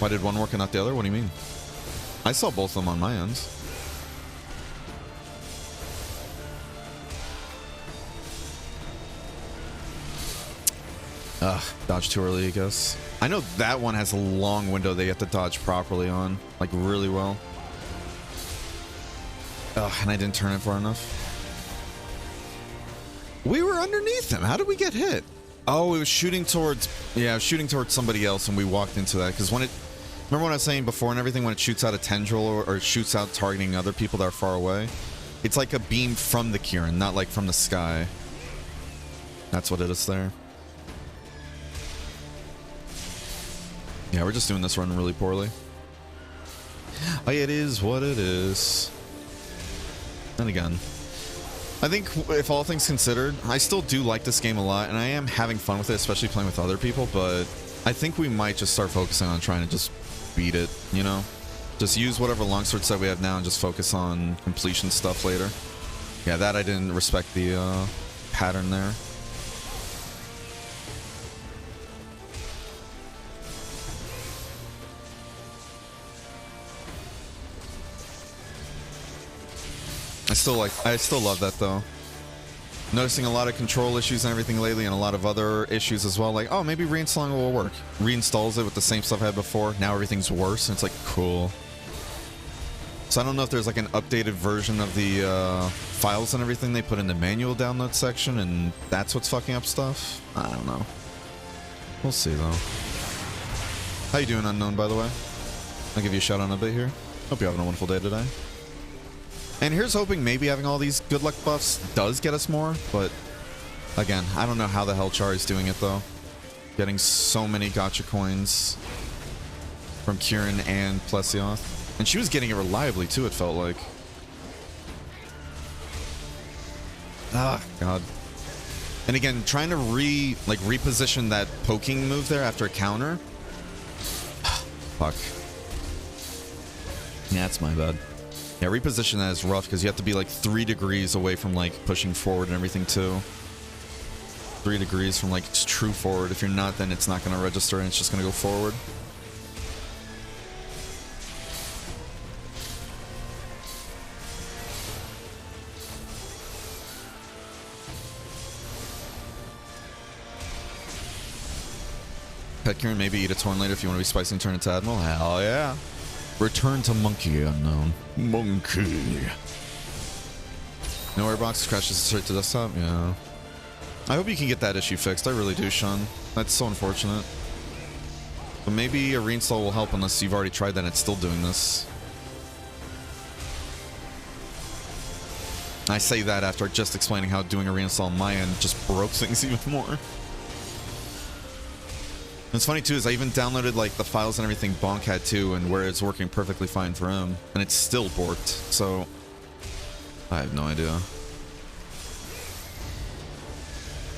Why did one work and not the other? What do you mean? I saw both of them on my ends. Dodge too early, I guess. I know that one has a long window that you have to dodge properly on, like really well. And I didn't turn it far enough. We were underneath him. How did we get hit? Oh, it was shooting towards... Yeah, it was shooting towards somebody else, and we walked into that. Because when it... Remember what I was saying before and everything? When it shoots out a tendril or shoots out targeting other people that are far away? It's like a beam from the Kieran, not like from the sky. That's what it is there. Yeah, we're just doing this run really poorly. It is what it is. And again, I think if all things considered, I still do like this game a lot, and I am having fun with it, especially playing with other people, but I think we might just start focusing on trying to just beat it, you know? Just use whatever longsword set we have now and just focus on completion stuff later. Yeah, that I didn't respect the pattern there. I still love that though. Noticing a lot of control issues and everything lately, and a lot of other issues as well. Like, oh, maybe reinstalling will work. Reinstalls it with the same stuff I had before. Now everything's worse, and it's like, cool. So I don't know if there's like an updated version of the files and everything they put in the manual download section, and that's what's fucking up stuff. I don't know. We'll see though. How you doing, Unknown, by the way? I'll give you a shout out in a bit here. Hope you're having a wonderful day today. And here's hoping maybe having all these good luck buffs does get us more, but again, I don't know how the hell Chari's doing it though. Getting so many gotcha coins from Kieran and Plesioth. And she was getting it reliably too, it felt like. Ah, God. And again, trying to reposition that poking move there after a counter. Fuck. Yeah, that's my bad. Yeah, reposition that is rough because you have to be like 3 degrees away from like pushing forward and everything too. 3 degrees from like true forward. If you're not, then it's not going to register and it's just going to go forward. Pet Kieran, maybe eat a Torn later if you want to be spicy and turn into Admiral. Hell yeah. Return to Monkey Unknown. Monkey. No airbox crashes straight to desktop? Yeah. I hope you can get that issue fixed. I really do, Sean. That's so unfortunate. But maybe a reinstall will help unless you've already tried that and it's still doing this. I say that after just explaining how doing a reinstall on my end just broke things even more. What's funny too is I even downloaded like the files and everything Bonk had too, and where it's working perfectly fine for him, and it's still borked. So I have no idea.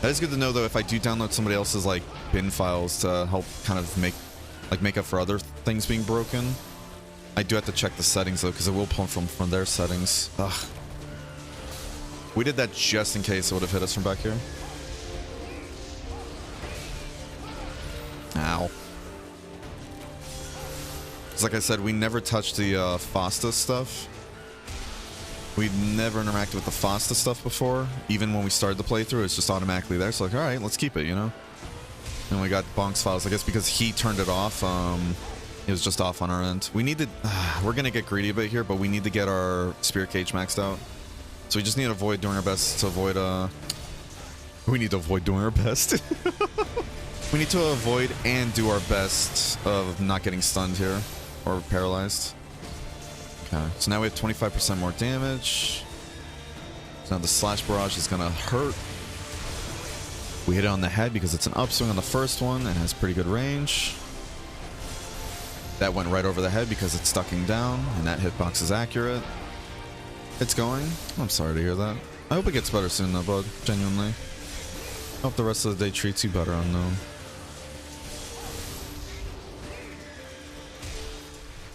That is good to know though. If I do download somebody else's like bin files to help kind of make up for other things being broken, I do have to check the settings though, because it will pull from their settings. Ugh. We did that just in case it would have hit us from back here. Ow. Because like I said, we never touched the FOSTA stuff. We'd never interacted with the FOSTA stuff before. Even when we started the playthrough, it's just automatically there. So like, alright, let's keep it, you know? And we got Bonk's files. I guess because he turned it off, it was just off on our end. We need to... we're going to get greedy a bit here, but we need to get our Spirit Cage maxed out. So we just need to avoid doing our best to avoid... We need to avoid doing our best. We need to avoid and do our best of not getting stunned here or paralyzed. Okay, so now we have 25% more damage. So now the slash barrage is gonna hurt. We hit it on the head because it's an upswing on the first one and has pretty good range. That went right over the head because it's ducking down, and that hitbox is accurate. It's going. I'm sorry to hear that. I hope it gets better soon though, bud. Genuinely. I hope the rest of the day treats you better, Unknown.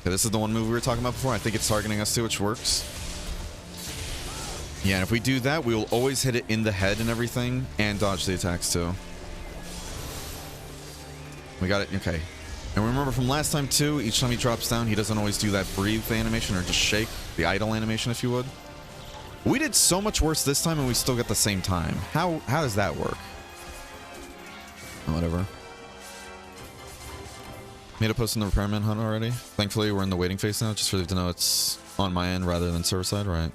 Okay, this is the one move we were talking about before. I think it's targeting us too, which works. Yeah, and if we do that, we will always hit it in the head and everything, and dodge the attacks too. We got it. Okay. And remember from last time too, each time he drops down, he doesn't always do that breathe animation or just shake, the idle animation if you would. We did so much worse this time and we still got the same time. How does that work? Whatever. Made a post in the repairman hunt already. Thankfully, we're in the waiting phase now, just for you to know it's on my end rather than server side, right?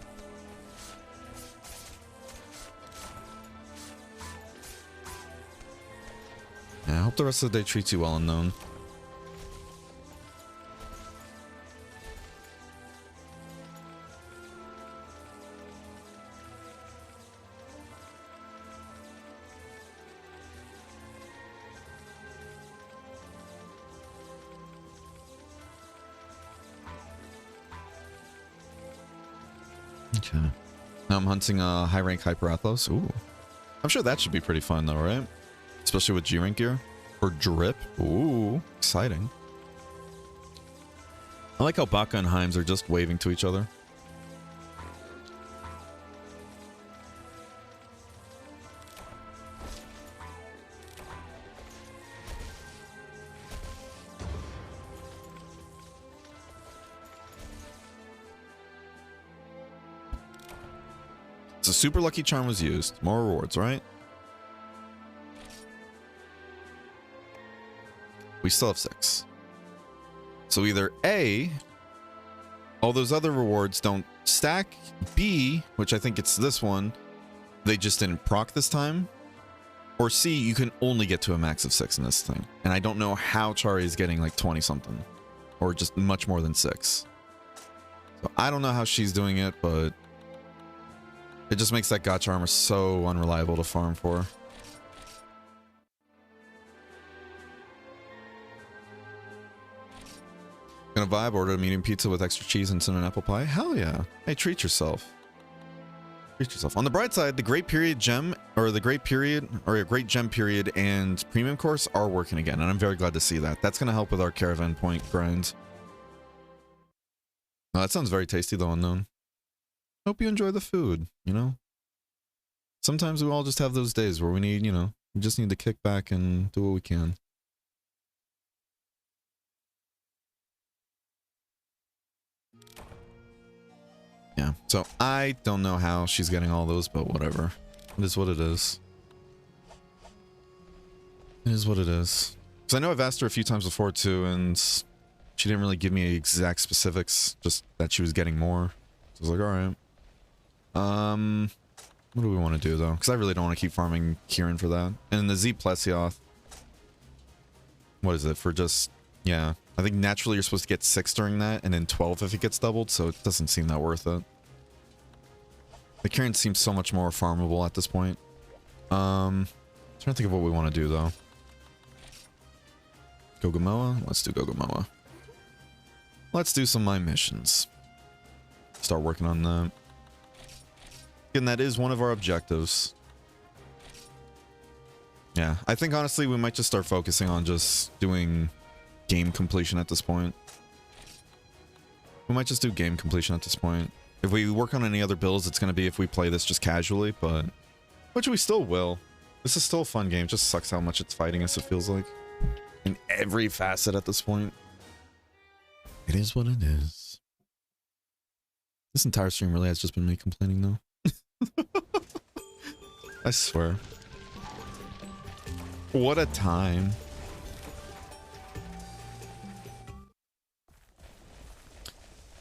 Yeah, I hope the rest of the day treats you well, Unknown. Okay. Now I'm hunting a high rank Hyperathos. Ooh. I'm sure that should be pretty fun though, right? Especially with G rank gear. Or drip. Ooh. Exciting. I like how Baka and Heims are just waving to each other. So super lucky charm was used. More rewards, right? We still have 6. So either A, all those other rewards don't stack. B, which I think it's this one, they just didn't proc this time. Or C, you can only get to a max of 6 in this thing. And I don't know how Chari is getting like 20 something. or just much more than 6. So I don't know how she's doing it, but it just makes that gotcha armor so unreliable to farm for. Gonna vibe, order a medium pizza with extra cheese and cinnamon apple pie. Hell yeah. Hey, treat yourself. Treat yourself. On the bright side, the Great Period Gem, or the Great Period, or a Great Gem Period and Premium Course are working again, and I'm very glad to see that. That's gonna help with our caravan point grind. Oh, that sounds very tasty though, Unknown. Hope you enjoy the food, you know? Sometimes we all just have those days where we need, you know, we just need to kick back and do what we can. Yeah, so I don't know how she's getting all those, but whatever. It is what it is. It is what it is. Because I know I've asked her a few times before too, and she didn't really give me exact specifics, just that she was getting more. So I was like, alright. What do we want to do though? Because I really don't want to keep farming Kieran for that. And the Z Plesioth. What is it? For just... Yeah. I think naturally you're supposed to get 6 during that, and then 12 if it gets doubled, so it doesn't seem that worth it. The Kieran seems so much more farmable at this point. Trying to think of what we want to do though. Gogamoa? Let's do Gogamoa. Let's do some mine missions. Start working on that. And that is one of our objectives. Yeah, I think honestly we might just start focusing on just doing game completion at this point. We might just do game completion at this point. If we work on any other builds, it's going to be if we play this just casually, but... Which we still will. This is still a fun game. It just sucks how much it's fighting us, it feels like. In every facet at this point. It is what it is. This entire stream really has just been me complaining, though. I swear. What a time.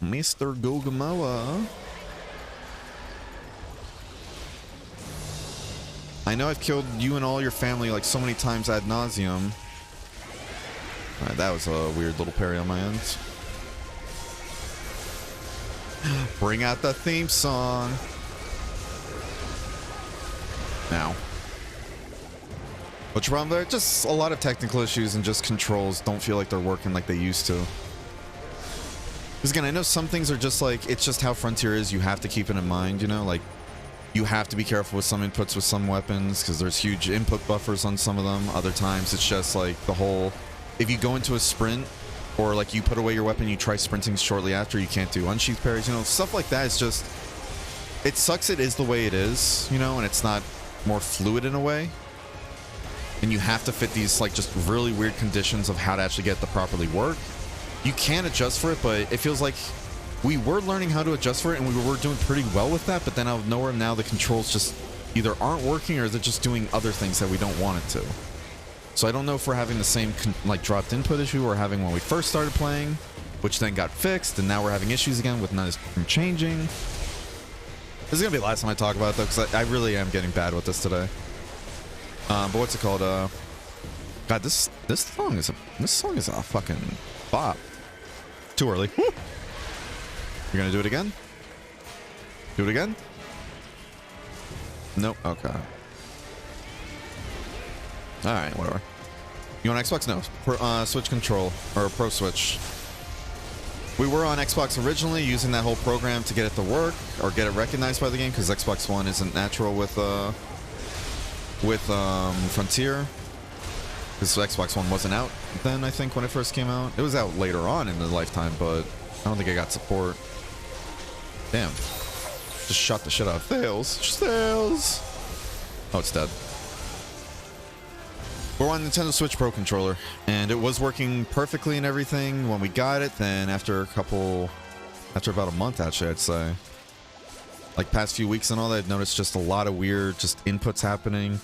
Mr. Gogamoa. I know I've killed you and all your family like so many times ad nauseum. Alright, that was a weird little parry on my end. Bring out the theme song. Now. What's wrong there? Just a lot of technical issues and just controls don't feel like they're working like they used to. Because again, I know some things are just like, it's just how Frontier is. You have to keep it in mind, you know? Like, you have to be careful with some inputs with some weapons because there's huge input buffers on some of them. Other times, it's just like the whole... If you go into a sprint or like you put away your weapon, you try sprinting shortly after, you can't do unsheath parries, you know? Stuff like that is just... It sucks it is the way it is, you know? And it's not more fluid in a way. And you have to fit these like just really weird conditions of how to actually get it to properly work. You can adjust for it, but it feels like we were learning how to adjust for it, and we were doing pretty well with that, but then out of nowhere now the controls just either aren't working or they're just doing other things that we don't want it to. So I don't know if we're having the same like dropped input issue we're having when we first started playing, which then got fixed, and now we're having issues again with nothing changing. This is gonna be the last time I talk about it though, because I really am getting bad with this today. But what's it called? God, this song is a fucking bop. Too early. Woo! You're gonna do it again? Do it again? Nope. Okay. All right. Whatever. You on Xbox? No. Switch control or Pro Switch. We were on Xbox originally, using that whole program to get it to work or get it recognized by the game, because Xbox One isn't natural with Frontier. Because Xbox One wasn't out then, I think, when it first came out. It was out later on in the lifetime, but I don't think I got support. Damn. Just shot the shit out of Thales. Thales! Oh, it's dead. We're on Nintendo Switch Pro Controller, and it was working perfectly and everything when we got it. Then after about a month, actually, I'd say. Like past few weeks and all that, I've noticed just a lot of weird just inputs happening.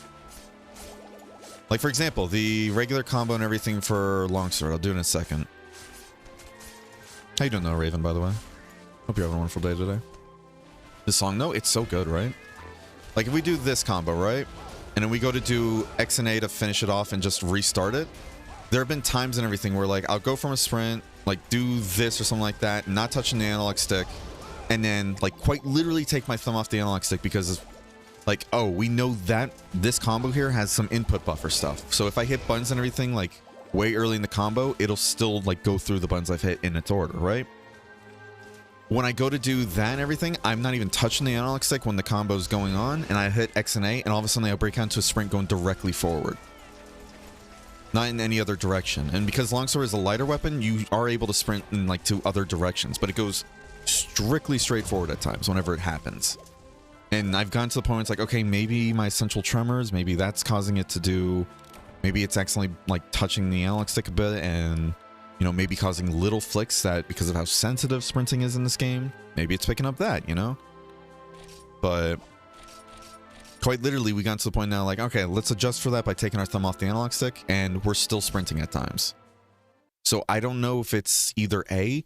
Like, for example, the regular combo and everything for Longsword. I'll do it in a second. How you doing though, Raven, by the way? Hope you're having a wonderful day today. This song, though, it's so good, right? Like, if we do this combo, right? And then we go to do X and A to finish it off and just restart it. there have been times and everything where like I'll go from a sprint, like do this or something like that, not touching the analog stick, and then like quite literally take my thumb off the analog stick because like, oh, we know that this combo here has some input buffer stuff. So if I hit buttons and everything like way early in the combo, it'll still like go through the buttons I've hit in its order, right? When I go to do that and everything, I'm not even touching the analog stick when the combo's going on, and I hit X and A, and all of a sudden I'll break out into a sprint going directly forward. Not in any other direction. And because longsword is a lighter weapon, you are able to sprint in like two other directions, but it goes strictly straight forward at times whenever it happens. And I've gotten to the point where it's like, okay, maybe my central tremors, maybe that's causing it to do, maybe it's accidentally like touching the analog stick a bit and, you know, maybe causing little flicks that because of how sensitive sprinting is in this game, maybe it's picking up that, you know? But quite literally, we got to the point now like, okay, let's adjust for that by taking our thumb off the analog stick, and we're still sprinting at times. So I don't know if it's either A,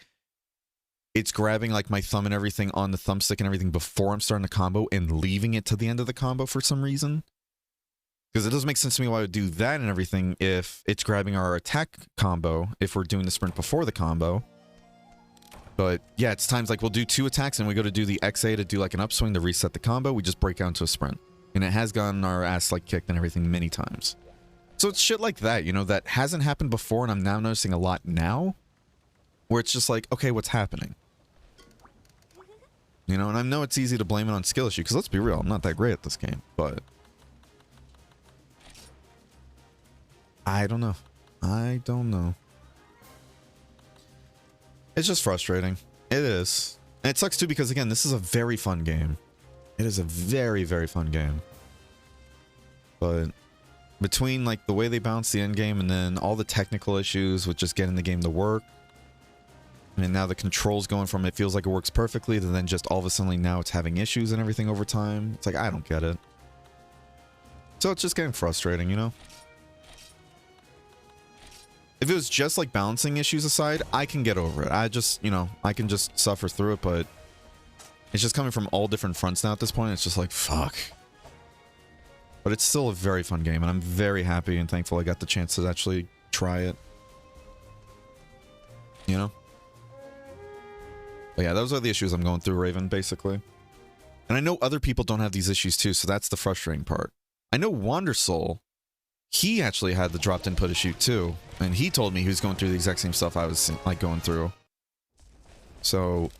it's grabbing like my thumb and everything on the thumbstick and everything before I'm starting the combo and leaving it to the end of the combo for some reason. Because it doesn't make sense to me why I would do that and everything if it's grabbing our attack combo if we're doing the sprint before the combo. But yeah, it's times like we'll do 2 attacks and we go to do the XA to do like an upswing to reset the combo. We just break out into a sprint. And it has gotten our ass like kicked and everything many times. So it's shit like that, you know, that hasn't happened before and I'm now noticing a lot now. Where it's just like, okay, what's happening? You know, and I know it's easy to blame it on skill issue, because let's be real, I'm not that great at this game, but I don't know. I don't know. It's just frustrating. It is. And it sucks too, because again, this is a very fun game. It is a very, very fun game. But between like the way they balance the end game and then all the technical issues with just getting the game to work, and now the controls going from it feels like it works perfectly to then just all of a sudden now it's having issues and everything over time. It's like, I don't get it. So it's just getting frustrating, you know? If it was just like balancing issues aside, I can get over it. I just, you know, I can just suffer through it, but it's just coming from all different fronts now at this point. It's just like, fuck. But it's still a very fun game, and I'm very happy and thankful I got the chance to actually try it. You know? But yeah, those are the issues I'm going through, Raven, basically. And I know other people don't have these issues too, so that's the frustrating part. I know Wandersoul, he actually had the dropped input issue too, and he told me he was going through the exact same stuff I was like going through. So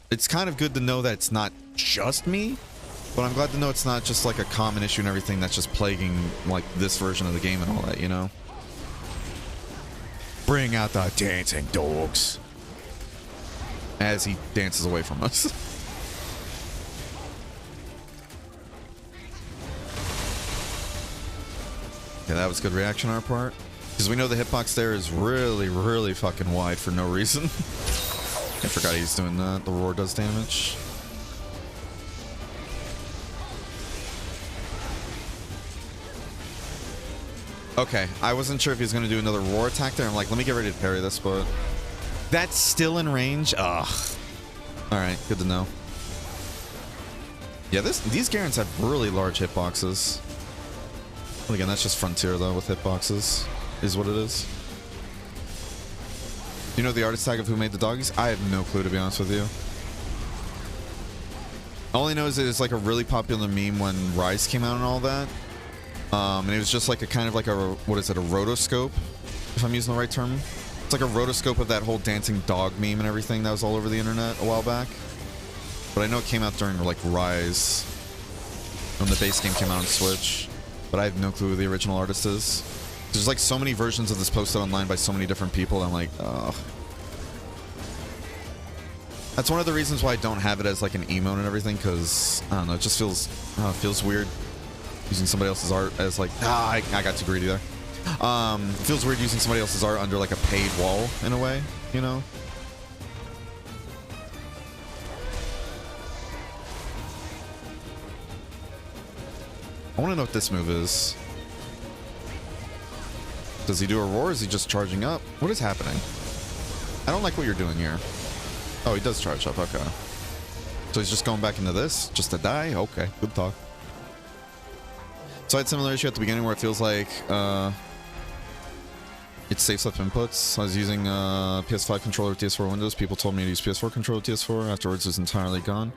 it's kind of good to know that it's not just me, but I'm glad to know it's not just like a common issue and everything that's just plaguing like this version of the game and all that, you know? Bring out the dancing dogs. As he dances away from us. Yeah, that was good reaction on our part. Because we know the hitbox there is really, really fucking wide for no reason. I forgot he's doing that. The roar does damage. Okay, I wasn't sure if he was going to do another roar attack there. I'm like, let me get ready to parry this, but that's still in range? Ugh. Alright, good to know. Yeah, these Garants have really large hitboxes. Well, again, that's just Frontier, though, with hitboxes, is what it is. Do you know the artist tag of who made the doggies? I have no clue, to be honest with you. All I know is that it's like a really popular meme when Rise came out and all that. And it was just like a kind of like a, what is it, a rotoscope, if I'm using the right term. It's like a rotoscope of that whole dancing dog meme and everything that was all over the internet a while back. But I know it came out during like Rise, when the base game came out on Switch. But I have no clue who the original artist is. There's like so many versions of this posted online by so many different people. I'm like, ugh. That's one of the reasons why I don't have it as like an emote and everything, because I don't know, it just feels weird using somebody else's art as like, I got too greedy there. It feels weird using somebody else's art under like a paid wall in a way, you know? I want to know what this move is. Does he do a roar or is he just charging up? What is happening? I don't like what you're doing here. Oh, he does charge up, okay. So he's just going back into this just to die? Okay, good talk. So I had similar issue at the beginning where it feels like it saves up inputs. I was using PS5 controller with PS4 Windows. People told me to use PS4 controller with PS4. Afterwards, it was entirely gone.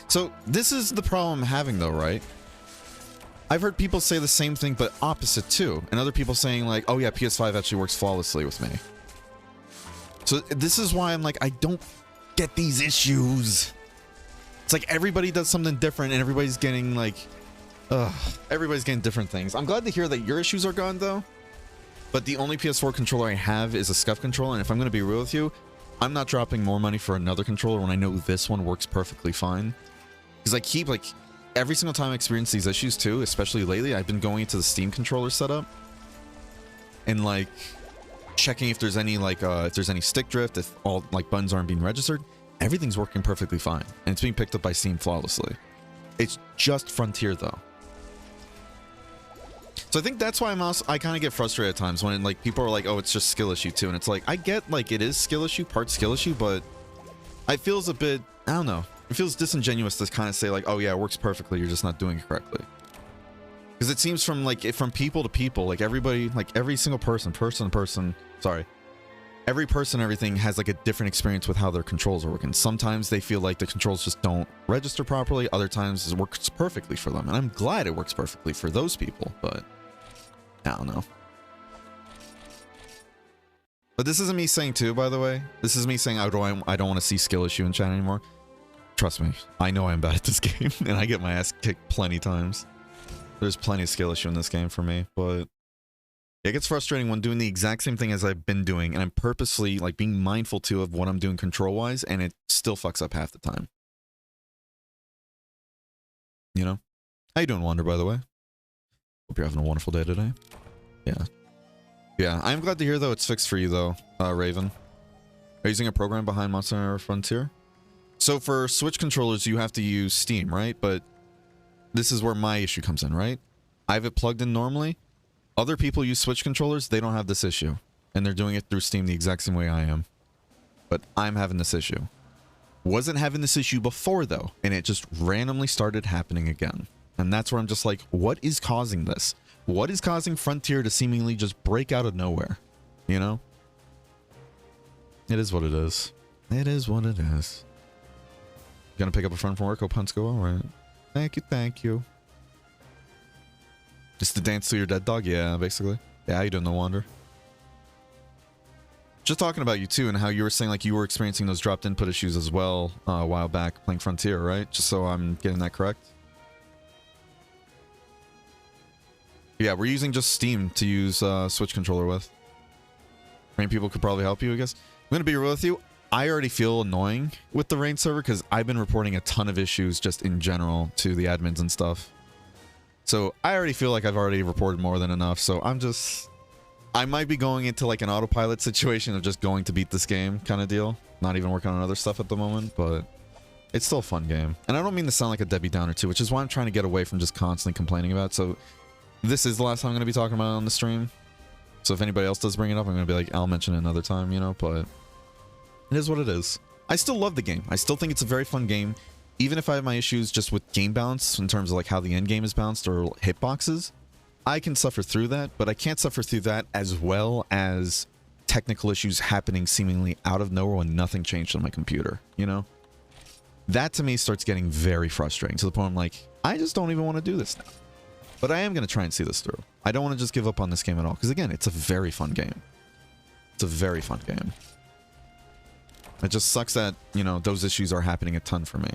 So this is the problem I'm having, though, right? I've heard people say the same thing, but opposite too. And other people saying like, oh yeah, PS5 actually works flawlessly with me. So this is why I'm like, I don't get these issues. It's like everybody does something different and everybody's getting like, everybody's getting different things. I'm glad to hear that your issues are gone though. But the only PS4 controller I have is a SCUF controller. And if I'm going to be real with you, I'm not dropping more money for another controller when I know this one works perfectly fine. Because I keep like, every single time I experience these issues too, especially lately, I've been going into the Steam controller setup and like checking if there's any like if there's any stick drift, if all like buttons aren't being registered. Everything's working perfectly fine and it's being picked up by Steam flawlessly. It's just Frontier though. So I think that's why I kind of get frustrated at times when like people are like, oh, it's just skill issue too, and it's like I get like it is skill issue, part skill issue, but it feels a bit, I don't know. It feels disingenuous to kind of say like, oh yeah, it works perfectly, you're just not doing it correctly. Because it seems from like, from people to people, like everybody, like every single person, every person, everything has like a different experience with how their controls are working. Sometimes they feel like the controls just don't register properly. Other times it works perfectly for them. And I'm glad it works perfectly for those people, but I don't know. But this isn't me saying too, by the way. This is me saying I don't want to see skill issue in chat anymore. Trust me, I know I'm bad at this game, and I get my ass kicked plenty times. There's plenty of skill issue in this game for me, but it gets frustrating when doing the exact same thing as I've been doing, and I'm purposely like being mindful too of what I'm doing control-wise, and it still fucks up half the time. You know? How you doing, Wander, by the way? Hope you're having a wonderful day today. Yeah. Yeah, I'm glad to hear, though, it's fixed for you, though, Raven. Are you using a program behind Monster Hunter Frontier? So for Switch controllers, you have to use Steam, right? But this is where my issue comes in, right? I have it plugged in normally. Other people use Switch controllers, they don't have this issue. And they're doing it through Steam the exact same way I am. But I'm having this issue. Wasn't having this issue before, though. And it just randomly started happening again. And that's where I'm just like, what is causing this? What is causing Frontier to seemingly just break out of nowhere? You know? It is what it is. It is what it is. Gonna pick up a friend from work. Hope hunts go all right. Thank you, thank you. Just to dance to your dead dog? Yeah, basically. Yeah, how you doing, No Wander? Just talking about you too, and how you were saying like you were experiencing those dropped input issues as well a while back playing Frontier, right? Just so I'm getting that correct. Yeah, we're using just Steam to use Switch controller with. Rain people could probably help you, I guess. I'm gonna be real with you. I already feel annoying with the Rain server because I've been reporting a ton of issues just in general to the admins and stuff. So I already feel like I've already reported more than enough. So I might be going into like an autopilot situation of just going to beat this game kind of deal. Not even working on other stuff at the moment, but it's still a fun game. And I don't mean to sound like a Debbie Downer too, which is why I'm trying to get away from just constantly complaining about it. So this is the last time I'm going to be talking about it on the stream. So if anybody else does bring it up, I'm going to be like, I'll mention it another time, you know, but it is what it is. I still love the game. I still think it's a very fun game. Even if I have my issues just with game balance in terms of like how the end game is balanced or hitboxes, I can suffer through that, but I can't suffer through that as well as technical issues happening seemingly out of nowhere when nothing changed on my computer, you know? That to me starts getting very frustrating to the point I'm like, I just don't even want to do this now. But I am going to try and see this through. I don't want to just give up on this game at all, because again, it's a very fun game. It's a very fun game. It just sucks that, you know, those issues are happening a ton for me.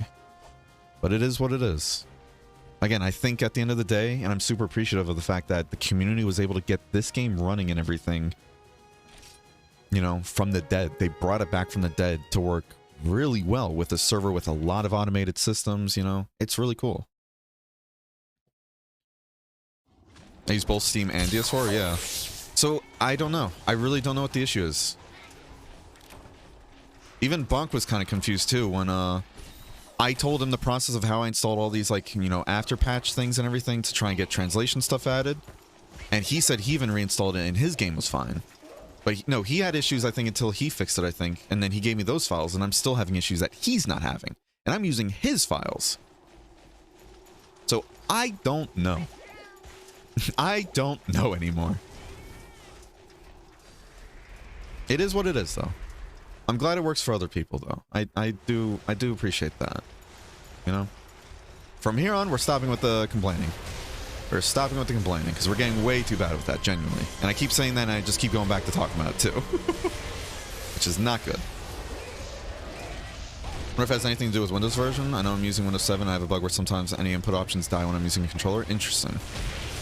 But it is what it is. Again, I think at the end of the day, and I'm super appreciative of the fact that the community was able to get this game running and everything, you know, from the dead. They brought it back from the dead to work really well with a server with a lot of automated systems, you know. It's really cool. I use both Steam and DS4, yeah. So, I don't know. I really don't know what the issue is. Even Bonk was kind of confused too when I told him the process of how I installed all these, like, you know, after patch things and everything to try and get translation stuff added. And he said he even reinstalled it and his game was fine. But no, he had issues, I think, until he fixed it, I think. And then he gave me those files and I'm still having issues that he's not having. And I'm using his files. So, I don't know. I don't know anymore. It is what it is, though. I'm glad it works for other people, though. I do appreciate that. You know? From here on, we're stopping with the complaining. We're stopping with the complaining, because we're getting way too bad with that, genuinely. And I keep saying that, and I just keep going back to talking about it, too. Which is not good. I wonder if it has anything to do with Windows version. I know I'm using Windows 7. I have a bug where sometimes any input options die when I'm using a controller. Interesting.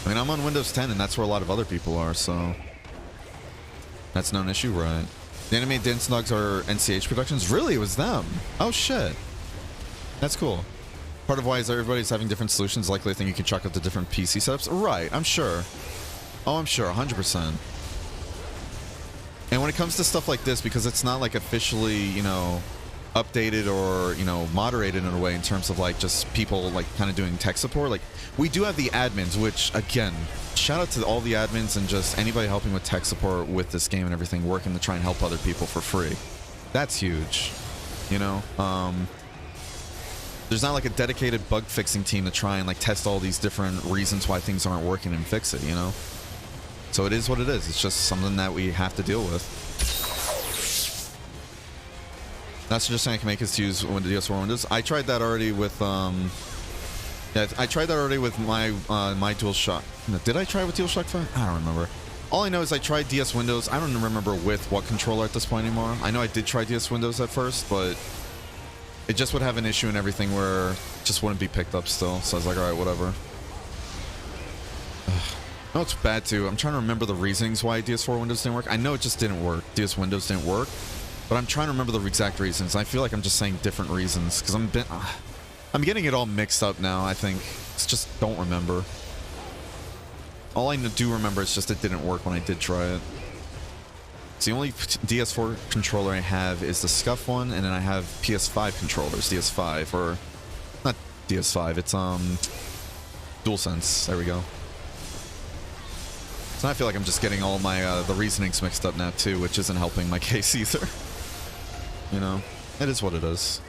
I mean, I'm on Windows 10, and that's where a lot of other people are, so... That's no issue, right? The animated dance dogs are NCH Productions? Really? It was them? Oh, shit. That's cool. Part of why is everybody's having different solutions. Likely, I think you can chuck up the different PC setups. Right, I'm sure. Oh, I'm sure, 100%. And when it comes to stuff like this, because it's not, like, officially, you know, updated or, you know, moderated in a way in terms of, like, just people, like, kind of doing tech support, like, we do have the admins, which, again, shout out to all the admins and just anybody helping with tech support with this game and everything, working to try and help other people for free. That's huge, you know? There's not like a dedicated bug fixing team to try and like test all these different reasons why things aren't working and fix it, you know? So it is what it is. It's just something that we have to deal with. That suggestion I can make is to use DS4 Windows. I tried that already with yeah, I tried that already with my my DualShock. No, did I try it with DualShock 5? I don't remember. All I know is I tried DS Windows. I don't remember with what controller at this point anymore. I know I did try DS Windows at first, but it just would have an issue and everything where it just wouldn't be picked up still. So I was like, all right, whatever. No, it's bad too. I'm trying to remember the reasons why DS4 Windows didn't work. I know it just didn't work. DS Windows didn't work, but I'm trying to remember the exact reasons. I feel like I'm just saying different reasons because I'm getting it all mixed up now. I think it's just don't remember. All I do remember is just it didn't work when I did try it. So the only DS4 controller I have is the Scuff one, and then I have PS5 controllers, DS5, or not DS5, it's DualSense. There we go. So I feel like I'm just getting all my the reasonings mixed up now too, which isn't helping my case either. You know, it is what it is.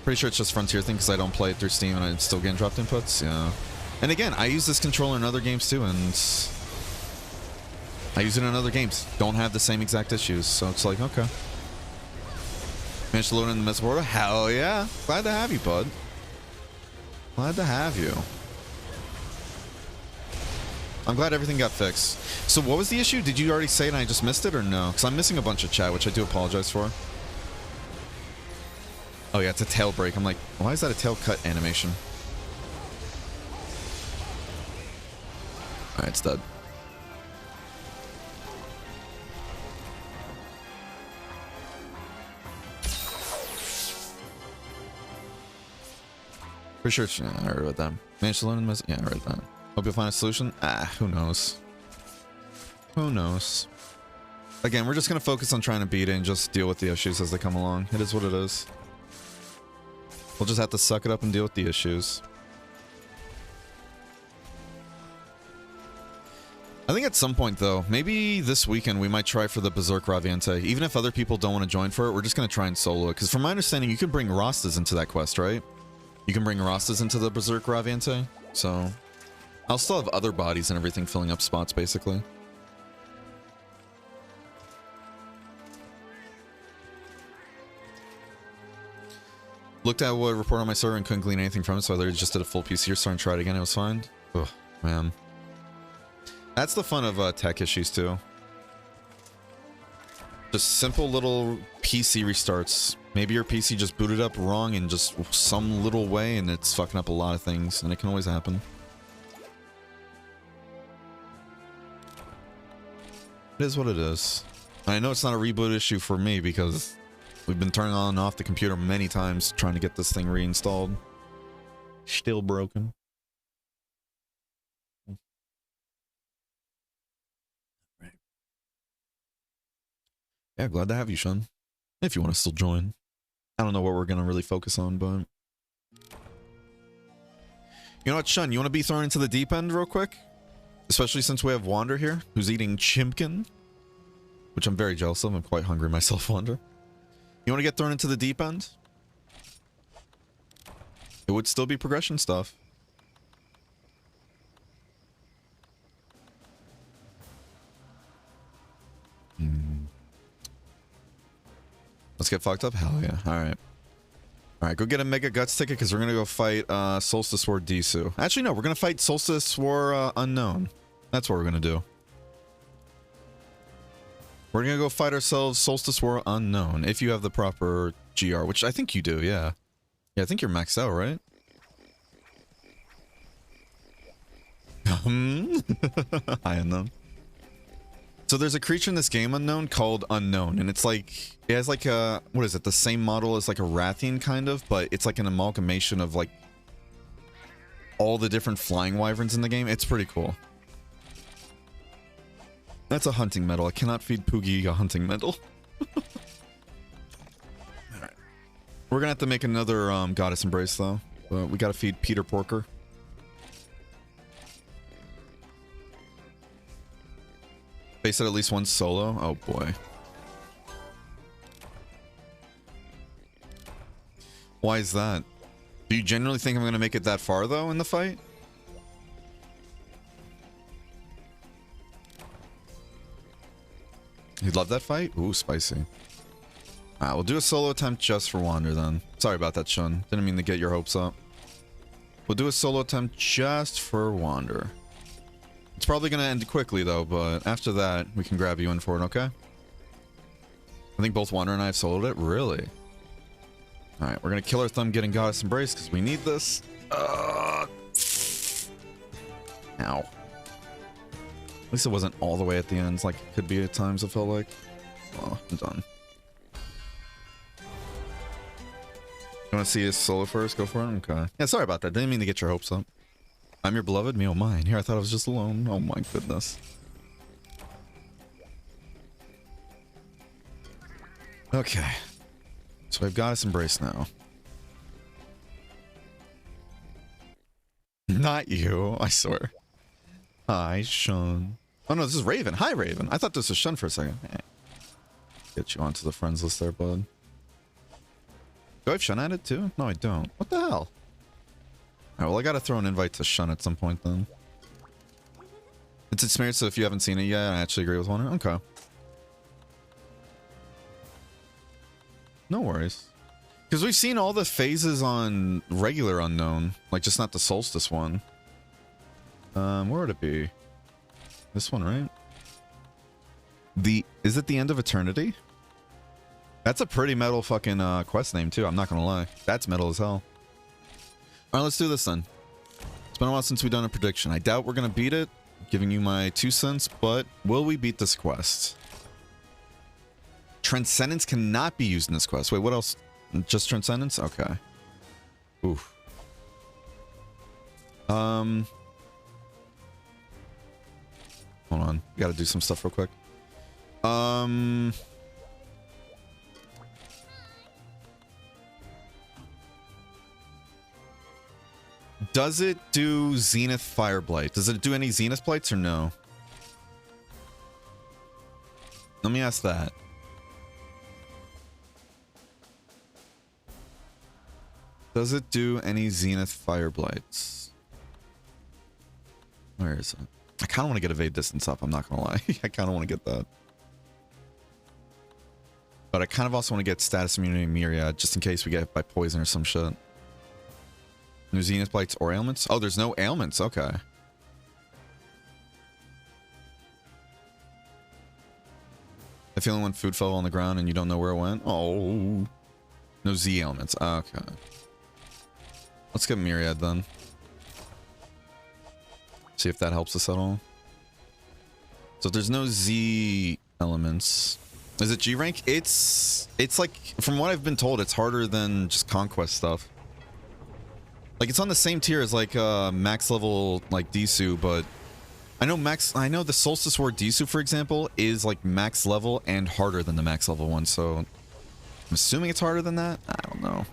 Pretty sure it's just Frontier thing because I don't play it through Steam and I'm still getting dropped inputs. Yeah. And again, I use this controller in other games too, and I use it in other games. Don't have the same exact issues, so it's like, okay. Managed to load in the mess border? Hell yeah. Glad to have you, bud. Glad to have you. I'm glad everything got fixed. So what was the issue? Did you already say it and I just missed it or no? Because I'm missing a bunch of chat, which I do apologize for. Oh yeah, it's a tail break. I'm like, why is that a tail cut animation? Alright, it's dead. Pretty sure it's, yeah, I read about that. Managed to learn the message. Yeah, I read that. Hope you'll find a solution. Ah, who knows? Who knows? Again, we're just going to focus on trying to beat it and just deal with the issues as they come along. It is what it is. We'll just have to suck it up and deal with the issues. I think at some point, though, maybe this weekend we might try for the Berserk Raviente. Even if other people don't want to join for it, we're just going to try and solo it. Because from my understanding, you can bring Rastas into that quest, right? You can bring Rastas into the Berserk Raviente. So I'll still have other bodies and everything filling up spots, basically. Looked at what report on my server and couldn't glean anything from it, so I literally just did a full PC restart and tried again. It was fine. Ugh, man. That's the fun of tech issues, too. Just simple little PC restarts. Maybe your PC just booted up wrong in just some little way, and it's fucking up a lot of things, and it can always happen. It is what it is. And I know it's not a reboot issue for me, because we've been turning on and off the computer many times trying to get this thing reinstalled. Still broken. Right. Yeah, glad to have you, Sean. If you want to still join. I don't know what we're going to really focus on, but... You know what, Shun? You want to be thrown into the deep end real quick? Especially since we have Wander here, who's eating chimkin. Which I'm very jealous of. I'm quite hungry myself, Wander. You want to get thrown into the deep end? It would still be progression stuff. Let's get fucked up? Hell yeah. Alright. Alright, go get a Mega Guts ticket because we're going to go fight Solstice War Disu. Actually, no, we're going to fight Solstice War Unknown. That's what we're going to do. We're going to go fight ourselves Solstice War Unknown if you have the proper GR, which I think you do, yeah. Yeah, I think you're maxed out, right? Hi, Unknown. So there's a creature in this game, Unknown, called Unknown, and it's like, it has like a, what is it, the same model as like a Rathian kind of, but it's like an amalgamation of like all the different flying wyverns in the game. It's pretty cool. That's a hunting medal. I cannot feed Poogie a hunting medal. Alright. We're gonna have to make another Goddess Embrace though, but we gotta feed Peter Porker. Face it at least one solo? Oh boy. Why is that? Do you generally think I'm going to make it that far though in the fight? You love that fight? Ooh, spicy. Alright, we'll do a solo attempt just for Wander then. Sorry about that, Shun. Didn't mean to get your hopes up. We'll do a solo attempt just for Wander. It's probably going to end quickly, though, but after that, we can grab you in for it, okay? I think both Wander and I have soloed it. Really? Alright, we're going to kill our thumb getting Goddess Embrace, because we need this. Ow. At least it wasn't all the way at the ends, like it could be at times, it felt like. Oh, I'm done. You want to see his solo first? Go for it? Okay. Yeah, sorry about that. Didn't mean to get your hopes up. I'm your beloved? Me, oh mine. Here, I thought I was just alone. Oh my goodness. Okay. So I've Goddess Embrace now. Not you, I swear. Hi, Shun. Oh no, this is Raven. Hi, Raven. I thought this was Shun for a second. Hey. Get you onto the friends list there, bud. Do I have Shun added too? No, I don't. What the hell? Alright, well, I gotta throw an invite to Shun at some point then. It's experienced, so if you haven't seen it yet, I actually agree with Wander. Okay. No worries. Because we've seen all the phases on regular Unknown, like just not the Solstice one. Where would it be? This one, right? Is it the End of Eternity? That's a pretty metal fucking quest name too, I'm not gonna lie. That's metal as hell. Alright, let's do this then. It's been a while since we've done a prediction. I doubt we're gonna beat it, giving you my 2 cents, but will we beat this quest? Transcendence cannot be used in this quest. Wait, what else? Just Transcendence? Okay. Oof. Hold on. We gotta do some stuff real quick. Does it do Zenith Fireblight? Does it do any Zenith Blights or no? Let me ask that. Does it do any Zenith Fireblights? Where is it? I kind of want to get evade distance up, I'm not going to lie. I kind of want to get that. But I kind of also want to get status immunity Myriad, just in case we get hit by poison or some shit. No Zenith Blights or ailments? Oh, there's no ailments. Okay. I feel when food fell on the ground and you don't know where it went. Oh. No Z ailments. Okay. Let's get Myriad then. See if that helps us at all. So if there's no Z elements. Is it G rank? It's like, from what I've been told, it's harder than just conquest stuff. Like, it's on the same tier as like max level like Disu, but I know the Solstice War Disu, for example, is like max level and harder than the max level one, so I'm assuming it's harder than that. I don't know.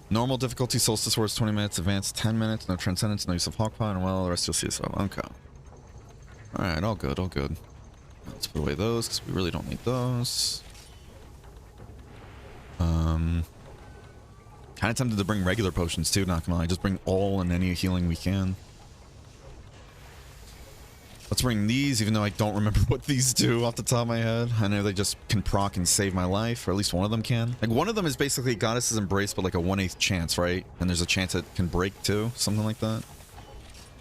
Normal difficulty Solstice War is 20 minutes, advanced 10 minutes, no Transcendence, no use of Hawkpie, and well, the rest you'll see yourself. Okay. Alright, all good, all good. Let's put away those, because we really don't need those. Kind of tempted to bring regular potions too, not gonna lie. Just bring all and any healing we can. Let's Let's bring these, even though I don't remember what these do off the top of my head. I know they just can proc and save my life, or at least one of them can. Like, one of them is basically Goddess's Embrace, but like a 1/8 chance, right? And there's a chance it can break too, something like that.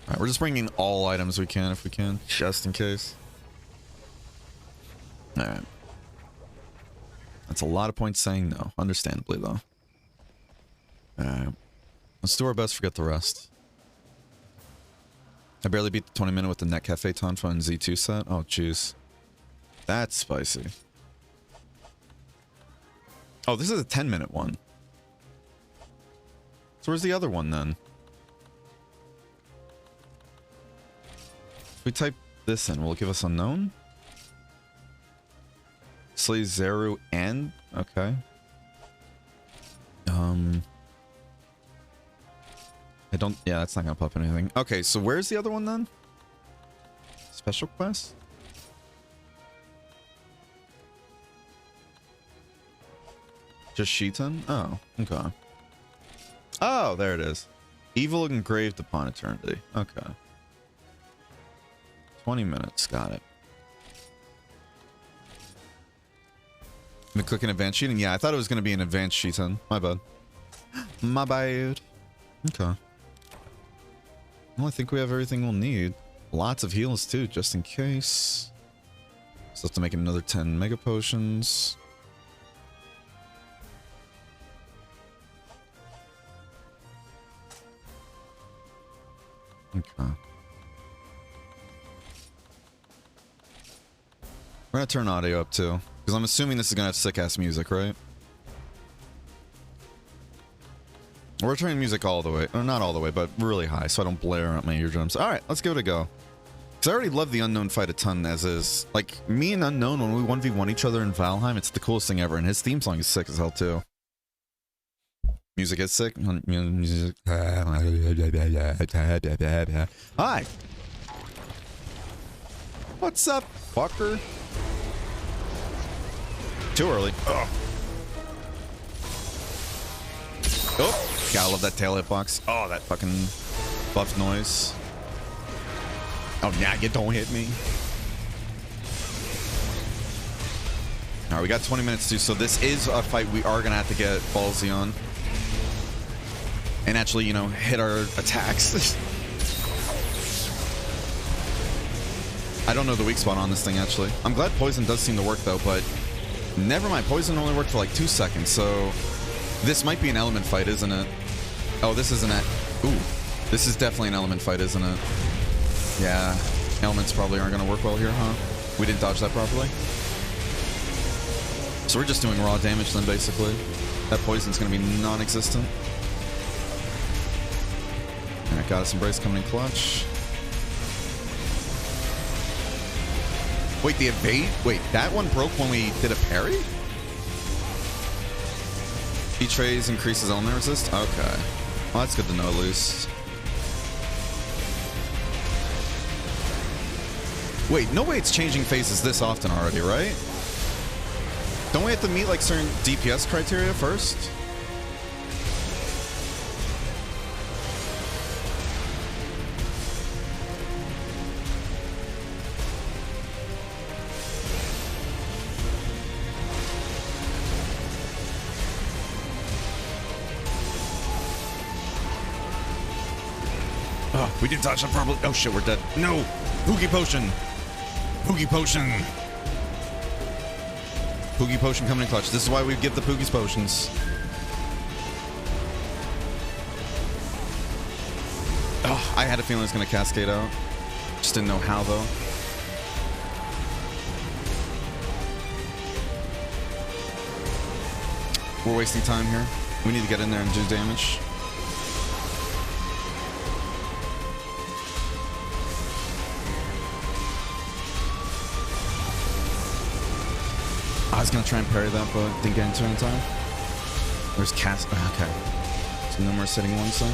Alright, we're just bringing all items we can, if we can, just in case. Alright. That's a lot of points saying no, understandably though. Alright. Let's do our best, forget the rest. I barely beat the 20-minute with the Net Cafe Tonfa and Z2 set. Oh, jeez. That's spicy. Oh, this is a 10-minute one. So where's the other one, then? If we type this in, will it give us unknown? Slay Zeru and... Okay. I don't... Yeah, that's not gonna pop anything. Okay, so where's the other one then? Special quest? Just Sheeton? Oh, okay. Oh, there it is. Evil engraved upon eternity. Okay. 20 minutes, got it. Been clicking advanced Sheeton? Yeah, I thought it was gonna be an advanced Sheeton. My bad. My bad. Okay. Well, I think we have everything we'll need. Lots of heals too, just in case. Still have to make another 10 mega potions. Okay. We're gonna turn audio up too, because I'm assuming this is gonna have sick ass music, right? We're turning music all the way, or not all the way, but really high, so I don't blare out my eardrums. All right, let's give it a go. Because I already love the Unknown fight a ton as is. Like, me and Unknown, when we 1v1 each other in Valheim, it's the coolest thing ever, and his theme song is sick as hell, too. Music is sick. Music. Hi. What's up, fucker? Too early. Ugh. Oh. Gotta love that tail hitbox. Oh, that fucking buff noise. Oh, yeah, you don't hit me. All right, we got 20 minutes too, so this is a fight we are gonna have to get ballsy on. And actually, you know, hit our attacks. I don't know the weak spot on this thing, actually. I'm glad poison does seem to work, though, but never mind. Poison only worked for like 2 seconds, so this might be an element fight, isn't it? Oh, this isn't it. Ooh, this is definitely an element fight, isn't it? Yeah, elements probably aren't going to work well here, huh? We didn't dodge that properly. So we're just doing raw damage then, basically. That poison's going to be non-existent. Alright, Goddess Embrace coming in clutch. Wait, the evade? Wait, that one broke when we did a parry? Betrays increases element resist? Okay. Well, that's good to know at least. Wait, no way it's changing faces this often already, right? Don't we have to meet like certain DPS criteria first? Oh, we didn't touch that properly. Oh shit, we're dead. No! Poogie Potion! Poogie Potion! Poogie Potion coming in clutch. This is why we give the Poogie's potions. Oh, I had a feeling it was going to cascade out. Just didn't know how, though. We're wasting time here. We need to get in there and do damage. I was gonna try and parry that, but didn't get into it in time. There's cast. Okay. So no more sitting ones, though.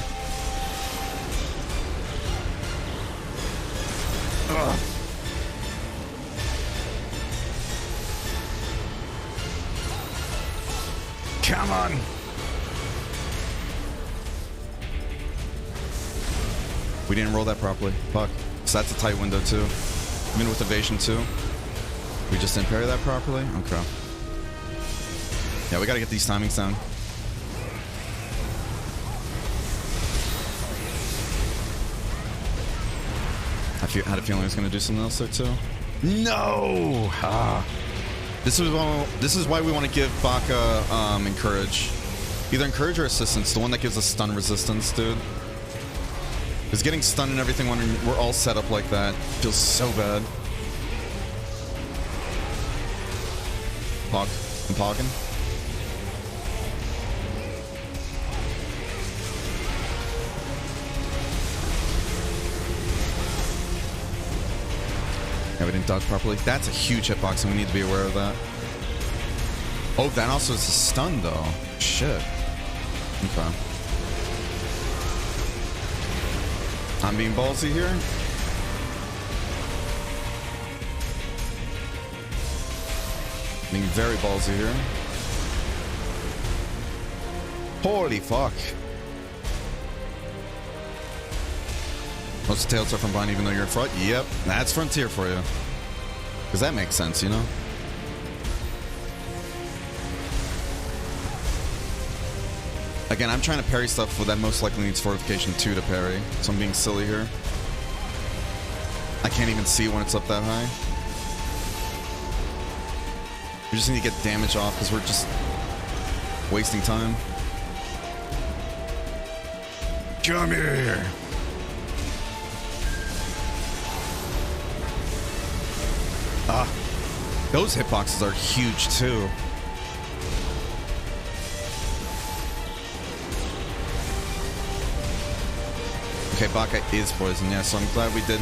Ugh. Come on. We didn't roll that properly. Fuck. So that's a tight window, too. Even with evasion too. We just didn't parry that properly? Okay. Yeah, we gotta get these timings down. I had a feeling I was gonna do something else there too. No! Ah. This is why we want to give Baka encourage. Either encourage or assistance. The one that gives us stun resistance, dude. Because getting stunned and everything when we're all set up like that feels so bad. Pog. I'm pogging. Yeah, we didn't dodge properly. That's a huge hitbox, and we need to be aware of that. Oh, that also is a stun, though. Shit. Okay. I'm being ballsy here. Being very ballsy here. Holy fuck. Most tails are from behind even though you're in front? Yep, that's Frontier for you. Because that makes sense, you know? Again, I'm trying to parry stuff that most likely needs Fortification 2 to parry. So I'm being silly here. I can't even see when it's up that high. We just need to get damage off because we're just wasting time. Come here. Ah, those hitboxes are huge too. Okay, Baka is poison, yeah, so I'm glad we did.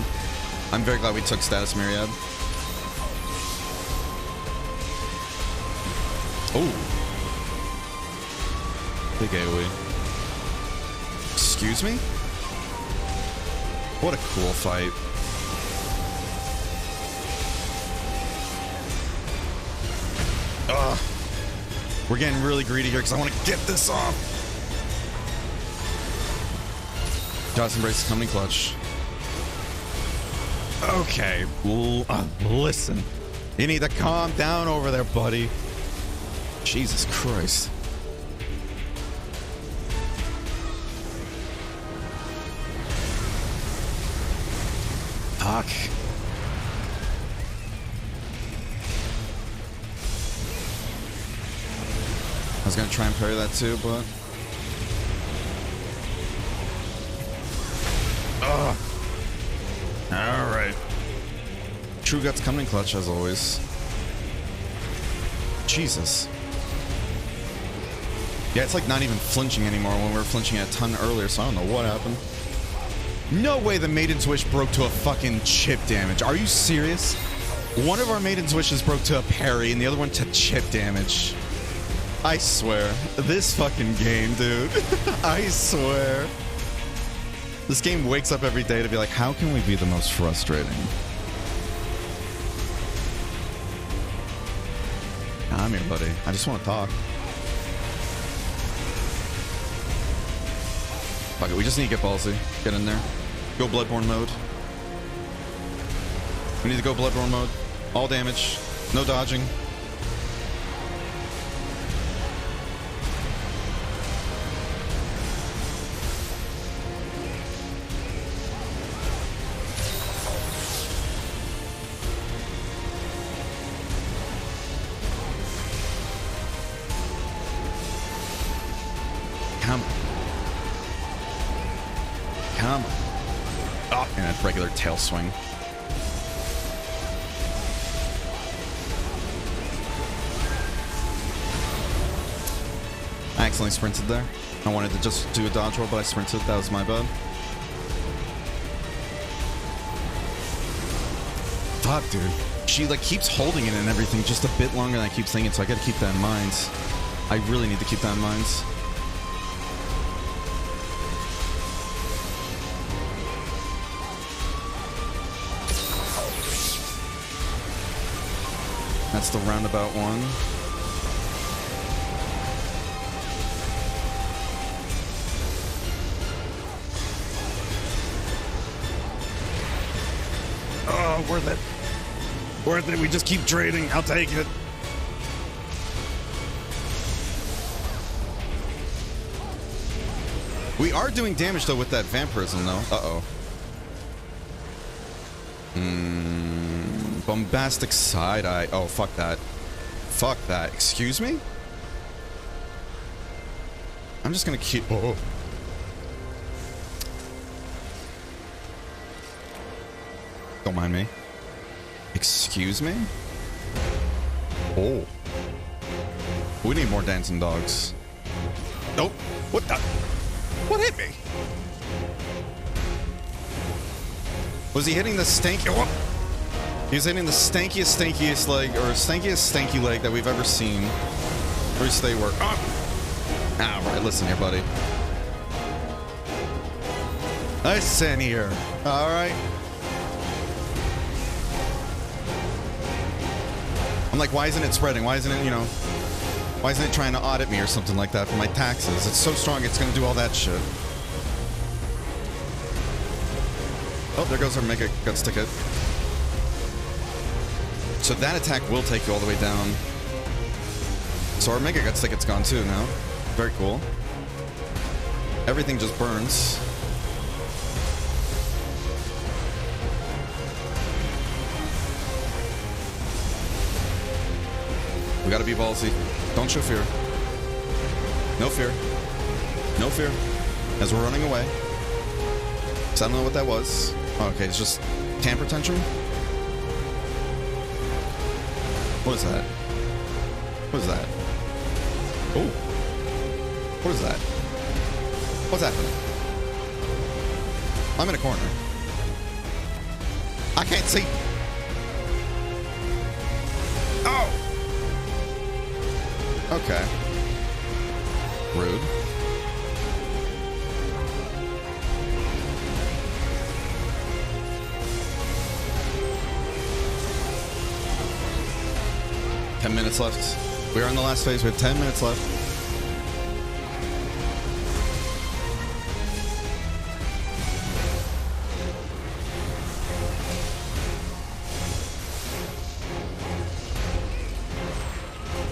I'm very glad we took status Myriad. Oh. Big AoE. Excuse me? What a cool fight. Ugh. We're getting really greedy here because I want to get this off. Johnson Brace is coming clutch. Okay. Listen. You need to calm down over there, buddy. Jesus Christ. Fuck. I was gonna try and parry that too, but... Ugh. Alright. True Guts coming clutch as always. Jesus. Yeah, it's like not even flinching anymore when we were flinching a ton earlier, so I don't know what happened. No way the Maiden's Wish broke to a fucking chip damage. Are you serious? One of our Maiden's Wishes broke to a parry and the other one to chip damage. I swear. This fucking game, dude. I swear. This game wakes up every day to be like, how can we be the most frustrating? I'm here, buddy. I just want to talk. Fuck it, we just need to get ballsy. Get in there. Go Bloodborne mode. We need to go Bloodborne mode. All damage. No dodging. Come. Oh, and a regular tail swing. I accidentally sprinted there. I wanted to just do a dodge roll, but I sprinted. That was my bad. Fuck, dude. She like keeps holding it and everything just a bit longer than I keep thinking, so I gotta keep that in mind. I really need to keep that in mind. That's the roundabout one. Oh, where that Worth it. We just keep trading. I'll take it. We are doing damage though with that vampirism though. Uh-oh. Bombastic side-eye. Oh, fuck that. Fuck that. Excuse me? I'm just gonna keep... Oh. Don't mind me. Excuse me? Oh. We need more dancing dogs. Nope. What the... What hit me? Was he hitting the stanky... Oh. He was hitting the stankiest leg, or stankiest stanky leg that we've ever seen. Where stay work. Oh. Alright, listen here, buddy. Listen here. Alright. I'm like, why isn't it spreading? Why isn't it, you know... Why isn't it trying to audit me or something like that for my taxes? It's so strong, it's gonna do all that shit. Oh, there goes our Mega Guts ticket. So that attack will take you all the way down. So our Mega Guts ticket's gone too now. Very cool. Everything just burns. We gotta be ballsy. Don't show fear. No fear. No fear. As we're running away. So I don't know what that was. Oh, okay, it's just tamper tantrum. What is that? What is that? Oh. What is that? What's happening? I'm in a corner. I can't see. Oh! Okay. Rude. Ten minutes left. We are in the last phase. We have 10 minutes left.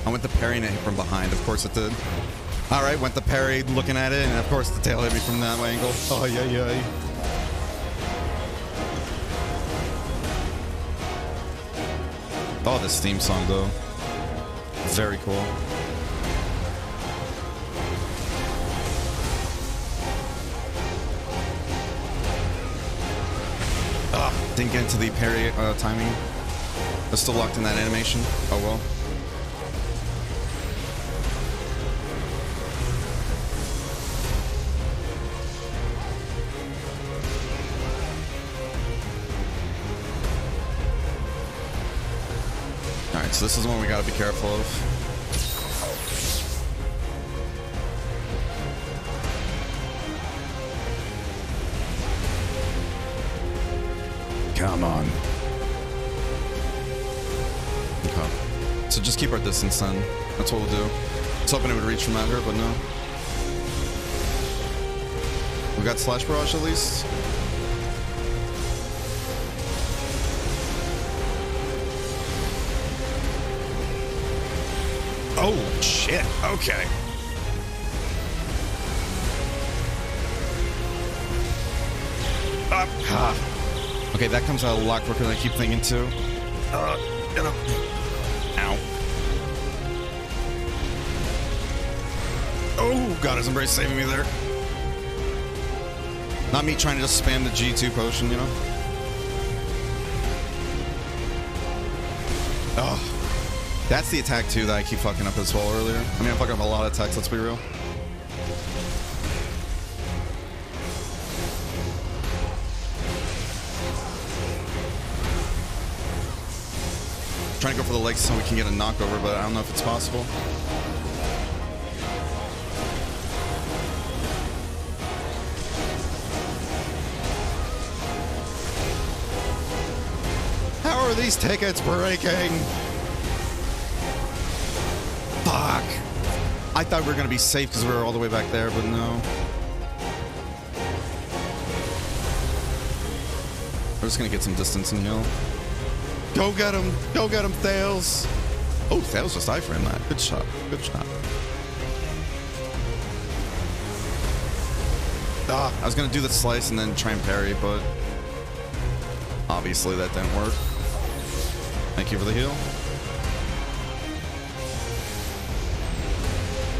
I went the parry and it hit from behind. Of course it did. Alright, went the parry looking at it, and of course the tail hit me from that angle. Oh, yeah, yeah. Oh, this theme song, though. Very cool. Didn't get into the parry timing. I was still locked in that animation. Oh, well. Alright, so this is one we gotta be careful of. Come on. Okay. So just keep our distance then. That's what we'll do. I was hoping it would reach from out here, but no. We got Slash Barrage at least. Oh, shit. Okay. Up. Ah. Okay, that comes out a lot quicker than I keep thinking too. Get up. Ow. Oh, God, his embrace saving me there. Not me trying to just spam the G2 potion, you know? Oh. That's the attack too that I keep fucking up as well earlier. I mean, I'm fucking up a lot of attacks, let's be real. Trying to go for the legs so we can get a knockover, but I don't know if it's possible. How are these tickets breaking? Fuck. I thought we were going to be safe because we were all the way back there, but no. We're just going to get some distance and heal. Go get him. Go get him, Thales. Oh, Thales just iframed that. Good shot. Good shot. Ah, I was going to do the slice and then try and parry, but obviously that didn't work. Thank you for the heal.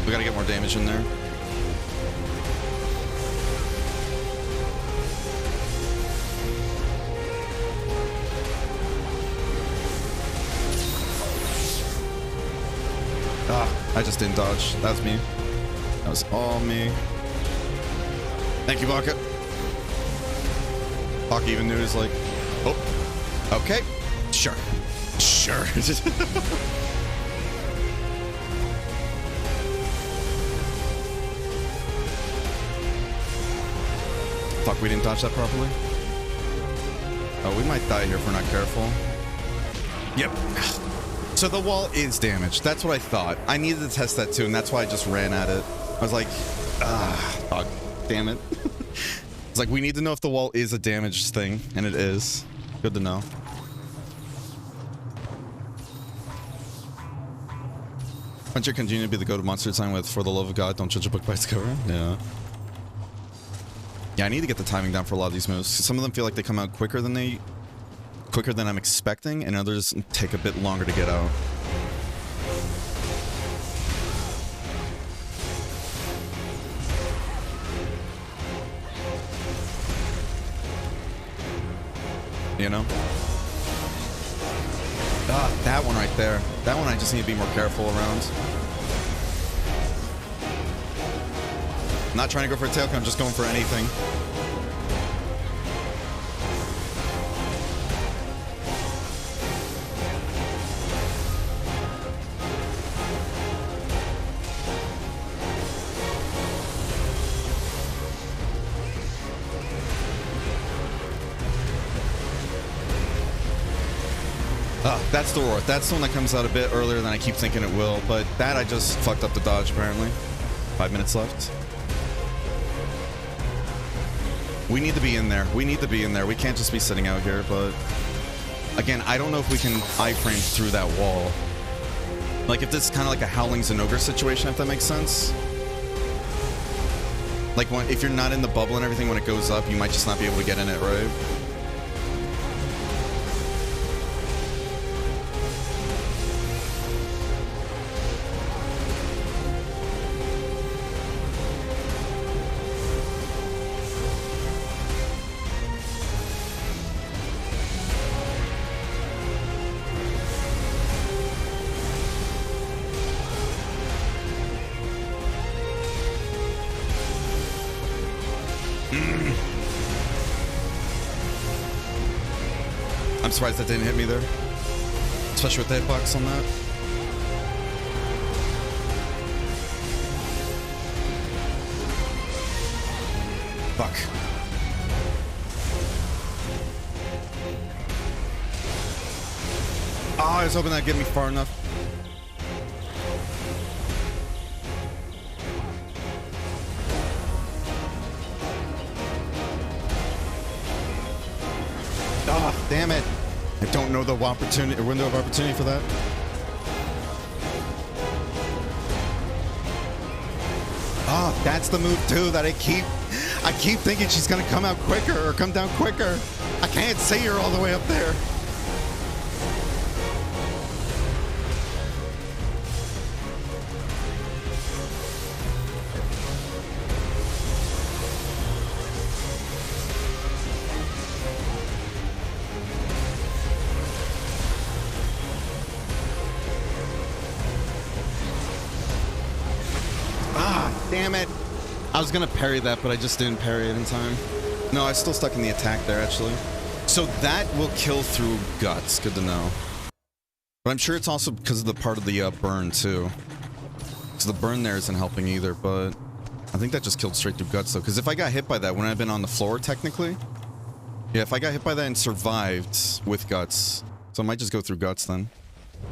We got to get more damage in there. I just didn't dodge. That was me. That was all me. Thank you, Baka. Baka even knew he's like, oh, okay, sure, sure. Fuck, we didn't dodge that properly. Oh, we might die here if we're not careful. Yep. So the wall is damaged. That's what I thought. I needed to test that too, and that's why I just ran at it. I was like, fuck, damn it. It's like, we need to know if the wall is a damaged thing, and it is. Good to know. Aren't you continue to be the go-to monster design with "For the love of God, don't judge a book by its cover"? Yeah. Yeah, I need to get the timing down for a lot of these moves. Some of them feel like they come out quicker than I'm expecting, and others take a bit longer to get out. You know? Ah, that one right there. That one I just need to be more careful around. I'm not trying to go for a tail kick, I'm just going for anything. That's the roar. That's the one that comes out a bit earlier than I keep thinking it will, but that I just fucked up the dodge apparently. 5 minutes left. We need to be in there. We need to be in there. We can't just be sitting out here, but again, I don't know if we can iframe through that wall. Like if this is kind of like a Howling Zenogre situation, if that makes sense. Like if you're not in the bubble and everything when it goes up, you might just not be able to get in it, right? I'm surprised that didn't hit me there. Especially with the hitbox on that. Fuck. Oh, I was hoping that'd get me far enough. Oh, damn it. I don't know the opportunity or window of opportunity for that. Oh, that's the move too that I keep thinking she's gonna come out quicker or come down quicker. I can't see her all the way up there. Damn it. I was gonna parry that, but I just didn't parry it in time. No, I was still stuck in the attack there, actually. So that will kill through guts. Good to know. But I'm sure it's also because of the part of the burn, too. So the burn there isn't helping either, but I think that just killed straight through guts, though. Because if I got hit by that, wouldn't I have been on the floor, technically? Yeah, if I got hit by that and survived with guts. So I might just go through guts, then.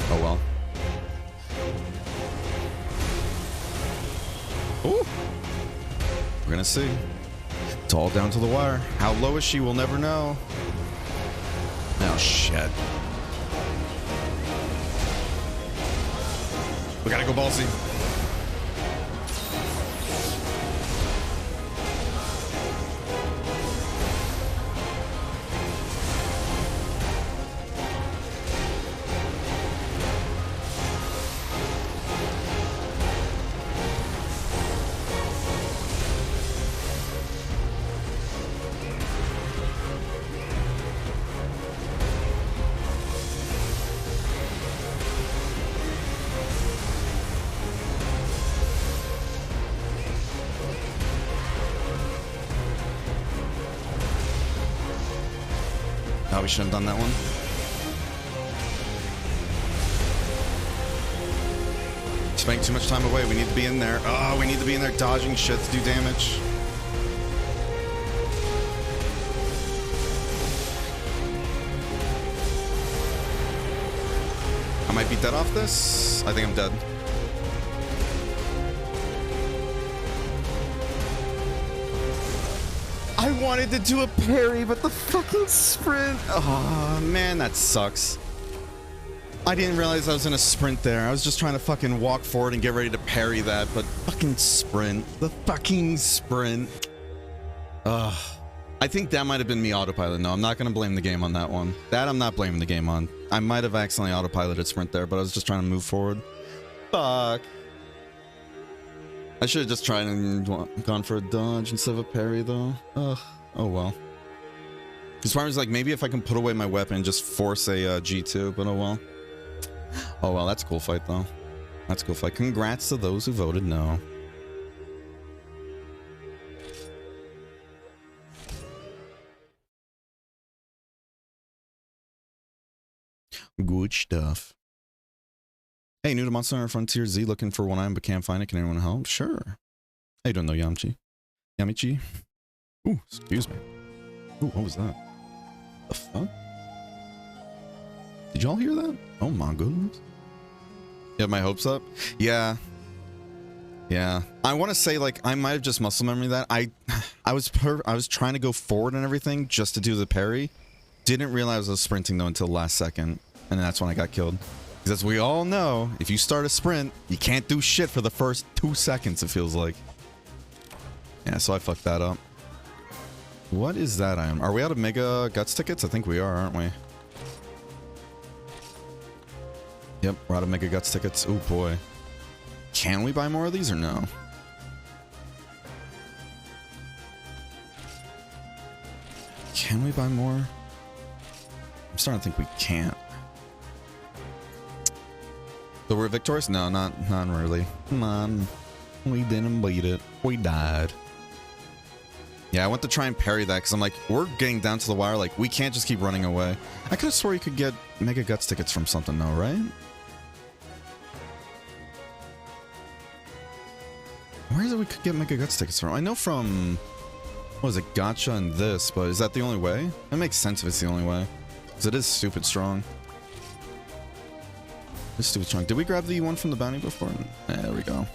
Oh, well. Ooh. We're gonna see. It's all down to the wire. How low is she? We'll never know. Oh, shit. We gotta go ballsy. Oh, we should have done that one. Spending too much time away. We need to be in there. Oh, we need to be in there dodging shit to do damage. I might be dead off this. I think I'm dead. I wanted to do a parry, but the fucking sprint. Oh, man, that sucks. I didn't realize I was in a sprint there. I was just trying to fucking walk forward and get ready to parry that, but fucking sprint. The fucking sprint. Ugh. I think that might have been me autopilot. No, I'm not going to blame the game on that one. That I'm not blaming the game on. I might have accidentally autopiloted sprint there, but I was just trying to move forward. Fuck. I should have just tried and gone for a dodge instead of a parry, though. Ugh. Oh, well. As far as, like, maybe if I can put away my weapon and just force a G2, but oh, well. Oh, well, that's a cool fight, though. That's a cool fight. Congrats to those who voted no. Good stuff. Hey, new to Monster Hunter Frontier Z, looking for one item but can't find it. Can anyone help? Sure. How you doing, though, Yamchi? Yamichi? Ooh, excuse me. Ooh, what was that? The fuck? Did y'all hear that? Oh my goodness. You have my hopes up? Yeah. Yeah. I want to say, like, I might have just muscle memory that. I was trying to go forward and everything just to do the parry. Didn't realize I was sprinting, though, until the last second. And that's when I got killed. Because as we all know, if you start a sprint, you can't do shit for the first 2 seconds, it feels like. Yeah, so I fucked that up. What is that item? Are we out of Mega Guts tickets? I think we are, aren't we? Yep, we're out of Mega Guts tickets. Oh boy. Can we buy more of these or no? Can we buy more? I'm starting to think we can't. So we're victorious? No, not really. Come on. We didn't beat it. We died. Yeah, I went to try and parry that because I'm like, we're getting down to the wire. Like, we can't just keep running away. I could have swore you could get Mega Guts tickets from something though, right? Where is it we could get Mega Guts tickets from? I know from, what is it, Gacha and this, but is that the only way? That makes sense if it's the only way. Because it is stupid strong. It's stupid strong. Did we grab the one from the bounty before? There we go.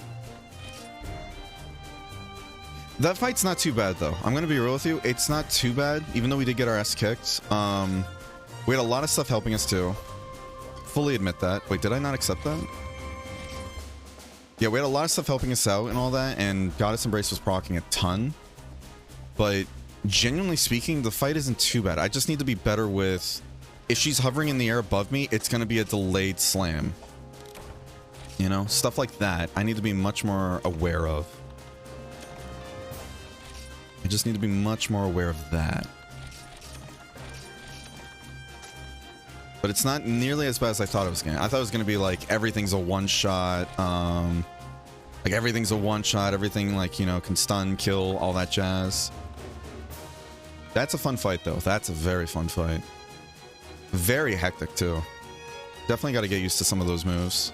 That fight's not too bad, though. I'm going to be real with you. It's not too bad, even though we did get our ass kicked. We had a lot of stuff helping us, too. Fully admit that. Wait, did I not accept that? Yeah, we had a lot of stuff helping us out and all that, and Goddess Embrace was proccing a ton. But genuinely speaking, the fight isn't too bad. I just need to be better with... If she's hovering in the air above me, it's going to be a delayed slam. You know? Stuff like that. I need to be much more aware of. I just need to be much more aware of that. But it's not nearly as bad as I thought it was going to. I thought it was going to be like, everything's a one-shot. Like, everything's a one-shot. Everything, like, you know, can stun, kill, all that jazz. That's a fun fight, though. That's a very fun fight. Very hectic, too. Definitely got to get used to some of those moves.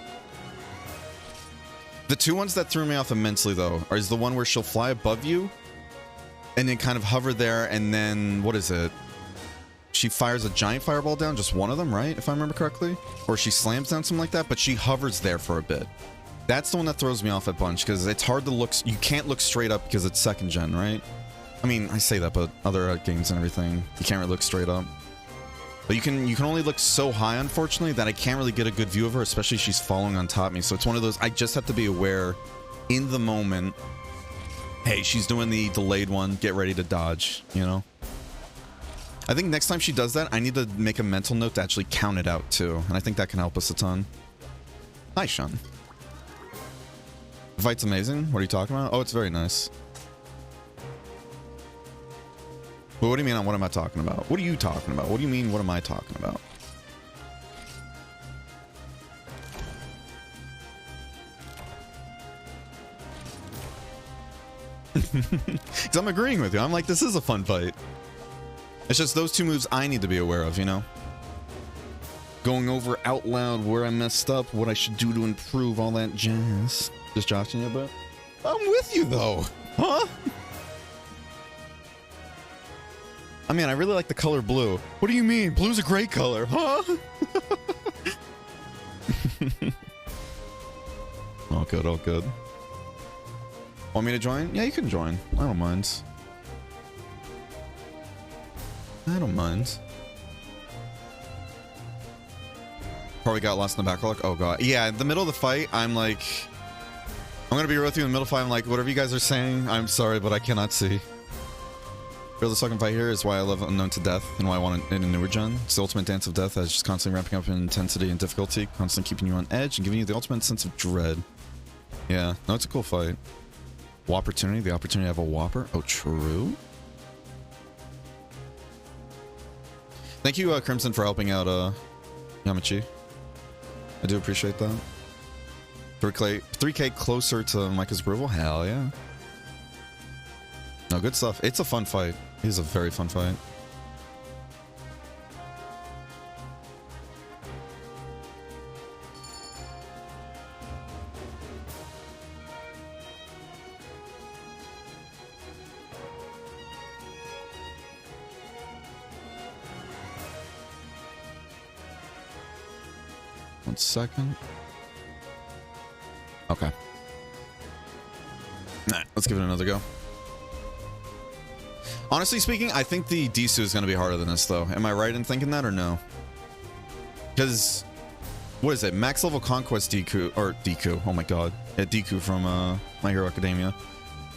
The two ones that threw me off immensely, though, is the one where she'll fly above you and then kind of hover there, and then, what is it? She fires a giant fireball down, just one of them, right? If I remember correctly. Or she slams down something like that, but she hovers there for a bit. That's the one that throws me off a bunch, because it's hard to look... You can't look straight up because it's second gen, right? I mean, I say that, but other games and everything, you can't really look straight up. But you can only look so high, unfortunately, that I can't really get a good view of her, especially if she's following on top of me. So it's one of those, I just have to be aware in the moment. Hey, she's doing the delayed one. Get ready to dodge, you know? I think next time she does that, I need to make a mental note to actually count it out too. And I think that can help us a ton. Hi, Sean. The fight's amazing. What are you talking about? Oh, it's very nice. But what do you mean on what am I talking about? What are you talking about? What do you mean what am I talking about? Because I'm agreeing with you. I'm like, this is a fun fight. It's just those two moves I need to be aware of, you know? Going over out loud where I messed up, what I should do to improve, all that jazz. Just joshing you a bit? I'm with you, though. Huh? I mean, I really like the color blue. What do you mean? Blue's a great color, huh? All good, all good. Want me to join? Yeah, you can join. I don't mind. I don't mind. Probably got lost in the backlog. Oh god. Yeah, in the middle of the fight, I'm like... I'm gonna be real with you in the middle of the fight. I'm like, whatever you guys are saying, I'm sorry, but I cannot see. This fucking fight here is why I love Unknown to Death and why I want it in a newer gen. It's the ultimate dance of death that's just constantly ramping up in intensity and difficulty, constantly keeping you on edge and giving you the ultimate sense of dread. Yeah, no, it's a cool fight. Whopportunity, the opportunity to have a Whopper. Oh, true. Thank you, Crimson, for helping out Yamachi. I do appreciate that. 3K closer to Micah's approval? Hell yeah. No, good stuff. It's a fun fight. It is a very fun fight. One second. Okay. Alright, let's give it another go. Honestly speaking, I think the Disu is going to be harder than this, though. Am I right in thinking that, or no? Because, what is it? Max level Conquest Deku, or Deku, oh my god. Yeah, Deku from My Hero Academia.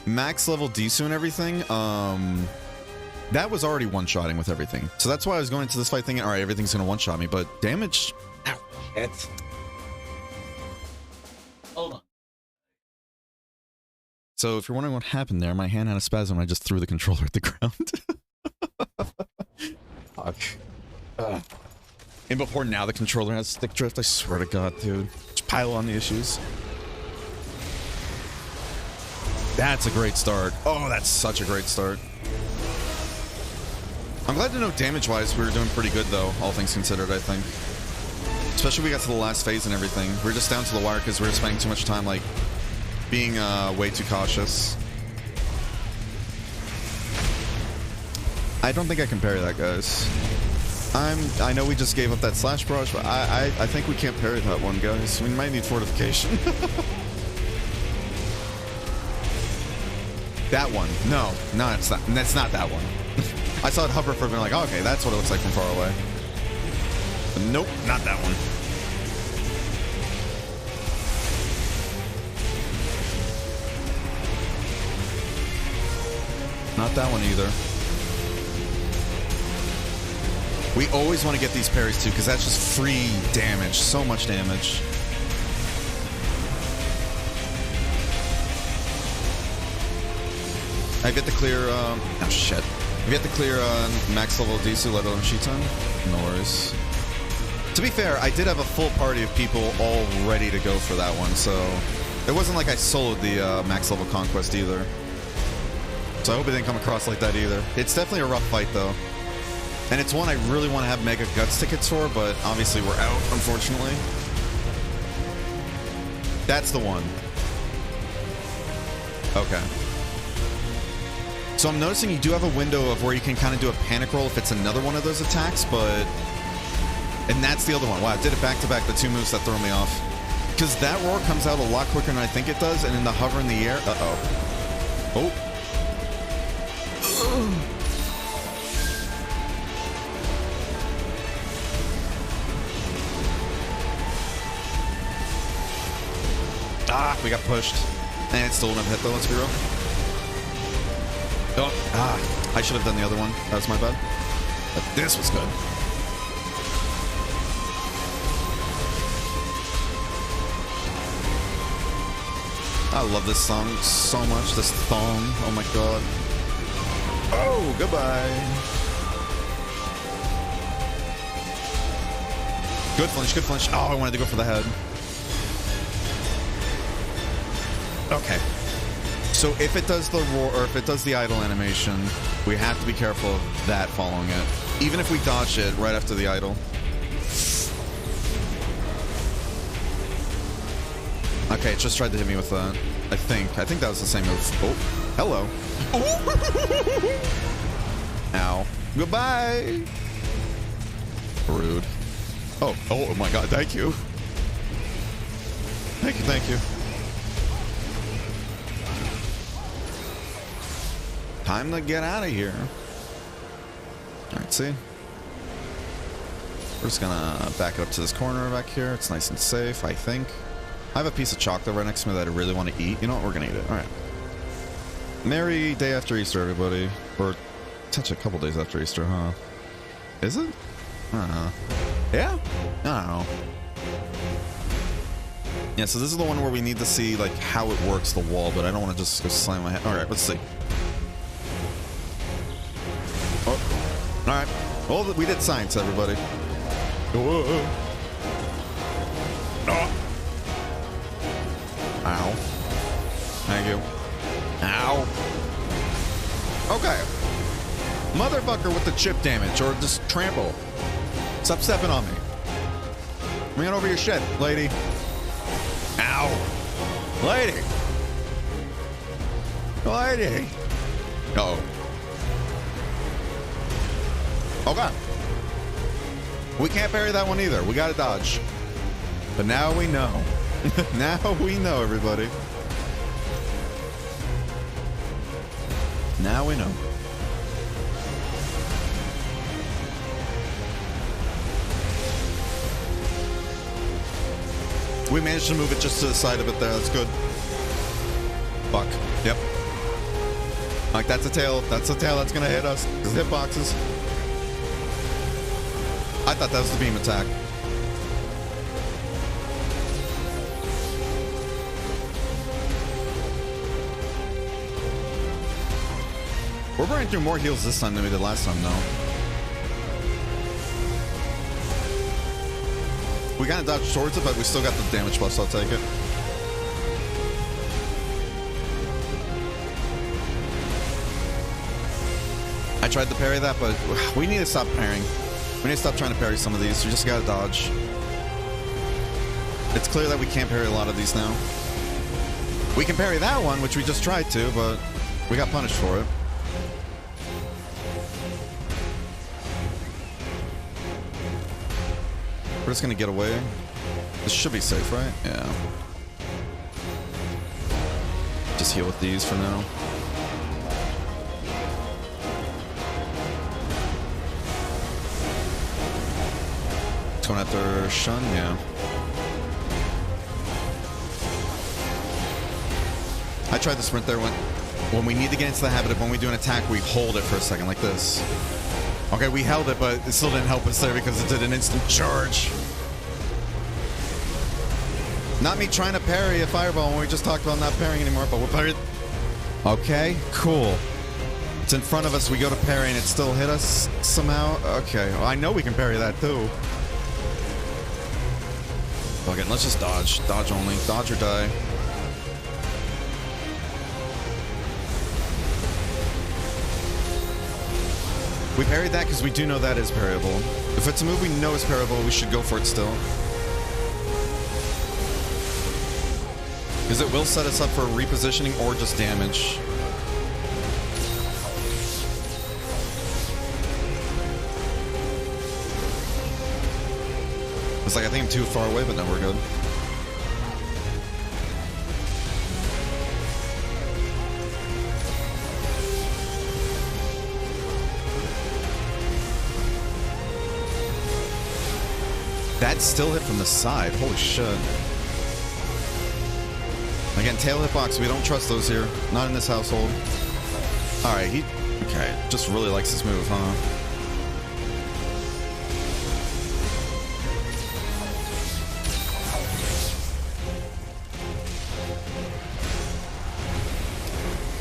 Max level Disu and everything, that was already one-shotting with everything. So that's why I was going into this fight thinking, alright, everything's going to one-shot me, but damage... Ow, shit. Hold on. So if you're wondering what happened there, my hand had a spasm and I just threw the controller at the ground. Fuck. And before now the controller has stick drift, I swear to god, dude. Just pile on the issues. That's a great start. Oh, that's such a great start. I'm glad to know damage-wise we were doing pretty good though, all things considered, I think. Especially when we got to the last phase and everything. We were just down to the wire because we were spending too much time, like, being way too cautious. I don't think I can parry that, guys. I know we just gave up that slash barrage, but I think we can't parry that one, guys. We might need fortification. That one. No, it's not. That's not that one. I saw it hover for a minute, like, oh, okay, that's what it looks like from far away. But nope, not that one. Not that one either. We always want to get these parries too, because that's just free damage. So much damage. I've yet to clear, oh shit. I've yet to clear max level Disu, let alone Shitan. No worries. To be fair, I did have a full party of people all ready to go for that one, so it wasn't like I soloed the max level conquest either. So I hope it didn't come across like that either. It's definitely a rough fight though. And it's one I really want to have Mega Guts tickets for, but obviously we're out, unfortunately. That's the one. Okay. So I'm noticing you do have a window of where you can kind of do a panic roll if it's another one of those attacks, but... And that's the other one. Wow, I did it back-to-back, the two moves that throw me off. Because that roar comes out a lot quicker than I think it does, and in the hover in the air... Uh-oh. Oh. Ah, we got pushed. And it still wouldn't have hit though, let's be real. Oh, I should have done the other one. That was my bad. But this was good. I love this song so much. This thong. Oh my god. Oh, goodbye. Good flinch, good flinch. Oh, I wanted to go for the head. Okay. So if it does the roar, or if it does the idle animation, we have to be careful of that following it. Even if we dodge it right after the idle. Okay, it just tried to hit me with that. I think that was the same move. Oh, hello. Ow. Goodbye. Rude. Oh my god, thank you. Thank you. Time to get out of here. Alright, see? We're just gonna back it up to this corner back here. It's nice and safe, I think. I have a piece of chocolate right next to me that I really want to eat. You know what? We're gonna eat it. Alright. Merry day after Easter, everybody. Or touch a couple days after Easter, huh? Is it? I don't know. Yeah? I don't know. Yeah, so this is the one where we need to see like how it works, the wall, but I don't want to just go slam my head. Alright, let's see. Oh. Alright. Well, we did science, everybody. Whoa. Oh. Ow. Thank you. Ow. Okay. Motherfucker with the chip damage, or just trample. Stop stepping on me. Bring it over your shit, lady. Ow. Lady. Lady. Uh-oh. Okay. We can't parry that one either. We gotta dodge. But now we know. Now we know, everybody. Now we know. We managed to move it just to the side of it there. That's good. Fuck. Yep. Like, that's a tail. That's a tail that's gonna hit us. It's hitboxes. I thought that was the beam attack. We're burning through more heals this time than we did last time, though. We kind of dodged towards it, but we still got the damage buff, so I'll take it. I tried to parry that, but we need to stop parrying. We need to stop trying to parry some of these. We just gotta dodge. It's clear that we can't parry a lot of these now. We can parry that one, which we just tried to, but we got punished for it. We're just gonna get away. This should be safe, right? Yeah. Just heal with these for now. Going after Shun, yeah. I tried the sprint there when we need to get into the habit of when we do an attack, we hold it for a second like this. Okay, we held it, but it still didn't help us there because it did an instant charge. Not me trying to parry a fireball when we just talked about not parrying anymore, but we're parried. Okay, cool. It's in front of us, we go to parry and it still hit us somehow. Okay, well, I know we can parry that too. Fuck it, let's just dodge. Dodge only. Dodge or die. We parried that because we do know that is parryable. If it's a move we know is parryable, we should go for it still. Because it will set us up for repositioning or just damage. It's like, I think I'm too far away, but now we're good. That still hit from the side. Holy shit. Again, tail hitbox, we don't trust those here. Not in this household. Alright, he... Okay, just really likes this move, huh?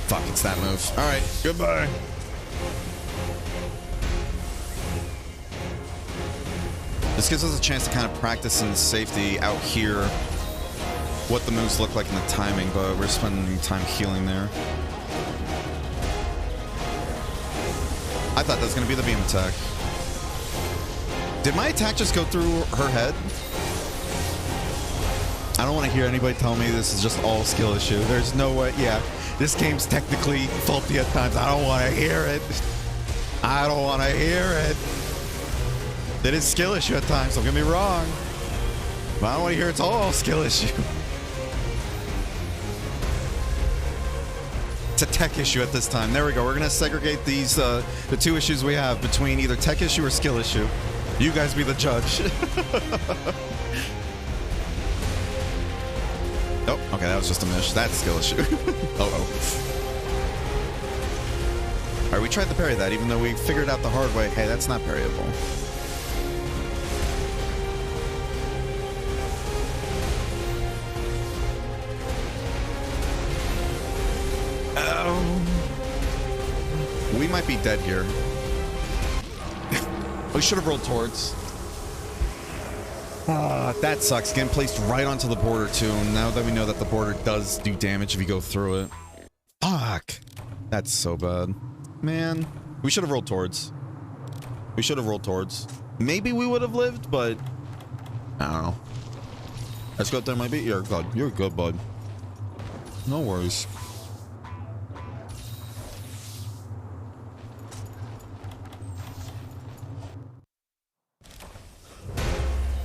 Fuck, it's that move. Alright, goodbye. This gives us a chance to kind of practice in safety out here what the moves look like in the timing, but we're spending time healing there. I thought that was going to be the beam attack. Did my attack just go through her head? I don't want to hear anybody tell me this is just all skill issue. There's no way. Yeah, this game's technically faulty at times. I don't want to hear it. I don't want to hear it. It is skill issue at times, don't get me wrong. But I don't want to hear it's all skill issue. It's a tech issue at this time. There we go. We're going to segregate these, the two issues we have between either tech issue or skill issue. You guys be the judge. Oh, okay, that was just a miss. That's skill issue. Oh. All right, we tried to parry that, even though we figured out the hard way. Hey, that's not parryable. We might be dead here. We should have rolled towards. That sucks. Getting placed right onto the border too. Now that we know that the border does do damage if you go through it. Fuck. That's so bad. Man, we should have rolled towards. We should have rolled towards. Maybe we would have lived, but I don't know. Let's go up there, maybe. You're good. You're good, bud. No worries.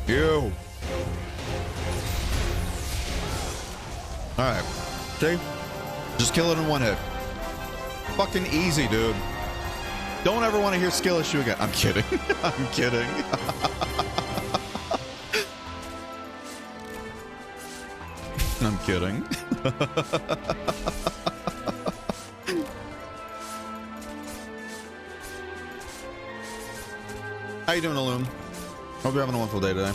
You. Alright. See? Just kill it in one hit. Fucking easy, dude. Don't ever want to hear skill issue again. I'm kidding. I'm kidding. I'm kidding. How you doing, Illume? Hope you're having a wonderful day today.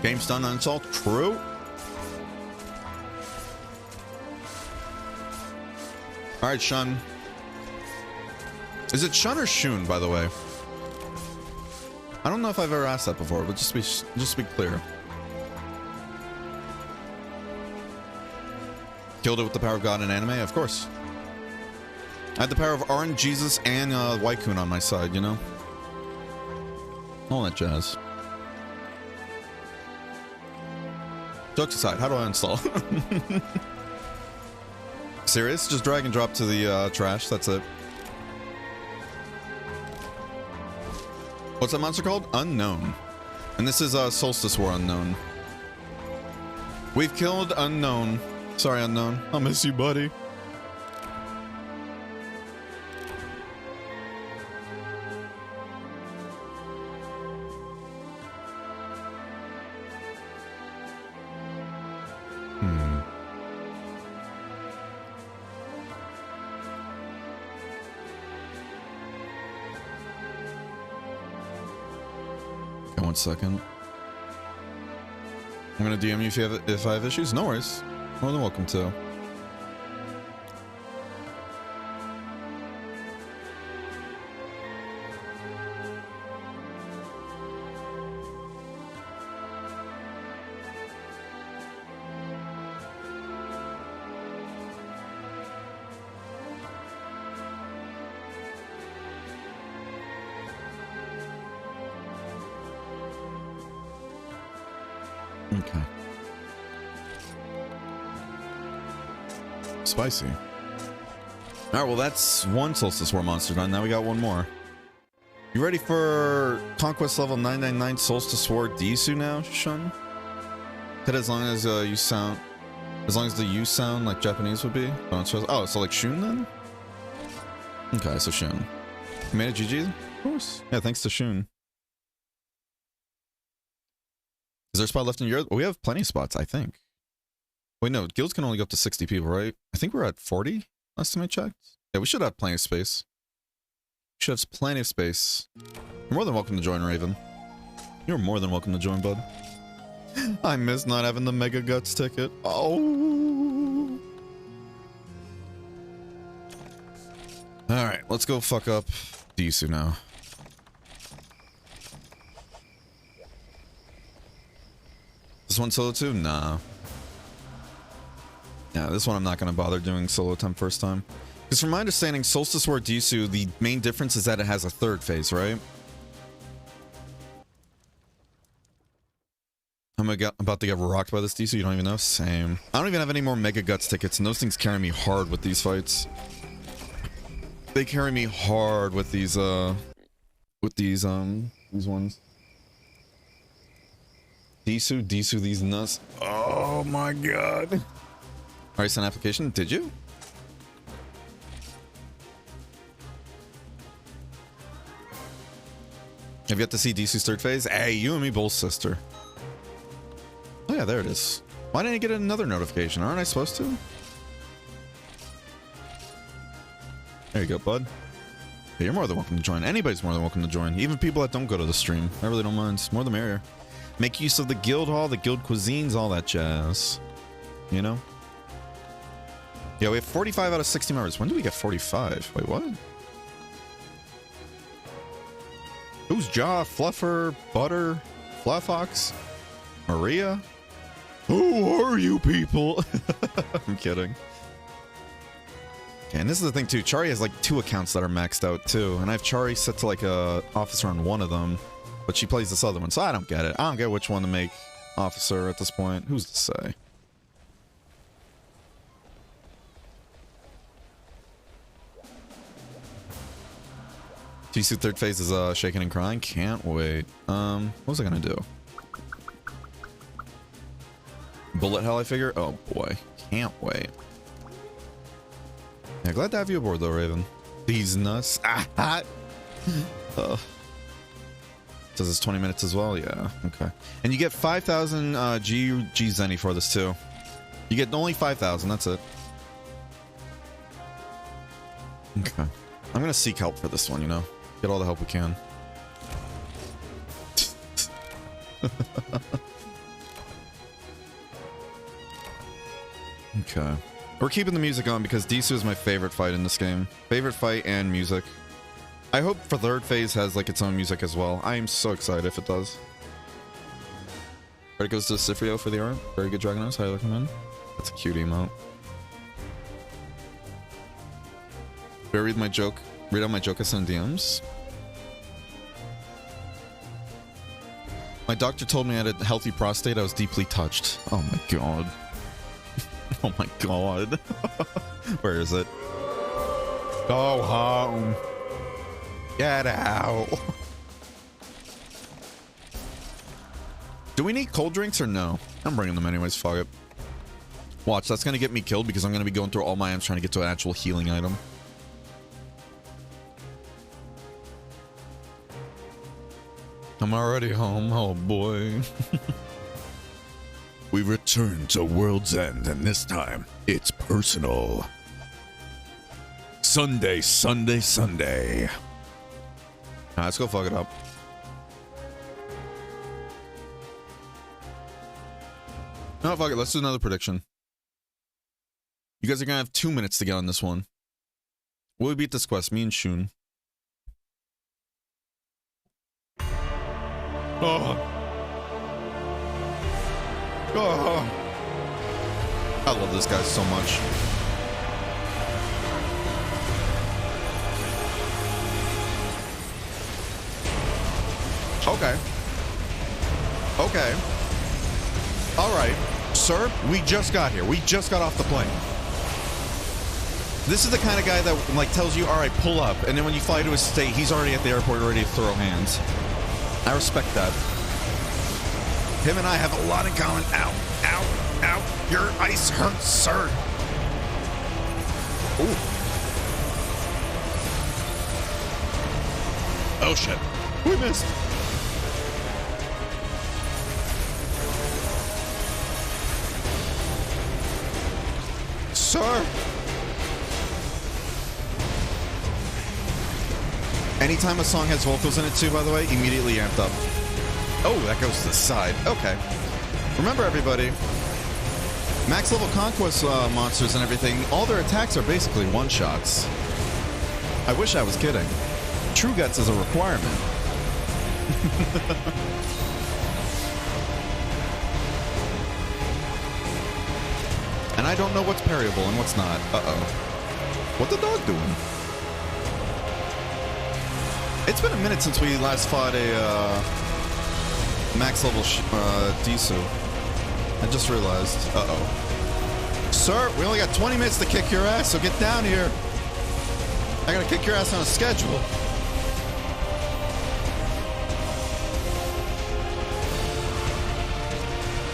Game stun unsalt. True. Alright, Shun. Is it Shun or Shun, by the way? I don't know if I've ever asked that before, but just be clear. Killed it with the power of God in anime? Of course. I had the power of Arn, Jesus, and Waikun on my side, you know? All that jazz. Jokes aside, how do I install? Serious? Just drag and drop to the trash, that's it. What's that monster called? Unknown. And this is Solstice War Unknown. We've killed Unknown. Sorry, Unknown. I'll miss you, buddy. Okay, 1 second. I'm gonna DM you if I have issues. No worries. More than welcome to. Okay. Spicy. Alright, well that's one Solstice War monster done. Now we got one more. You ready for Conquest level 999 Solstice War Disu now, Shun? Hit as long as you sound... As long as the U sound like Japanese would be? Oh, so like Shun then? Okay, so Shun. You made it GG? Of course. Yeah, thanks to Shun. Is there a spot left in Europe? We have plenty of spots, I think. Wait, no, guilds can only go up to 60 people, right? I think we're at 40 last time I checked. Yeah, we should have plenty of space. We should have plenty of space. You're more than welcome to join, Raven. You're more than welcome to join, bud. I miss not having the Mega Guts ticket. Oh. Alright, let's go fuck up Disu now. This one solo too? Nah. Yeah, this one I'm not going to bother doing solo attempt first time. Because from my understanding, Solstice War Disu, the main difference is that it has a third phase, right? I'm about to get rocked by this Disu, you don't even know? Same. I don't even have any more Mega Guts tickets, and those things carry me hard with these fights. They carry me hard with these ones. Disu, these nuts. Oh my god. Alright, send application. Did you? Have yet to see Disu's third phase? Hey, you and me both, sister. Oh yeah, there it is. Why didn't I get another notification? Aren't I supposed to? There you go, bud. Hey, you're more than welcome to join. Anybody's more than welcome to join. Even people that don't go to the stream. I really don't mind. More the merrier. Make use of the guild hall, the guild cuisines, all that jazz. You know? Yeah, we have 45 out of 60 members. When do we get 45? Wait, what? Who's Jaw, Fluffer, Butter, Fluffox, Maria? Who are you people? I'm kidding. Okay, and this is the thing too. Chari has like 2 accounts that are maxed out too. And I have Chari set to like a officer on one of them. But she plays this other one, so I don't get it. I don't get which one to make officer at this point. Who's to say? Jisoo third phase is shaking and crying. Can't wait. What was I gonna do? Bullet hell, I figure? Oh boy. Can't wait. Yeah, glad to have you aboard though, Raven. These nuts. Does this 20 minutes as well? Yeah, okay. And you get 5,000 G Zenny for this too. You get only 5,000, that's it. Okay. I'm gonna seek help for this one, you know? Get all the help we can. Okay. We're keeping the music on because Disu is my favorite fight in this game. Favorite fight and music. I hope for third phase has like its own music as well. I am so excited if it does. Credit goes to Cifrio for the art. Very good Dragon Eyes. Highly recommend. That's a cute emote. Better read my joke. Read out my joke I send DMs. My doctor told me I had a healthy prostate. I was deeply touched. Oh my god. Oh my god. Where is it? Go home. Get out. Do we need cold drinks or no? I'm bringing them anyways. Fuck it. Watch, that's gonna get me killed because I'm gonna be going through all my items trying to get to an actual healing item. I'm already home. Oh boy. We return to World's End, and this time it's personal. Sunday, Sunday, Sunday. Let's go fuck it up. No, fuck it. Let's do another prediction. You guys are gonna have 2 minutes to get on this one. Will we beat this quest? Me and Shun. Oh. Oh. I love this guy so much. Okay. Okay. All right. Sir, we just got here. We just got off the plane. This is the kind of guy that like tells you, all right, pull up. And then when you fly to his state, he's already at the airport ready to throw hands. I respect that. Him and I have a lot in common. Ow, ow, ow. Your ice hurts, sir. Ooh. Oh, shit. We missed. sir. Anytime a song has vocals in it too, by the way, immediately amped up. Oh, that goes to the side. Okay. Remember, everybody, max level conquest monsters and everything, all their attacks are basically one-shots. I wish I was kidding. True Guts is a requirement. And I don't know what's parryable and what's not. Uh-oh. What the dog doing? It's been a minute since we last fought a max level Disu. I just realized. Uh-oh. Sir, we only got 20 minutes to kick your ass, so get down here. I gotta kick your ass on a schedule.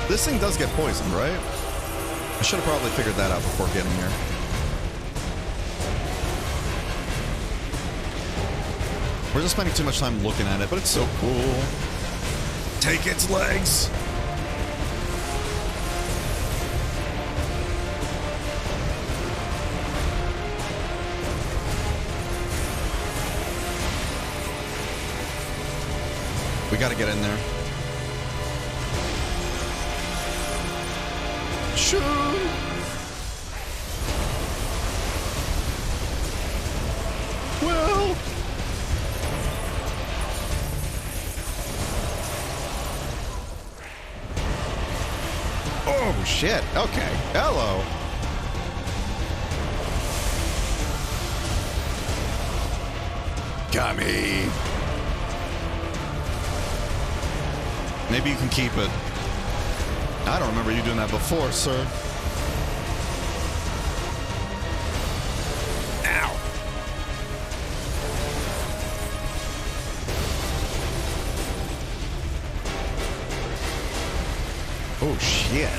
This thing does get poisoned, right? I should have probably figured that out before getting here. We're just spending too much time looking at it, but it's so cool. Take its legs. We gotta get in there. Shoot! Well... Oh, shit. Okay. Hello. Got me. Maybe you can keep it. I don't remember you doing that before, sir. Ow. Oh, shit.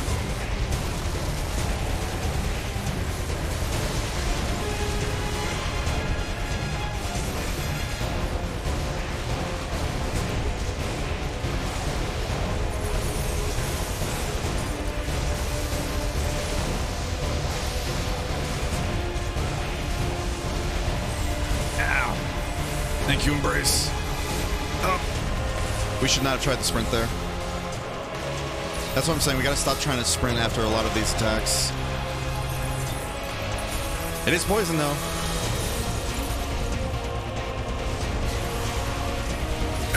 Thank you, Embrace. Oh. We should not have tried to sprint there. That's what I'm saying. We gotta stop trying to sprint after a lot of these attacks. It is poison, though.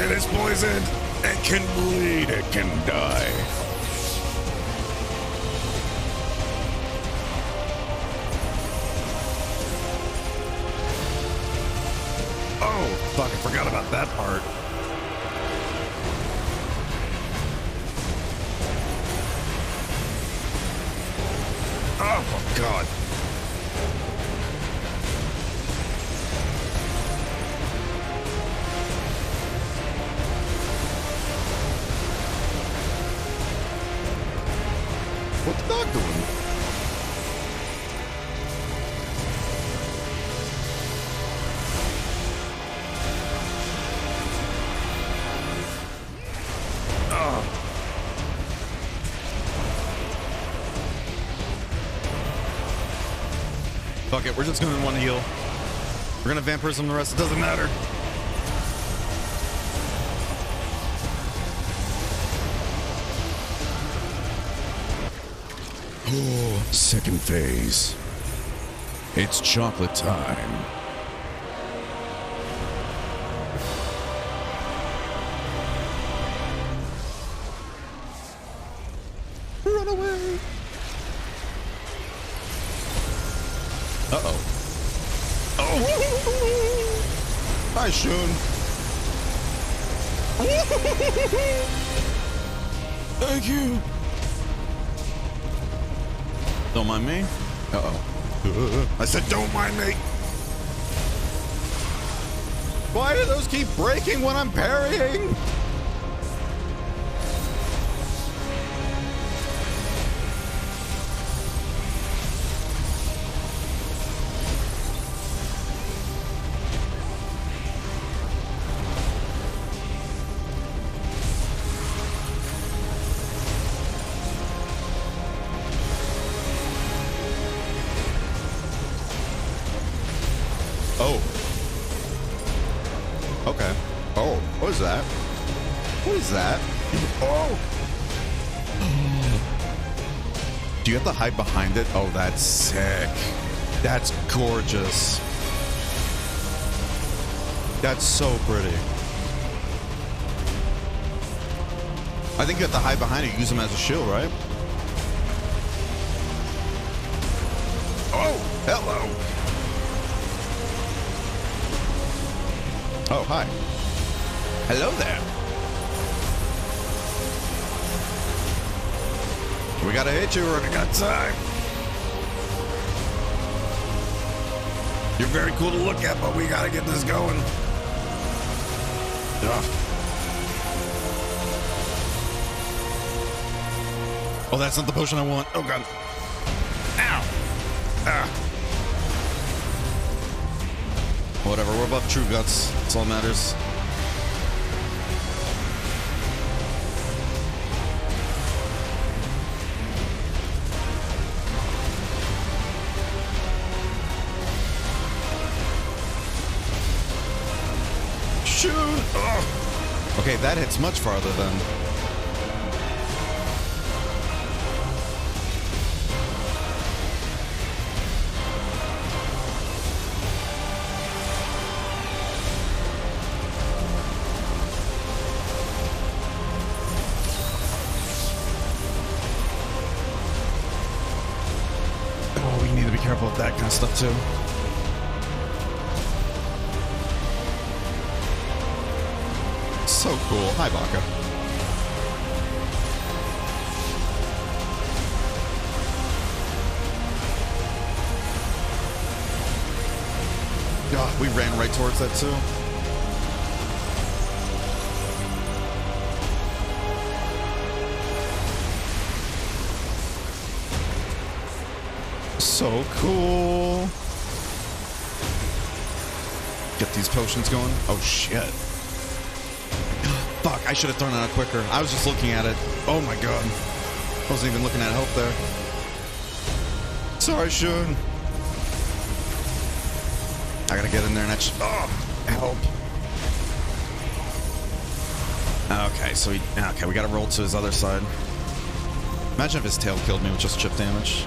It is poisoned. It can bleed. It can die. Oh, fuck, I forgot about that part. Oh, God. What's the dog doing? Fuck it, we're just gonna want to heal. We're gonna vampirism the rest, it doesn't matter. Oh, second phase. It's chocolate time. Run away! Uh-oh. Oh! Hi, Shun. Thank you. Don't mind me. Uh-oh. I said don't mind me. Why do those keep breaking when I'm parrying? Oh. Okay. Oh, what is that? What is that? Oh! Do you have to hide behind it? Oh, that's sick. That's gorgeous. That's so pretty. I think you have to hide behind it. Use them as a shield, right? Oh, hello. Oh, hi. Hello there. We gotta hit you. We're running out of time. You're very cool to look at, but we gotta get this going. Ugh. Oh, that's not the potion I want. Oh, God. Ow! Ah. Whatever. We're above True Guts. That's all that matters. Shoot! Ugh. Okay, that hits much farther then. Oh, we need to be careful with that kind of stuff too. So cool. Hi, Baka. God, we ran right towards that too. So cool. Get these potions going. Oh, shit. Fuck, I should have thrown it out quicker. I was just looking at it. Oh my god. I wasn't even looking at help there. Sorry, Shun. I gotta get in there and actually... Oh, help. Okay, so we... Okay, we gotta roll to his other side. Imagine if his tail killed me with just chip damage.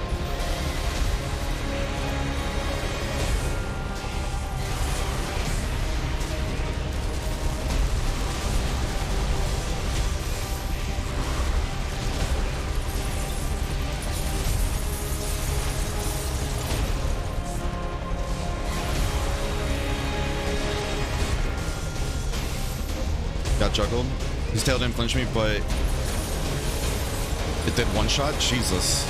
Got juggled. His tail didn't flinch me, but it did one shot. Jesus.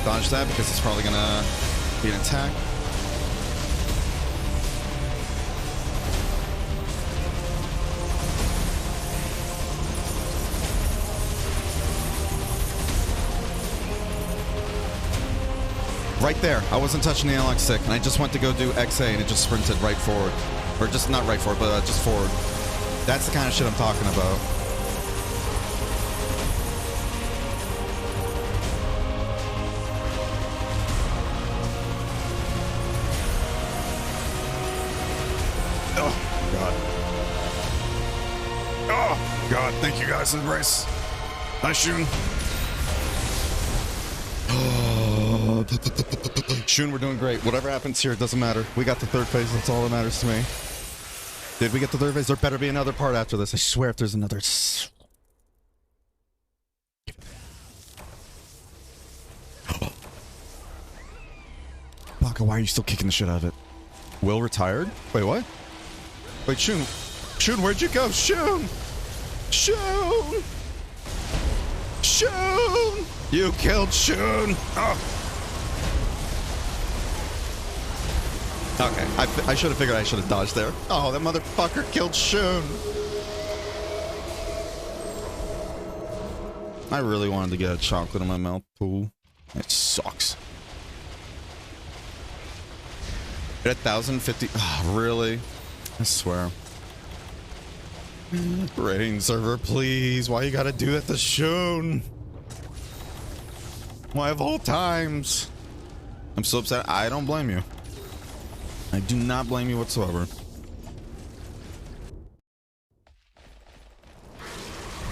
Dodge that because it's probably gonna be an attack. Right there. I wasn't touching the analog stick, and I just went to go do XA, and it just sprinted right forward. Or just not right forward, but just forward. That's the kind of shit I'm talking about. Oh, God. Oh, God. Thank you, guys. Embrace. Nice shooting. Shun, we're doing great. Whatever happens here, it doesn't matter. We got the third phase. That's all that matters to me. Did we get the third phase? There better be another part after this. I swear if there's another... Baka, why are you still kicking the shit out of it? Will retired? Wait, what? Wait, Shun. Shun, where'd you go? Shun! Shun! Shun! You killed Shun! Oh. Okay, I should have figured I should have dodged there. Oh, that motherfucker killed Shun. I really wanted to get a chocolate in my mouth. Ooh, it sucks. At 1,050. Oh, really? I swear. Rain server, please. Why you gotta do that to Shun? Why of all times? I'm so upset. I don't blame you. I do not blame you whatsoever.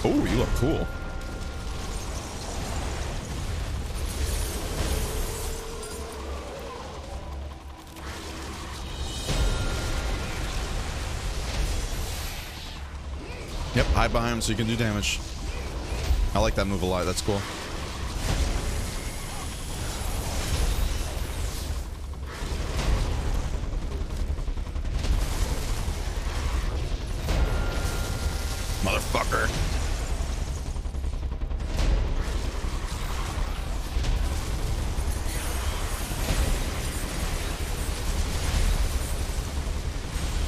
Oh, you look cool. Yep, hide behind him so you can do damage. I like that move a lot. That's cool. Motherfucker.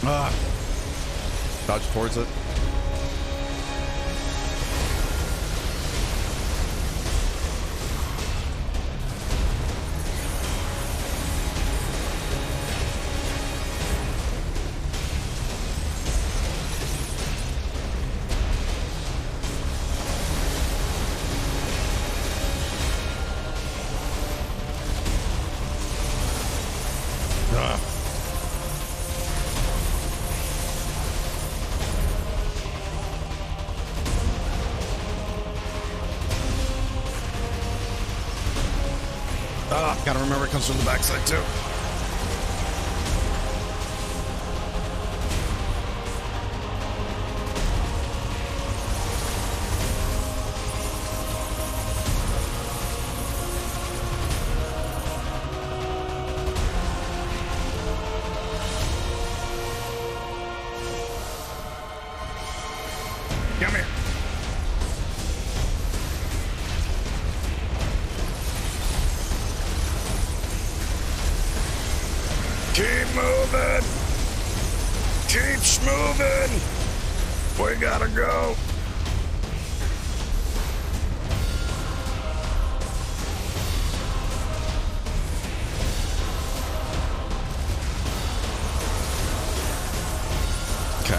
Ah. Dodge towards it. Gotta remember it comes from the backside too. Come here. Keep moving. Keep moving. We gotta go. Okay.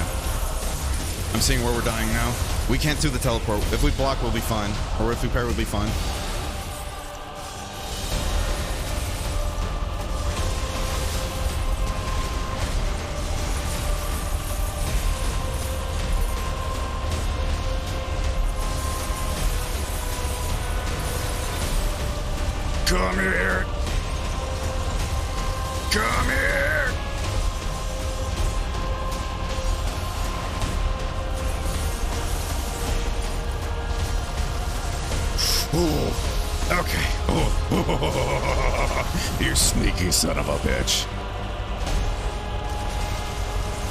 I'm seeing where we're dying now. We can't do the teleport. If we block, we'll be fine. Or if we pair, we'll be fine. Come here. Come here. Ooh. Okay. Oh. You sneaky son of a bitch.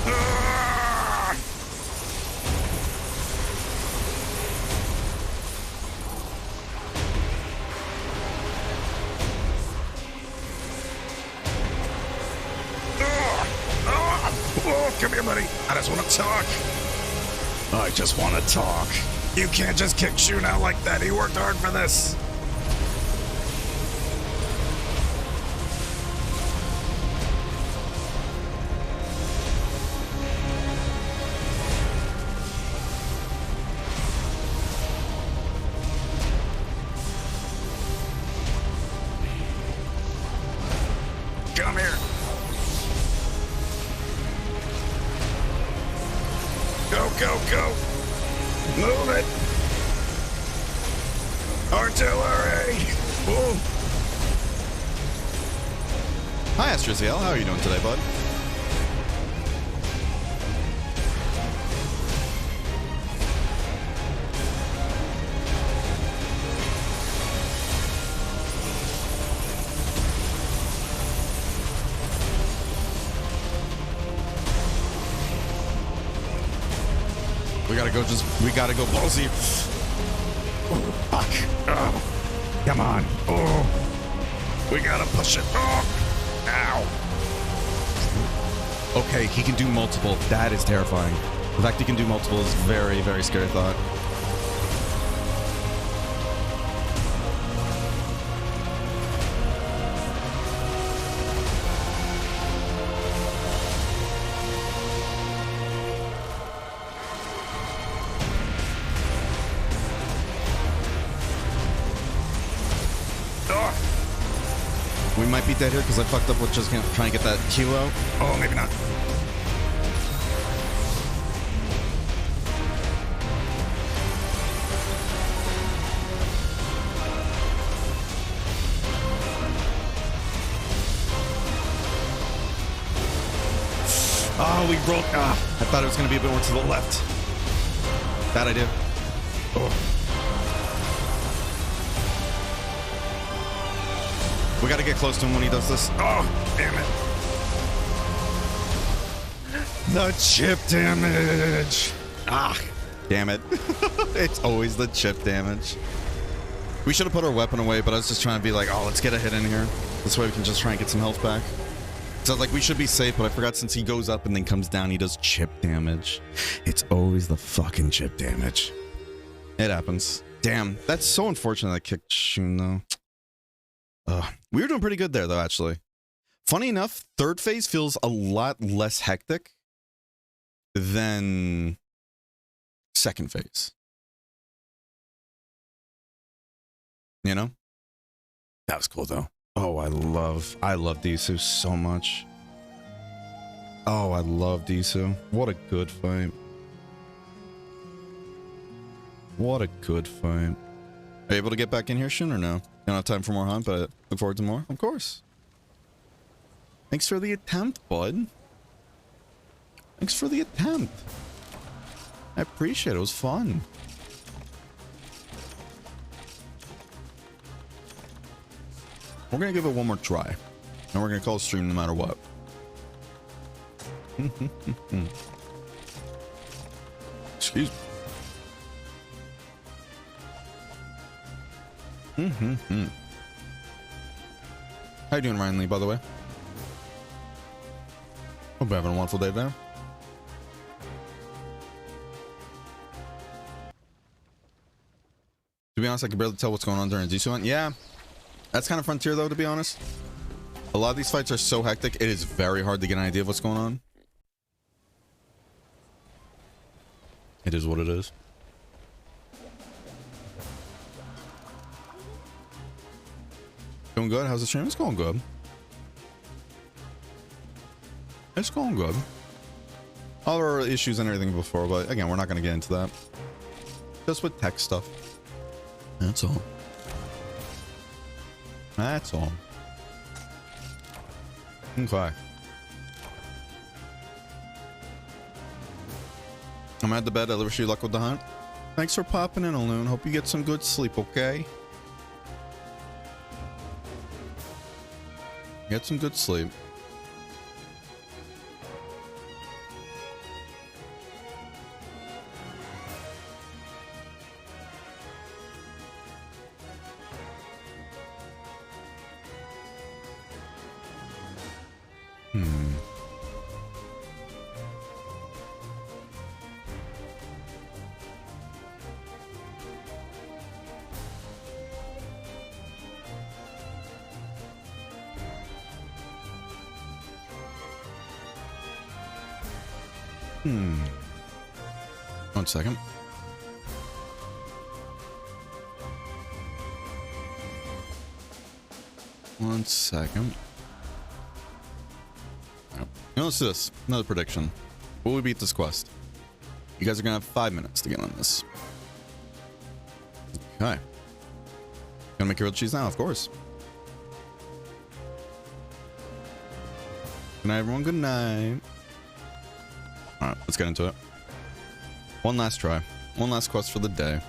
Ah. Oh, come here, buddy. I just want to talk. I just want to talk. You can't just kick Shun out like that. He worked hard for this. Come here. Go, go, go. Move it. Artillery. Ooh. Hi, Astraziel. How are you doing today, bud? We gotta go ballsy. Oh, fuck. Oh, come on. Oh, we gotta push it. Oh, ow. Okay, he can do multiple. That is terrifying. The fact he can do multiple is very, very scary thought. might be dead here because I fucked up with just trying to get that kilo. Oh, maybe not. Oh, we broke. Ah, I thought it was going to be a bit more to the left. Bad idea. Oh. We got to get close to him when he does this. Oh, damn it. The chip damage. Ah, damn it. It's always the chip damage. We should have put our weapon away, but I was just trying to be like, oh, let's get a hit in here. This way we can just try and get some health back. So I was like, we should be safe, but I forgot since he goes up and then comes down, he does chip damage. It's always the fucking chip damage. It happens. Damn, that's so unfortunate that kicked Shun, though. We were doing pretty good there, though, actually. Funny enough, third phase feels a lot less hectic than second phase. You know? That was cool, though. Oh, I love Disu so much. Oh, I love Disu. What a good fight. What a good fight. Are you able to get back in here, Shin, or no? You don't have time for more hunt, but look forward to more? Of course. Thanks for the attempt, bud. Thanks for the attempt. I appreciate it. It was fun. We're going to give it one more try. And we're going to call it stream no matter what. Excuse me. How you doing, Ryan Lee, by the way? Hope you're having a wonderful day there. To be honest, I can barely tell what's going on during a Disu hunt. Yeah. That's kind of Frontier, though, to be honest. A lot of these fights are so hectic, it is very hard to get an idea of what's going on. It is what it is. Going good? How's the stream? It's going good. It's going good. All our issues and everything before, but again, we're not going to get into that. Just with tech stuff. That's all. That's all. Okay. I'm at the bed. I wish you luck with the hunt. Thanks for popping in, Aloon. Hope you get some good sleep, okay? Get some good sleep. One second. One second. Yep. Let's do this. Another prediction. Will we beat this quest? You guys are gonna have 5 minutes to get on this. Okay. Gonna make your grilled cheese now, of course. Good night, everyone. Good night. Alright, let's get into it. One last try. One last quest for the day.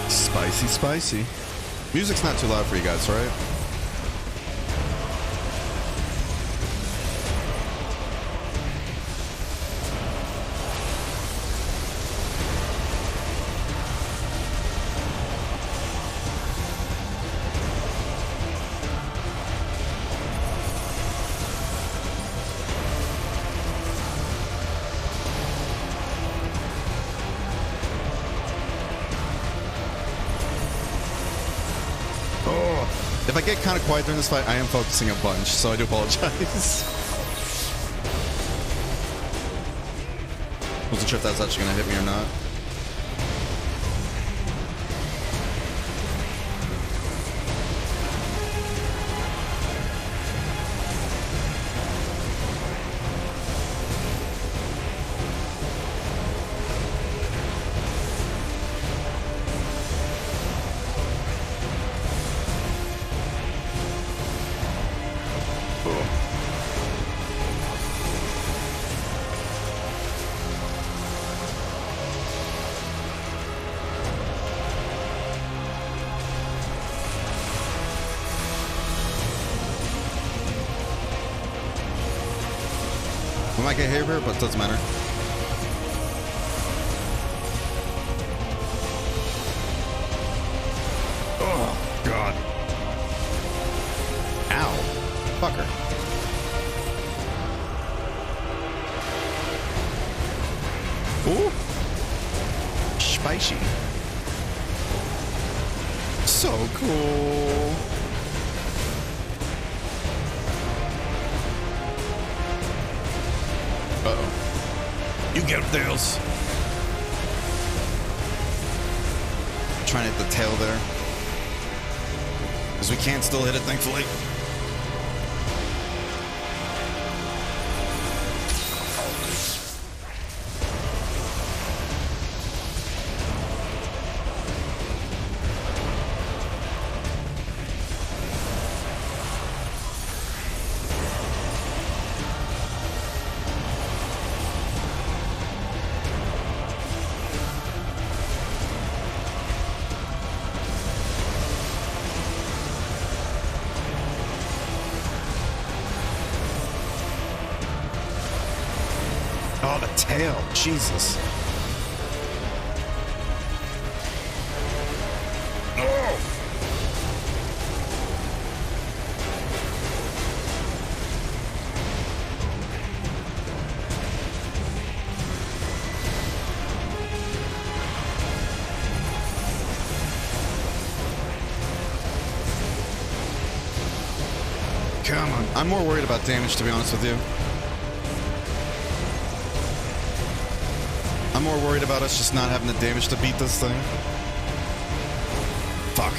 Spicy, spicy. Music's not too loud for you guys, right? If I get kind of quiet during this fight, I am focusing a bunch, so I do apologize. Wasn't sure if that's actually gonna hit me or not. We might get hit here, but it doesn't matter. Oh, God. Ow. Fucker. Ooh. Spicy. So cool. Uh-oh. You get him, Tails. Trying to hit the tail there. Because we can still hit it, thankfully. Oh, the tail. Jesus. Oh! Come on. I'm more worried about damage, to be honest with you. I'm more worried about us just not having the damage to beat this thing. Fuck.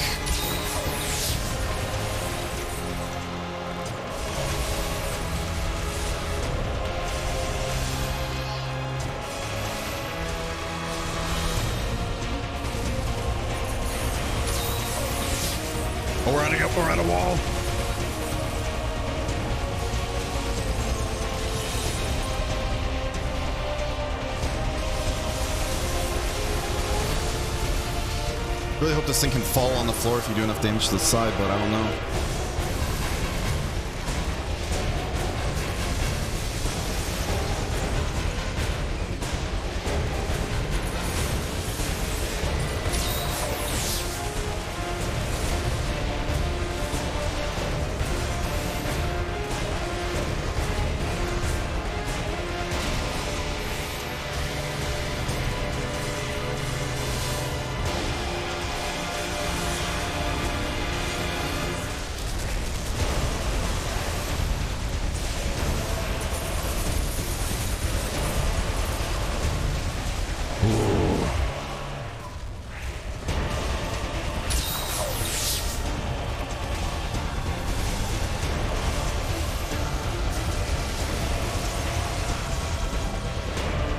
Oh, we're on a wall. Really hope this thing can fall on the floor if you do enough damage to the side, but I don't know.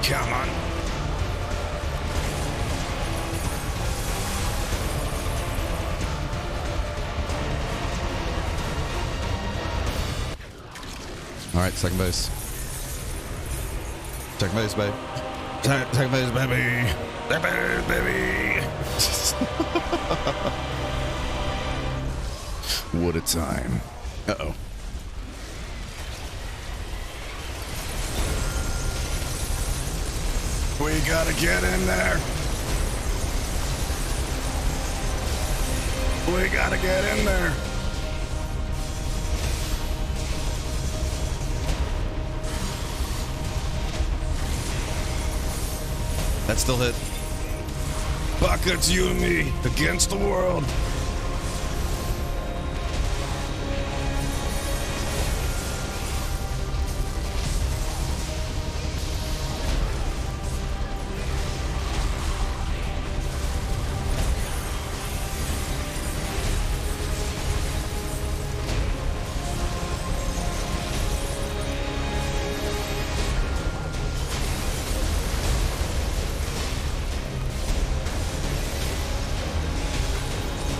Come on. All right, second base. Second base, babe. Second base, baby. Second base, baby. What a time. Uh-oh. We gotta get in there. We gotta get in there. That still hit. Fuck, it's you and me against the world.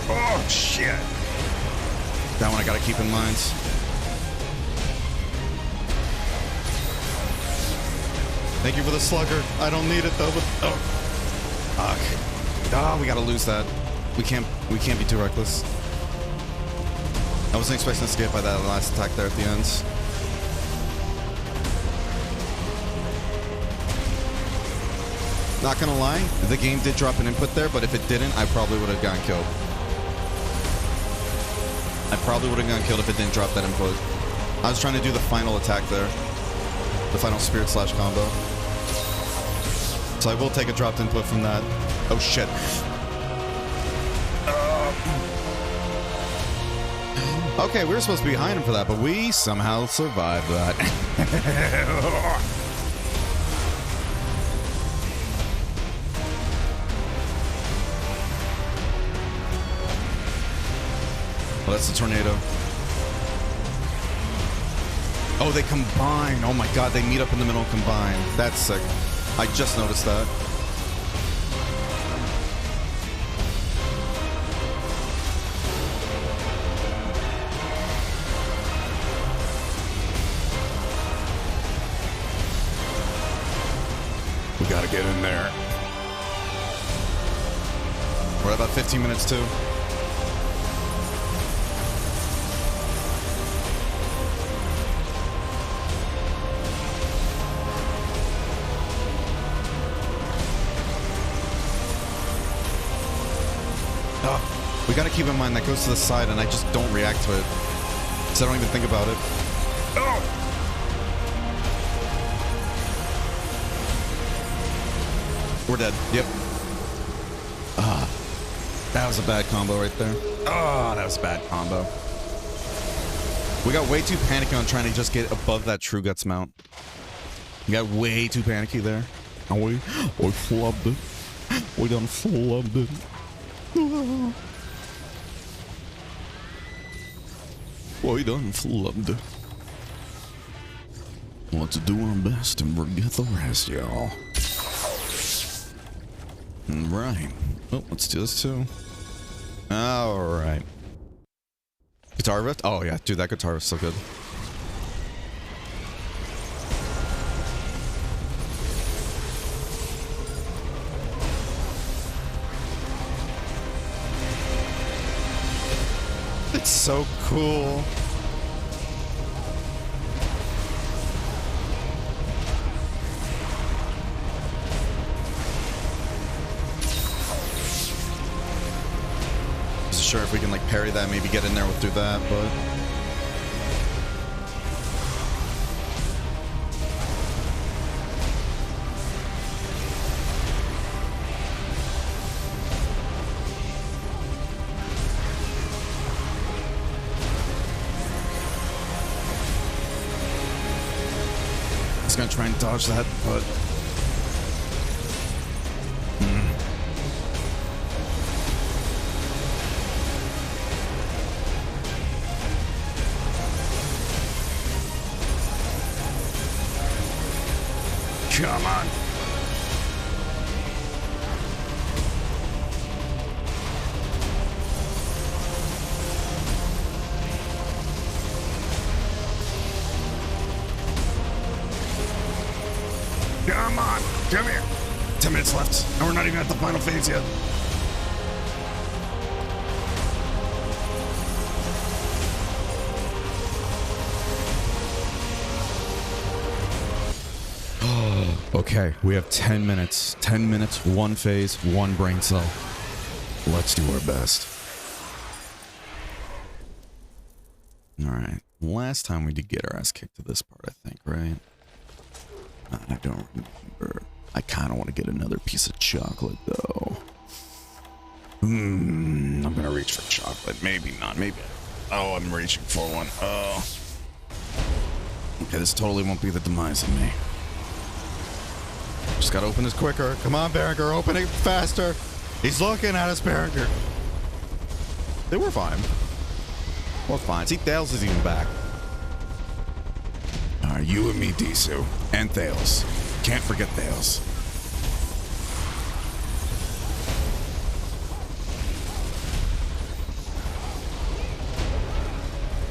Oh, shit. That one I gotta keep in mind. Thank you for the slugger. I don't need it though, but oh. Fuck. Oh, we gotta lose that. We can't be too reckless. I wasn't expecting to get by that last attack there at the end. Not gonna lie, the game did drop an input there, but if it didn't, I probably would have gotten killed. I probably would have gotten killed if it didn't drop that input. I was trying to do the final attack there. The final spirit slash combo. So I will take a dropped input from that. Oh shit. Okay, we were supposed to be behind him for that, but we somehow survived that. Oh, that's the tornado. Oh, they combine. Oh my god, they meet up in the middle and combine. That's sick. I just noticed that. We gotta get in there. We're at about 15 minutes too. We gotta keep in mind that goes to the side and I just don't react to it. Because I don't even think about it. Oh! We're dead. Yep. Ah. That was a bad combo right there. Oh, that was a bad combo. We got way too panicky on trying to just get above that True Guts mount. We got way too panicky there. And we flubbed it. We done flubbed it. We done flubbed it. Let's do our best and forget the rest, y'all. Right. Oh, let's do this too. Alright. Guitar riff? Oh yeah, dude, that guitar is so good. It's so cool. Sure if we can like parry that, maybe get in there through that, but just gonna try and dodge that, but come on. Come on. Come here. 10 minutes left. And we're not even at the final phase yet. okay, we have 10 minutes. 10 minutes, one phase, one brain cell. Let's do our best. Alright. Last time we did get our ass kicked to this part, I think, right? I don't remember. I kind of want to get another piece of chocolate, though. I'm gonna reach for chocolate. Maybe not. Maybe. Oh, I'm reaching for one. Oh. Okay, this totally won't be the demise of me. Just gotta open this quicker. Come on, Berengar, open it faster. He's looking at us, Berengar. They were fine. We're fine. See, Thales is even back. Alright, you and me, Disu. And Thales. Can't forget Thales.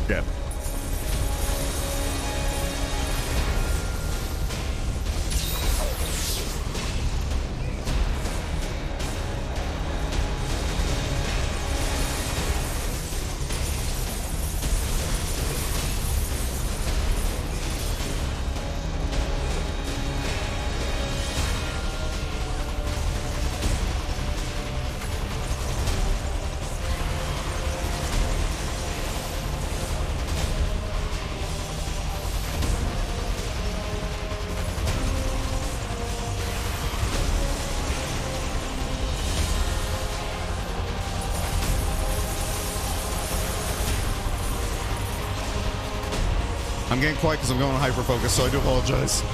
Yeah. I'm getting quiet because I'm going hyper focus, so I do apologize.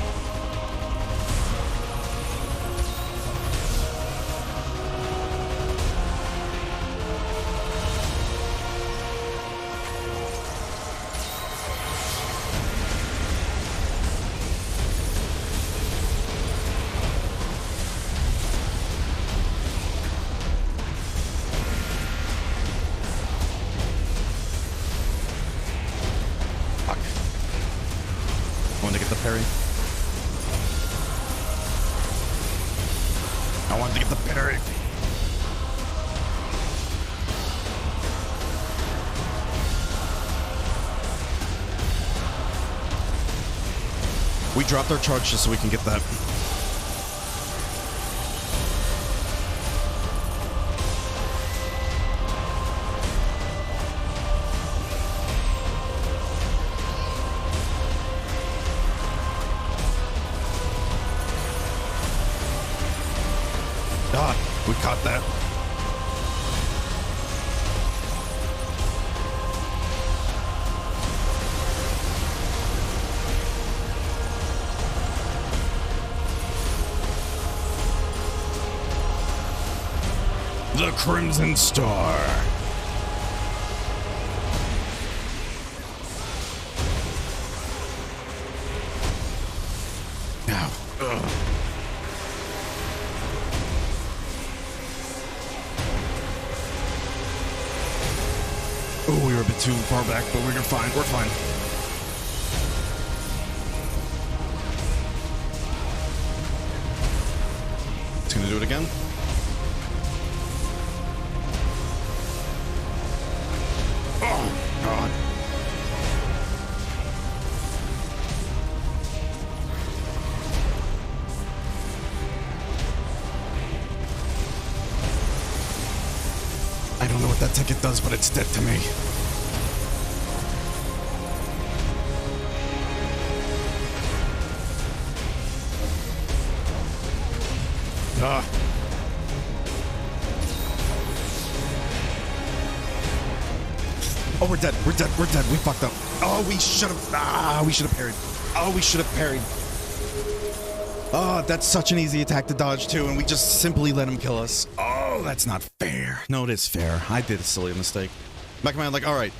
To get the parry. I wanted to get the parry. We dropped our charge just so we can get that. We caught that. The Crimson Star. Now, oh, we were a bit too far back, but we're fine. We're fine. It's gonna do it again. Oh, God. I don't know what that ticket does, but it's dead to me. Oh, we're dead. We're dead. We're dead. We fucked up. Oh, we should have. We should have parried. Oh, we should have parried. Oh, that's such an easy attack to dodge too, and we just simply let him kill us. Oh, that's not fair. No, it is fair. I did a silly mistake. Back in my mind, like, all right.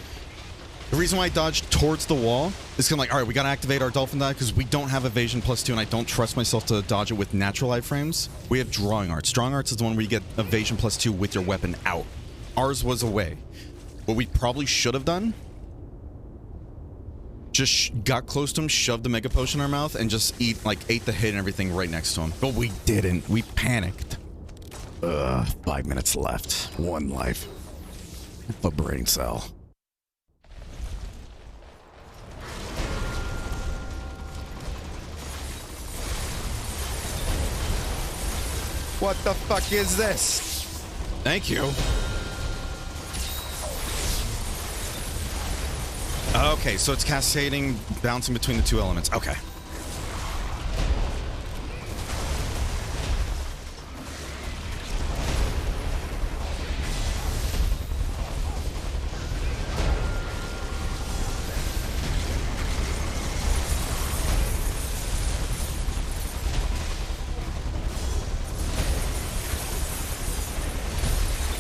The reason why I dodged towards the wall is kind of like, all right, we got to activate our dolphin die because we don't have evasion +2, and I don't trust myself to dodge it with natural iframes. We have drawing arts. Drawing arts is the one where you get evasion +2 with your weapon out. Ours was away. What we probably should have done, just got close to him, shoved the mega potion in our mouth, and just ate the hit and everything right next to him. But we didn't. We panicked. 5 minutes left. 1 life. A brain cell. What the fuck is this? Thank you. Okay, so it's cascading, bouncing between the 2 elements. Okay.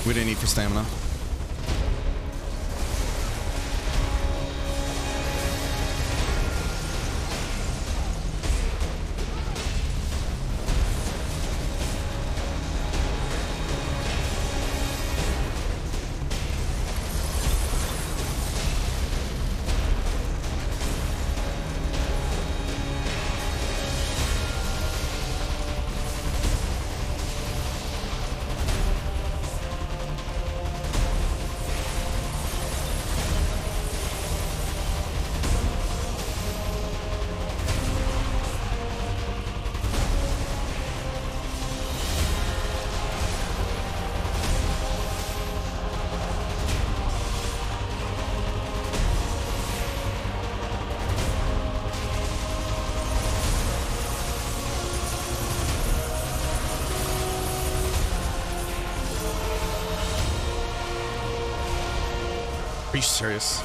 We didn't eat for stamina. Are you serious?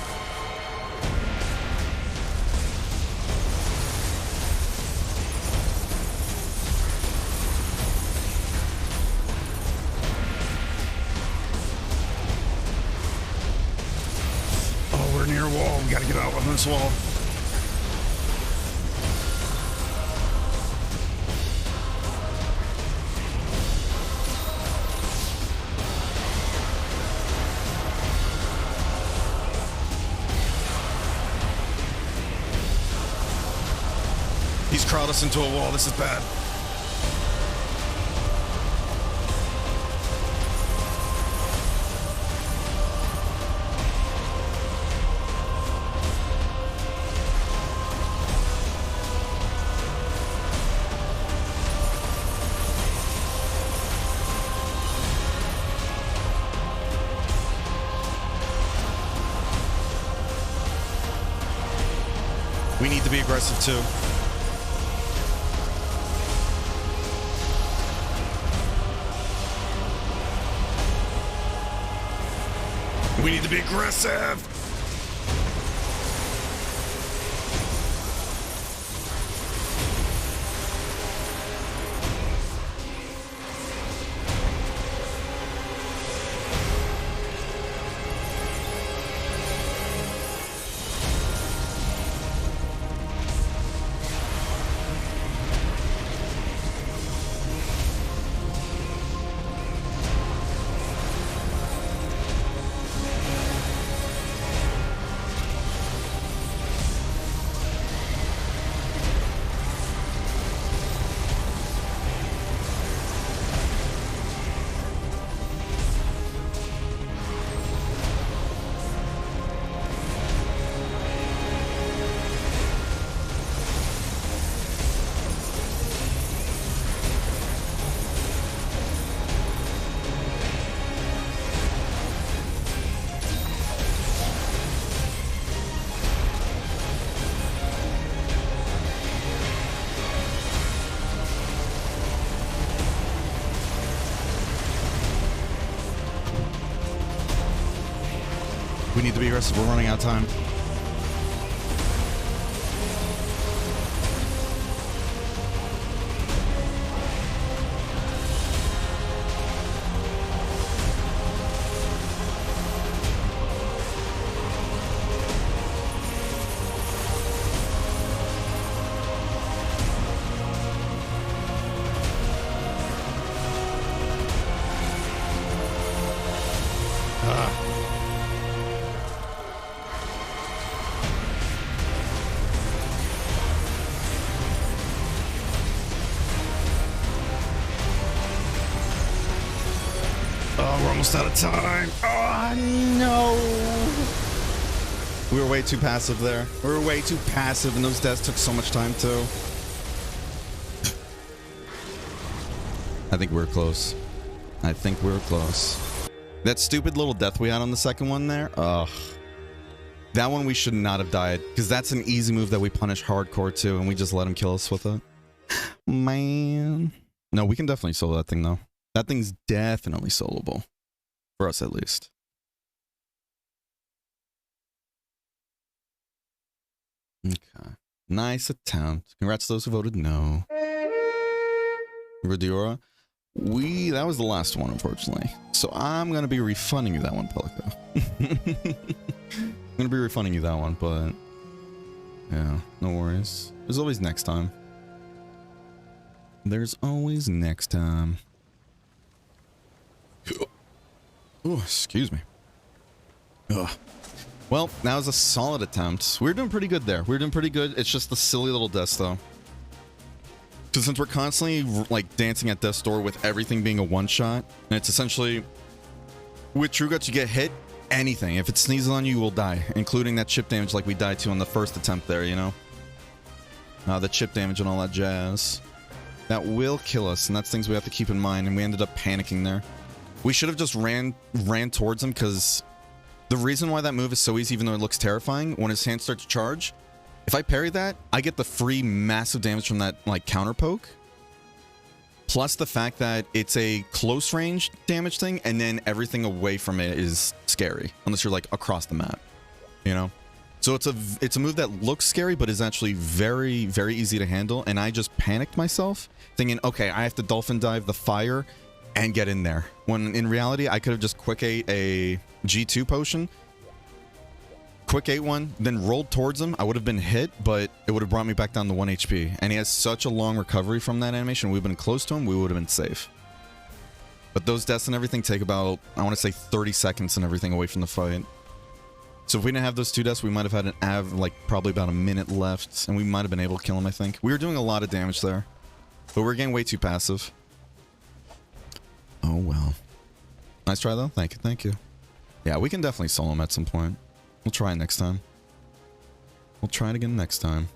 Oh, we're near a wall. We gotta get out of this wall. He's crawled us into a wall. This is bad. We need to be aggressive too. We need to be aggressive. We need to be aggressive. We're running out of time. Oh, we're almost out of time. Oh, no. We were way too passive there. We were way too passive, and those deaths took so much time, too. I think we're close. I think we're close. That stupid little death we had on the second one there. Ugh. That one we should not have died, because that's an easy move that we punish hardcore, too, and we just let him kill us with it. Man. No, we can definitely solo that thing, though. That thing's definitely soloable. For us, at least. Okay. Nice attempt. Congrats to those who voted no. Radiora. That was the last one, unfortunately. So I'm going to be refunding you that one, Pelico. I'm going to be refunding you that one, but... yeah, no worries. There's always next time. There's always next time. Oh, excuse me. Ugh. Well, that was a solid attempt. We're doing pretty good there. We're doing pretty good. It's just the silly little deaths, though. So since we're constantly, like, dancing at death's door with everything being a one-shot, and it's essentially... with True Guts, you get hit, anything. If it sneezes on you, you will die. Including that chip damage like we died to on the first attempt there, you know? The chip damage and all that jazz. That will kill us, and that's things we have to keep in mind, and we ended up panicking there. We should have just ran towards him, because the reason why that move is so easy, even though it looks terrifying, when his hands start to charge, if I parry that, I get the free massive damage from that, like, counter poke. Plus the fact that it's a close range damage thing, and then everything away from it is scary, unless you're like across the map, you know? So it's a move that looks scary, but is actually very, very easy to handle. And I just panicked myself, thinking, okay, I have to dolphin dive the fire and get in there. When in reality, I could have just quick ate a G2 potion, quick ate one, then rolled towards him. I would have been hit, but it would have brought me back down to 1 HP. And he has such a long recovery from that animation. We've been close to him, we would have been safe. But those deaths and everything take about, I want to say 30 seconds and everything away from the fight. So if we didn't have those 2 deaths, we might have had like probably about a minute left, and we might have been able to kill him, I think. We were doing a lot of damage there, but we're getting way too passive. Oh well. Nice try though. Thank you, thank you. Yeah, we can definitely solo him at some point. We'll try it next time. We'll try it again next time.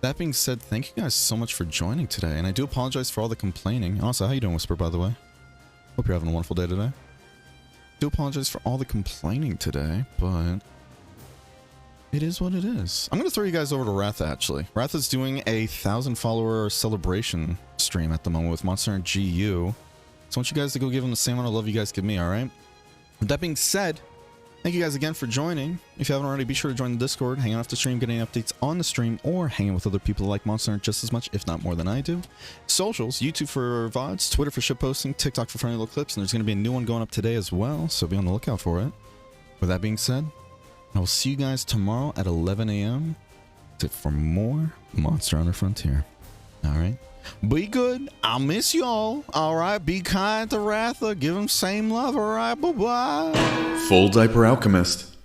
That being said, thank you guys so much for joining today, and I do apologize for all the complaining. Also, how you doing, Whisper, by the way? Hope you're having a wonderful day today. Do apologize for all the complaining today, but it is what it is. I'm going to throw you guys over to Wrath, actually. Wrath is doing a 1,000 follower celebration stream at the moment with Monster and GU. So I want you guys to go give him the same amount of love you guys give me, alright? With that being said, thank you guys again for joining. If you haven't already, be sure to join the Discord, hang out off the stream, get any updates on the stream, or hanging with other people like Monster just as much, if not more than I do. Socials, YouTube for VODs, Twitter for shitposting, TikTok for funny little clips, and there's going to be a new one going up today as well, so be on the lookout for it. With that being said, I will see you guys tomorrow at 11 a.m. for more Monster Hunter Frontier. Alright? Be good. I'll miss y'all. Alright? Be kind to Ratha. Give him same love. Alright? Bye-bye. Full Diaper Alchemist.